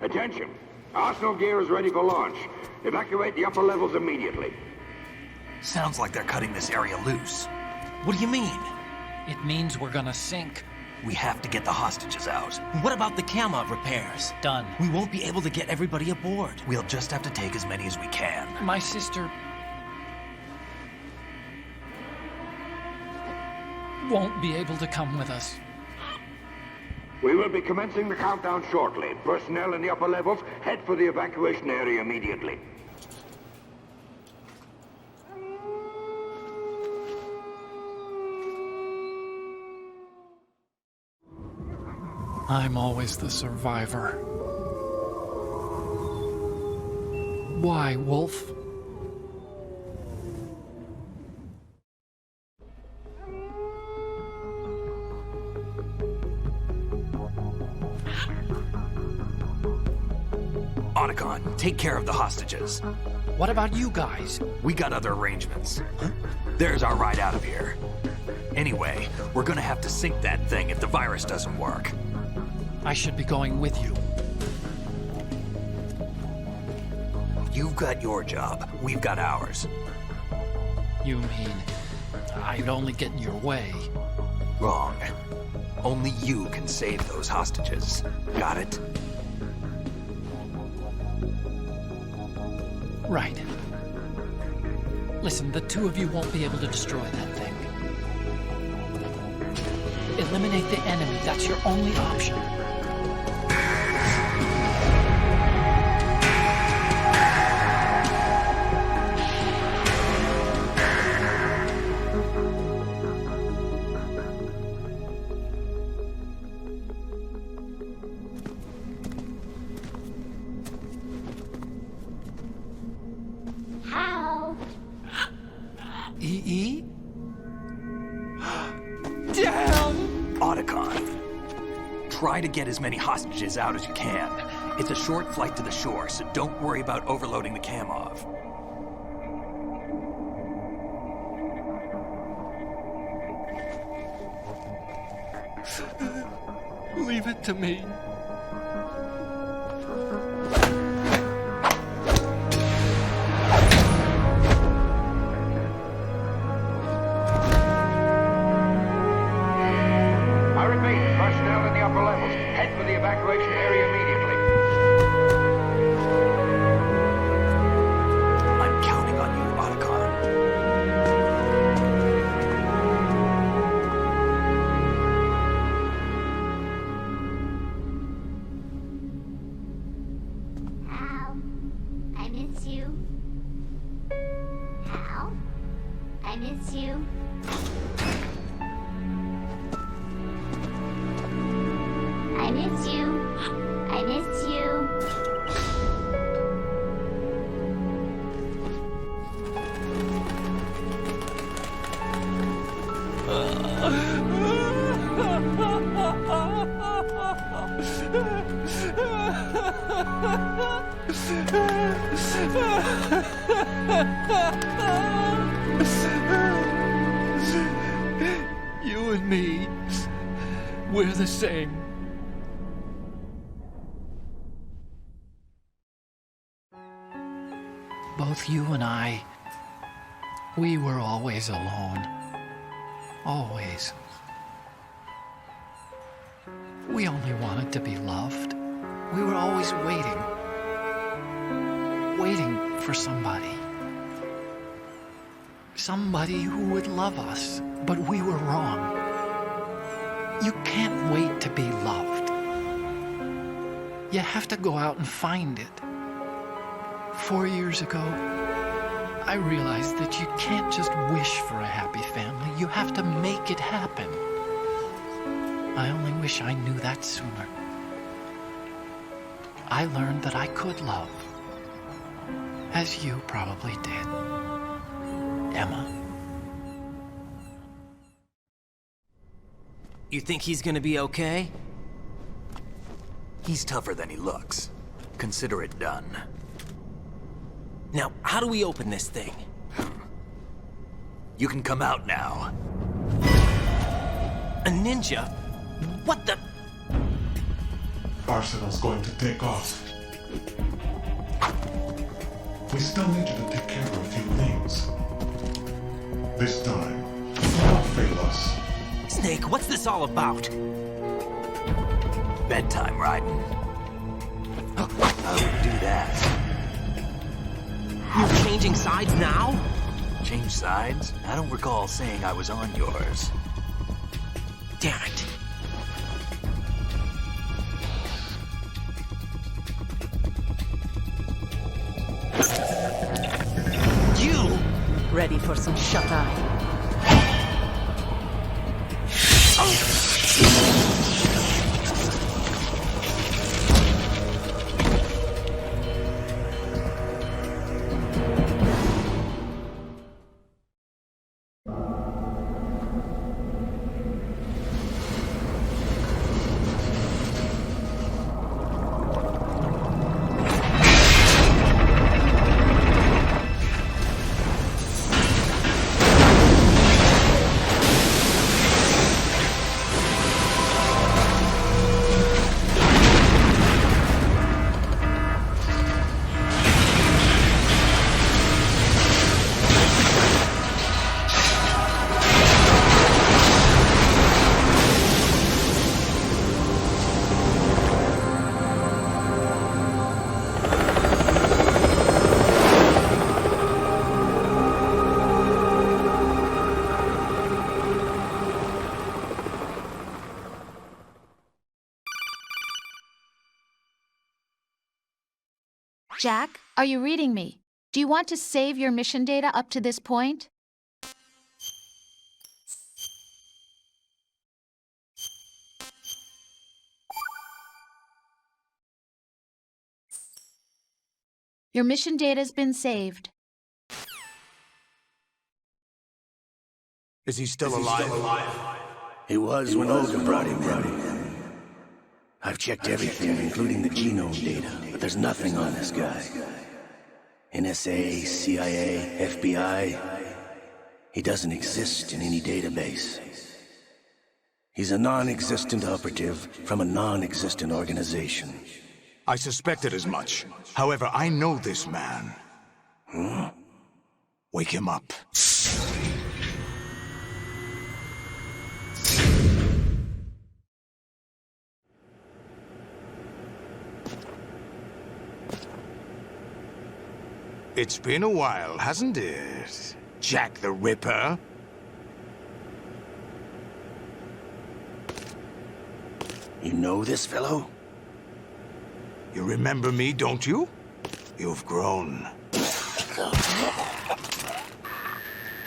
Attention! Arsenal gear is ready for launch. Evacuate the upper levels immediately.
Sounds like they're cutting this area loose. What do you mean?
It means we're gonna sink.
We have to get the hostages out.
What about the camera repairs?
Done.
We won't be able to get everybody aboard.
We'll just have to take as many as we can.
My sister won't be able to come with us.
We will be commencing the countdown shortly. Personnel in the upper levels, head for the evacuation area immediately.
I'm always the survivor. Why, Wolf?
Otacon, take care of the hostages.
What about you guys?
We got other arrangements. There's our ride out of here. Anyway, we're gonna have to sink that thing if the virus doesn't work.
I should be going with you.
You've got your job. We've got ours.
You mean I'd only get in your way?
Wrong. Only you can save those hostages. Got it?
Right. Listen, the two of you won't be able to destroy that thing. Eliminate the enemy. That's your only option. EE? Damn!
Otacon, try to get as many hostages out as you can. It's a short flight to the shore, so don't worry about overloading the Kamov.
Leave it to me.
Evacuation area immediately.
I'm counting on you, Otacon.
Hal, I miss you. Hal, I miss you. I miss you. I miss you.
You and me, we're the same. Both you and I, we were always alone. Always. We only wanted to be loved. We were always waiting. Waiting for somebody. Somebody who would love us, but we were wrong. You can't wait to be loved. You have to go out and find it. 4 years ago, I realized that you can't just wish for a happy family. You have to make it happen. I only wish I knew that sooner. I learned that I could love, as you probably did, Emma.
You think he's gonna be okay?
He's tougher than he looks. Consider it done.
Now, how do we open this thing?
You can come out now.
A ninja? What the?
Arsenal's going to take off. We still need you to take care of a few things. This time, don't fail us.
Snake, what's this all about?
Bedtime, Raiden. I wouldn't do that.
You're changing sides now?
Change sides? I don't recall saying I was on yours.
Damn it. You!
Ready for some shut-eye?
Jack, are you reading me? Do you want to save your mission data up to this point? Your mission data's been saved.
Is he still alive?
He was when Olga brought him in. I've checked everything, including the genome data, but there's nothing on this guy. NSA, CIA, FBI. He doesn't exist in any database. He's a non-existent operative from a non-existent organization.
I suspected as much. However, I know this man.
Huh?
Wake him up. It's been a while, hasn't it? Jack the Ripper?
You know this fellow?
You remember me, don't you? You've grown.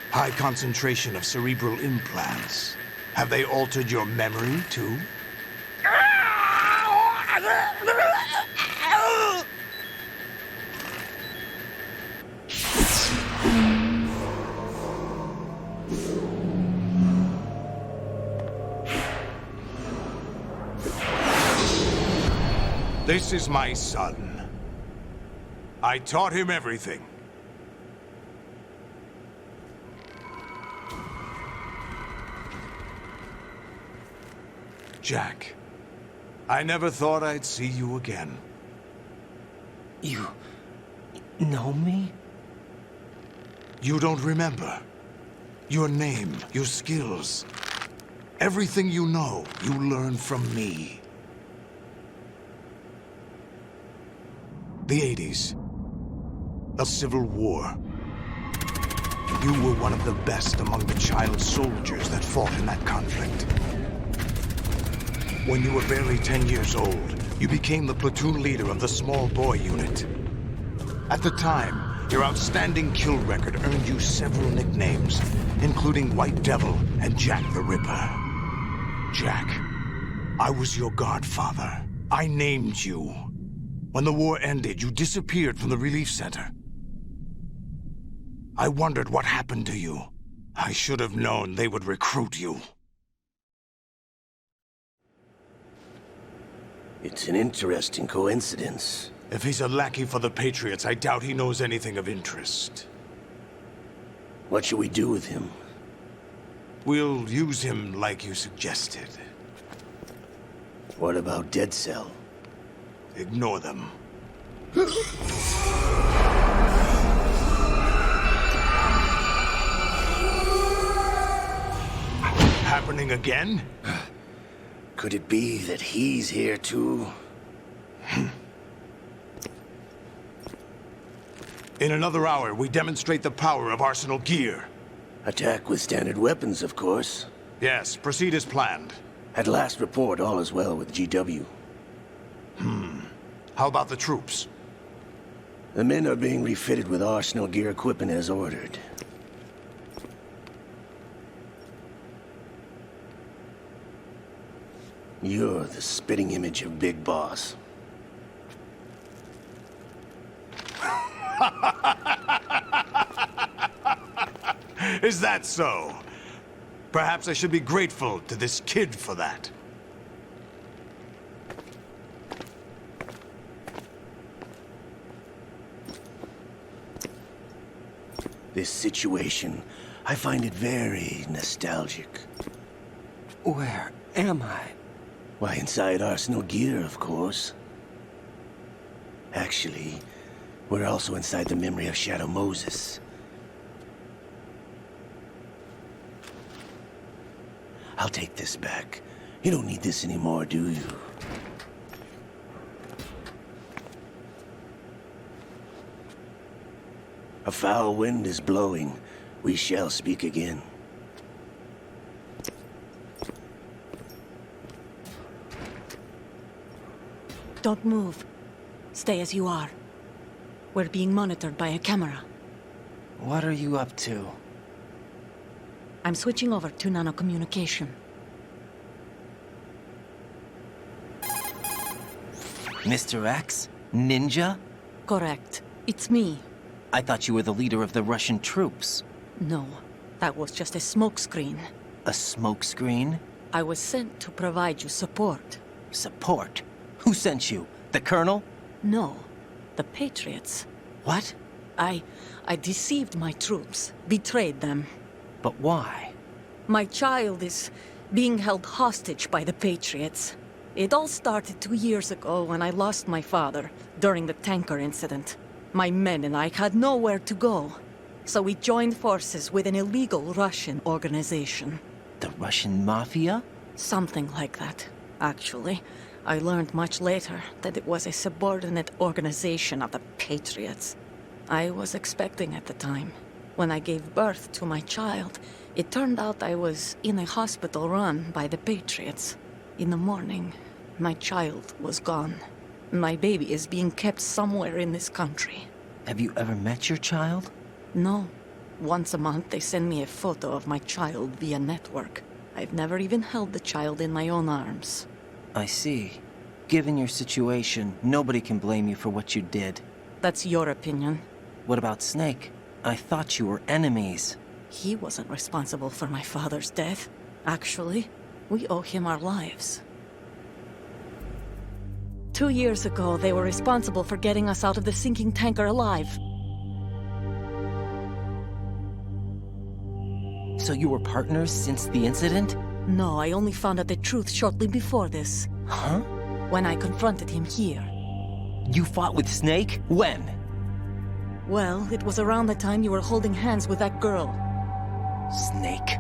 High concentration of cerebral implants. Have they altered your memory, too? This is my son. I taught him everything. Jack, I never thought I'd see you again.
You know me?
You don't remember. Your name, your skills. Everything you know, you learned from me. The 80s. A civil war. You were one of the best among the child soldiers that fought in that conflict. When you were barely 10 years old, you became the platoon leader of the small boy unit. At the time, your outstanding kill record earned you several nicknames, including White Devil and Jack the Ripper. Jack, I was your godfather. I named you. When the war ended, you disappeared from the relief center. I wondered what happened to you. I should have known they would recruit you.
It's an interesting coincidence.
If he's a lackey for the Patriots, I doubt he knows anything of interest.
What should we do with him?
We'll use him like you suggested.
What about Dead Cell?
Ignore them. Happening again?
Could it be that he's here too?
In another hour, we demonstrate the power of Arsenal gear.
Attack with standard weapons, of course.
Yes, proceed as planned.
At last report, all is well with GW.
How about the troops?
The men are being refitted with Arsenal gear equipment as ordered. You're the spitting image of Big Boss.
Is that so? Perhaps I should be grateful to this kid for that.
This situation, I find it very nostalgic.
Where am I?
Why, inside Arsenal gear, of course. Actually, we're also inside the memory of Shadow Moses. I'll take this back. You don't need this anymore, do you? A foul wind is blowing. We shall speak again.
Don't move. Stay as you are. We're being monitored by a camera.
What are you up to?
I'm switching over to nanocommunication.
Mr. X? Ninja?
Correct. It's me.
I thought you were the leader of the Russian troops.
No, that was just a smokescreen.
A smokescreen?
I was sent to provide you support.
Support? Who sent you? The Colonel?
No, the Patriots.
What?
I deceived my troops, betrayed them.
But why?
My child is being held hostage by the Patriots. It all started 2 years ago when I lost my father during the tanker incident. My men and I had nowhere to go. So we joined forces with an illegal Russian organization.
The Russian Mafia?
Something like that, actually. I learned much later that it was a subordinate organization of the Patriots. I was expecting at the time. When I gave birth to my child, it turned out I was in a hospital run by the Patriots. In the morning, my child was gone. My baby is being kept somewhere in this country.
Have you ever met your child?
No. Once a month, they send me a photo of my child via network. I've never even held the child in my own arms.
I see. Given your situation, nobody can blame you for what you did.
That's your opinion.
What about Snake? I thought you were enemies.
He wasn't responsible for my father's death. Actually, we owe him our lives. 2 years ago, they were responsible for getting us out of the sinking tanker alive.
So you were partners since the incident?
No, I only found out the truth shortly before this.
Huh?
When I confronted him here.
You fought with Snake? When?
Well, it was around the time you were holding hands with that girl.
Snake.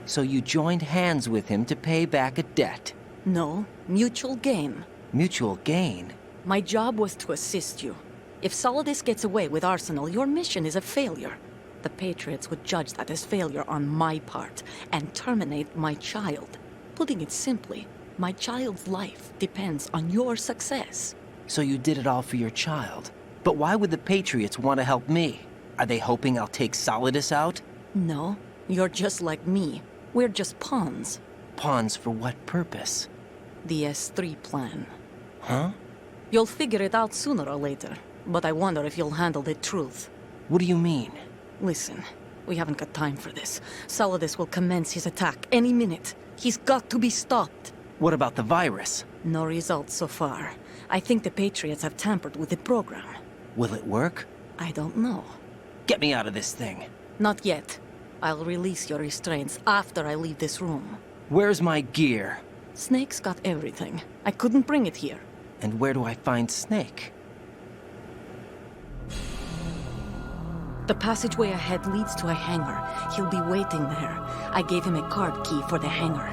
So you joined hands with him to pay back a debt?
No, mutual gain.
Mutual gain?
My job was to assist you. If Solidus gets away with Arsenal, your mission is a failure. The Patriots would judge that as failure on my part and terminate my child. Putting it simply, my child's life depends on your success.
So you did it all for your child. But why would the Patriots want to help me? Are they hoping I'll take Solidus out?
No, you're just like me. We're just pawns.
Pawns for what purpose?
The S3 plan.
Huh?
You'll figure it out sooner or later, but I wonder if you'll handle the truth.
What do you mean?
Listen, we haven't got time for this. Solidus will commence his attack any minute. He's got to be stopped.
What about the virus?
No results so far. I think the Patriots have tampered with the program.
Will it work?
I don't know.
Get me out of this thing.
Not yet. I'll release your restraints after I leave this room.
Where's my gear?
Snake's got everything. I couldn't bring it here.
And where do I find Snake?
The passageway ahead leads to a hangar. He'll be waiting there. I gave him a card key for the hangar.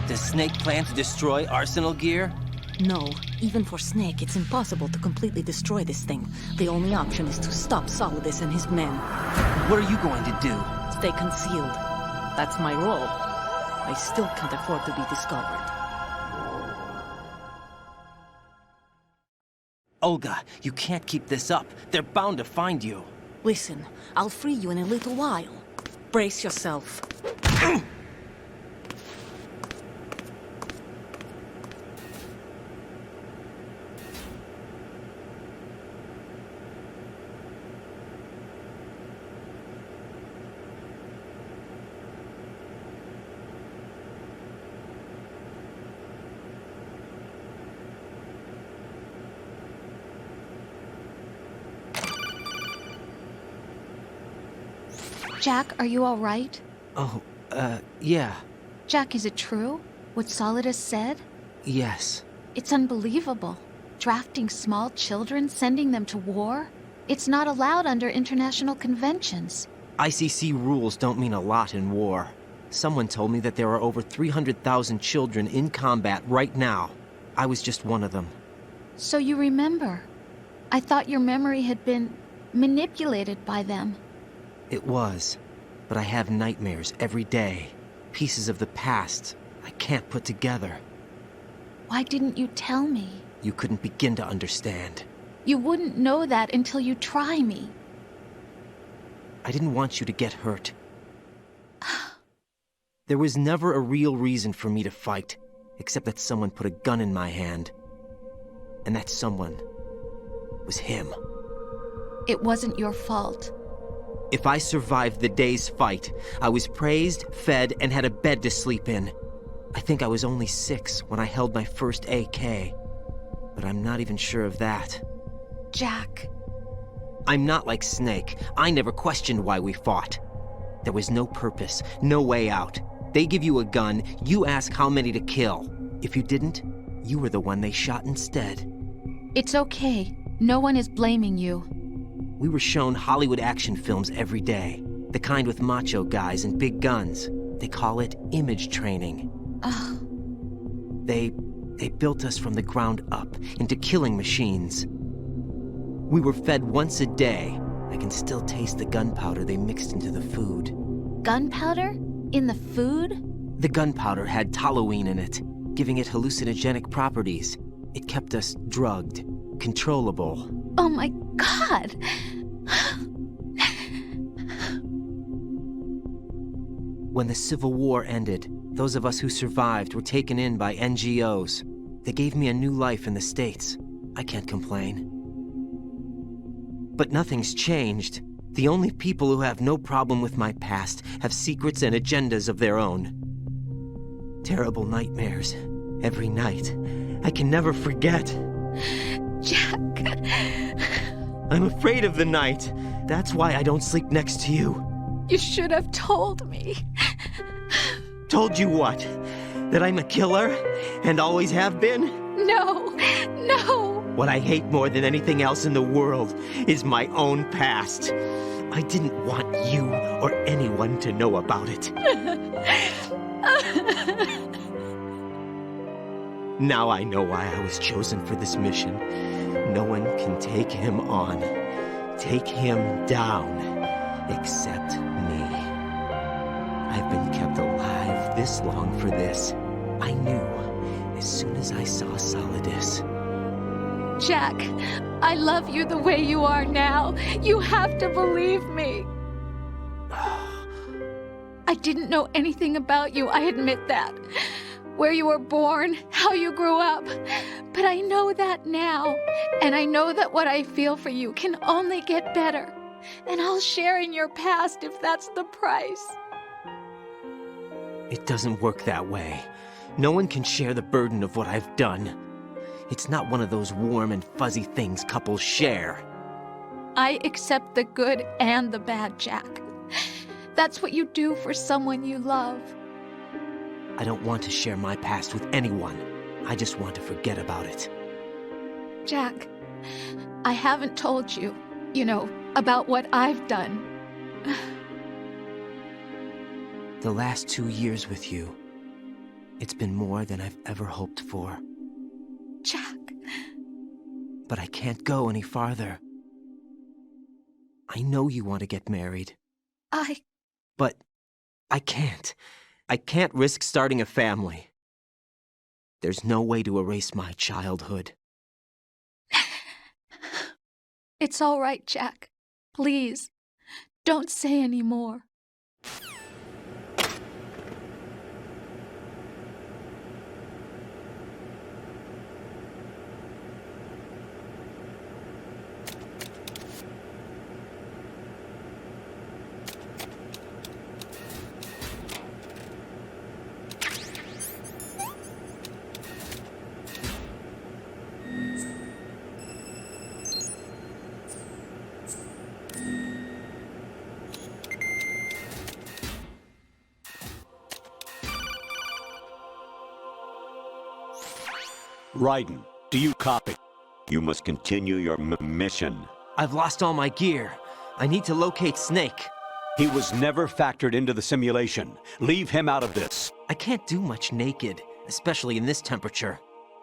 Does Snake plan to destroy Arsenal gear?
No. Even for Snake, it's impossible to completely destroy this thing. The only option is to stop Solidus and his men.
What are you going to do?
Stay concealed. That's my role. I still can't afford to be discovered.
Olga, you can't keep this up. They're bound to find you.
Listen, I'll free you in a little while. Brace yourself.
Jack, are you all right?
Oh, yeah.
Jack, is it true? What Solidus said?
Yes.
It's unbelievable. Drafting small children, sending them to war? It's not allowed under international conventions.
ICC rules don't mean a lot in war. Someone told me that there are over 300,000 children in combat right now. I was just one of them.
So you remember. I thought your memory had been manipulated by them.
It was, but I have nightmares every day. Pieces of the past, I can't put together.
Why didn't you tell me?
You couldn't begin to understand.
You wouldn't know that until you try me.
I didn't want you to get hurt. There was never a real reason for me to fight, except that someone put a gun in my hand. And that someone was him.
It wasn't your fault.
If I survived the day's fight, I was praised, fed, and had a bed to sleep in. I think I was only 6 when I held my first AK. But I'm not even sure of that.
Jack.
I'm not like Snake. I never questioned why we fought. There was no purpose, no way out. They give you a gun, you ask how many to kill. If you didn't, you were the one they shot instead.
It's okay. No one is blaming you.
We were shown Hollywood action films every day. The kind with macho guys and big guns. They call it image training. They built us from the ground up into killing machines. We were fed once a day. I can still taste the gunpowder they mixed into the food.
Gunpowder? In the food?
The gunpowder had toluene in it, giving it hallucinogenic properties. It kept us drugged, controllable.
Oh my God!
When the Civil War ended, those of us who survived were taken in by NGOs. They gave me a new life in the States. I can't complain. But nothing's changed. The only people who have no problem with my past have secrets and agendas of their own. Terrible nightmares. Every night. I can never forget.
Jack.
I'm afraid of the night. That's why I don't sleep next to you.
You should have told me.
Told you what? That I'm a killer? And always have been?
No, no.
What I hate more than anything else in the world is my own past. I didn't want you or anyone to know about it. Now I know why I was chosen for this mission. No one can take him on, take him down, except me. I've been kept alive this long for this. I knew as soon as I saw Solidus.
Jack, I love you the way you are now. You have to believe me. I didn't know anything about you, I admit that. Where you were born, how you grew up. But I know that now. And I know that what I feel for you can only get better. And I'll share in your past if that's the price.
It doesn't work that way. No one can share the burden of what I've done. It's not one of those warm and fuzzy things couples share.
I accept the good and the bad, Jack. That's what you do for someone you love.
I don't want to share my past with anyone. I just want to forget about it.
Jack, I haven't told you, about what I've done.
The last 2 years with you, it's been more than I've ever hoped for.
Jack.
But I can't go any farther. I know you want to get married. But I can't. I can't risk starting a family. There's no way to erase my childhood.
It's all right, Jack. Please, don't say any more.
Raiden, do you copy? You must continue your mission.
I've lost all my gear. I need to locate Snake.
He was never factored into the simulation. Leave him out of this.
I can't do much naked, especially in this temperature.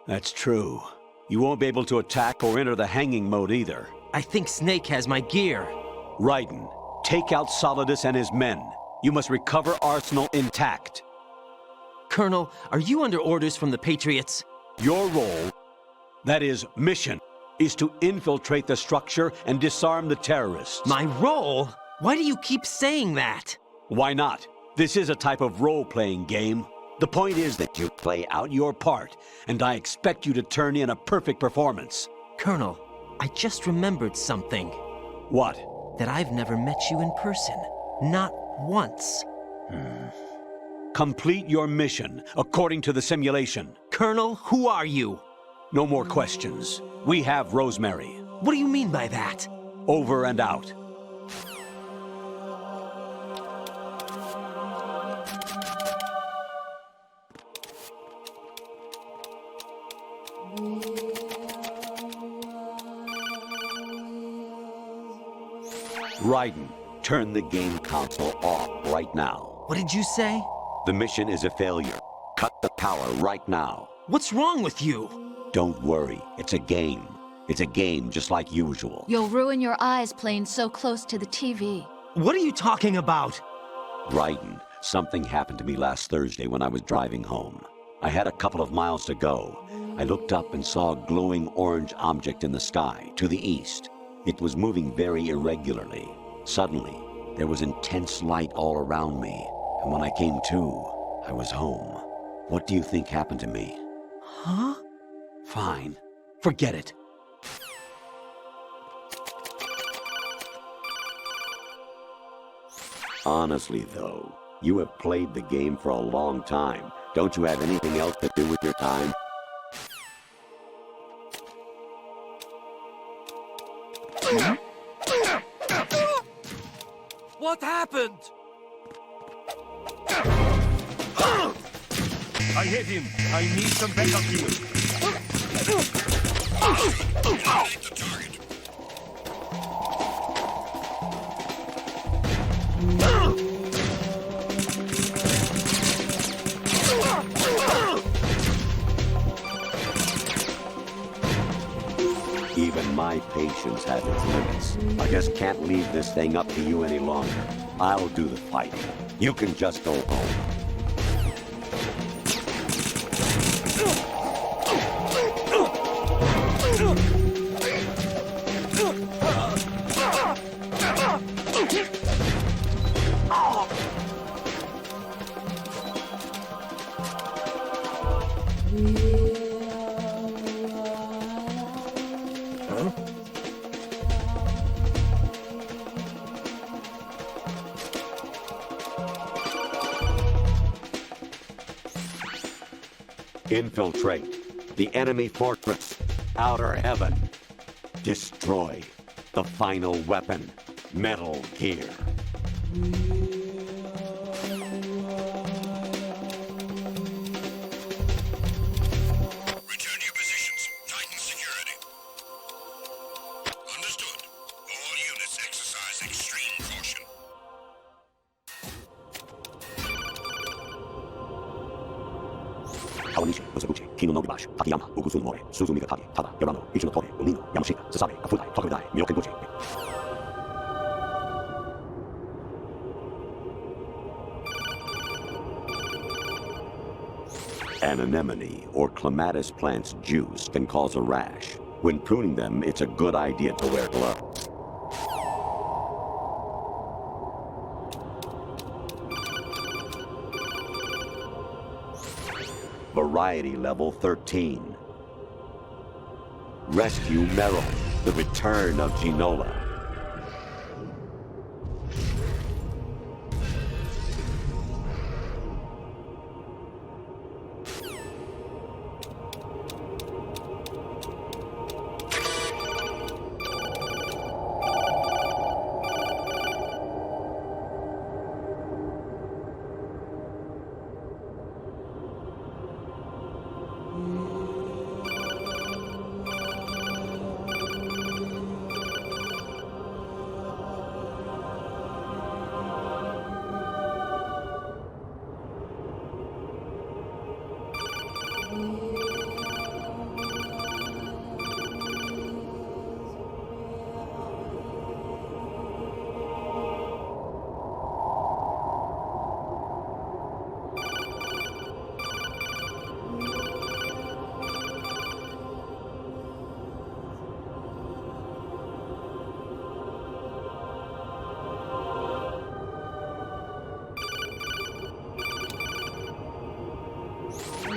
That's true. You won't be able to attack or enter the hanging mode either.
I think Snake has my gear.
Raiden, take out Solidus and his men. You must recover Arsenal intact.
Colonel, are you under orders from the Patriots?
Your role, that is, mission, is to infiltrate the structure and disarm the terrorists.
My role? Why do you keep saying that?
Why not? This is a type of role-playing game. The point is that you play out your part, and I expect you to turn in a perfect performance.
Colonel, I just remembered something.
What?
That I've never met you in person. Not once.
Complete your mission, according to the simulation.
Colonel, who are you?
No more questions. We have Rosemary.
What do you mean by that?
Over and out. Raiden, turn the game console off right now.
What did you say?
The mission is a failure. Cut the power right now.
What's wrong with you?
Don't worry, it's a game. It's a game just like usual.
You'll ruin your eyes playing so close to the TV.
What are you talking about?
Raiden, something happened to me last Thursday when I was driving home. I had a couple of miles to go. I looked up and saw a glowing orange object in the sky, to the east. It was moving very irregularly. Suddenly, there was intense light all around me, and when I came to, I was home. What do you think happened to me?
Huh?
Fine. Forget it. Honestly, though, you have played the game for a long time. Don't you have anything else to do with your time?
What happened?
I hit him. I need some backup here.
Even my patience has its limits. I just can't leave this thing up to you any longer. I'll do the fighting. You can just go home. Infiltrate the enemy fortress, Outer Heaven. Destroy the final weapon, Metal Gear.
Return to your positions. Tighten security. Understood. All units exercise extreme caution.
Kawanishi, Osaguchi, Kino no Gibash, Takayama, Ugusun More, Suzumiga Taki, Tada, Yorano, Ichino Tore, Unino, Yamashita, Sasabe, Kafudai, Tokudai, Myokenguchi. An anemone or clematis plant's juice can cause a rash. When pruning them, it's a good idea to wear gloves. Variety level 13. Rescue Meryl, the return of Ginola.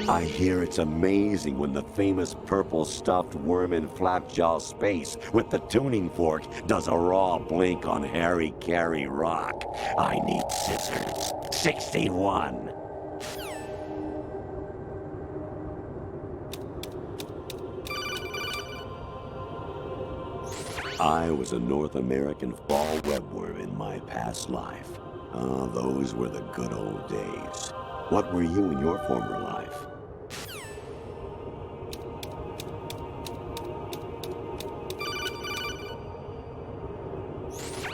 I hear it's amazing when the famous purple stuffed worm in Flapjaw space with the tuning fork does a raw blink on Harry Carry Rock. I need scissors. 61. I was a North American fall webworm in my past life. Ah, those were the good old days. What were you in your former life?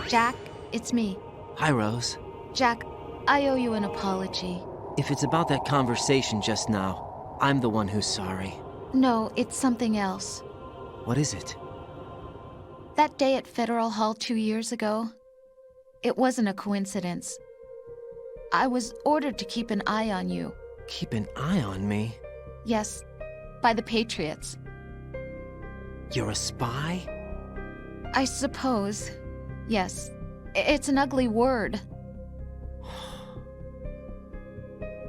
Jack, it's me.
Hi, Rose.
Jack, I owe you an apology.
If it's about that conversation just now, I'm the one who's sorry.
No, it's something else.
What is it?
That day at Federal Hall 2 years ago, it wasn't a coincidence. I was ordered to keep an eye on you.
Keep an eye on me?
Yes, by the Patriots.
You're a spy?
I suppose. Yes. It's an ugly word.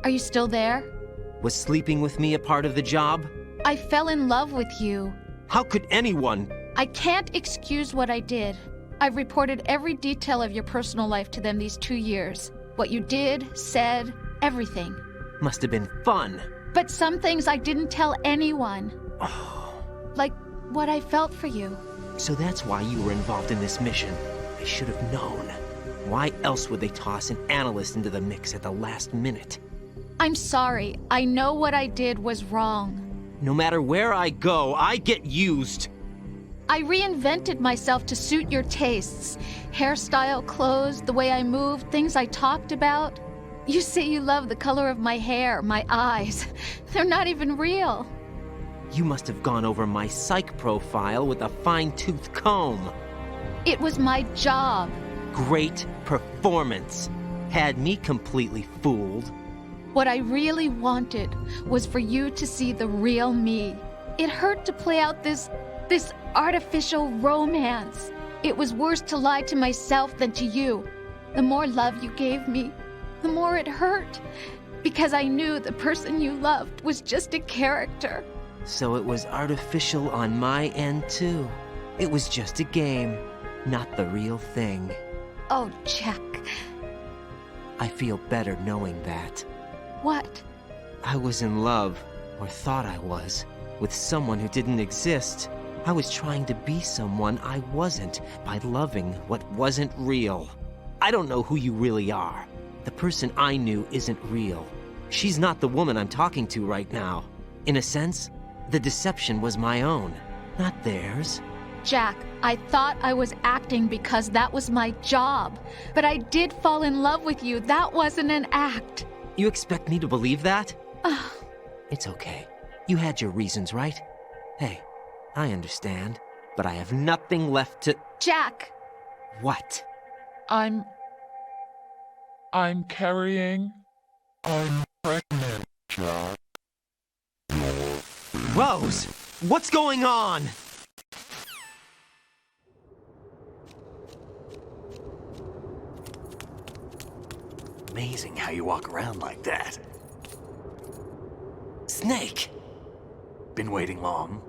Are you still there?
Was sleeping with me a part of the job?
I fell in love with you.
How could anyone?
I can't excuse what I did. I've reported every detail of your personal life to them these 2 years. What you did, said, everything.
Must have been fun.
But some things I didn't tell anyone. Like what I felt for you.
So that's why you were involved in this mission. I should have known. Why else would they toss an analyst into the mix at the last minute?
I'm sorry. I know what I did was wrong.
No matter where I go, I get used.
I reinvented myself to suit your tastes. Hairstyle, clothes, the way I moved, things I talked about. You say you love the color of my hair, my eyes. They're not even real.
You must have gone over my psych profile with a fine-tooth comb.
It was my job.
Great performance. Had me completely fooled.
What I really wanted was for you to see the real me. It hurt to play out this artificial romance. It was worse to lie to myself than to you. The more love you gave me, the more it hurt. Because I knew the person you loved was just a character.
So it was artificial on my end, too. It was just a game, not the real thing.
Oh, Jack.
I feel better knowing that.
What?
I was in love, or thought I was, with someone who didn't exist. I was trying to be someone I wasn't by loving what wasn't real. I don't know who you really are. The person I knew isn't real. She's not the woman I'm talking to right now. In a sense, the deception was my own, not theirs.
Jack, I thought I was acting because that was my job. But I did fall in love with you. That wasn't an act.
You expect me to believe that? It's okay. You had your reasons, right? Hey, I understand, but I have nothing left to...
Jack!
What?
I'm pregnant, Jack.
Rose! What's going on?
Amazing how you walk around like that.
Snake!
Been waiting long?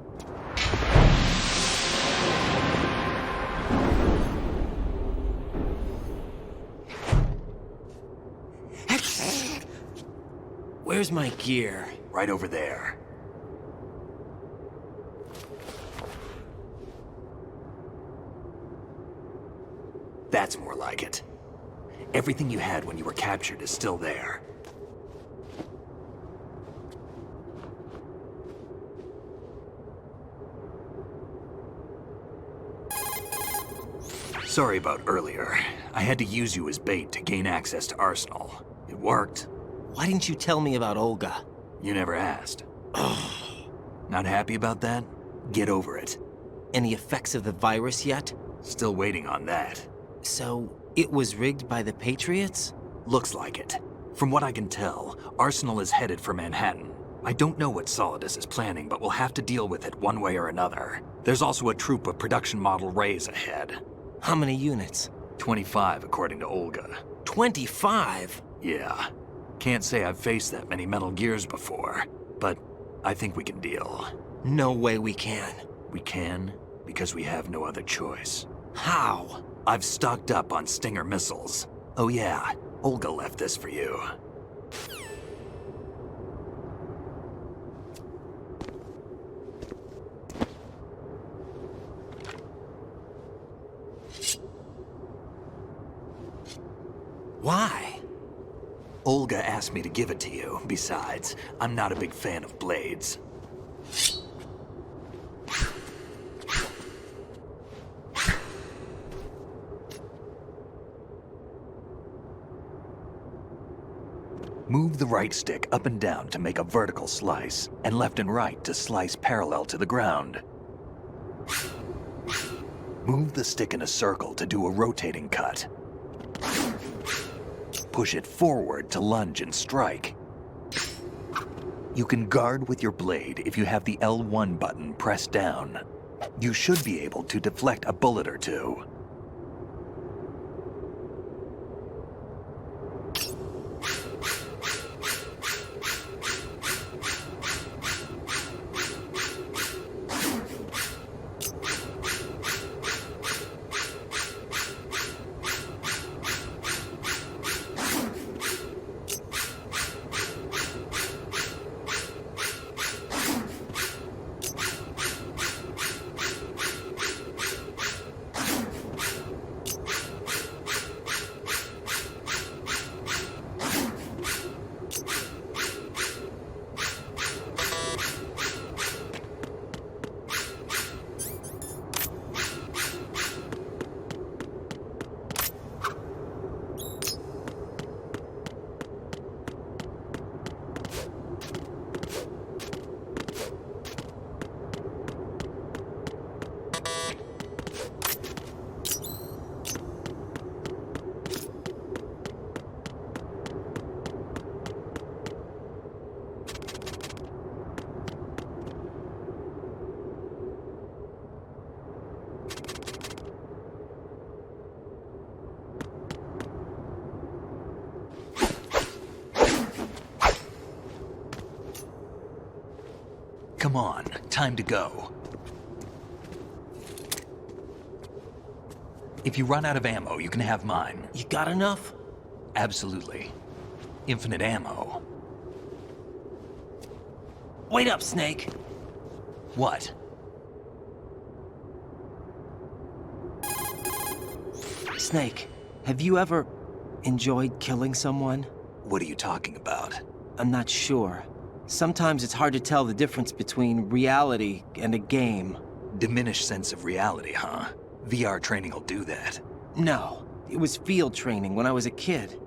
Where's my gear?
Right over there. That's more like it. Everything you had when you were captured is still there. Sorry about earlier. I had to use you as bait to gain access to Arsenal. It worked.
Why didn't you tell me about Olga?
You never asked. Not happy about that? Get over it.
Any effects of the virus yet?
Still waiting on that.
So, it was rigged by the Patriots?
Looks like it. From what I can tell, Arsenal is headed for Manhattan. I don't know what Solidus is planning, but we'll have to deal with it one way or another. There's also a troop of production model Rays ahead.
How many units?
25, according to Olga.
25?
Yeah. Can't say I've faced that many Metal Gears before. but I think we can deal.
No way we can.
We can because we have no other choice.
How?
I've stocked up on Stinger missiles. Oh yeah, Olga left this for you.
Why?
Olga asked me to give it to you. Besides, I'm not a big fan of blades. Move the right stick up and down to make a vertical slice, and left and right to slice parallel to the ground. Move the stick in a circle to do a rotating cut. Push it forward to lunge and strike. You can guard with your blade if you have the L1 button pressed down. You should be able to deflect a bullet or two. Come on, time to go. If you run out of ammo, you can have mine.
You got enough?
Absolutely. Infinite ammo.
Wait up, Snake.
What?
Snake, have you ever enjoyed killing someone?
What are you talking about?
I'm not sure. Sometimes it's hard to tell the difference between reality and a game.
Diminished sense of reality, huh? VR training will do that.
No, it was field training when I was a kid.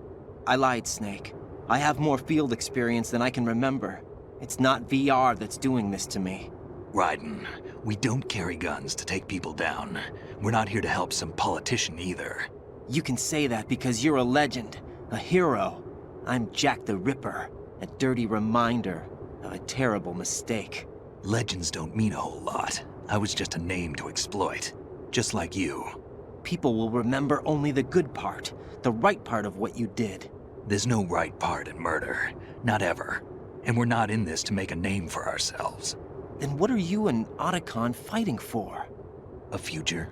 I lied, Snake. I have more field experience than I can remember. It's not VR that's doing this to me.
Raiden, we don't carry guns to take people down. We're not here to help some politician either.
You can say that because you're a legend, a hero. I'm Jack the Ripper, a dirty reminder of a terrible mistake.
Legends don't mean a whole lot. I was just a name to exploit, just like you.
People will remember only the good part, the right part of what you did.
There's no right part in murder, not ever. And we're not in this to make a name for ourselves.
Then what are you and Otacon fighting for?
A future?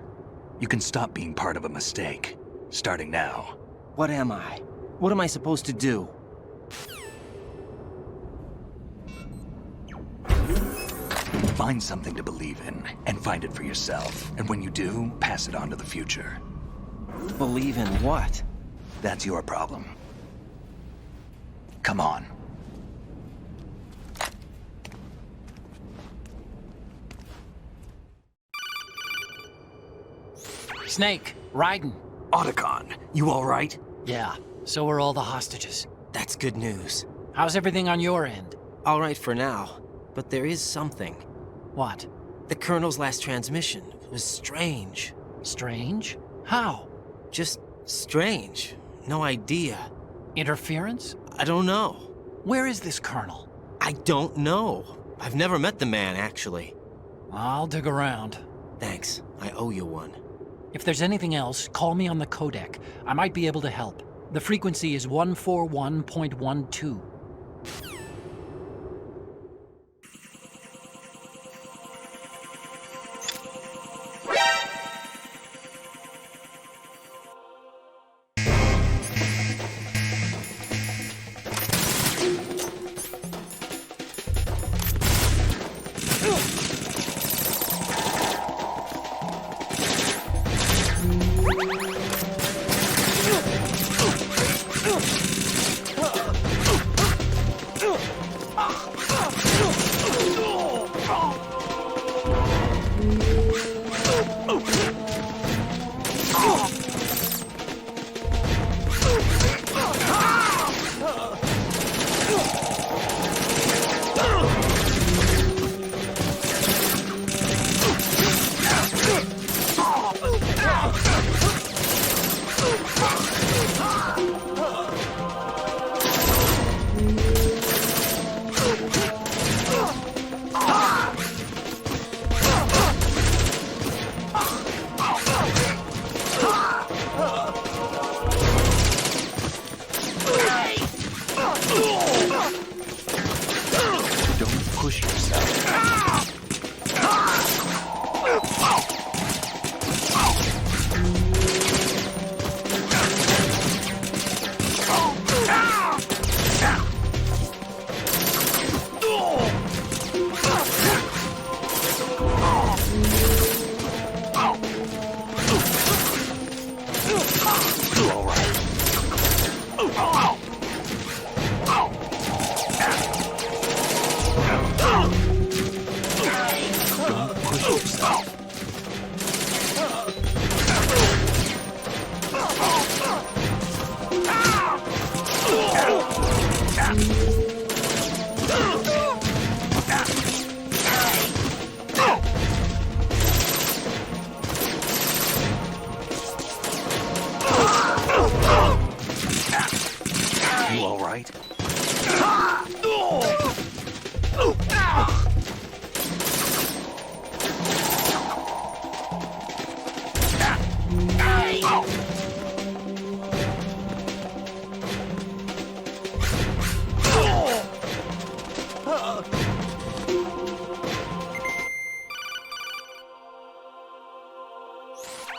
You can stop being part of a mistake, starting now.
What am I? What am I supposed to do?
Find something to believe in, and find it for yourself. And when you do, pass it on to the future.
Believe in what?
That's your problem. Come on.
Snake, Raiden.
Otacon, you all right?
Yeah, so are all the hostages.
That's good news.
How's everything on your end?
All right for now, but there is something.
What?
The Colonel's last transmission was strange.
Strange? How?
Just strange. No idea.
Interference?
I don't know.
Where is this Colonel?
I don't know. I've never met the man, actually.
I'll dig around.
Thanks. I owe you one.
If there's anything else, call me on the codec. I might be able to help. The frequency is 141.12.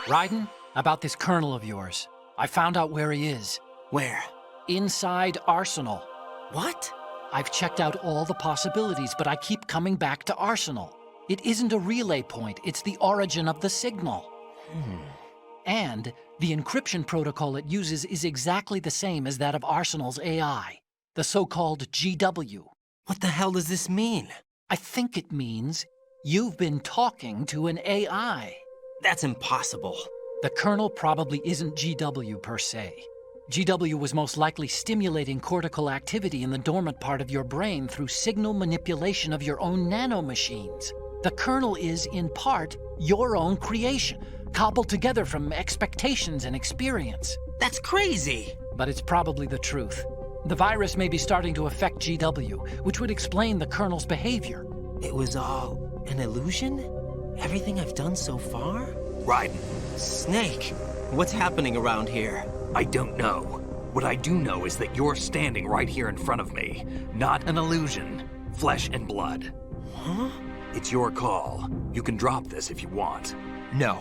Raiden, about this colonel of yours. I found out where he is.
Where?
Inside Arsenal.
What?
I've checked out all the possibilities, but I keep coming back to Arsenal. It isn't a relay point, it's the origin of the signal. And the encryption protocol it uses is exactly the same as that of Arsenal's AI, the so-called GW.
What the hell does this mean?
I think it means you've been talking to an AI.
That's impossible.
The kernel probably isn't GW per se. GW was most likely stimulating cortical activity in the dormant part of your brain through signal manipulation of your own nanomachines. The kernel is, in part, your own creation, cobbled together from expectations and experience.
That's crazy!
But it's probably the truth. The virus may be starting to affect GW, which would explain the kernel's behavior.
It was all an illusion? Everything I've done so far?
Raiden.
Snake, what's happening around here?
I don't know. What I do know is that you're standing right here in front of me. Not an illusion. Flesh and blood.
Huh?
It's your call. You can drop this if you want.
No,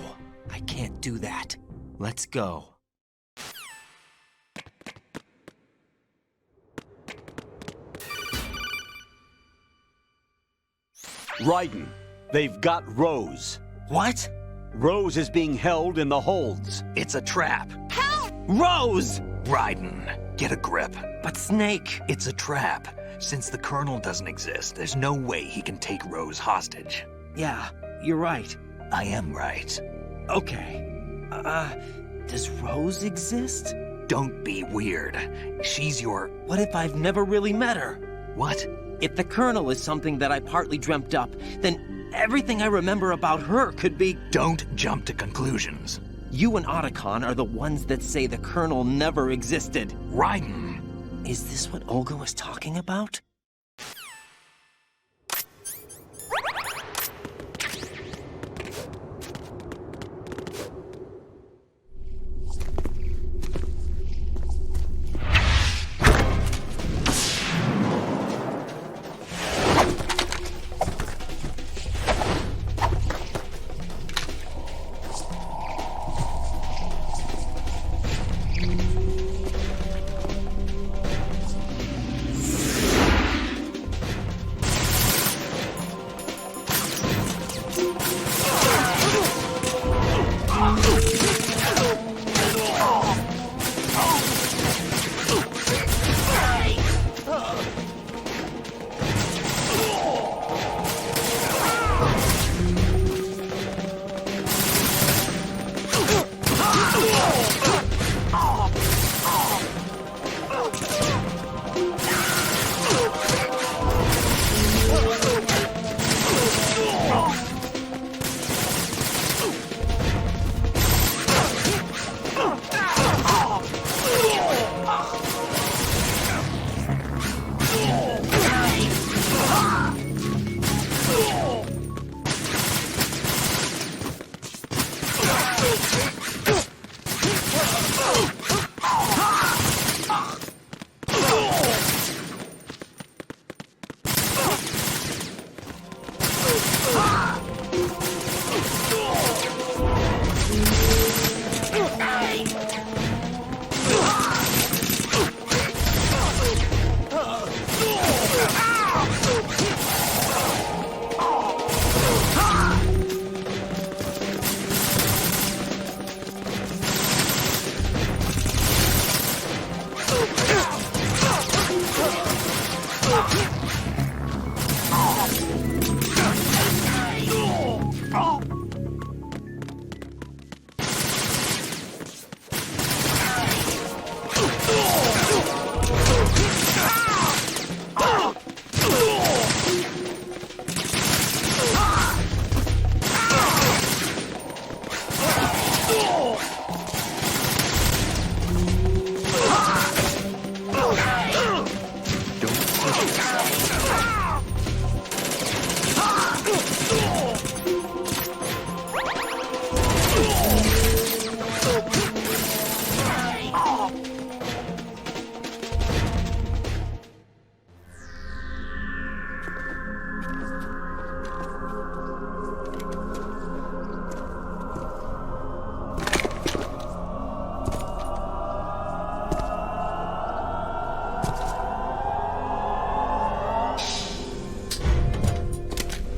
I can't do that. Let's go.
Raiden, they've got Rose.
What?
Rose is being held in the holds.
It's a trap.
Help! Rose!
Raiden, get a grip.
But Snake...
It's a trap. Since the Colonel doesn't exist, there's no way he can take Rose hostage.
Yeah, you're right.
I am right.
Okay. Does Rose exist?
Don't be weird. She's your...
What if I've never really met her?
What?
If the Colonel is something that I partly dreamt up, then everything I remember about her could be...
Don't jump to conclusions.
You and Otacon are the ones that say the Colonel never existed.
Raiden!
Is this what Olga was talking about?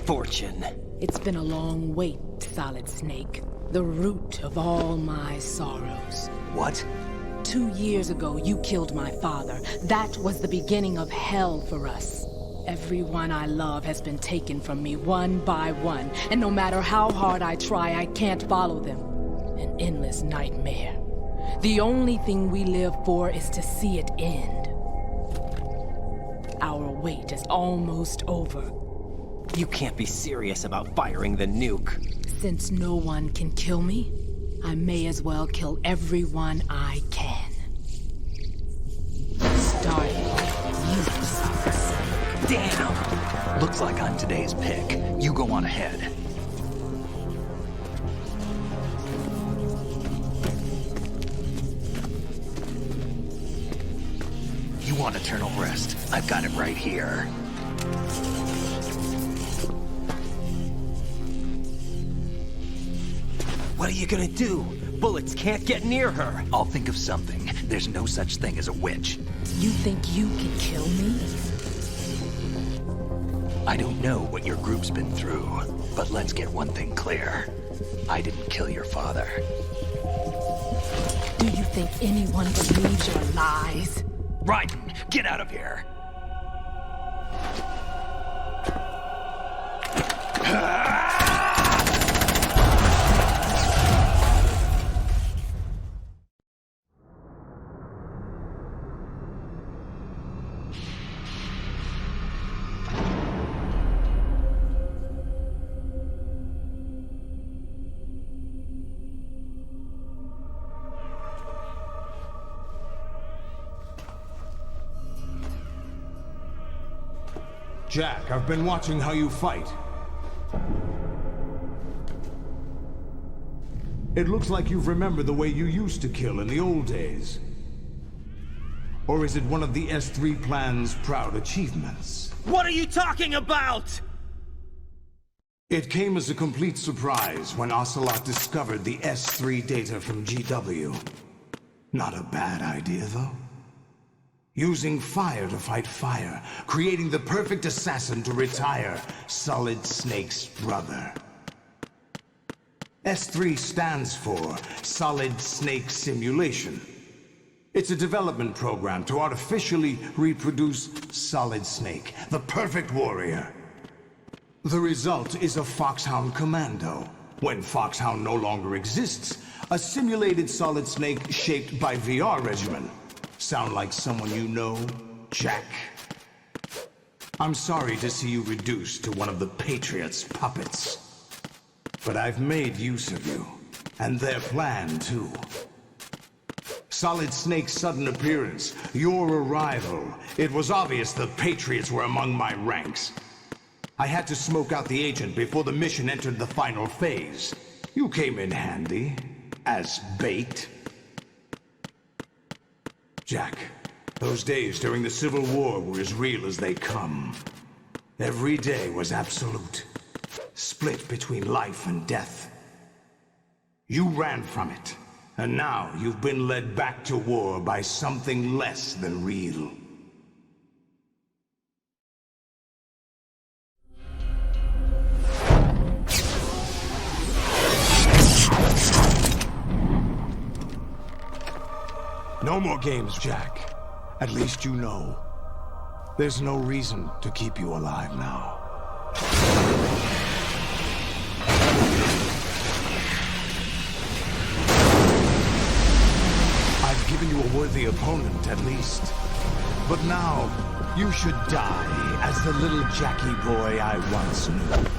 fortune.
It's been a long wait, Solid Snake. The root of all my sorrows.
What?
2 years ago, you killed my father. That was the beginning of hell for us. Everyone I love has been taken from me one by one, and no matter how hard I try, I can't follow them. An endless nightmare. The only thing we live for is to see it end. Our wait is almost over.
You can't be serious about firing the nuke.
Since no one can kill me, I may as well kill everyone I can. Starting with you, Solid Snake.
Damn! Looks like I'm today's pick. You go on ahead. You want eternal rest? I've got it right here.
What are you gonna do? Bullets can't get near her.
I'll think of something. There's no such thing as a witch.
You think you can kill me?
I don't know what your group's been through, but let's get one thing clear. I didn't kill your father.
Do you think anyone believes your lies?
Raiden, get out of here!
Jack, I've been watching how you fight. It looks like you've remembered the way you used to kill in the old days. Or is it one of the S3 plan's proud achievements?
What are you talking about?
It came as a complete surprise when Ocelot discovered the S3 data from GW. Not a bad idea, though. Using fire to fight fire, creating the perfect assassin to retire Solid Snake's brother. S3 stands for Solid Snake Simulation. It's a development program to artificially reproduce Solid Snake, the perfect warrior. The result is a Foxhound Commando. When Foxhound no longer exists, a simulated Solid Snake shaped by VR regimen. Sound like someone you know, Jack? I'm sorry to see you reduced to one of the Patriots' puppets. But I've made use of you, and their plan too. Solid Snake's sudden appearance, your arrival, it was obvious the Patriots were among my ranks. I had to smoke out the agent before the mission entered the final phase. You came in handy, as bait. Jack, those days during the Civil War were as real as they come. Every day was absolute, split between life and death. You ran from it, and now you've been led back to war by something less than real. No more games, Jack. At least you know. There's no reason to keep you alive now. I've given you a worthy opponent, at least. But now, you should die as the little Jackie boy I once knew.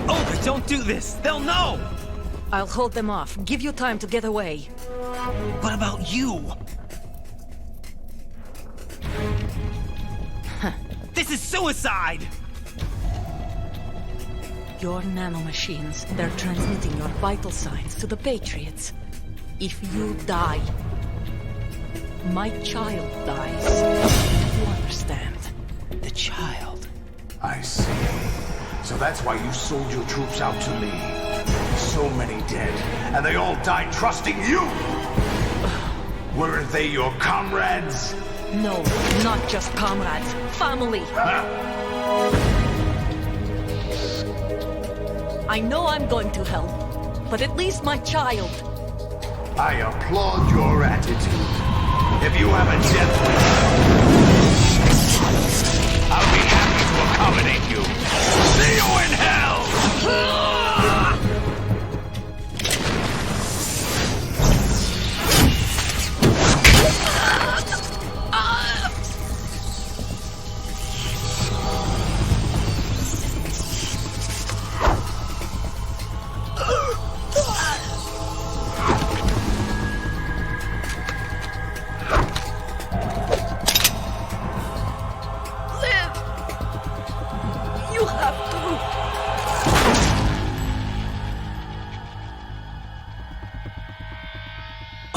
Olga, don't do this! They'll know!
I'll hold them off. Give you time to get away.
What about you? This is suicide!
Your nanomachines, they're transmitting your vital signs to the Patriots. If you die, my child dies. You understand?
The child.
I see. So that's why you sold your troops out to me. So many dead, and they all died trusting you! Weren't they your comrades?
No, not just comrades. Family! I know I'm going to hell, but at least my child.
I applaud your attitude. If you have a death wish, I'll be happy to accommodate you. See you in hell!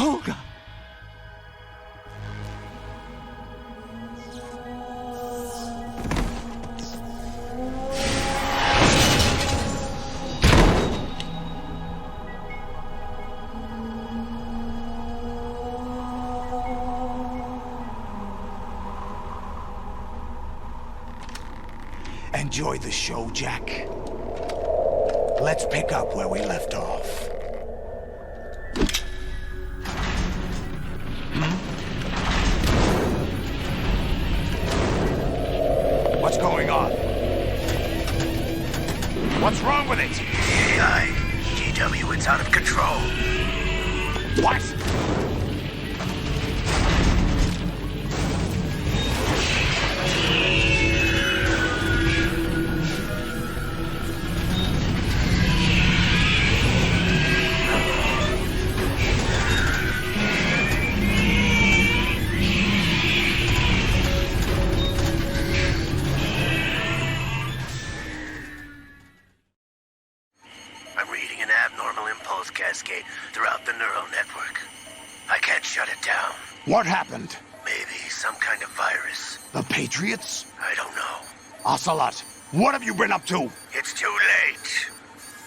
Olga!
Enjoy the show, Jack. Let's pick up where we left off. What's going on? What's wrong with it?
AI, GW, it's out of control.
What?
I'm reading an abnormal impulse cascade throughout the neural network. I can't shut it down.
What happened?
Maybe some kind of virus.
The Patriots?
I don't know.
Ocelot, what have you been up to?
It's too late.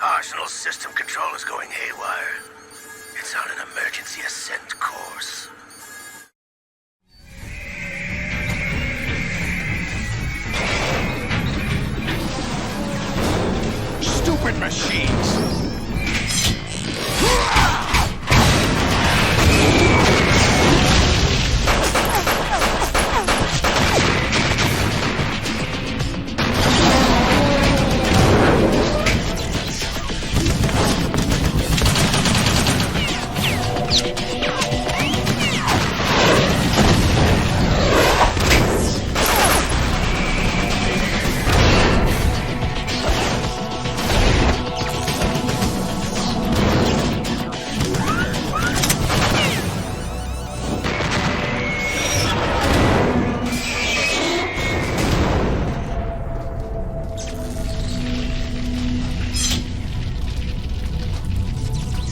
Arsenal's system control is going haywire. It's on an emergency ascent course.
Stupid machines!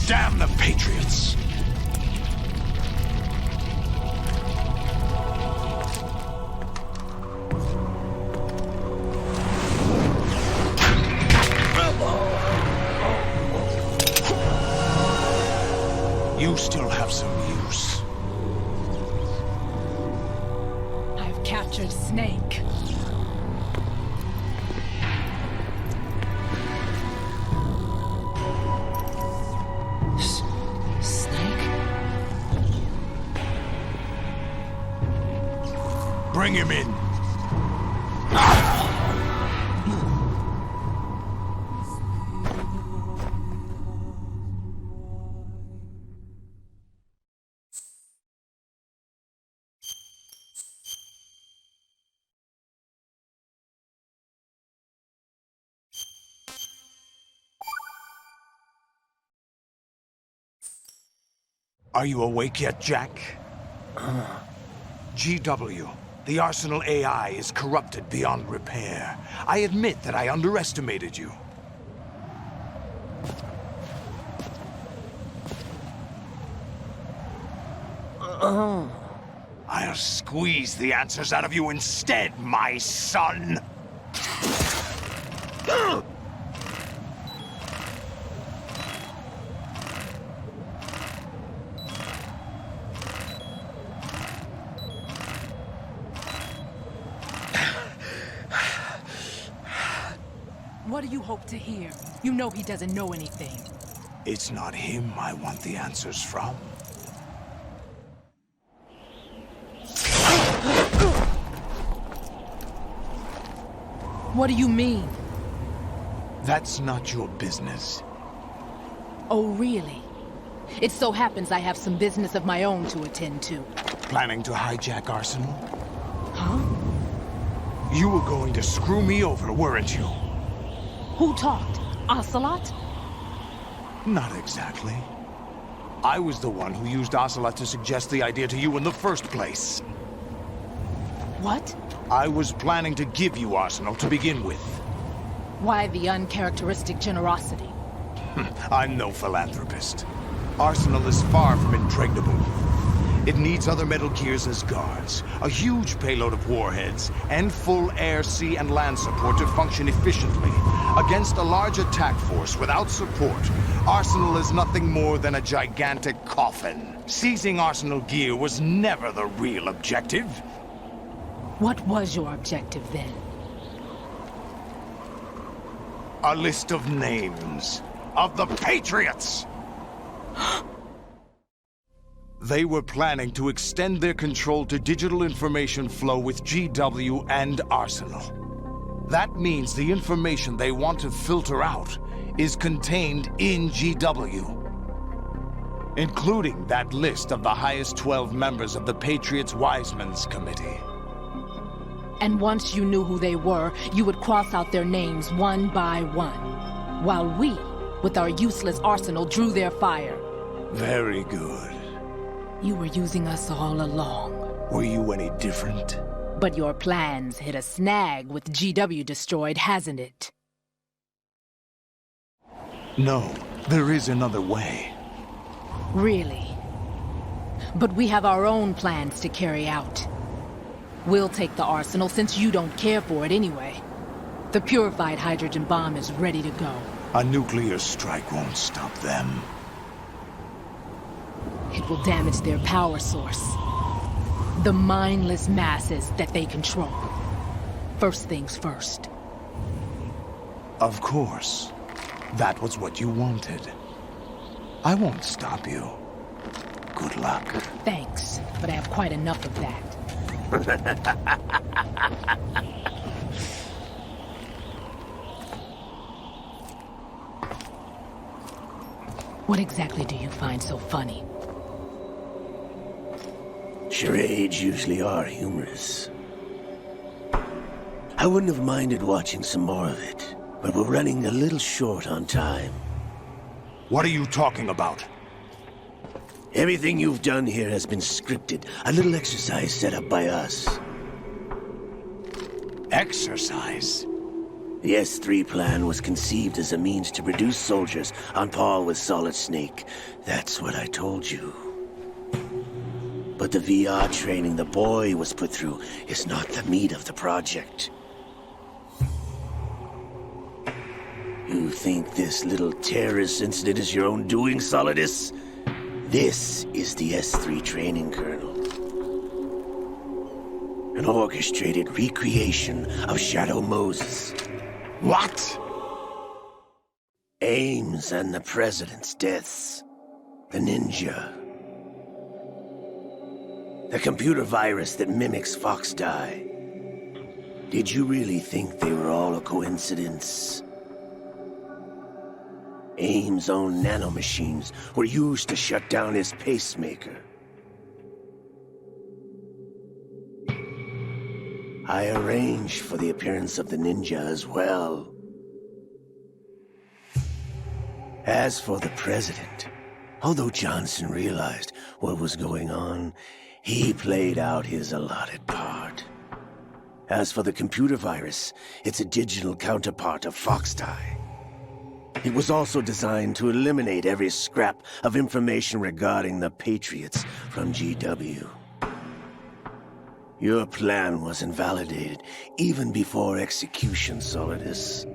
Damn the Patriots! You still have some use.
I've captured Snake.
Bring him in.
Are you awake yet, Jack? GW, the Arsenal AI is corrupted beyond repair. I admit that I underestimated you. I'll squeeze the answers out of you instead, my son!
What do you hope to hear? You know he doesn't know anything.
It's not him I want the answers from.
What do you mean?
That's not your business.
Oh, really? It so happens I have some business of my own to attend to.
Planning to hijack Arsenal?
Huh?
You were going to screw me over, weren't you?
Who talked? Ocelot?
Not exactly. I was the one who used Ocelot to suggest the idea to you in the first place.
What?
I was planning to give you Arsenal to begin with.
Why the uncharacteristic generosity?
I'm no philanthropist. Arsenal is far from impregnable. It needs other Metal Gears as guards, a huge payload of warheads, and full air, sea, and land support to function efficiently. Against a large attack force without support, Arsenal is nothing more than a gigantic coffin. Seizing Arsenal gear was never the real objective.
What was your objective then?
A list of names of the Patriots! They were planning to extend their control to digital information flow with GW and Arsenal. That means the information they want to filter out is contained in GW, including that list of the highest 12 members of the Patriots Wiseman's Committee.
And once you knew who they were, you would cross out their names one by one, while we, with our useless arsenal, drew their fire.
Very good.
You were using us all along.
Were you any different?
But your plans hit a snag with GW destroyed, hasn't it?
No, there is another way.
Really? But we have our own plans to carry out. We'll take the arsenal since you don't care for it anyway. The purified hydrogen bomb is ready to go.
A nuclear strike won't stop them.
It will damage their power source. The mindless masses that they control. First things first.
Of course. That was what you wanted. I won't stop you. Good luck.
Thanks, but I have quite enough of that. What exactly do you find so funny?
Charades usually are humorous. I wouldn't have minded watching some more of it, but we're running a little short on time.
What are you talking about?
Everything you've done here has been scripted. A little exercise set up by us.
Exercise?
The S3 plan was conceived as a means to produce soldiers on par with Solid Snake. That's what I told you. But the VR training the boy was put through is not the meat of the project. You think this little terrorist incident is your own doing, Solidus? This is the S3 training kernel. An orchestrated recreation of Shadow Moses.
What?
Ames and the President's deaths. The ninja. The computer virus that mimics Fox Die. Did you really think they were all a coincidence? Ames' own nanomachines were used to shut down his pacemaker. I arranged for the appearance of the ninja as well. As for the President, Although Johnson realized what was going on, he played out his allotted part. As for the computer virus, it's a digital counterpart of Foxtie. It was also designed to eliminate every scrap of information regarding the Patriots from GW. Your plan was invalidated even before execution, Solidus.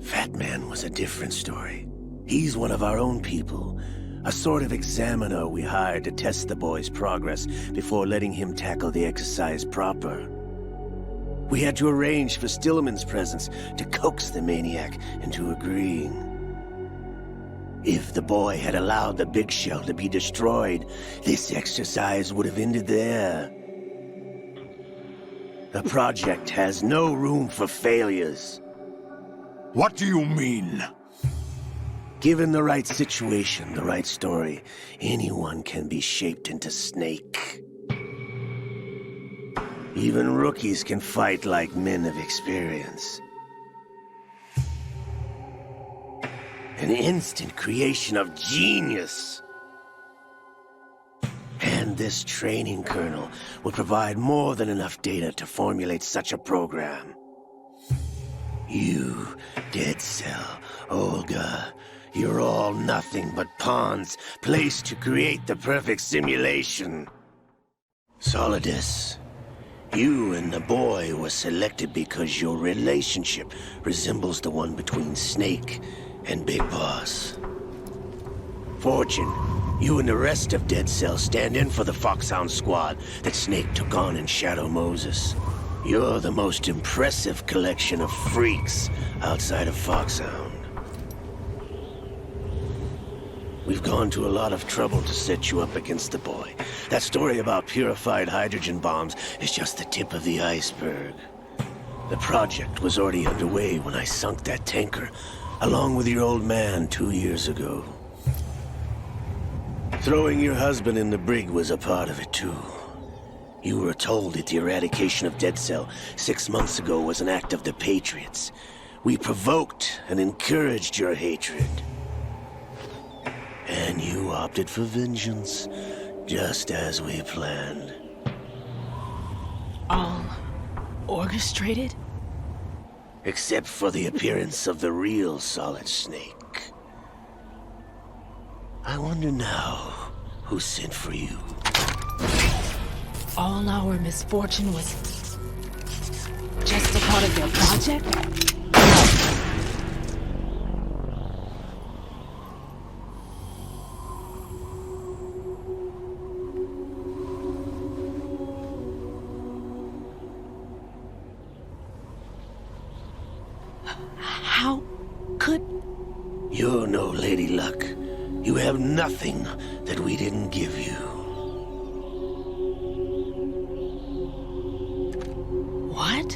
Fatman was a different story. He's one of our own people, a sort of examiner we hired to test the boy's progress before letting him tackle the exercise proper. We had to arrange for Stillman's presence to coax the maniac into agreeing. If the boy had allowed the big shell to be destroyed, this exercise would have ended there. The project has no room for failures.
What do you mean?
Given the right situation, the right story, anyone can be shaped into Snake. Even rookies can fight like men of experience. An instant creation of genius. And this training kernel will provide more than enough data to formulate such a program. You, Dead Cell, Olga, you're all nothing but pawns placed to create the perfect simulation. Solidus, you and the boy were selected because your relationship resembles the one between Snake and Big Boss. Fortune, you and the rest of Dead Cell stand in for the Foxhound squad that Snake took on in Shadow Moses. You're the most impressive collection of freaks outside of Foxhound. We've gone to a lot of trouble to set you up against the boy. That story about purified hydrogen bombs is just the tip of the iceberg. The project was already underway when I sunk that tanker, along with your old man 2 years ago. Throwing your husband in the brig was a part of it too. You were told that the eradication of Dead Cell 6 months ago was an act of the Patriots. We provoked and encouraged your hatred. And you opted for vengeance, just as we planned.
All orchestrated?
Except for the appearance of the real Solid Snake. I wonder now who sent for you.
All our misfortune was just a part of their project? How could...
You're no Lady Luck. You have nothing that we didn't give you.
What?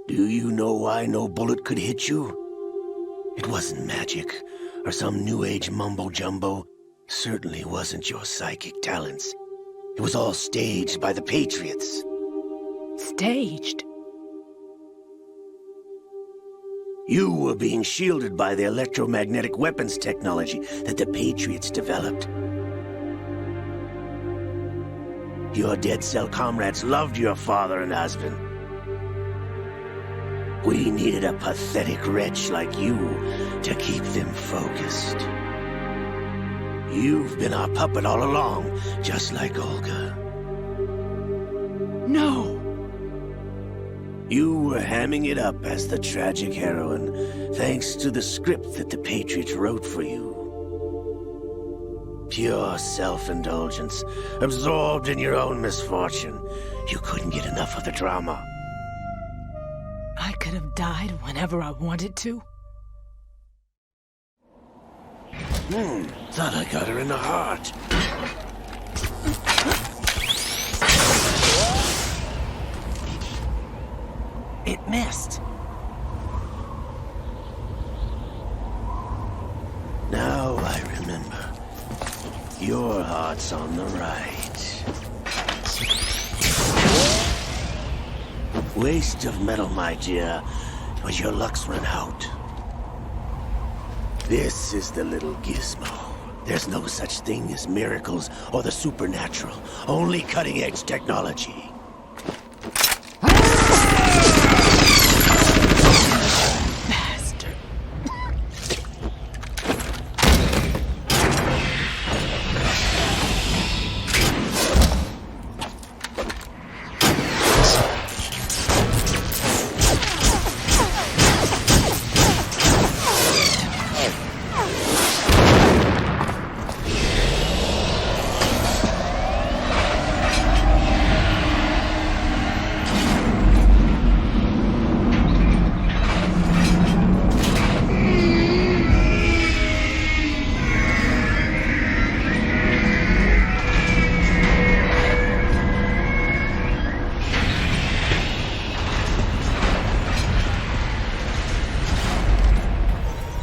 Do you know why no bullet could hit you? It wasn't magic, or some new age mumbo-jumbo. Certainly wasn't your psychic talents. It was all staged by the Patriots.
Staged?
You were being shielded by the electromagnetic weapons technology that the Patriots developed. Your Dead Cell comrades loved your father and husband. We needed a pathetic wretch like you to keep them focused. You've been our puppet all along, just like Olga.
No!
You were hamming it up as the tragic heroine, thanks to the script that the Patriots wrote for you. Pure self-indulgence, absorbed in your own misfortune. You couldn't get enough of the drama.
I could have died whenever I wanted to.
Thought I got her in the heart.
It missed.
Now I remember. Your heart's on the right. Waste of metal, my dear, but your luck's run out. This is the little gizmo. There's no such thing as miracles or the supernatural, only cutting-edge technology.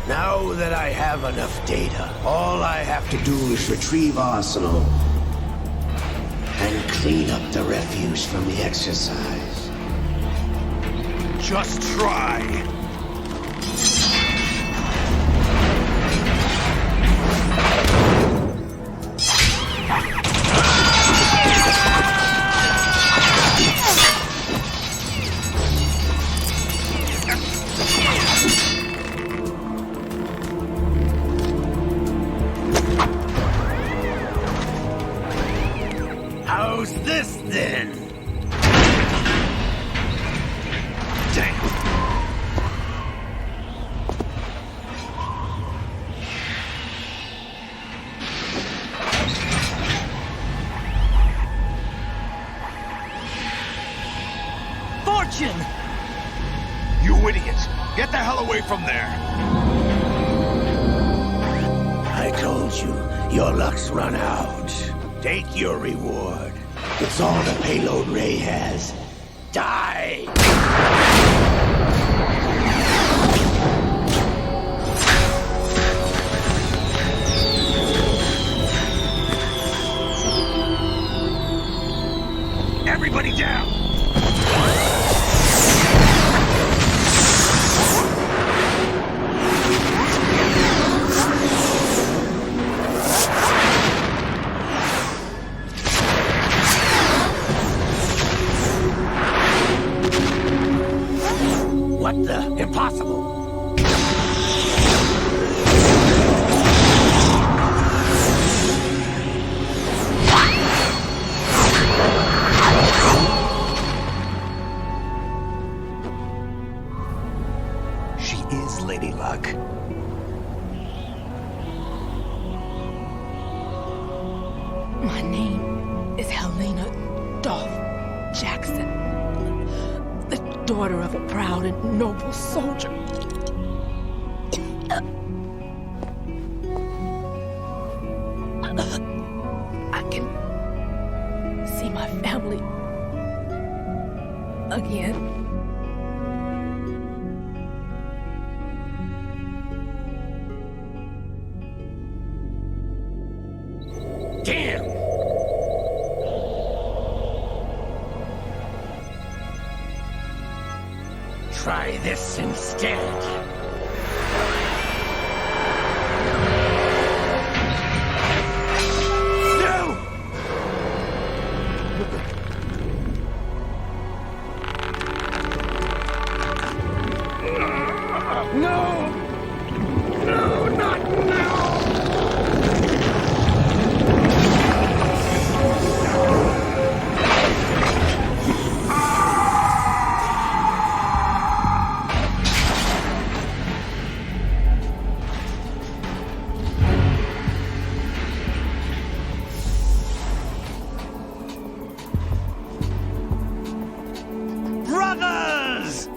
Now that I have enough data, all I have to do is retrieve Arsenal and clean up the refuse from the exercise.
Just try.
How's this then? Damn.
Fortune! You idiots! Get the hell away from there!
I told you, your luck's run out. Take your reward. It's all the payload Ray has. Die!
Everybody down!
What the? Impossible!
She is Lady Luck.
My name is Helena Dolph Jackson, the daughter of a proud and noble soldier. I can see my family again.
Damn! Try this instead.
No! No, not now!
Brothers!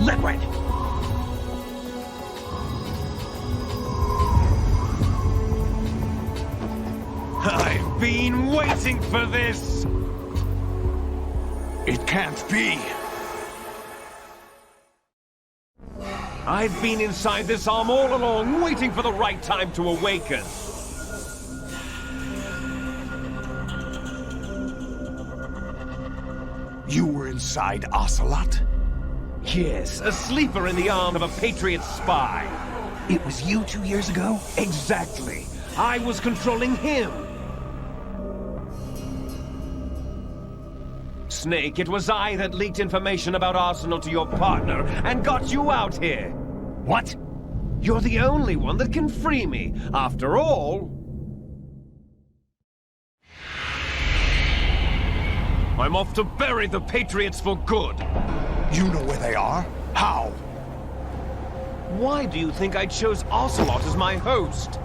Liquid! I've been waiting for this! It can't be! I've been inside this arm all along, waiting for the right time to awaken. inside Ocelot?
Yes, a sleeper in the arm of a Patriot spy.
It was you 2 years ago?
Exactly. I was controlling him. Snake, it was I that leaked information about Arsenal to your partner and got you out here.
What?
You're the only one that can free me. After all... I'm off to bury the Patriots for good.
You know where they are? How?
Why do you think I chose Ocelot as my host?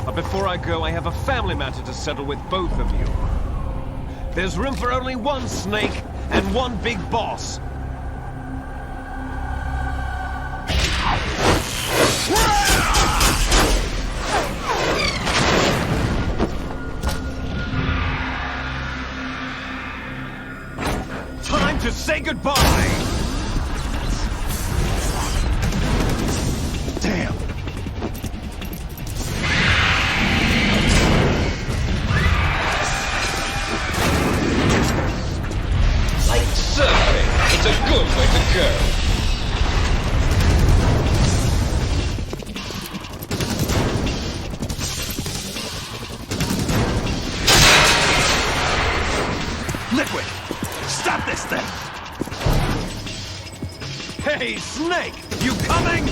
But before I go, I have a family matter to settle with both of you. There's room for only one Snake and one big boss. Time to say goodbye!
Damn!
Like surfing, it's a good way to go.
Liquid! Stop this thing!
Hey, Snake! You coming?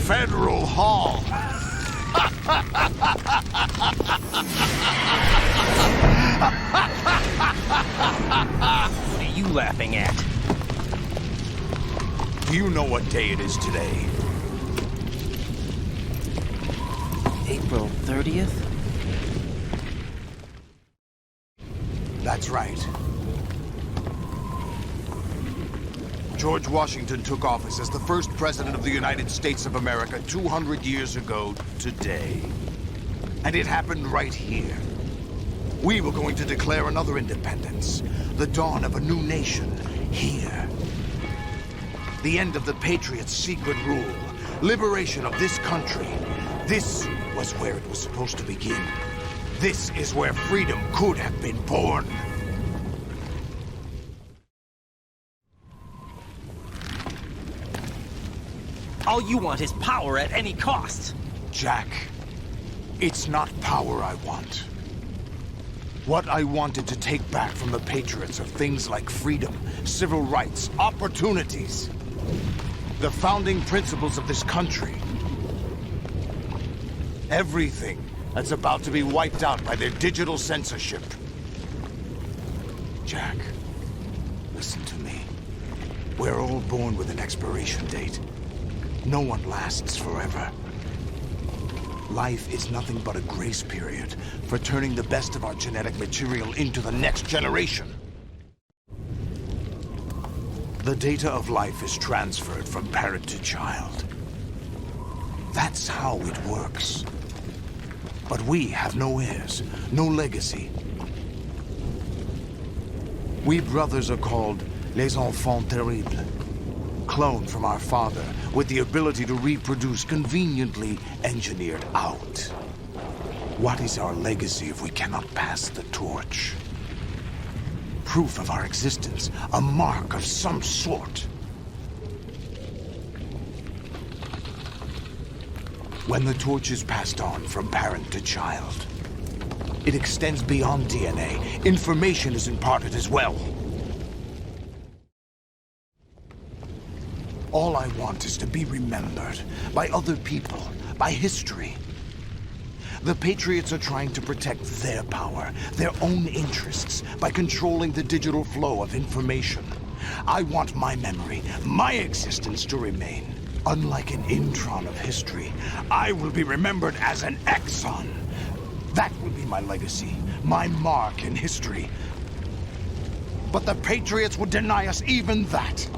Federal Hall.
What are you laughing at?
Do you know what day it is today?
April 30th?
That's right. George Washington took office as the first president of the United States of America 200 years ago today. And it happened right here. We were going to declare another independence, the dawn of a new nation, here. The end of the Patriots' secret rule, liberation of this country. This was where it was supposed to begin. This is where freedom could have been born.
All you want is power at any cost.
Jack, it's not power I want. What I wanted to take back from the Patriots are things like freedom, civil rights, opportunities. The founding principles of this country. Everything that's about to be wiped out by their digital censorship. Jack, listen to me. We're all born with an expiration date. No one lasts forever. Life is nothing but a grace period for turning the best of our genetic material into the next generation. The data of life is transferred from parent to child. That's how it works.
But we have no heirs, no legacy. We brothers are called les enfants terribles. Cloned from our father, with the ability to reproduce conveniently engineered out. What is our legacy if we cannot pass the torch? Proof of our existence, a mark of some sort. When the torch is passed on from parent to child, it extends beyond DNA. Information is imparted as well. All I want is to be remembered by other people, by history. The Patriots are trying to protect their power, their own interests, by controlling the digital flow of information. I want my memory, my existence to remain. Unlike an intron of history, I will be remembered as an exon. That will be my legacy, my mark in history. But the Patriots would deny us even that.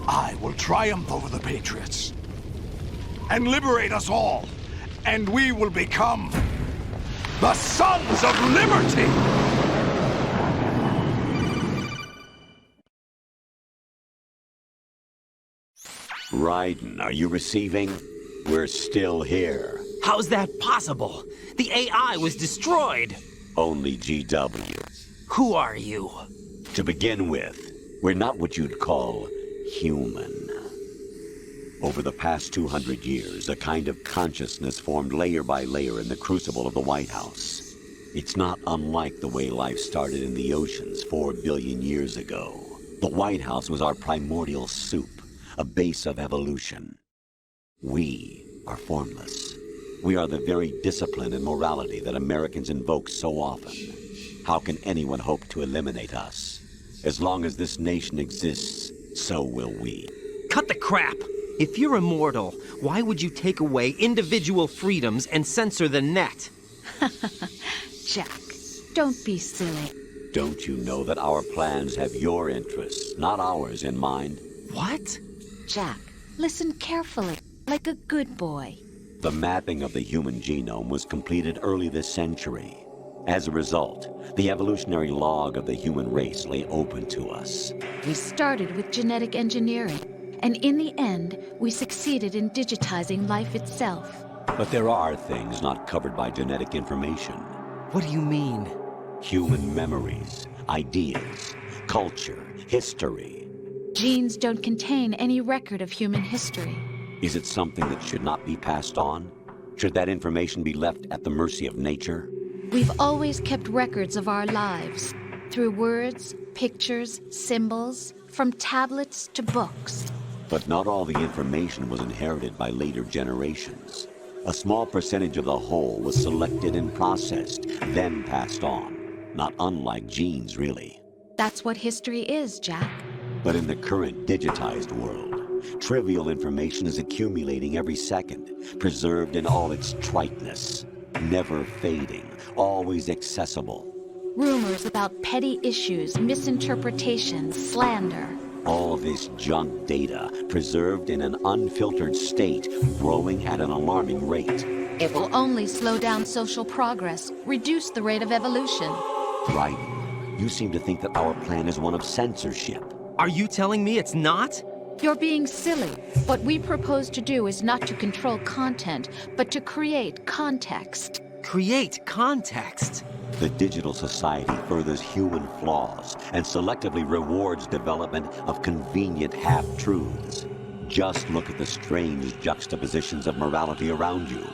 I will triumph over the Patriots and liberate us all, and we will become the Sons of Liberty!
Raiden, are you receiving? We're still here.
How's that possible? The AI was destroyed.
Only GW.
Who are you?
To begin with, we're not what you'd call human. Over the past 200 years, a kind of consciousness formed layer by layer in the crucible of the White House. It's not unlike the way life started in the oceans 4 billion years ago. The White House was our primordial soup, a base of evolution. We are formless. We are the very discipline and morality that Americans invoke so often. How can anyone hope to eliminate us? As long as this nation exists, so will we.
Cut the crap! If you're immortal, why would you take away individual freedoms and censor the net?
Jack, don't be silly.
Don't you know that our plans have your interests, not ours, in mind?
What?
Jack, listen carefully, like a good boy.
The mapping of the human genome was completed early this century. As a result, the evolutionary log of the human race lay open to us.
We started with genetic engineering, and in the end, we succeeded in digitizing life itself.
But there are things not covered by genetic information.
What do you mean?
Human memories, ideas, culture, history.
Genes don't contain any record of human history.
Is it something that should not be passed on? Should that information be left at the mercy of nature?
We've always kept records of our lives, through words, pictures, symbols, from tablets to books.
But not all the information was inherited by later generations. A small percentage of the whole was selected and processed, then passed on. Not unlike genes, really.
That's what history is, Jack.
But in the current digitized world, trivial information is accumulating every second, preserved in all its triteness, never fading, always accessible.
Rumors about petty issues, misinterpretations, slander.
All this junk data, preserved in an unfiltered state, growing at an alarming rate.
It will only slow down social progress, reduce the rate of evolution.
Right. You seem to think that our plan is one of censorship.
Are you telling me it's not?
You're being silly. What we propose to do is not to control content, but to create context.
Create context?
The digital society furthers human flaws and selectively rewards development of convenient half-truths. Just look at the strange juxtapositions of morality around you.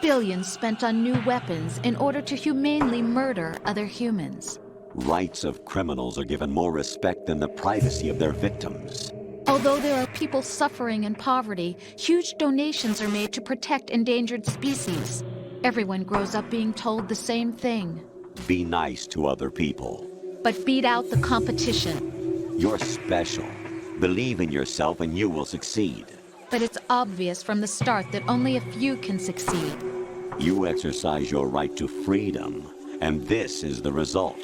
Billions spent on new weapons in order to humanely murder other humans.
Rights of criminals are given more respect than the privacy of their victims.
Although there are people suffering in poverty, huge donations are made to protect endangered species. Everyone grows up being told the same thing.
Be nice to other people.
But beat out the competition.
You're special. Believe in yourself and you will succeed.
But it's obvious from the start that only a few can succeed.
You exercise your right to freedom, and this is the result.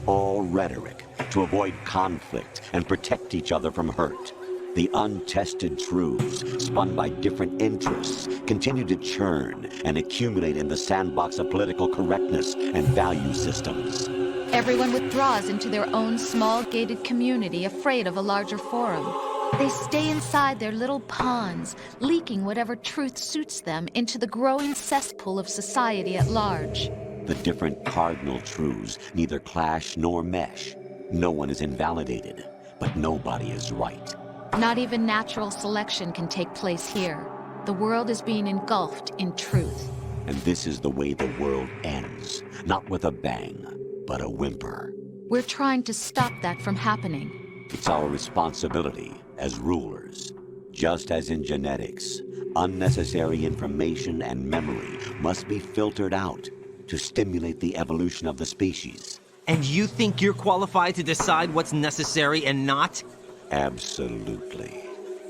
All rhetoric to avoid conflict and protect each other from hurt. The untested truths, spun by different interests, continue to churn and accumulate in the sandbox of political correctness and value systems.
Everyone withdraws into their own small gated community, afraid of a larger forum. They stay inside their little ponds, leaking whatever truth suits them into the growing cesspool of society at large.
The different cardinal truths neither clash nor mesh. No one is invalidated, but nobody is right.
Not even natural selection can take place here. The world is being engulfed in truth.
And this is the way the world ends. Not with a bang, but a whimper.
We're trying to stop that from happening.
It's our responsibility as rulers. Just as in genetics, unnecessary information and memory must be filtered out to stimulate the evolution of the species.
And you think you're qualified to decide what's necessary and not?
Absolutely.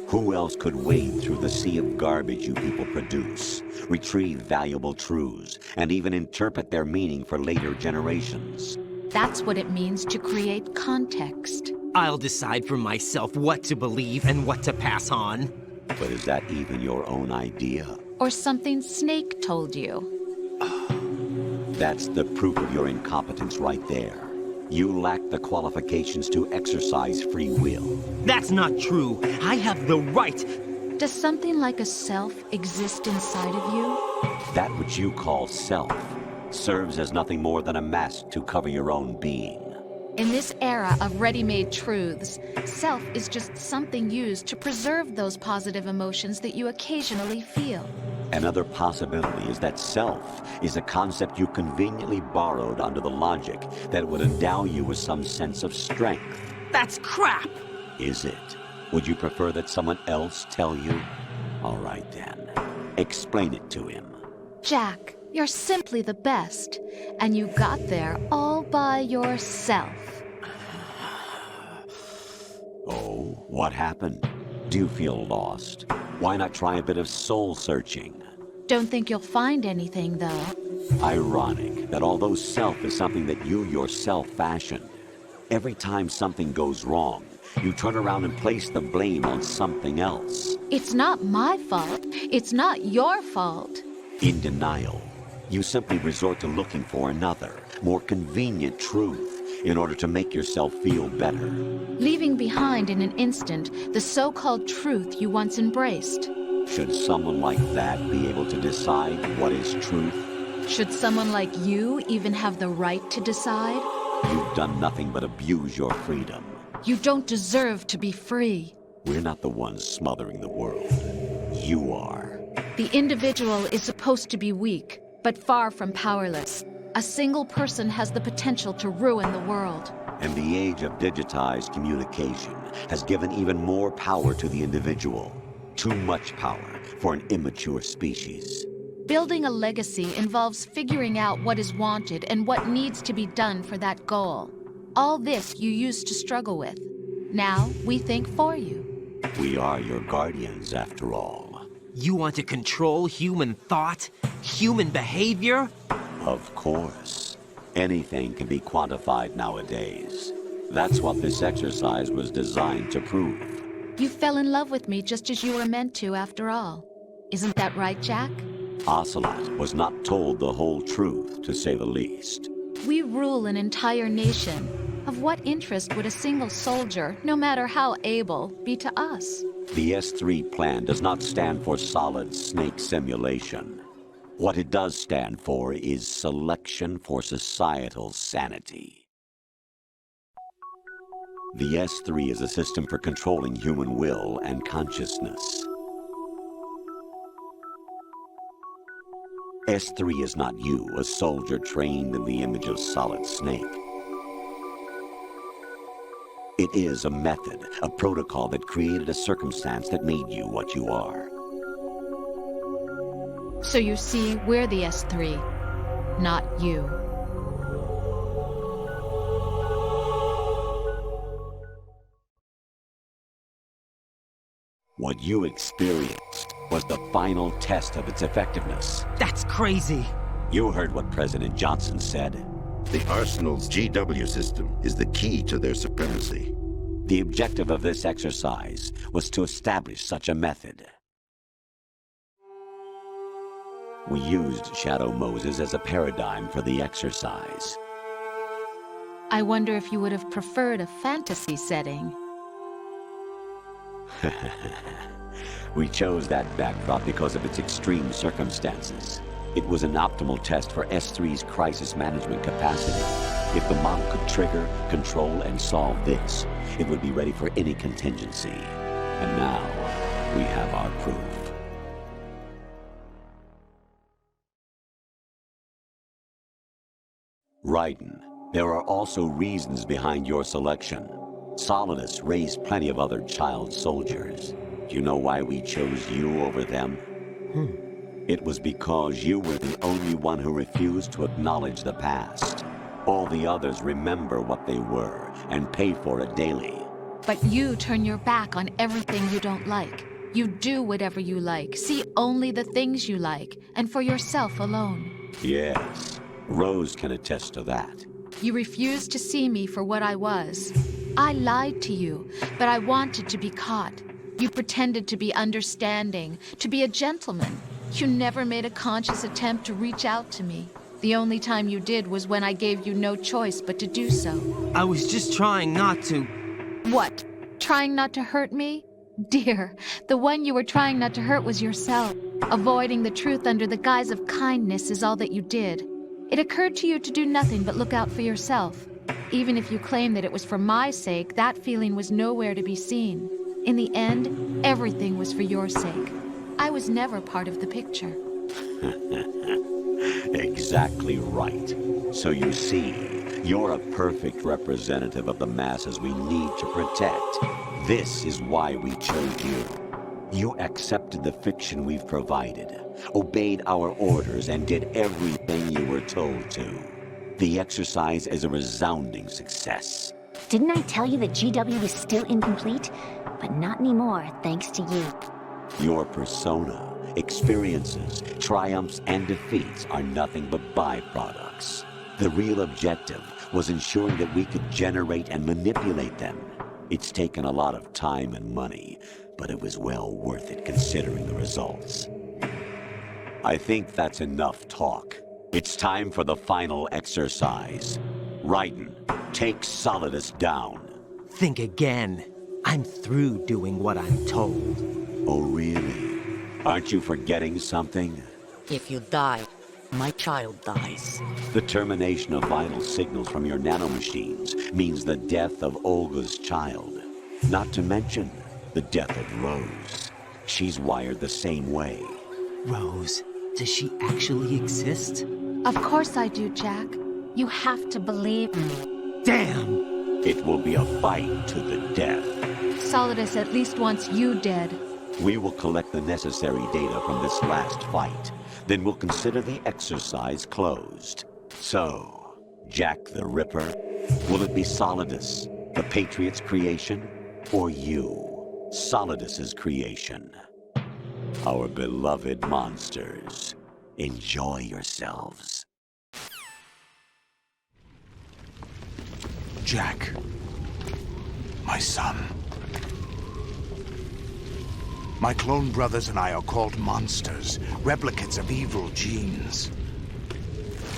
Who else could wade through the sea of garbage you people produce, retrieve valuable truths, and even interpret their meaning for later generations?
That's what it means to create context.
I'll decide for myself what to believe and what to pass on.
But is that even your own idea?
Or something Snake told you?
That's the proof of your incompetence right there. You lack the qualifications to exercise free will.
That's not true. I have the right.
Does something like a self exist inside of you?
That which you call self serves as nothing more than a mask to cover your own being.
In this era of ready-made truths, self is just something used to preserve those positive emotions that you occasionally feel.
Another possibility is that self is a concept you conveniently borrowed under the logic that would endow you with some sense of strength.
That's crap!
Is it? Would you prefer that someone else tell you? All right then. Explain it to him.
Jack, you're simply the best, and you got there all by yourself.
Oh, what happened? Do you feel lost? Why not try a bit of soul-searching?
Don't think you'll find anything, though.
Ironic that although self is something that you yourself fashioned, every time something goes wrong, you turn around and place the blame on something else.
It's not my fault. It's not your fault.
In denial, you simply resort to looking for another, more convenient truth in order to make yourself feel better.
Leaving behind in an instant the so-called truth you once embraced.
Should someone like that be able to decide what is truth?
Should someone like you even have the right to decide?
You've done nothing but abuse your freedom.
You don't deserve to be free.
We're not the ones smothering the world. You are.
The individual is supposed to be weak, but far from powerless. A single person has the potential to ruin the world.
And the age of digitized communication has given even more power to the individual. Too much power for an immature species.
Building a legacy involves figuring out what is wanted and what needs to be done for that goal. All this you used to struggle with. Now we think for you.
We are your guardians, after all.
You want to control human thought? Human behavior?
Of course. Anything can be quantified nowadays. That's what this exercise was designed to prove.
You fell in love with me just as you were meant to, after all. Isn't that right, Jack?
Ocelot was not told the whole truth, to say the least.
We rule an entire nation. Of what interest would a single soldier, no matter how able, be to us?
The S3 plan does not stand for solid snake simulation. What it does stand for is selection for societal sanity. The S3 is a system for controlling human will and consciousness. S3 is not you, a soldier trained in the image of Solid Snake. It is a method, a protocol that created a circumstance that made you what you are.
So you see, we're the S3, not you.
What you experienced was the final test of its effectiveness.
That's crazy.
You heard what President Johnson said.
The Arsenal's GW system is the key to their supremacy.
The objective of this exercise was to establish such a method. We used Shadow Moses as a paradigm for the exercise.
I wonder if you would have preferred a fantasy setting.
We chose that backdrop because of its extreme circumstances. It was an optimal test for S3's crisis management capacity. If the model could trigger, control, and solve this, it would be ready for any contingency. And now, we have our proof. Raiden, there are also reasons behind your selection. Solidus raised plenty of other child soldiers. Do you know why we chose you over them? It was because you were the only one who refused to acknowledge the past. All the others remember what they were and pay for it daily.
But you turn your back on everything you don't like. You do whatever you like, see only the things you like, and for yourself alone.
Yes, Rose can attest to that.
You refused to see me for what I was. I lied to you, but I wanted to be caught. You pretended to be understanding, to be a gentleman. You never made a conscious attempt to reach out to me. The only time you did was when I gave you no choice but to do so.
I was just trying not to...
What? Trying not to hurt me? Dear, the one you were trying not to hurt was yourself. Avoiding the truth under the guise of kindness is all that you did. It occurred to you to do nothing but look out for yourself. Even if you claim that it was for my sake, that feeling was nowhere to be seen. In the end, everything was for your sake. I was never part of the picture.
Exactly right. So you see, you're a perfect representative of the masses we need to protect. This is why we chose you. You accepted the fiction we've provided, obeyed our orders, and did everything you were told to. The exercise is a resounding success.
Didn't I tell you that GW is still incomplete? But not anymore, thanks to you.
Your persona, experiences, triumphs, and defeats are nothing but byproducts. The real objective was ensuring that we could generate and manipulate them. It's taken a lot of time and money, but it was well worth it considering the results. I think that's enough talk. It's time for the final exercise. Raiden, take Solidus down.
Think again. I'm through doing what I'm told.
Oh, really? Aren't you forgetting something?
If you die, my child dies.
The termination of vital signals from your nanomachines means the death of Olga's child. Not to mention the death of Rose. She's wired the same way.
Rose, does she actually exist?
Of course I do, Jack. You have to believe me.
Damn!
It will be a fight to the death.
Solidus at least wants you dead.
We will collect the necessary data from this last fight. Then we'll consider the exercise closed. So, Jack the Ripper, will it be Solidus, the Patriot's creation, or you, Solidus's creation? Our beloved monsters, enjoy yourselves.
Jack, my son. My clone brothers and I are called monsters, replicates of evil genes.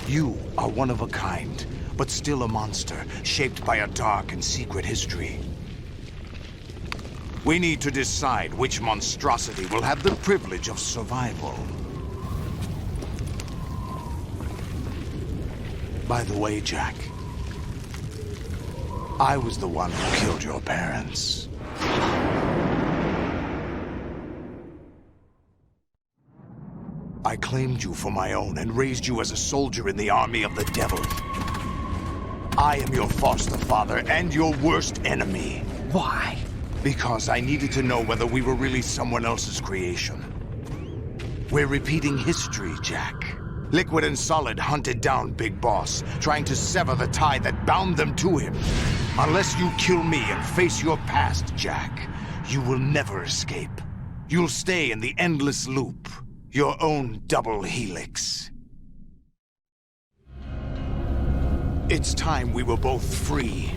You are one of a kind, but still a monster, shaped by a dark and secret history. We need to decide which monstrosity will have the privilege of survival. By the way, Jack, I was the one who killed your parents. I claimed you for my own and raised you as a soldier in the army of the devil. I am your foster father and your worst enemy.
Why?
Because I needed to know whether we were really someone else's creation. We're repeating history, Jack. Liquid and Solid hunted down Big Boss, trying to sever the tie that bound them to him. Unless you kill me and face your past, Jack, you will never escape. You'll stay in the endless loop. Your own double helix. It's time we were both free.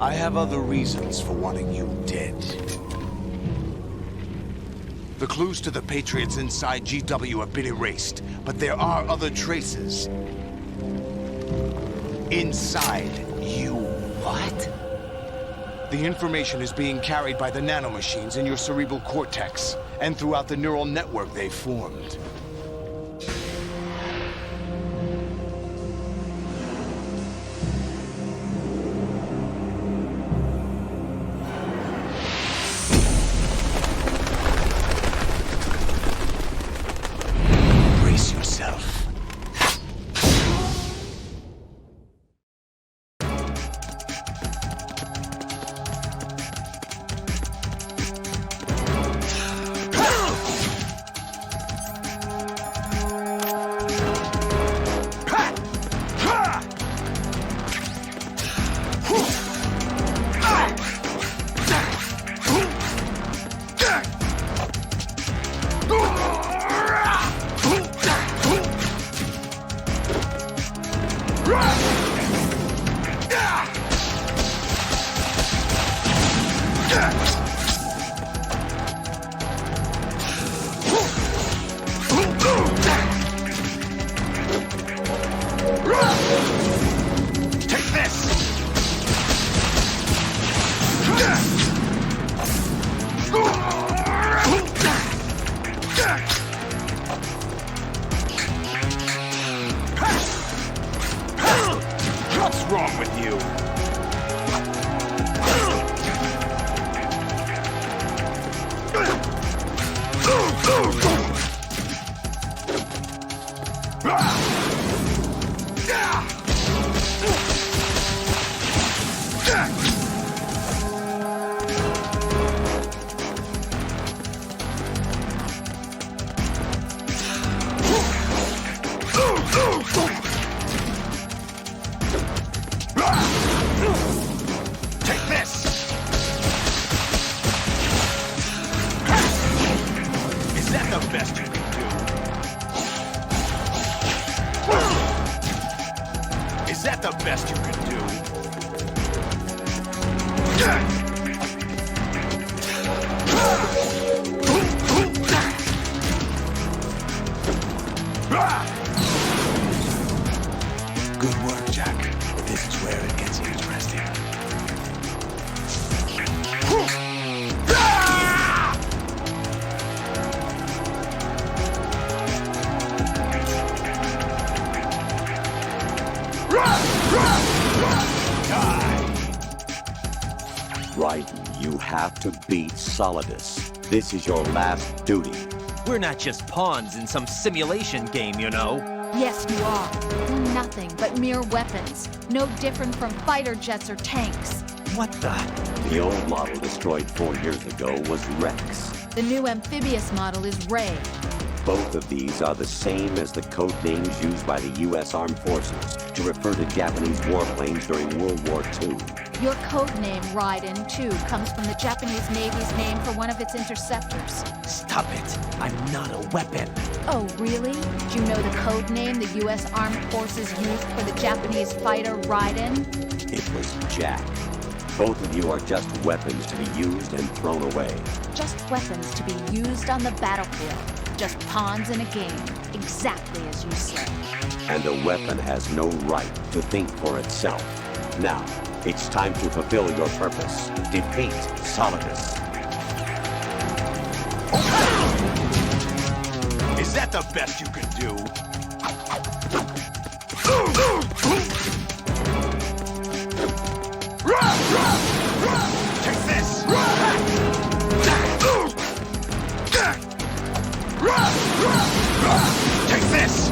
I have other reasons for wanting you dead. The clues to the Patriots inside GW have been erased, but there are other traces. Inside you. What? The information is being carried by the nanomachines in your cerebral cortex, and throughout the neural network they've formed. Brace yourself. What's wrong with you? Take this! Is that the best you can do? Is that the best you can do? Good work, Jack. This is where it gets interesting.
Right, you have to beat Solidus. This is your last duty.
We're not just pawns in some simulation game, you know.
Yes, you are. We're nothing but mere weapons. No different from fighter jets or tanks.
What the?
The old model destroyed 4 years ago was Rex.
The new amphibious model is Ray.
Both of these are the same as the code names used by the U.S. Armed Forces to refer to Japanese warplanes during World War II.
Your code name, Raiden, too, comes from the Japanese Navy's name for one of its interceptors.
Stop it! I'm not a weapon.
Oh, really? Do you know the code name the U.S. Armed Forces used for the Japanese fighter Raiden?
It was Jack. Both of you are just weapons to be used and thrown away.
Just weapons to be used on the battlefield. Just pawns in a game. Exactly as you said.
And a weapon has no right to think for itself. Now, it's time to fulfill your purpose. Defeat Solidus.
Is that the best you can do? Take this! Take this!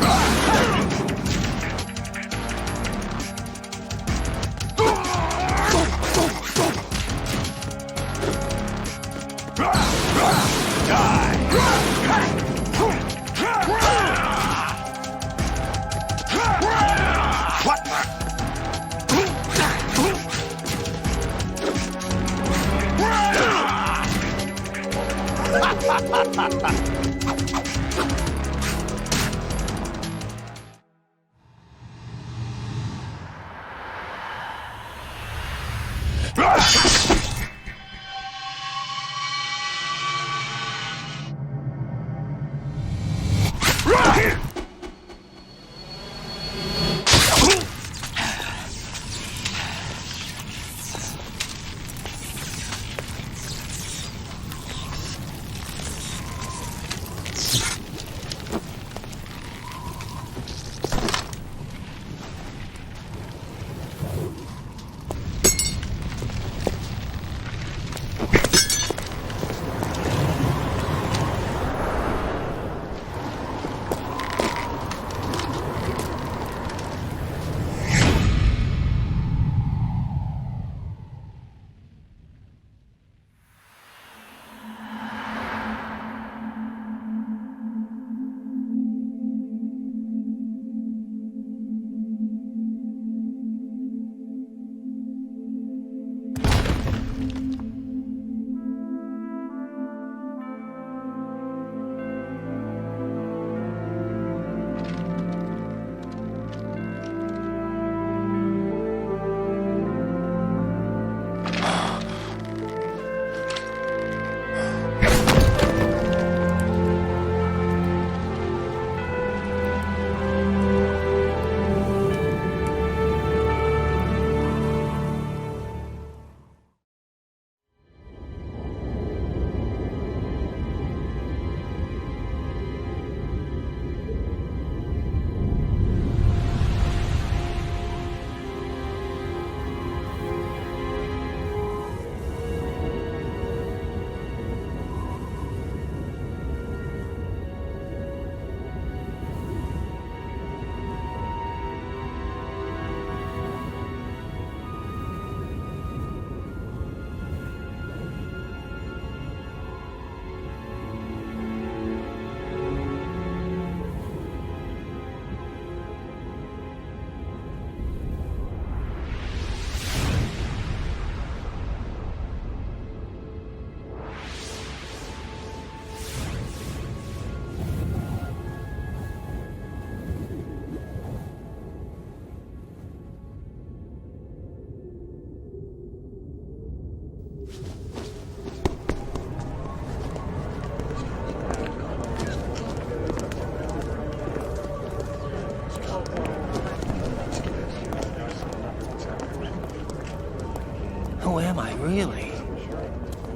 Who am I, really?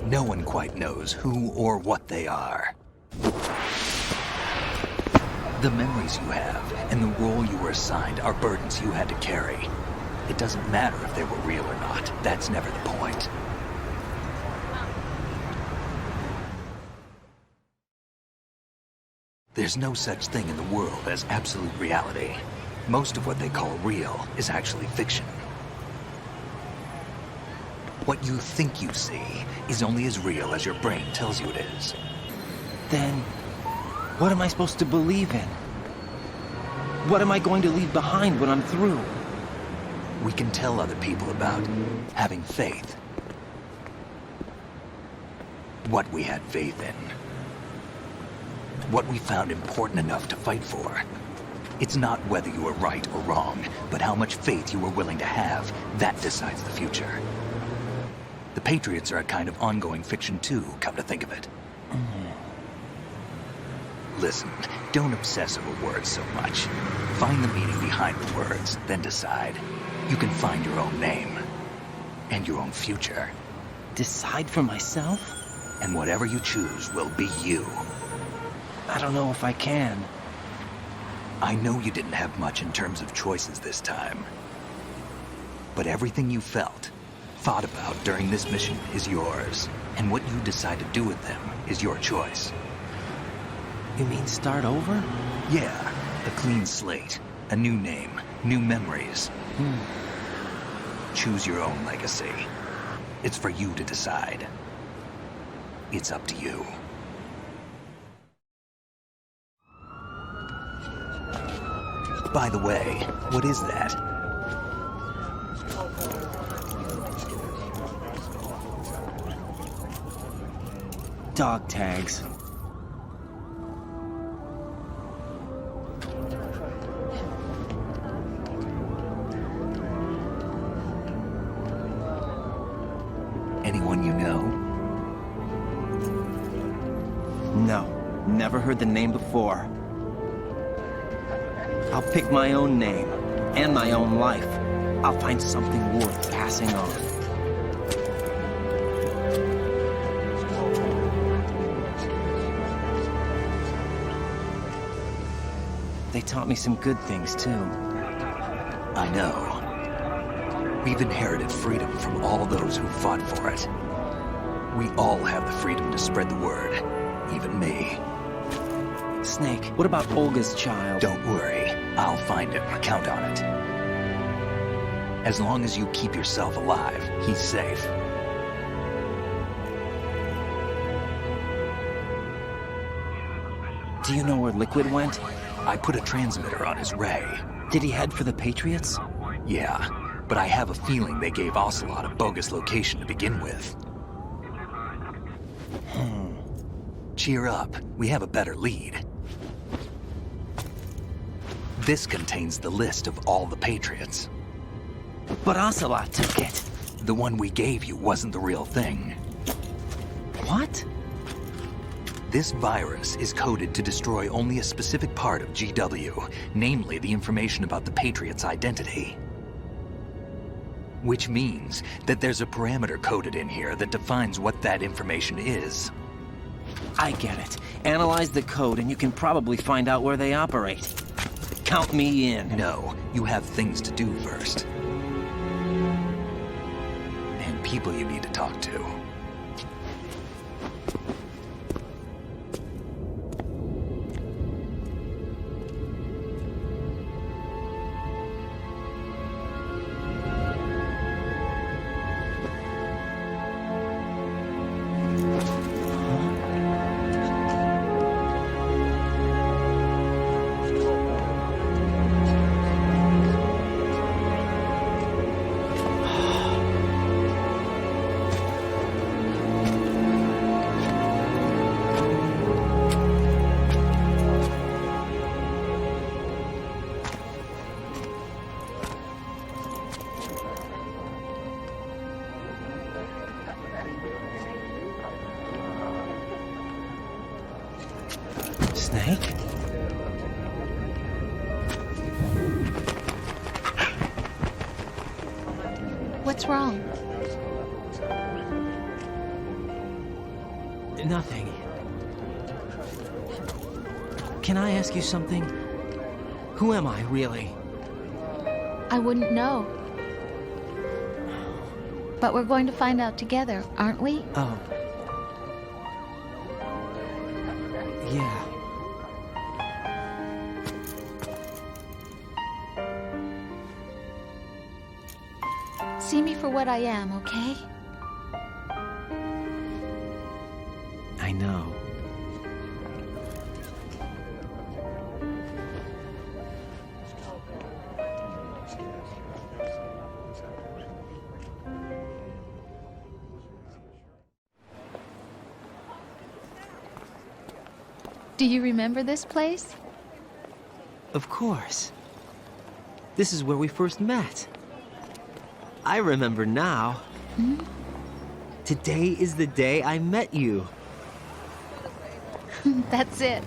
No one quite knows who or what they are. The memories you have and the role you were assigned are burdens you had to carry. It doesn't matter if they were real or not. That's never the point. There's no such thing in the world as absolute reality. Most of what they call real is actually fiction. What you think you see is only as real as your brain tells you it is.
Then, what am I supposed to believe in? What am I going to leave behind when I'm through?
We can tell other people about having faith. What we had faith in. What we found important enough to fight for. It's not whether you were right or wrong, but how much faith you were willing to have. That decides the future. The Patriots are a kind of ongoing fiction too, come to think of it. Listen, don't obsess over words so much. Find the meaning behind the words, then decide. You can find your own name. And your own future.
Decide for myself?
And whatever you choose will be you.
I don't know if I can.
I know you didn't have much in terms of choices this time. But everything you felt, thought about during this mission is yours. And what you decide to do with them is your choice.
You mean start over?
Yeah, a clean slate, a new name, new memories. Choose your own legacy. It's for you to decide. It's up to you. By the way, what is that?
Dog tags.
Anyone you know?
No, never heard the name before. I'll pick my own name, and my own life. I'll find something worth passing on. They taught me some good things, too.
I know. We've inherited freedom from all those who fought for it. We all have the freedom to spread the word, even me.
Snake, what about Olga's child?
Don't worry, I'll find him. Count on it. As long as you keep yourself alive, he's safe.
Do you know where Liquid went?
I put a transmitter on his ray.
Did he head for the Patriots?
Yeah, but I have a feeling they gave Ocelot a bogus location to begin with. Cheer up, we have a better lead. This contains the list of all the Patriots.
But Ocelot took it.
The one we gave you wasn't the real thing.
What?
This virus is coded to destroy only a specific part of GW, namely the information about the Patriots' identity. Which means that there's a parameter coded in here that defines what that information is.
I get it. Analyze the code and you can probably find out where they operate. Count me in.
No, you have things to do first. And people you need to talk to.
Snake?
What's wrong?
Nothing. Can I ask you something? Who am I, really?
I wouldn't know. But we're going to find out together, aren't we?
Oh. Yeah.
See me for what I am, okay?
I know.
Do you remember this place?
Of course. This is where we first met. I remember now.
Hmm?
Today is the day I met you.
That's it.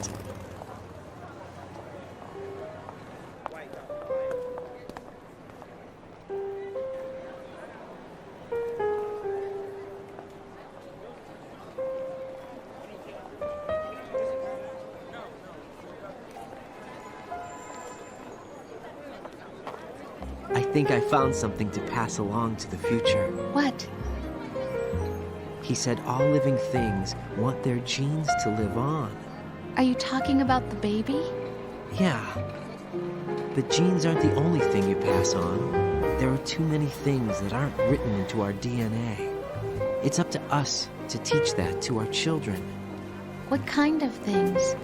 I think I found something to pass along to the future.
What?
He said all living things want their genes to live on.
Are you talking about the baby?
Yeah. But genes aren't the only thing you pass on. There are too many things that aren't written into our DNA. It's up to us to teach that to our children.
What kind of things?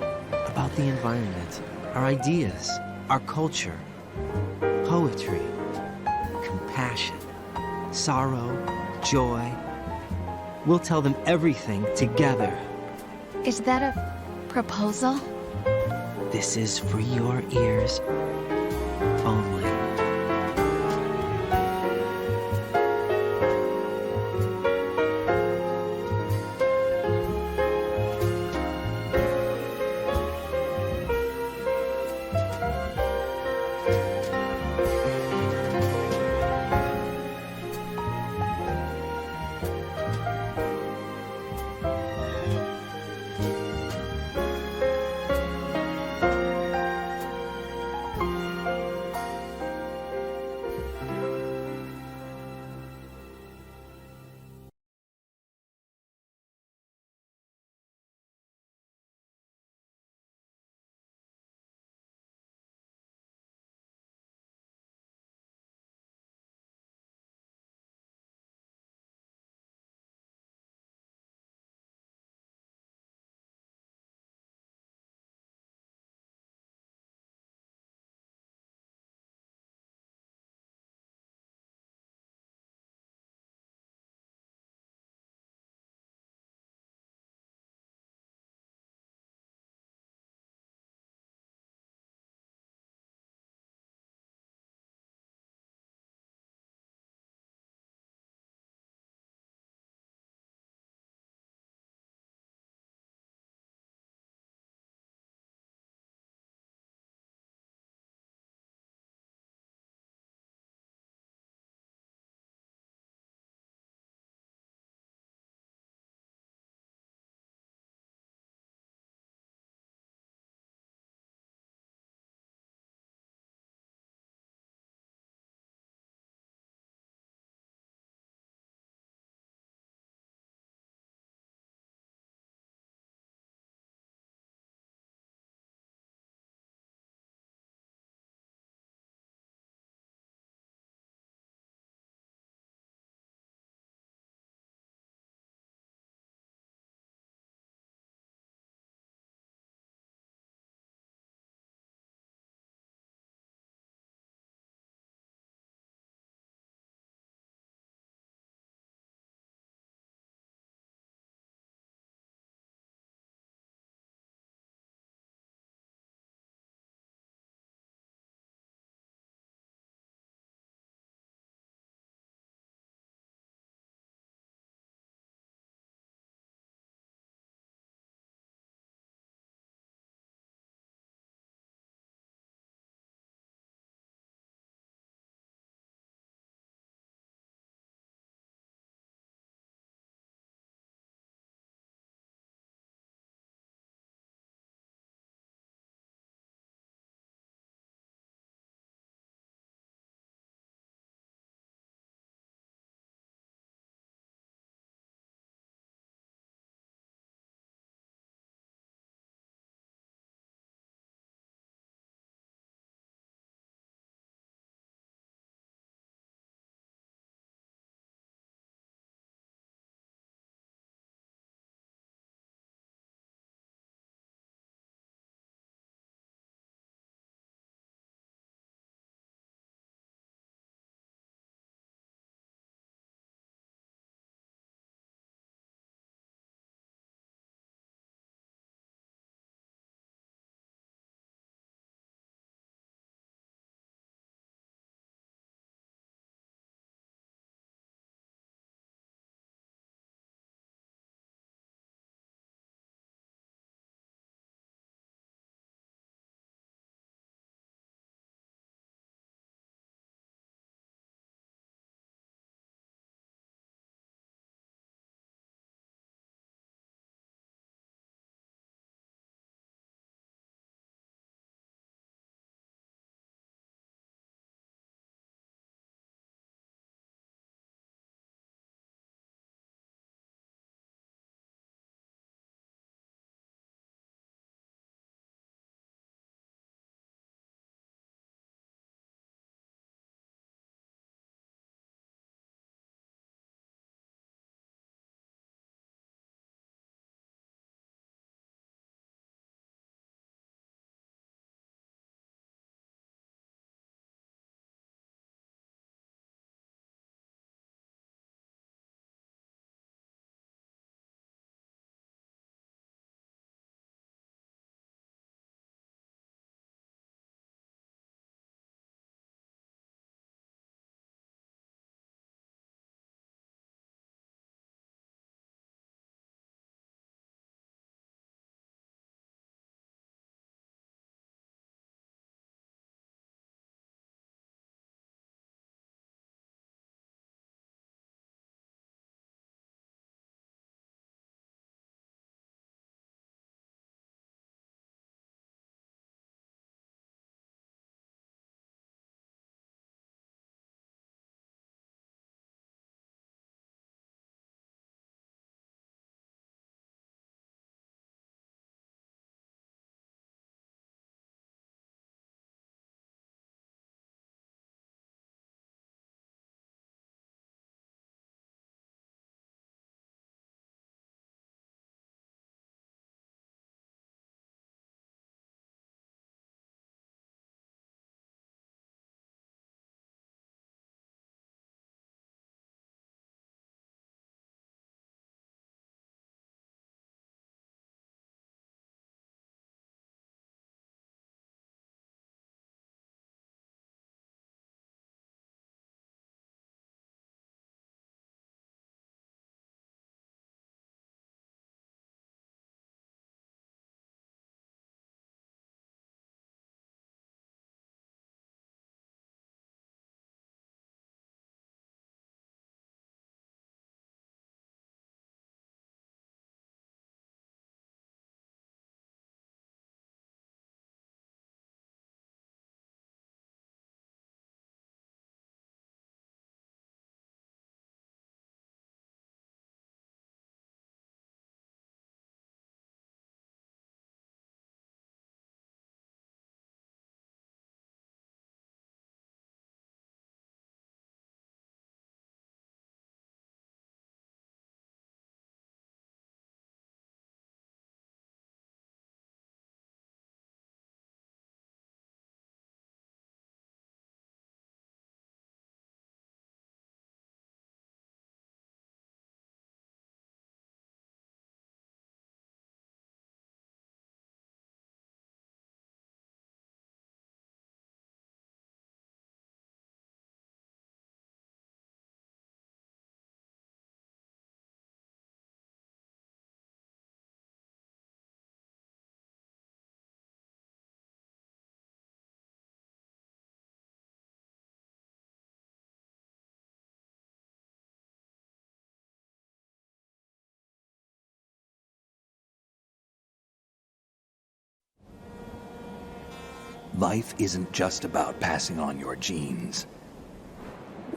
About the environment, our ideas, our culture, poetry, compassion, sorrow, joy. We'll tell them everything together.
Is that a proposal?
This is for your ears only.
Life isn't just about passing on your genes.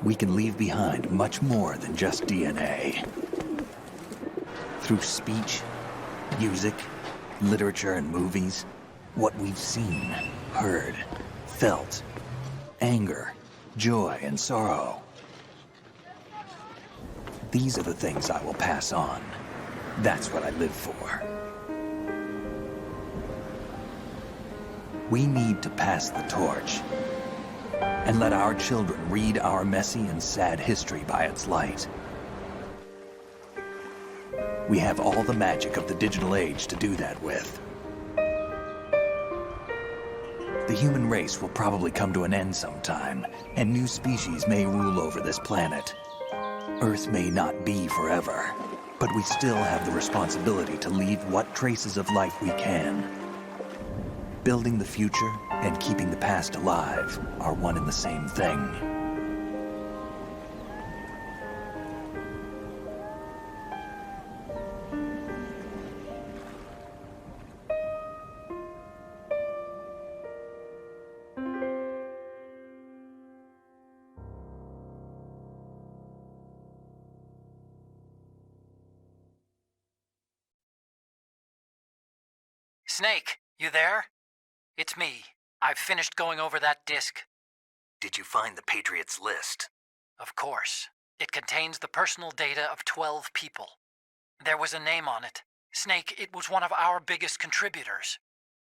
We can leave behind much more than just DNA. Through speech, music, literature, and movies, what we've seen, heard, felt, anger, joy, and sorrow. These are the things I will pass on. That's what I live for. We need to pass the torch and let our children read our messy and sad history by its light. We have all the magic of the digital age to do that with. The human race will probably come to an end sometime, and new species may rule over this planet. Earth may not be forever, but we still have the responsibility to leave what traces of life we can. Building the future and keeping the past alive are one and the same thing.
Snake, you there? It's me. I've finished going over that disk.
Did you find the Patriots list?
Of course. It contains the personal data of 12 people. There was a name on it. Snake, it was one of our biggest contributors.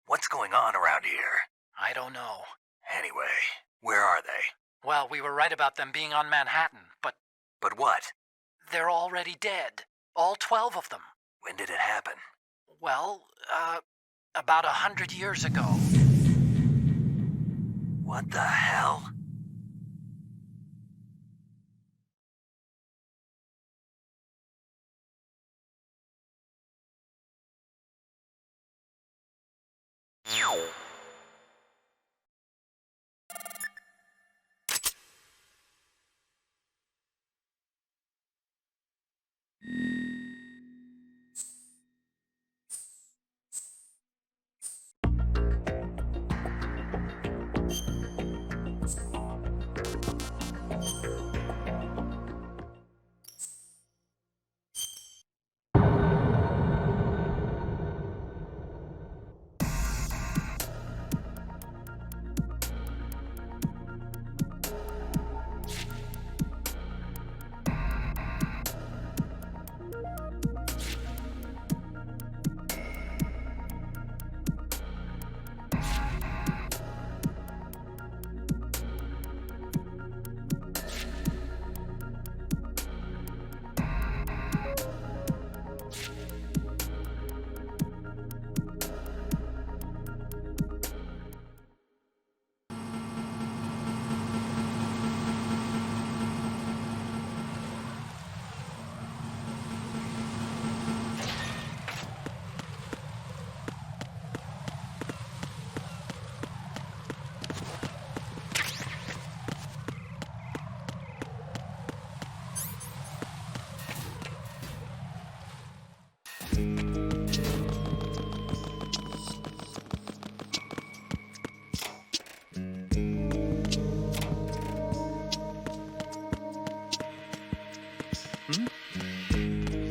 What's going on around here?
I don't know.
Anyway, where are they?
Well, we were right about them being on Manhattan, but...
But what?
They're already dead. All 12 of them.
When did it happen?
Well, about 100 years ago.
What the hell?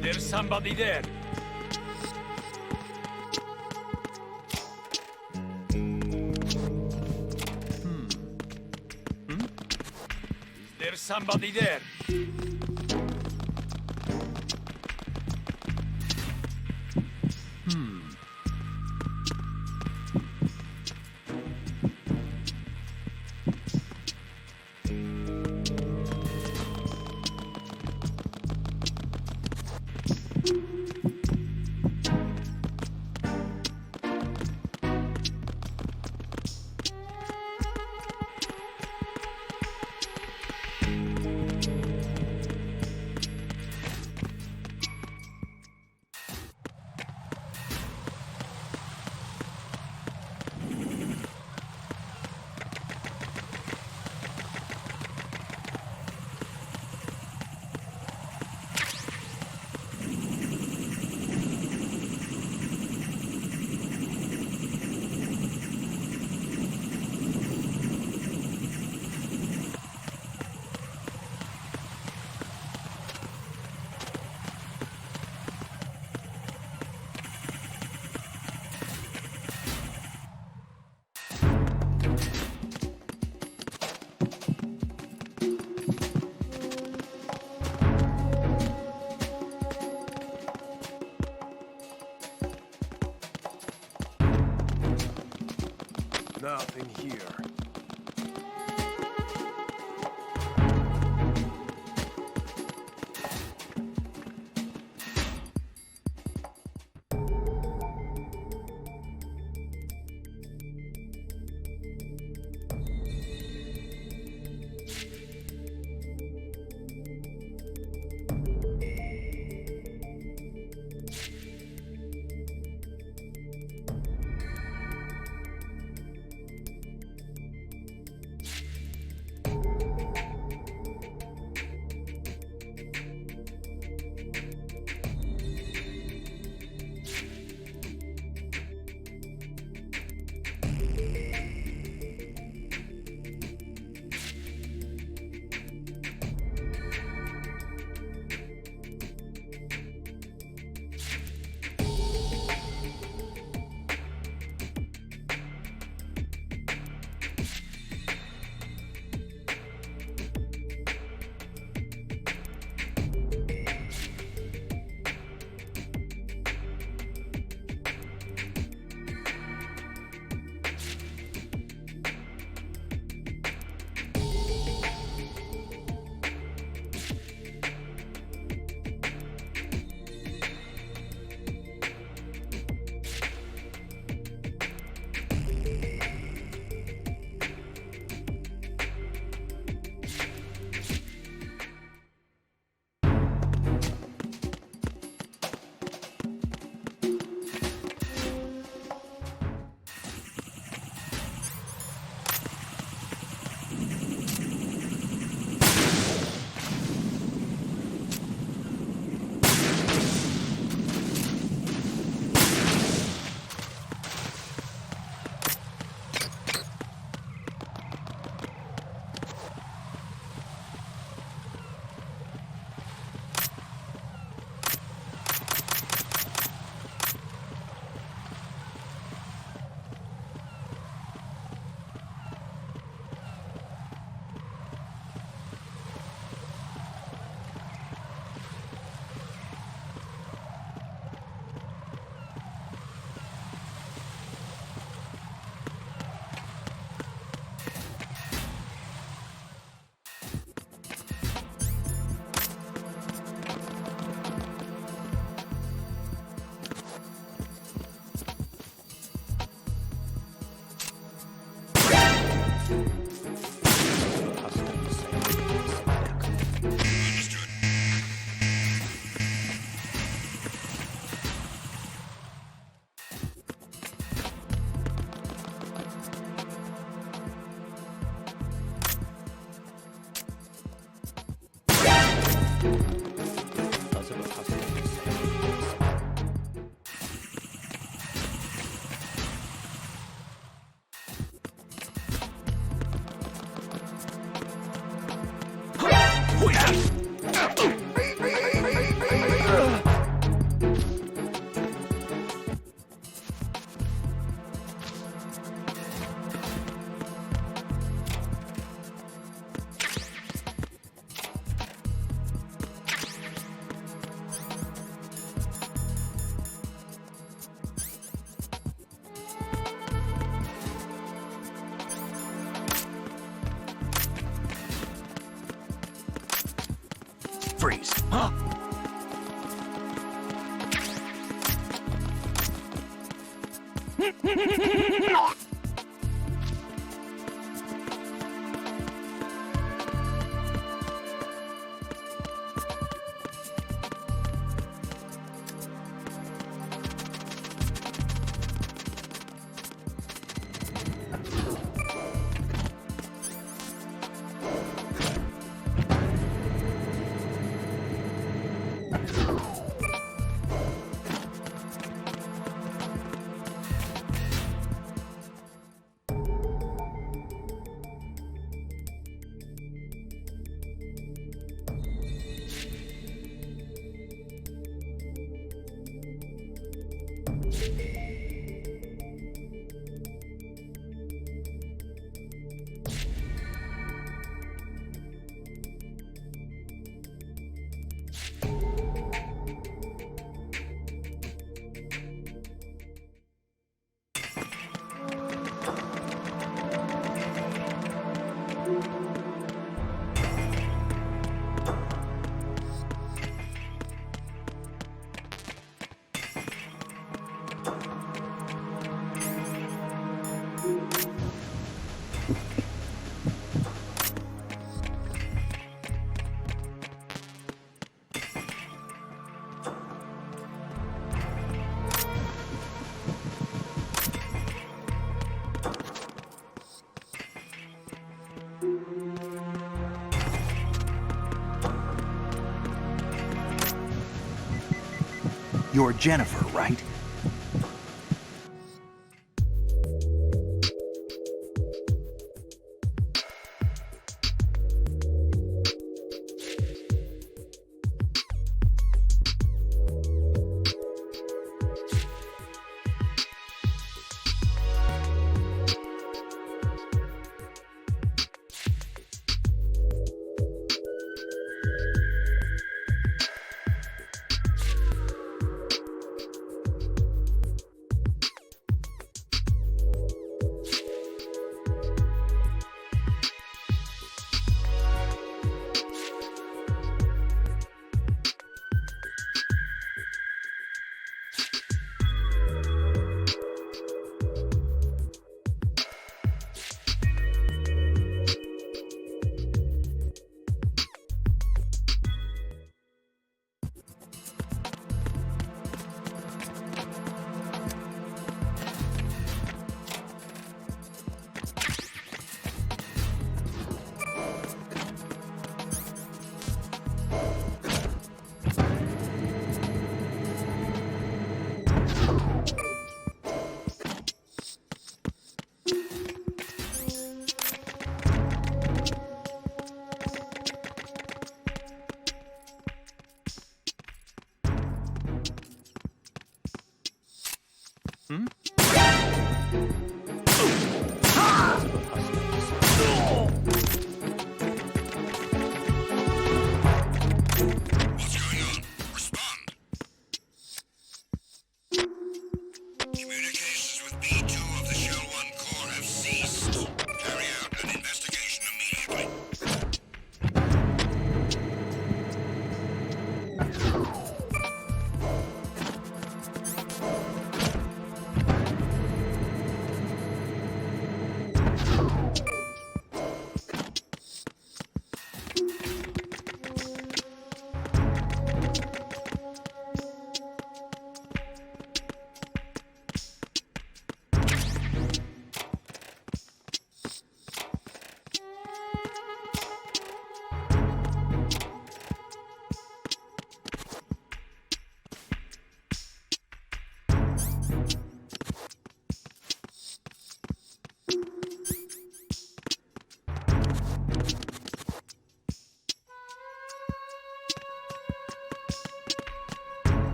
There's somebody there. Is there somebody there?
here.
Freeze. Huh?
You're Jennifer, right?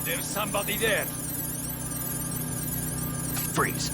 There's somebody there.
Freeze.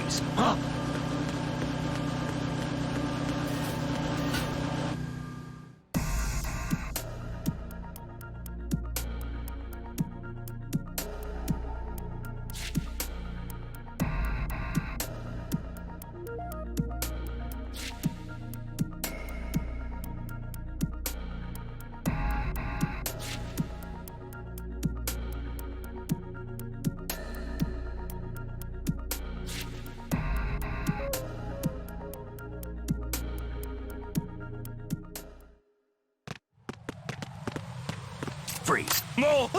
Freeze! Huh? Freeze! No!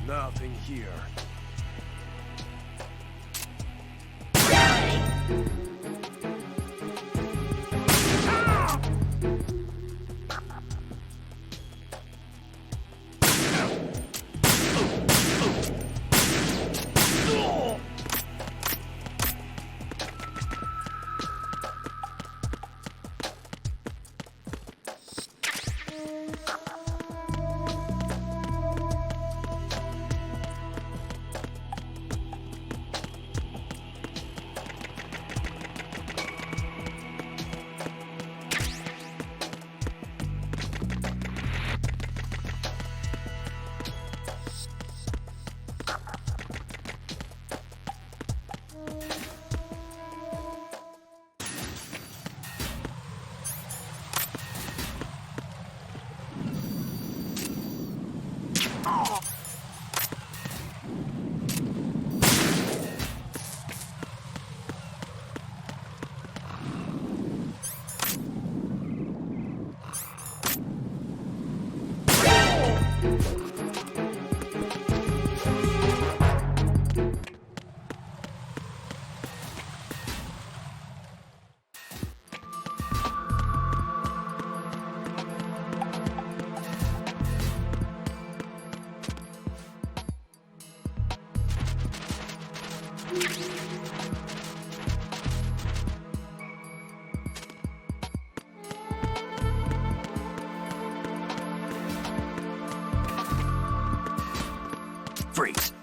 Nothing here.
Freeze!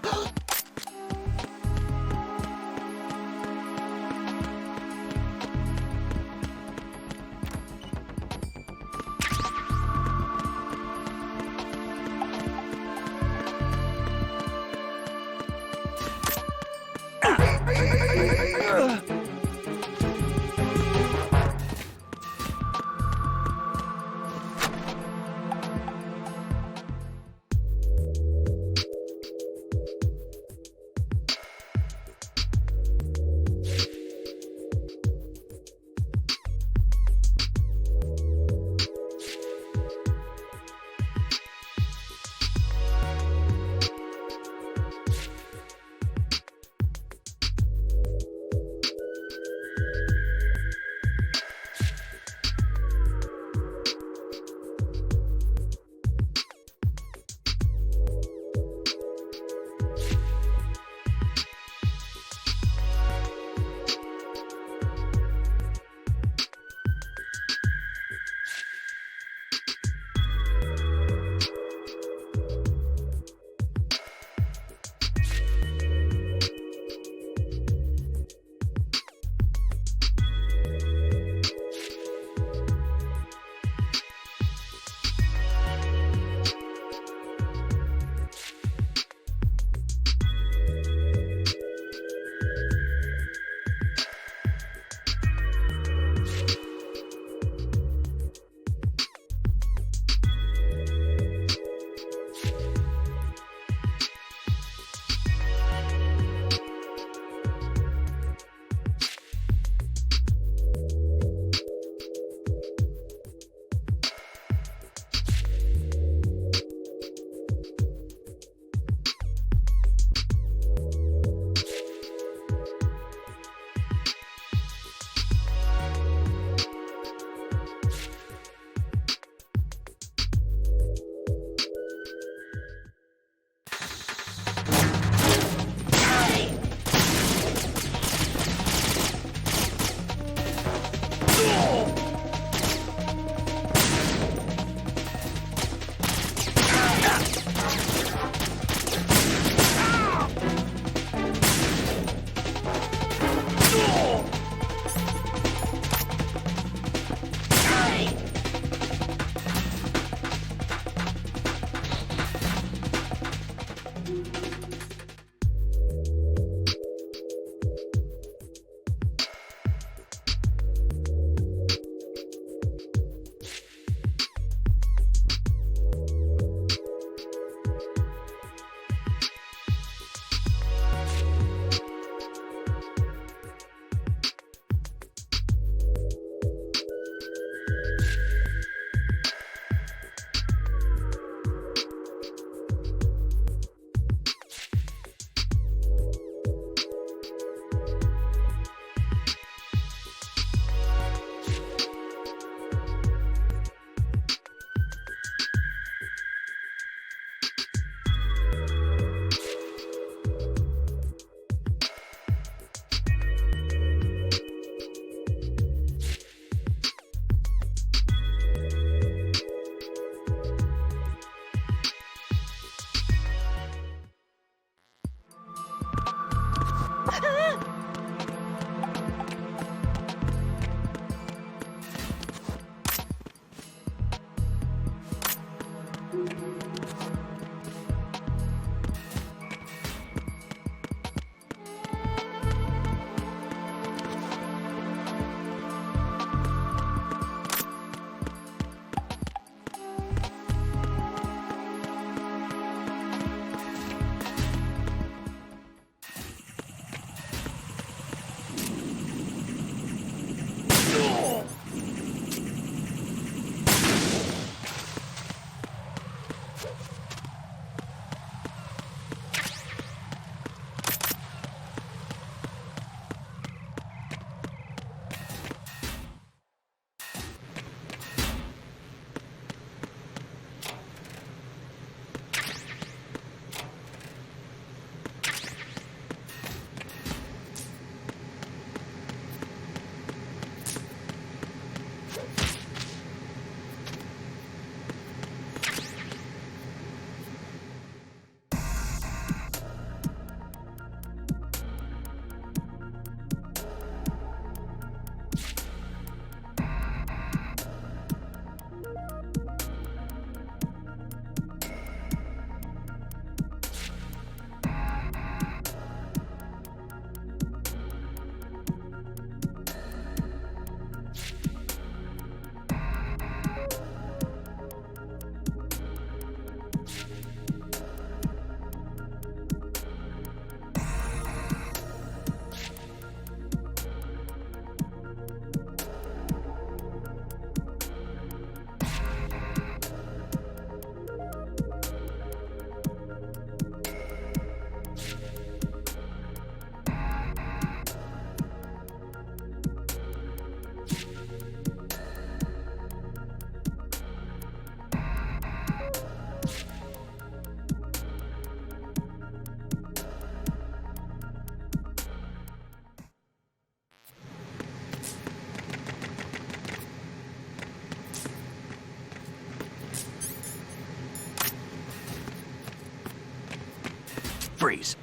Freeze.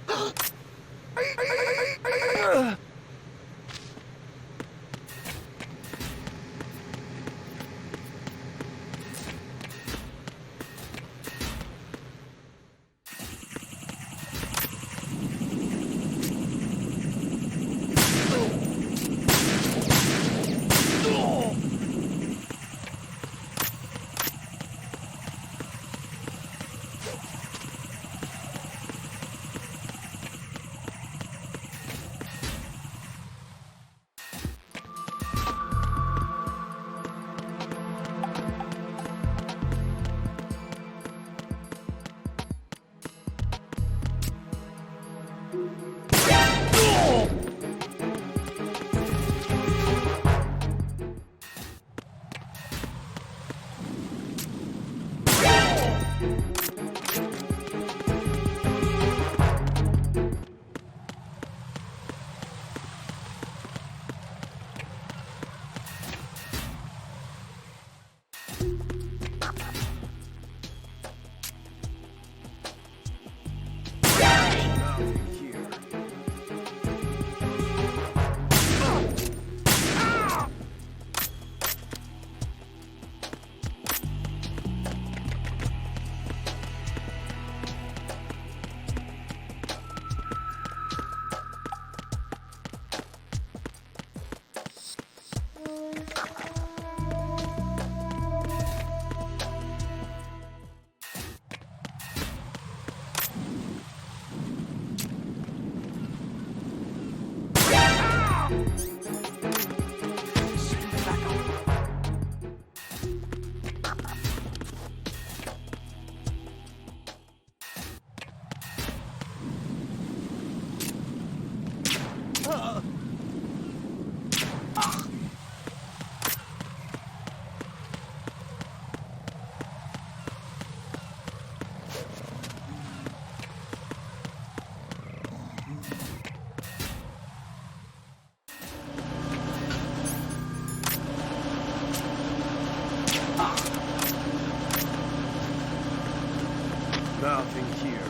Nothing here.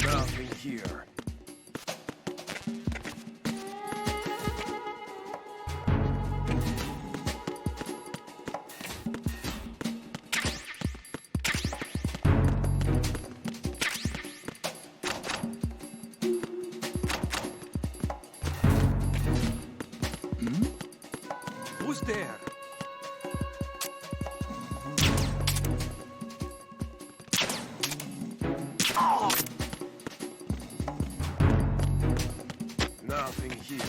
Nothing here.
Who's there?
Nothing here.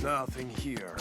Nothing here.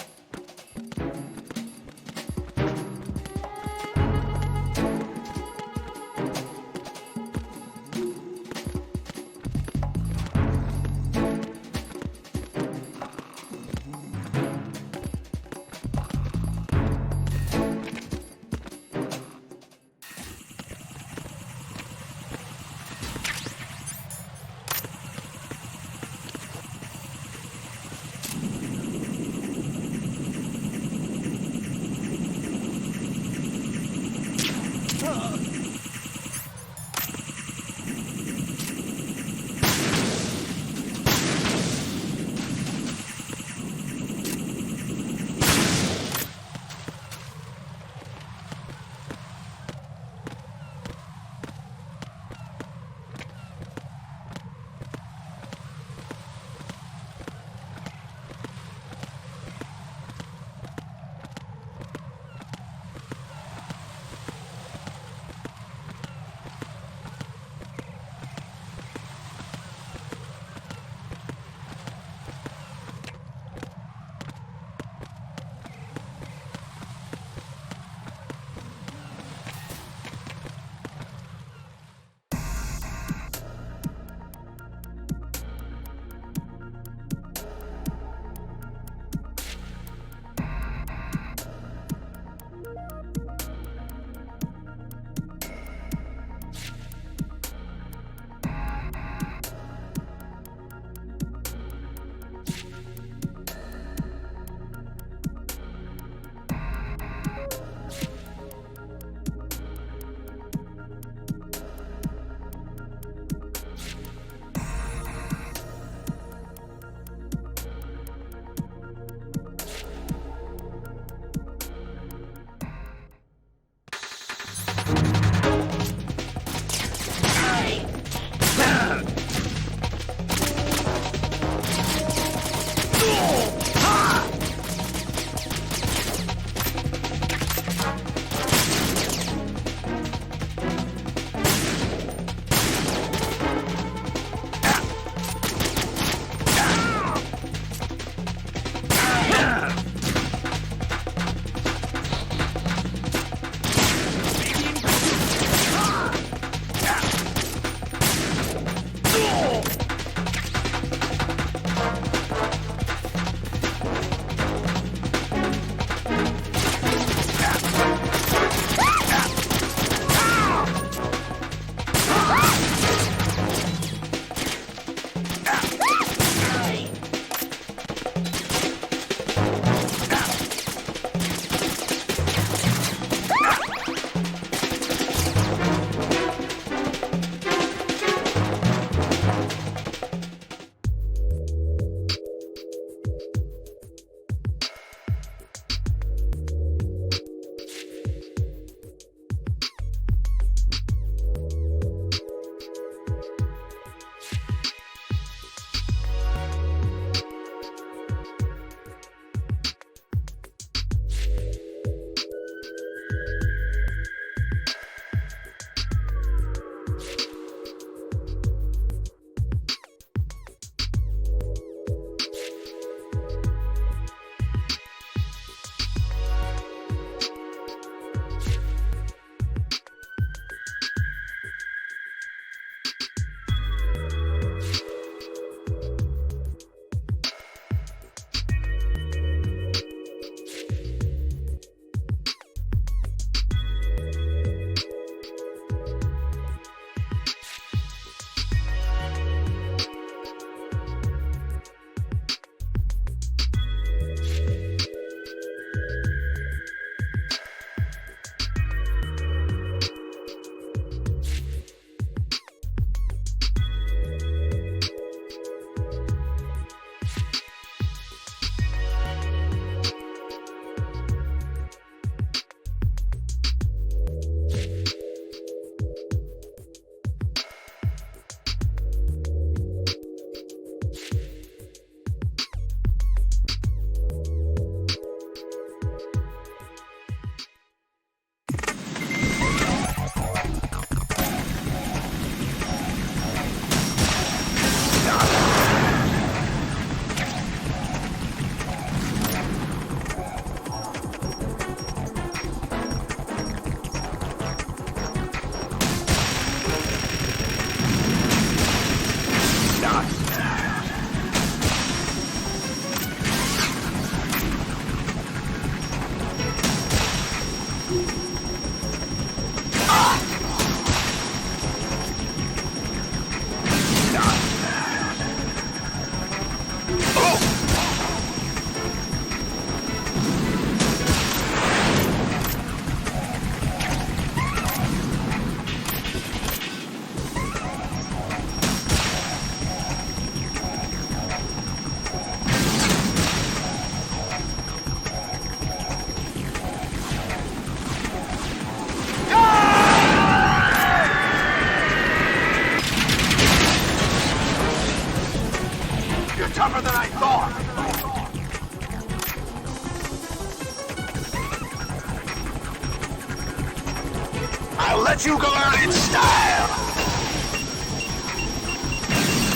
but you can learn in style!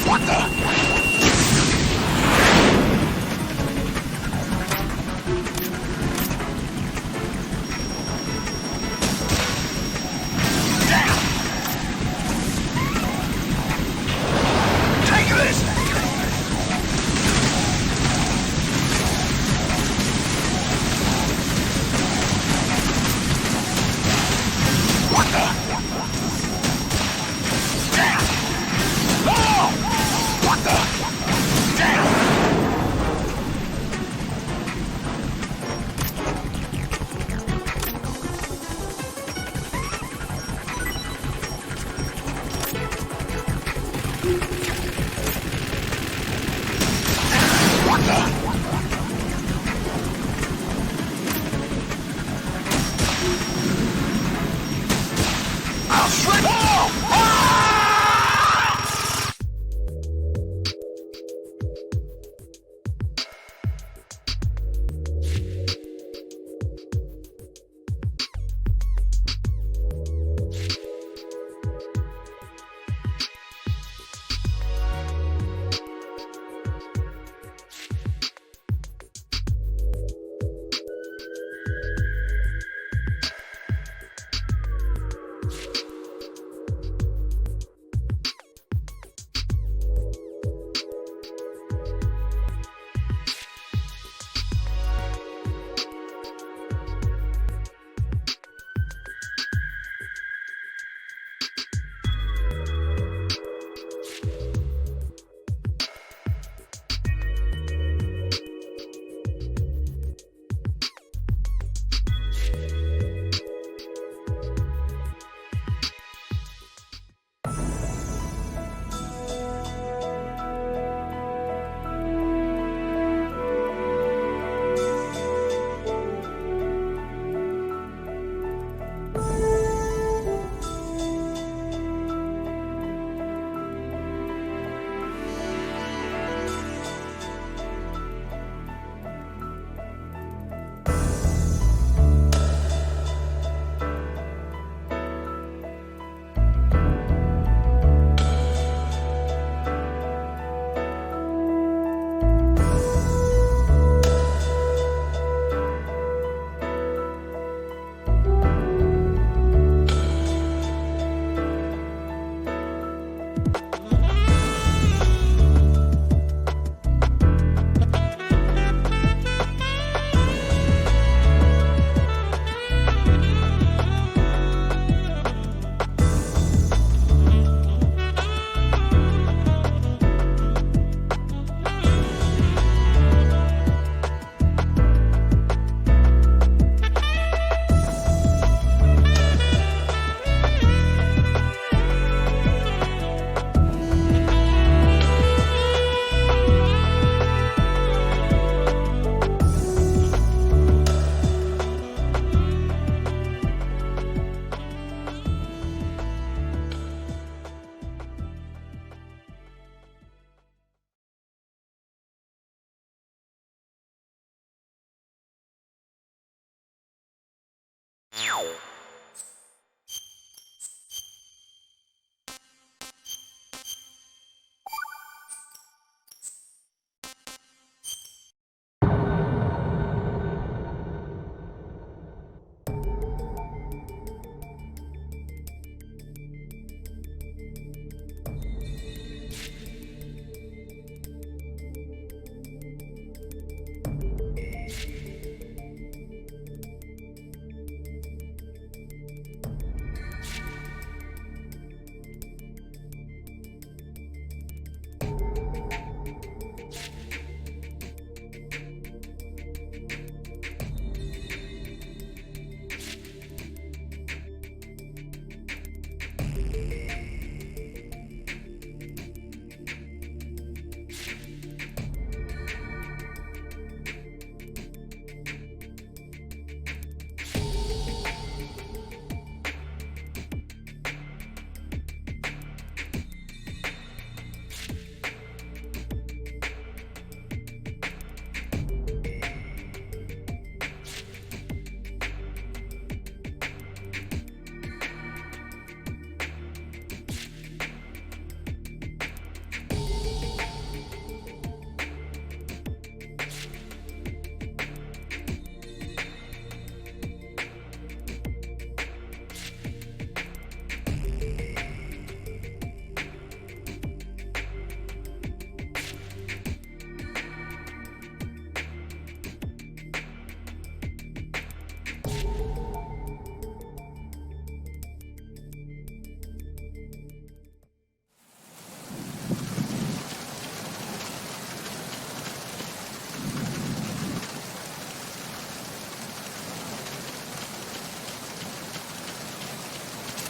What the?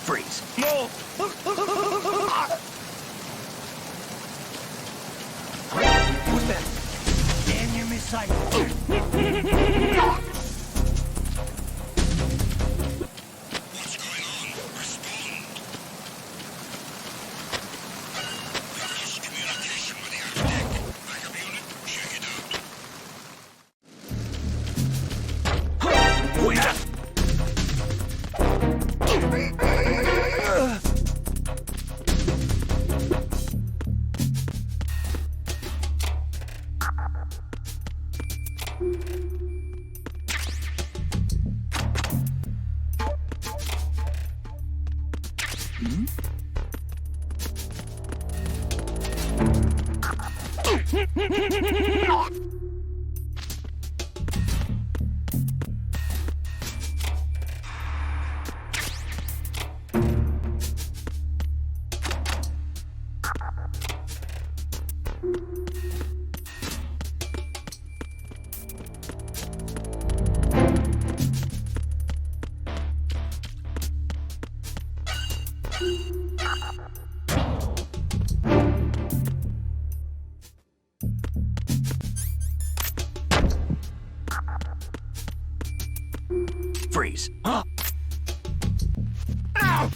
Freeze.
No!
Who's that? Enemy sight. Freeze. Huh? Ow!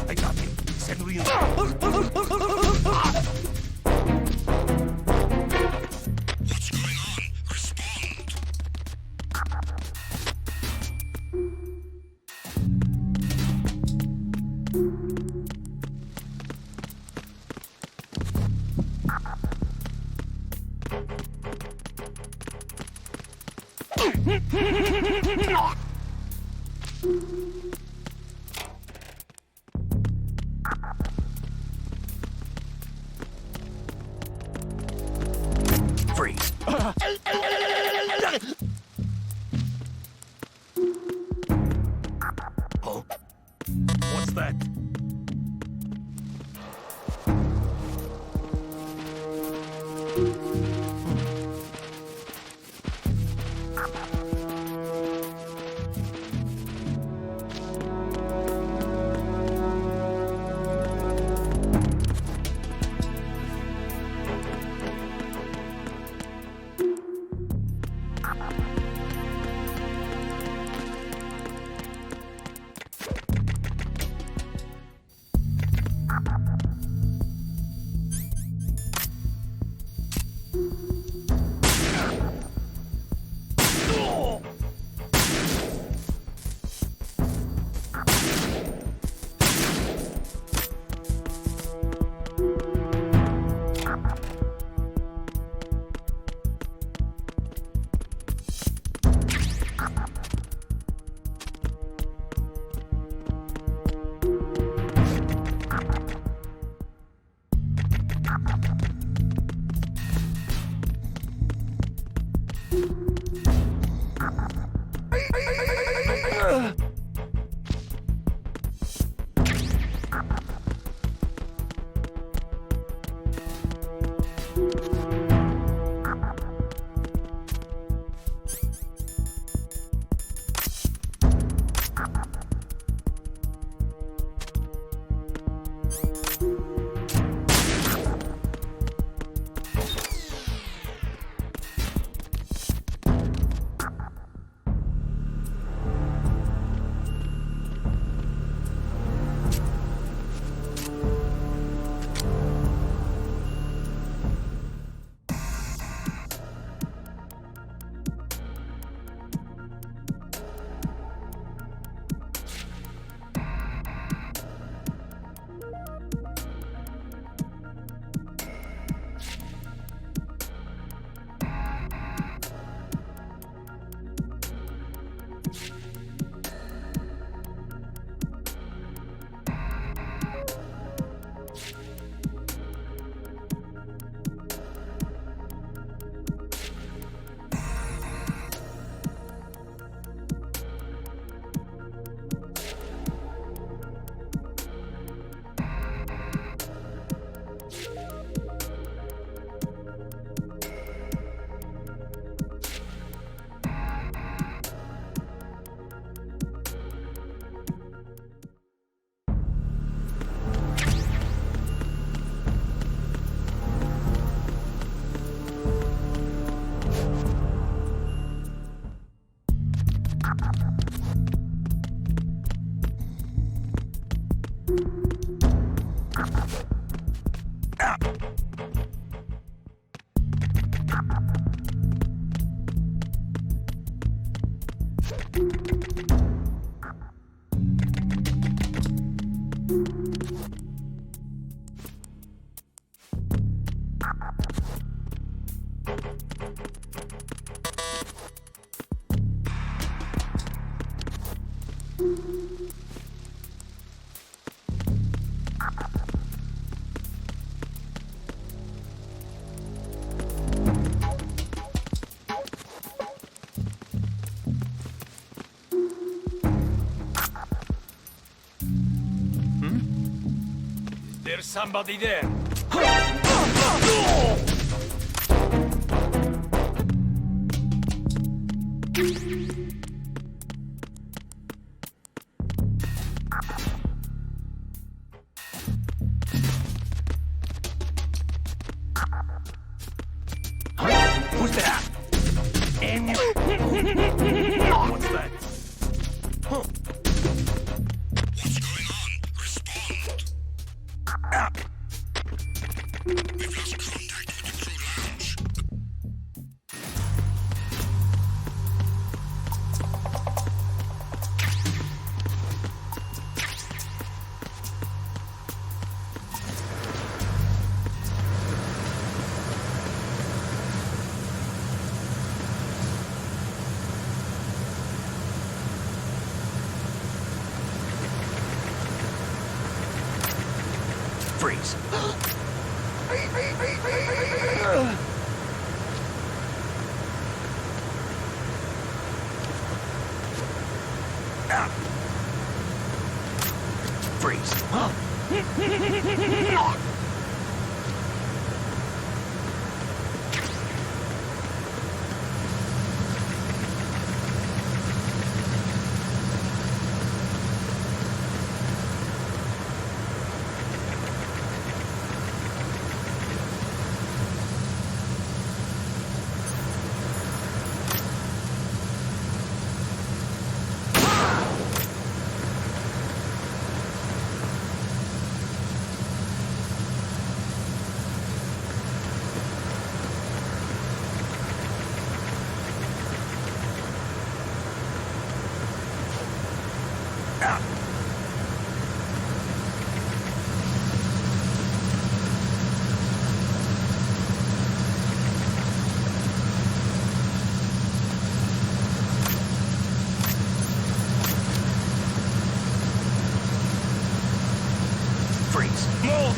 I got you. Send real. Freeze. Oh, what's that?
There's somebody there.
Who's that? What's that?
What's going on? Respond. We've lost contact with the crew lounge.
Freeze. Freeze. Freeze. More!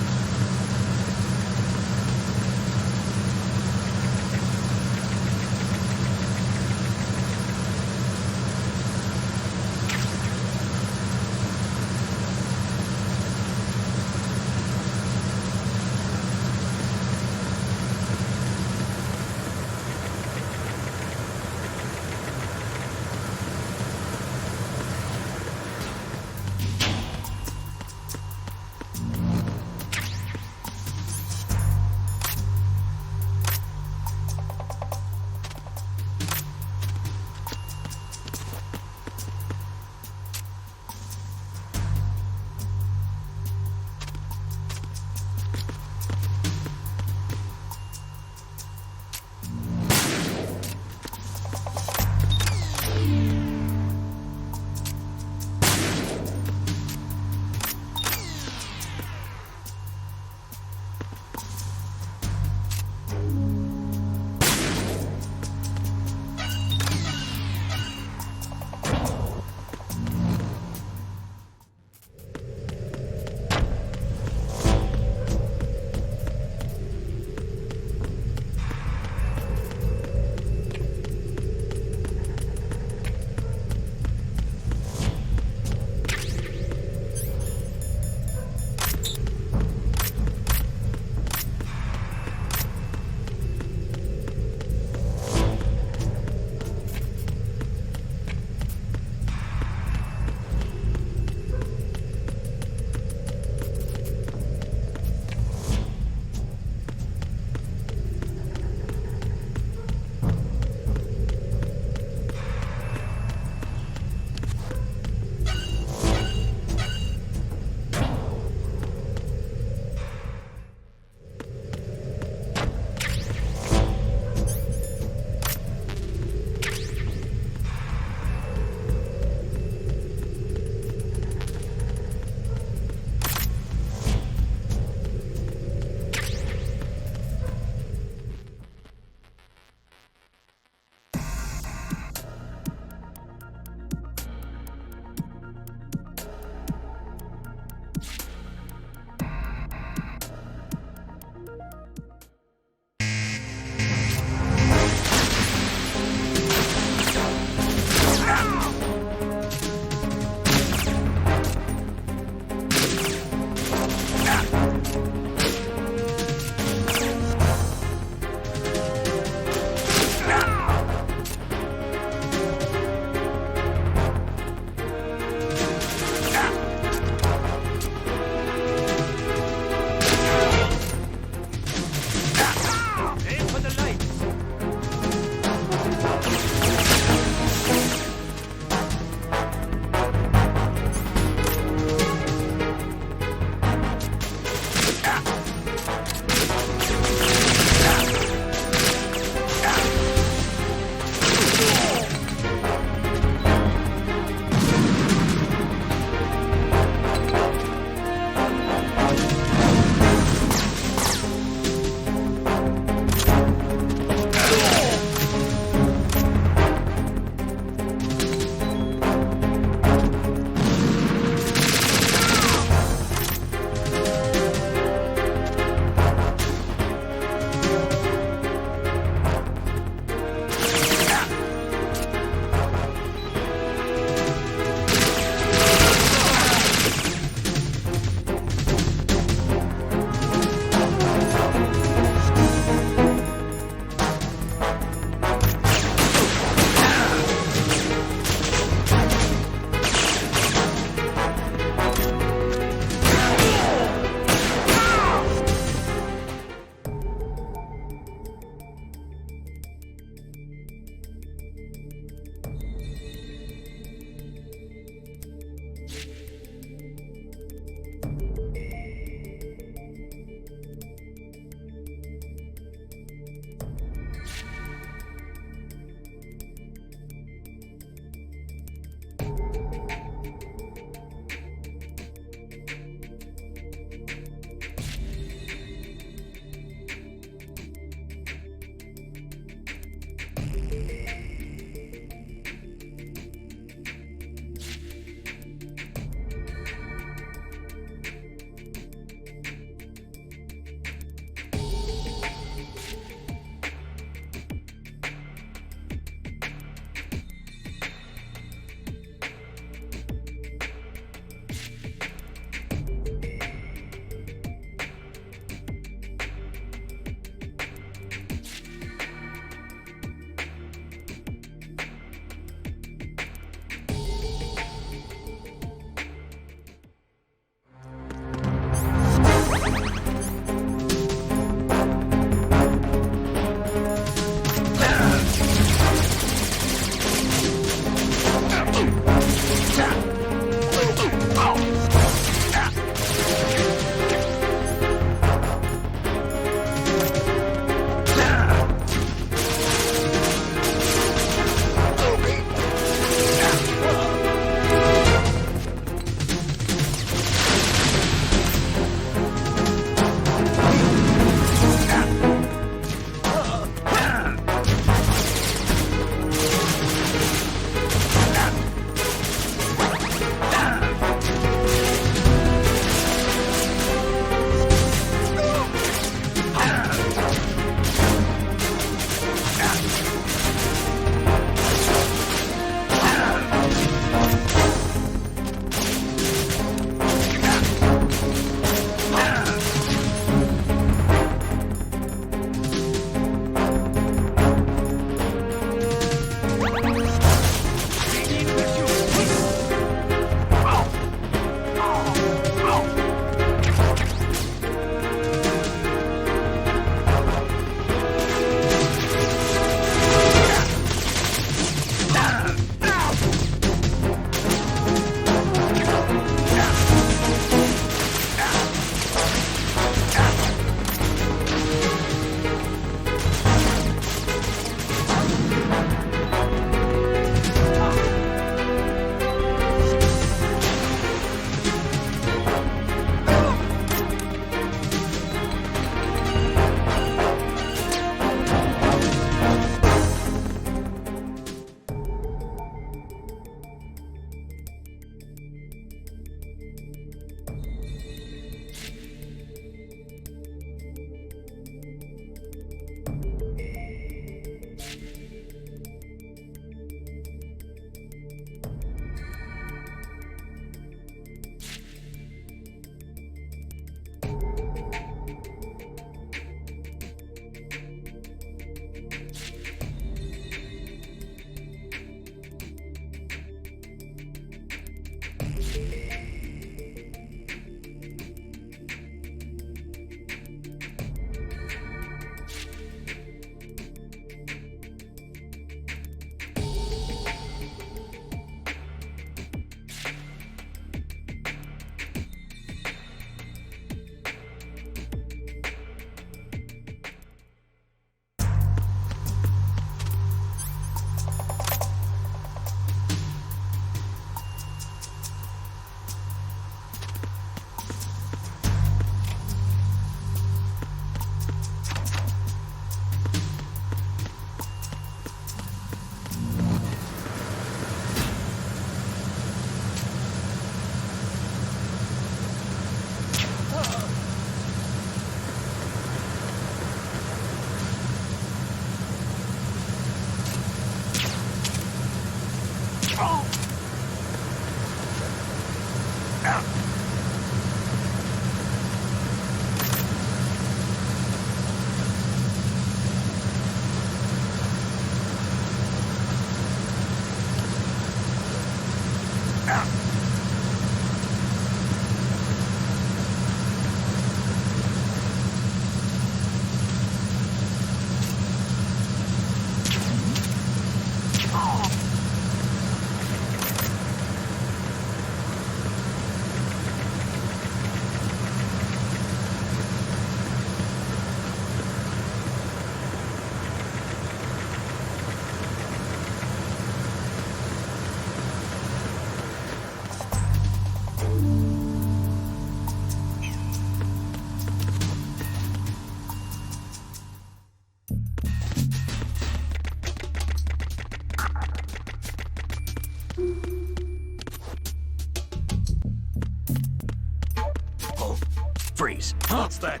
Freeze.
What's that?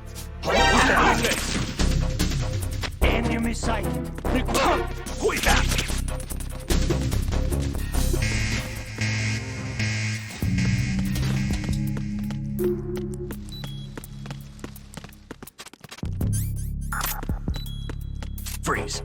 Enemy sight.
Cuidado!
Freeze.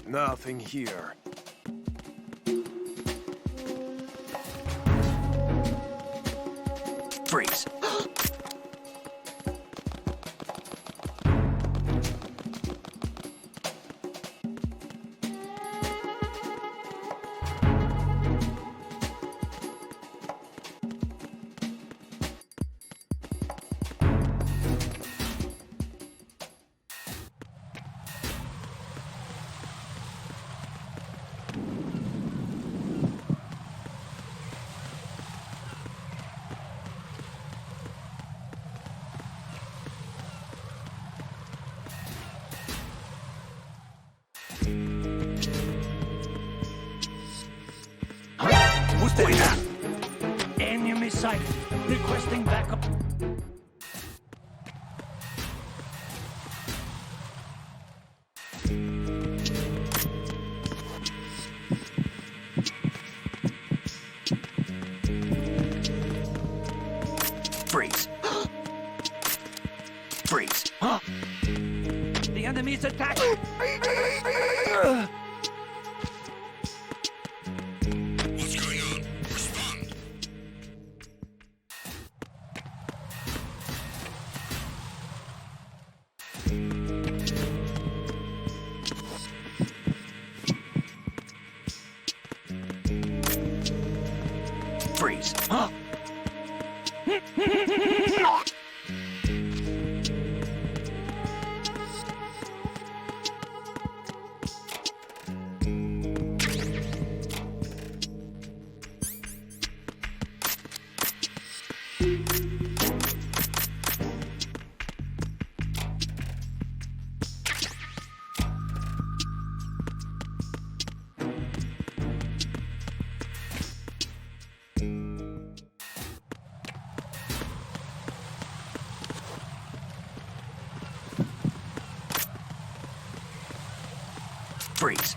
Nothing here.
Freeze.
Who's there? Enemy sighted. Requesting backup.
Freeze. Freeze.
The enemy's attacking.
What's going on? Respond.
Freeze. Freeze.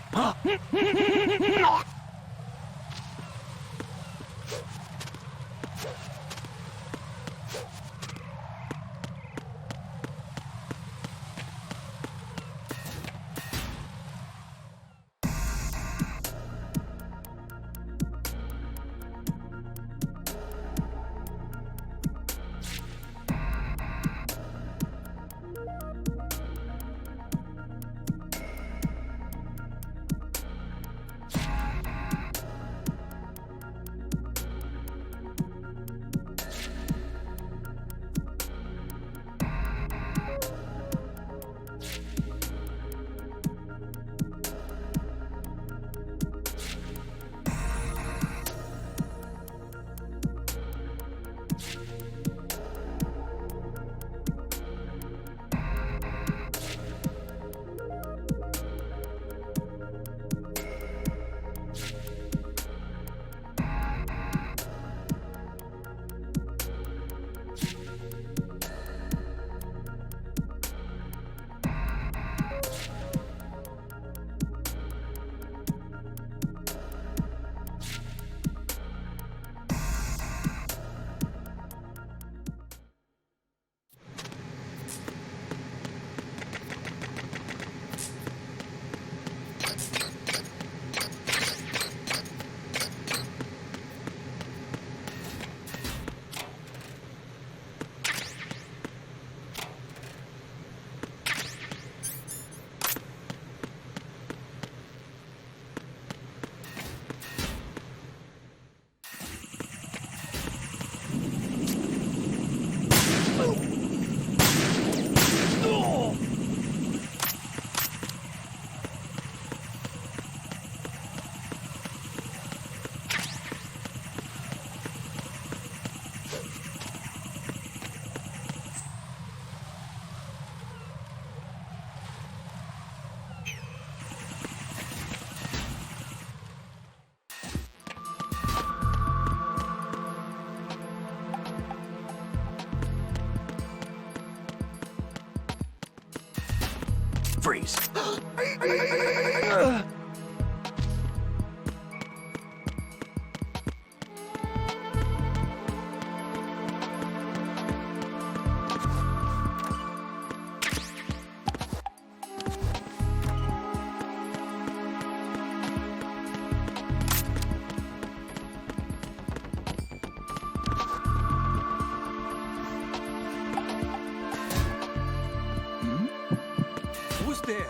Freeze.
Who's there?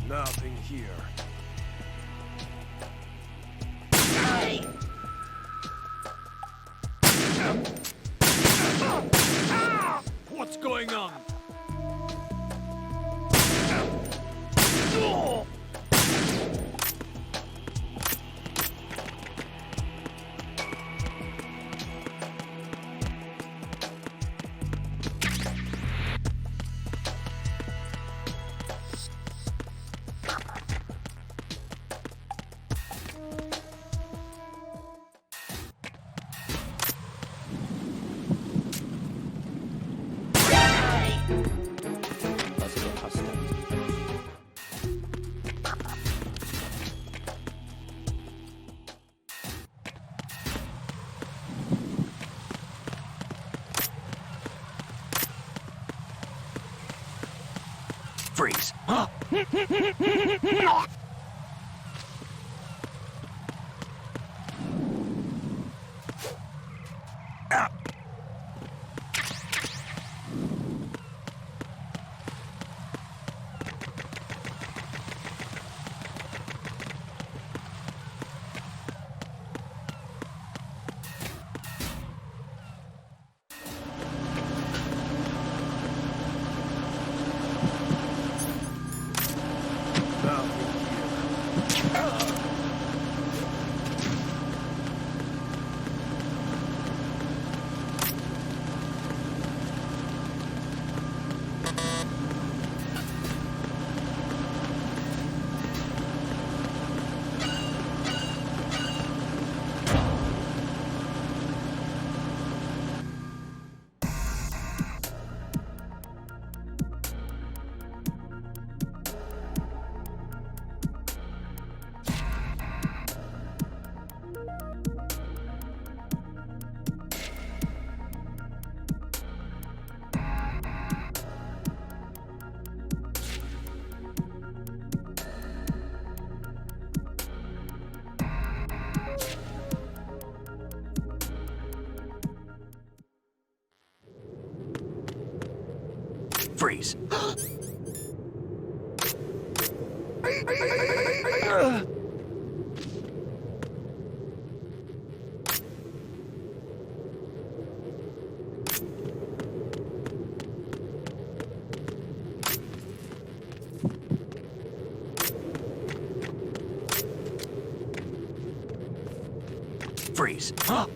Nothing here.
What's going on?
Freeze. Freeze. Freeze.
Ow!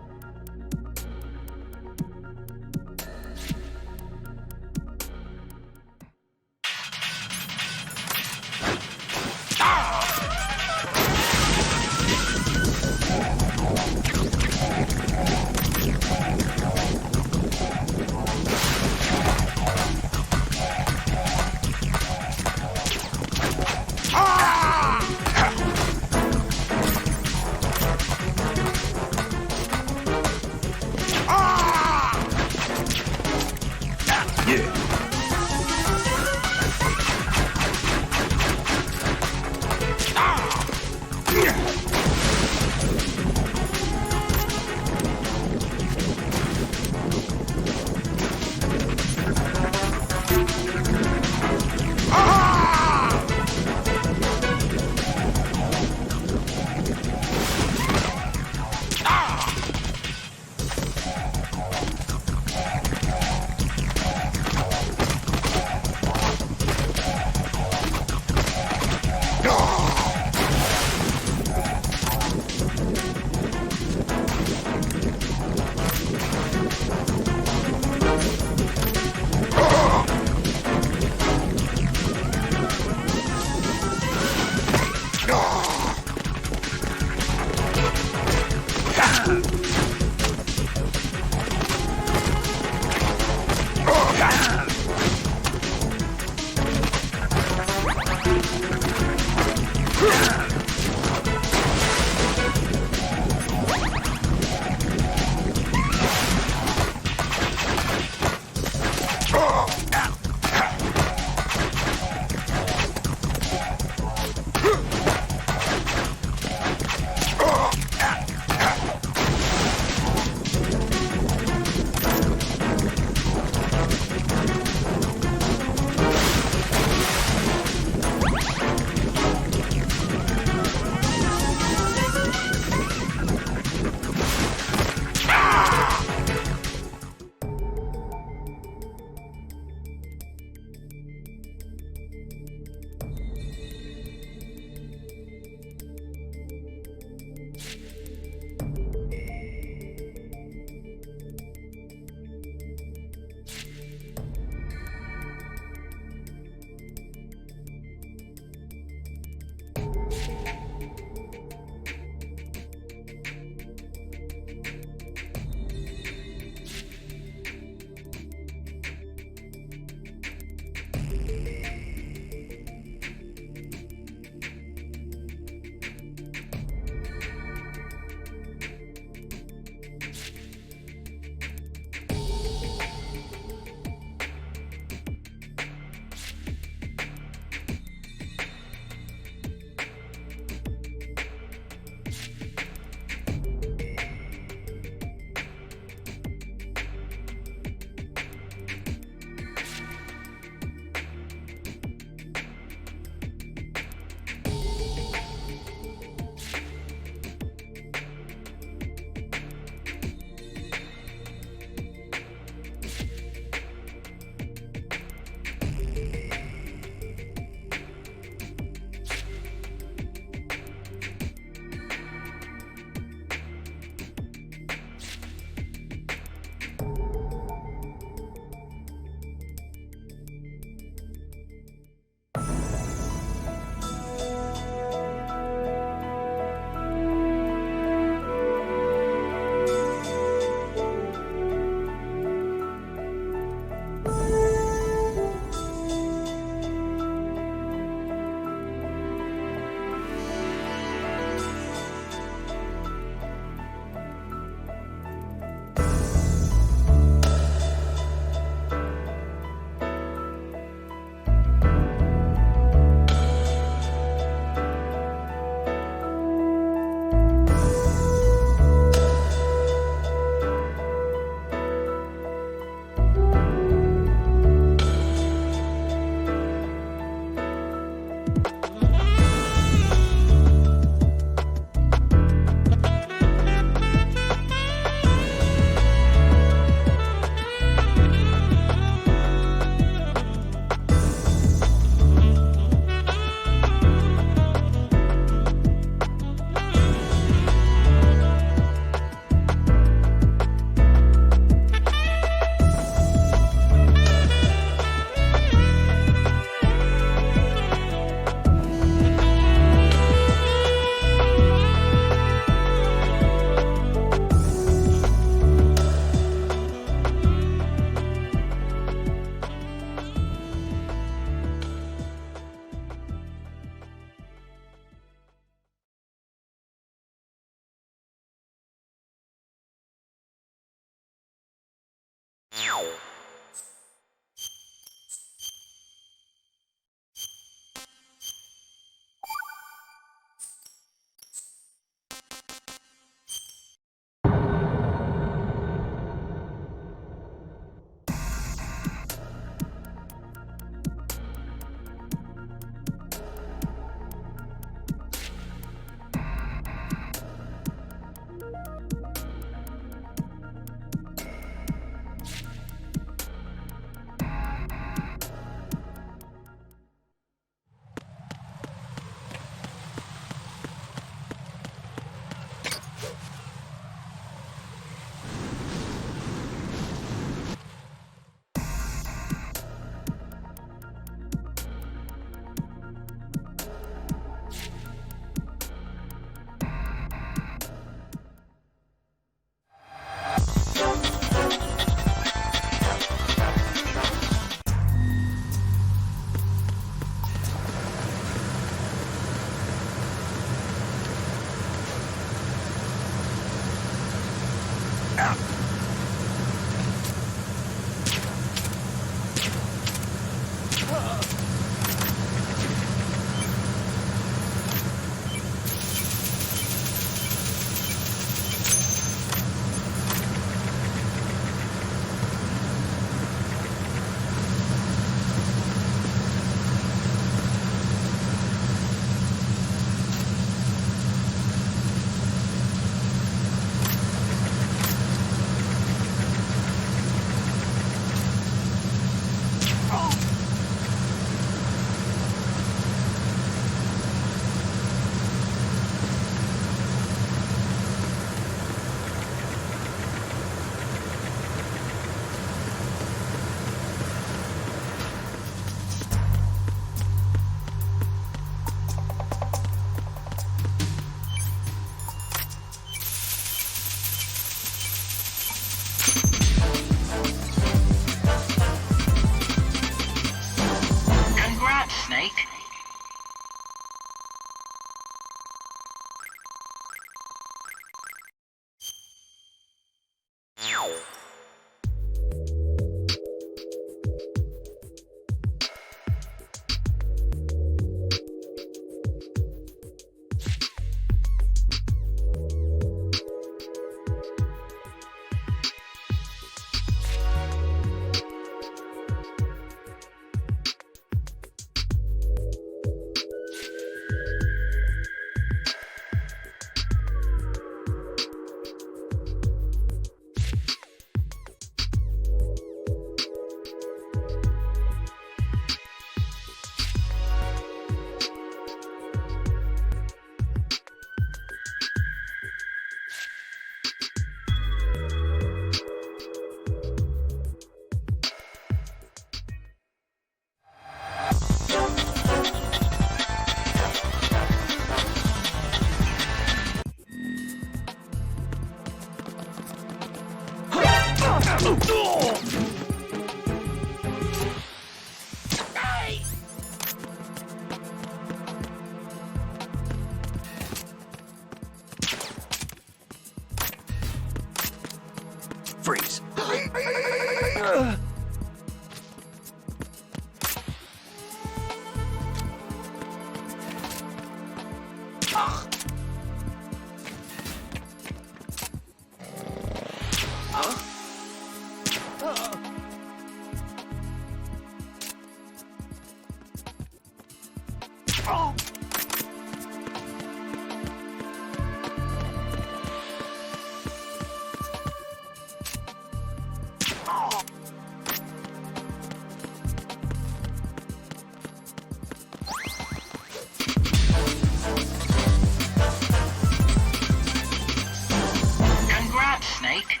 Congrats, Snake.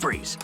Freeze.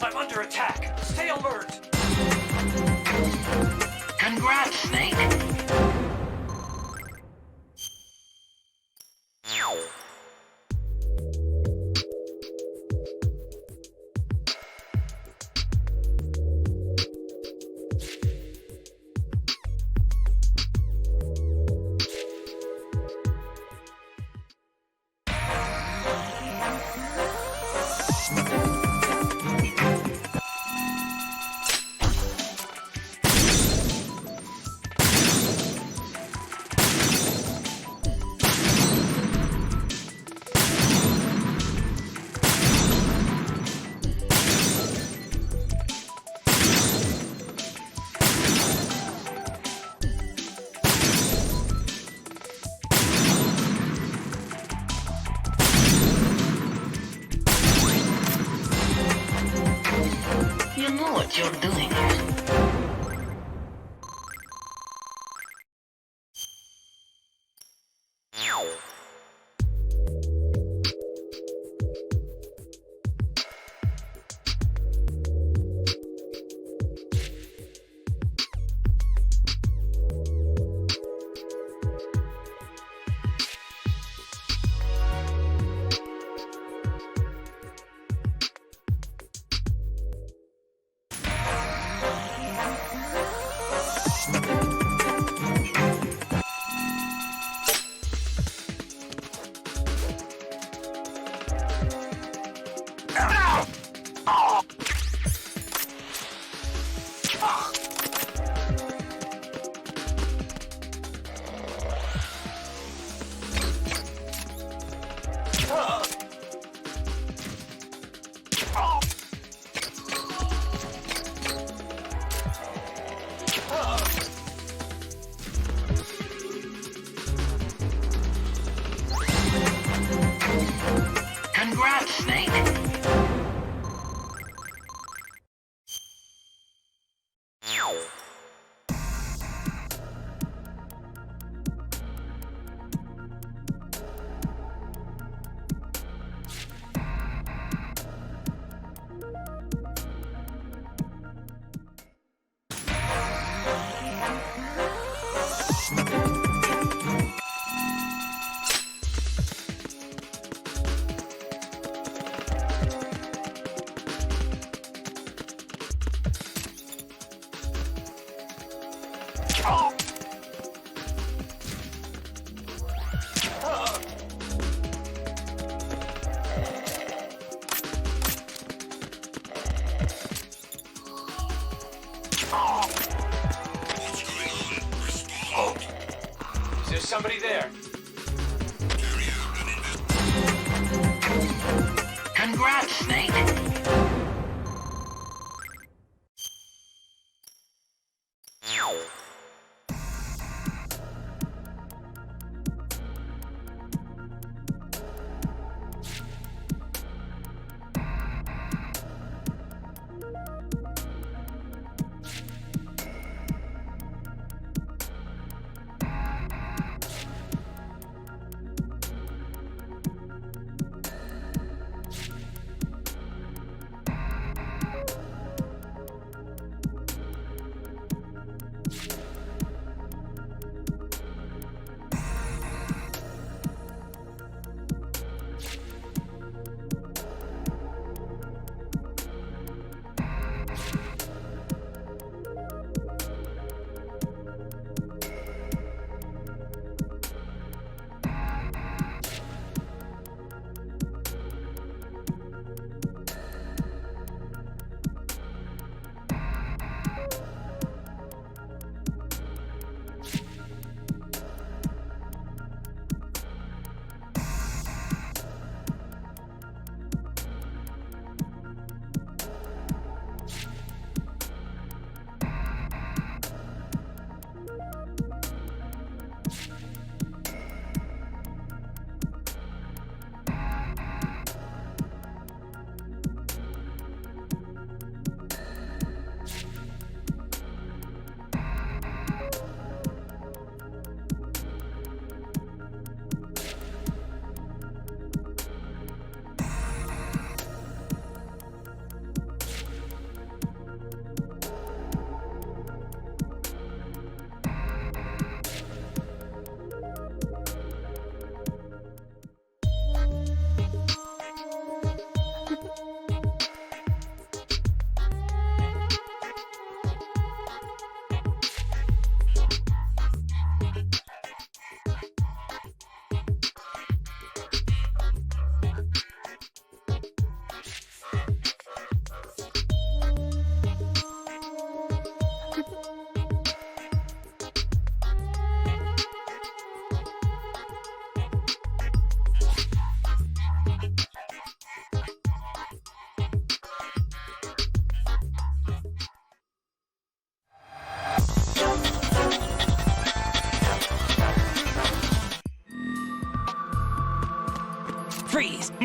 I'm under attack. Stay alert.
Congrats, Snake. You know what you're doing. Congrats, Snake.
Is there somebody there?
Congrats, Snake. You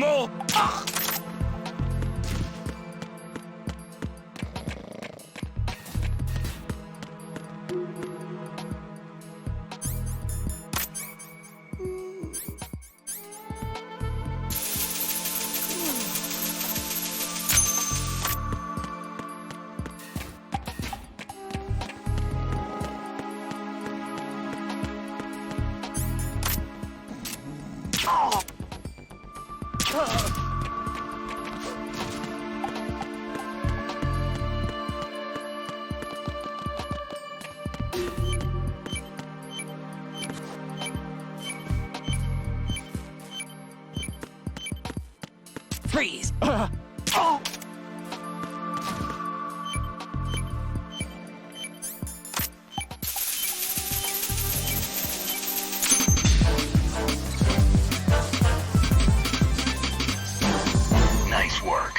More!
Freeze!
Nice work.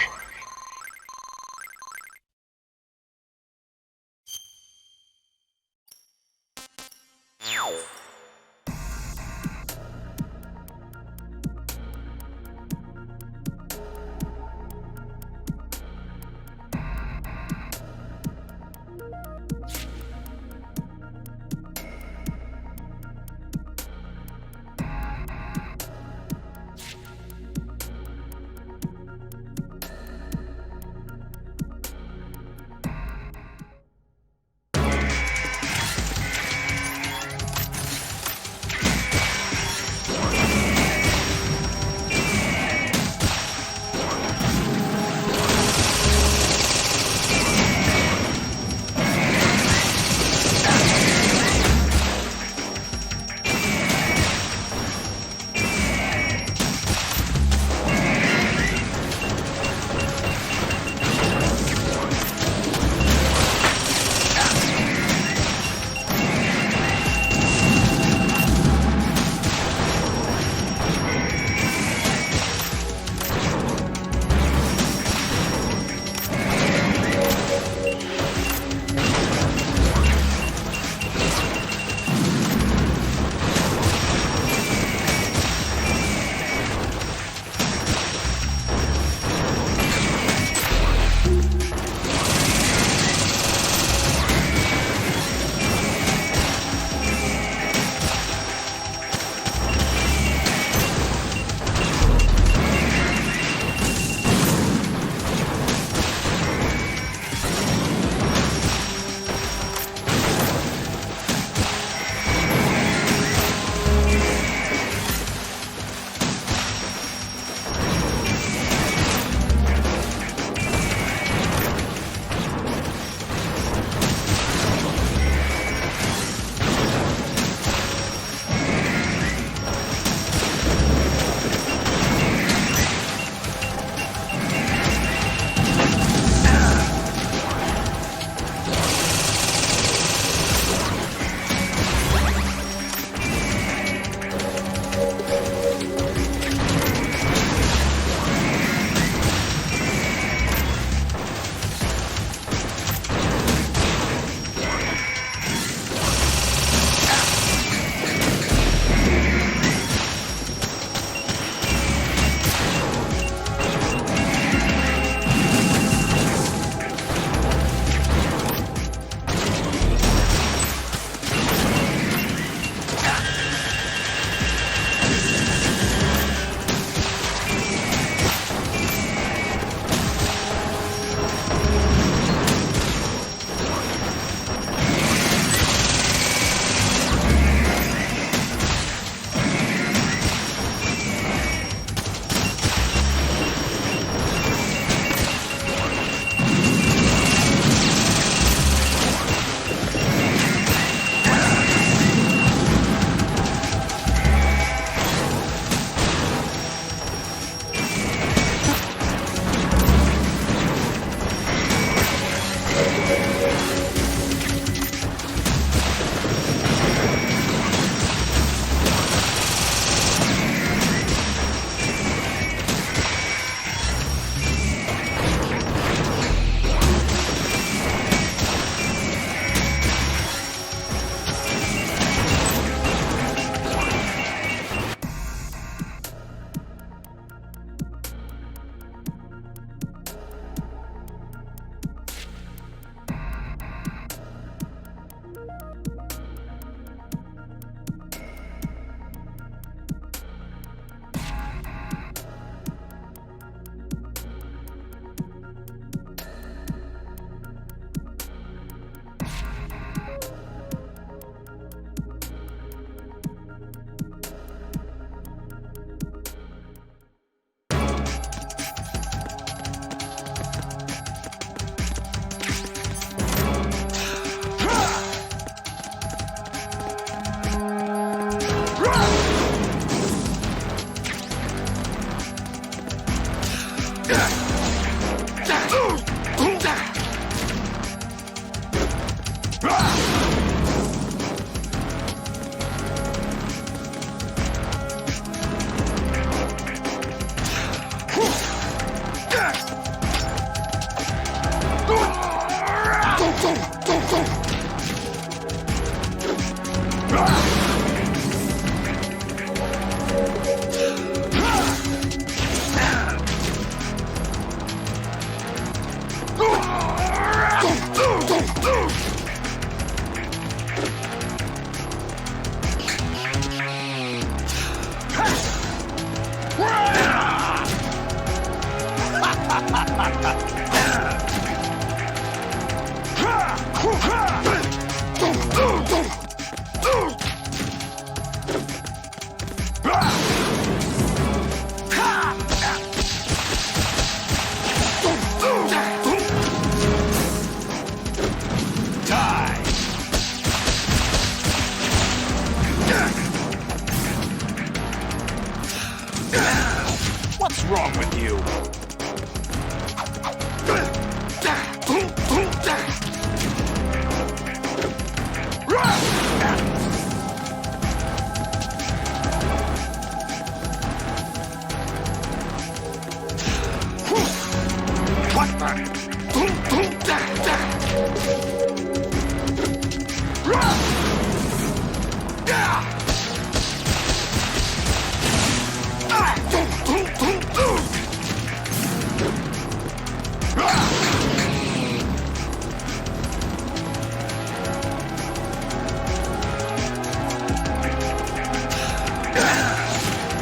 What's wrong with you?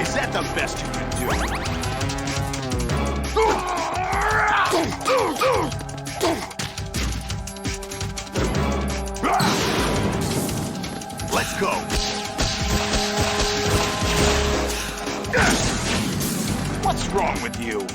Is that the best you can do? Let's go. What's wrong with you?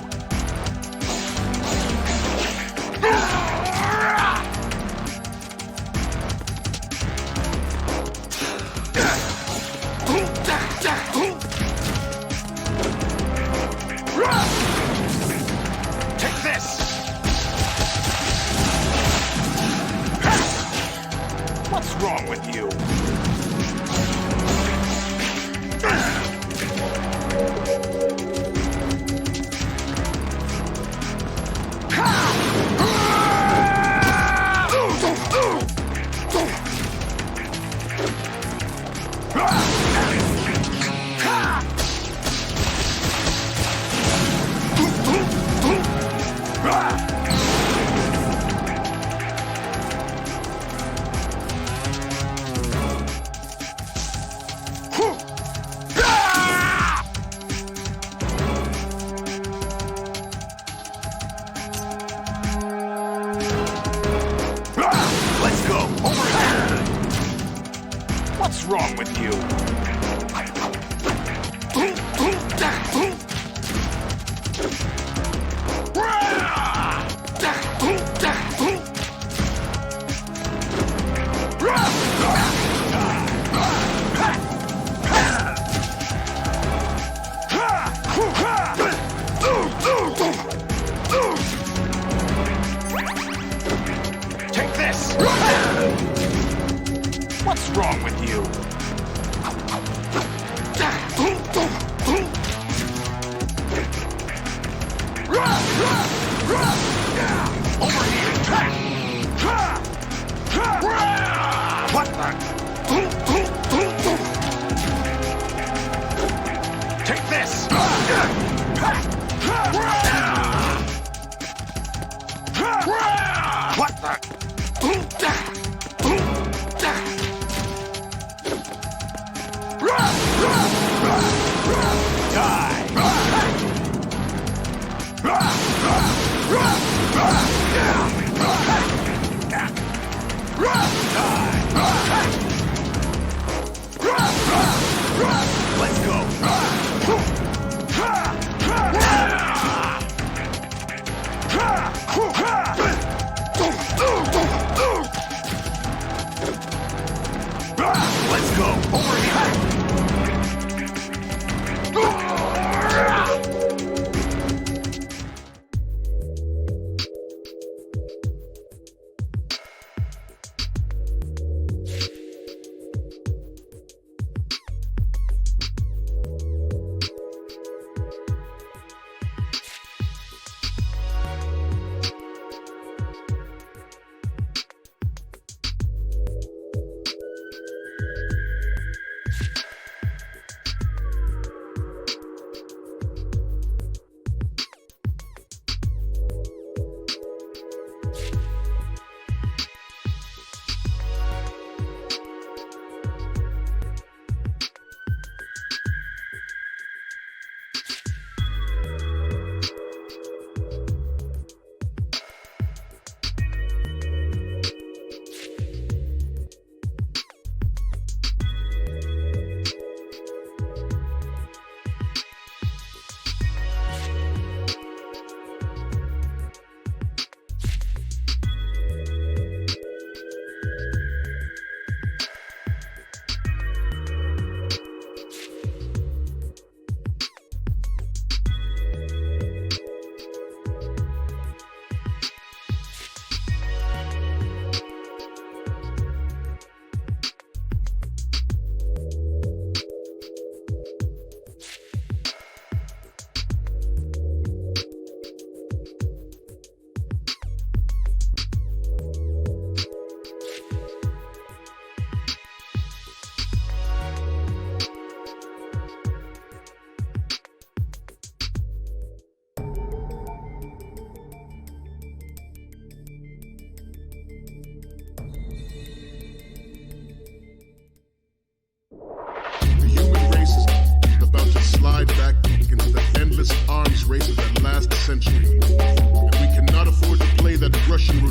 Take this! What's wrong with you? Let's go! Over here! What's wrong with you? Take this! What's wrong with you? Over here! What the? Take this! What the? Let's go!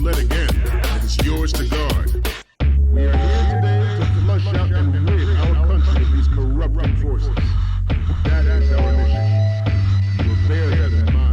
roulette again. It is yours to guard. We are here today to flush out and rid our country of these corrupting forces. That is our mission. You will bear that in mind.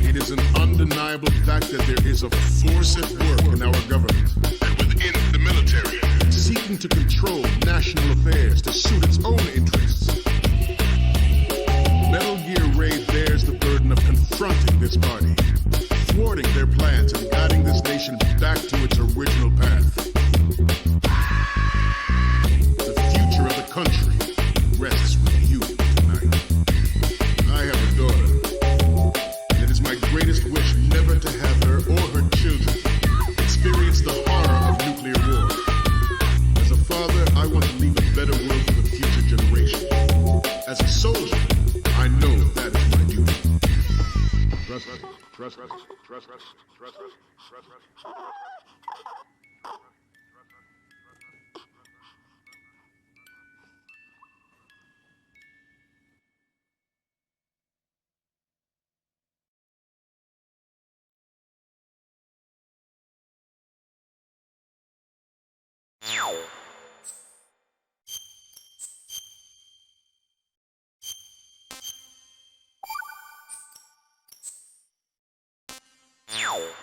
It is an undeniable fact that there is a force at work in our government and within the military, seeking to control national affairs to suit its own interests. Metal Gear Ray bears the burden of confronting this party, thwarting their plans and guiding this nation back to its original path. The future of the country rests with you tonight. I have a daughter. It is my greatest wish never to have her or her children experience the horror of nuclear war. As a father, I want to leave a better world for the future generation. As a soldier, I know that is my duty. Trust me. Trust me. Trust me. Trust me. Trust me.
Ow.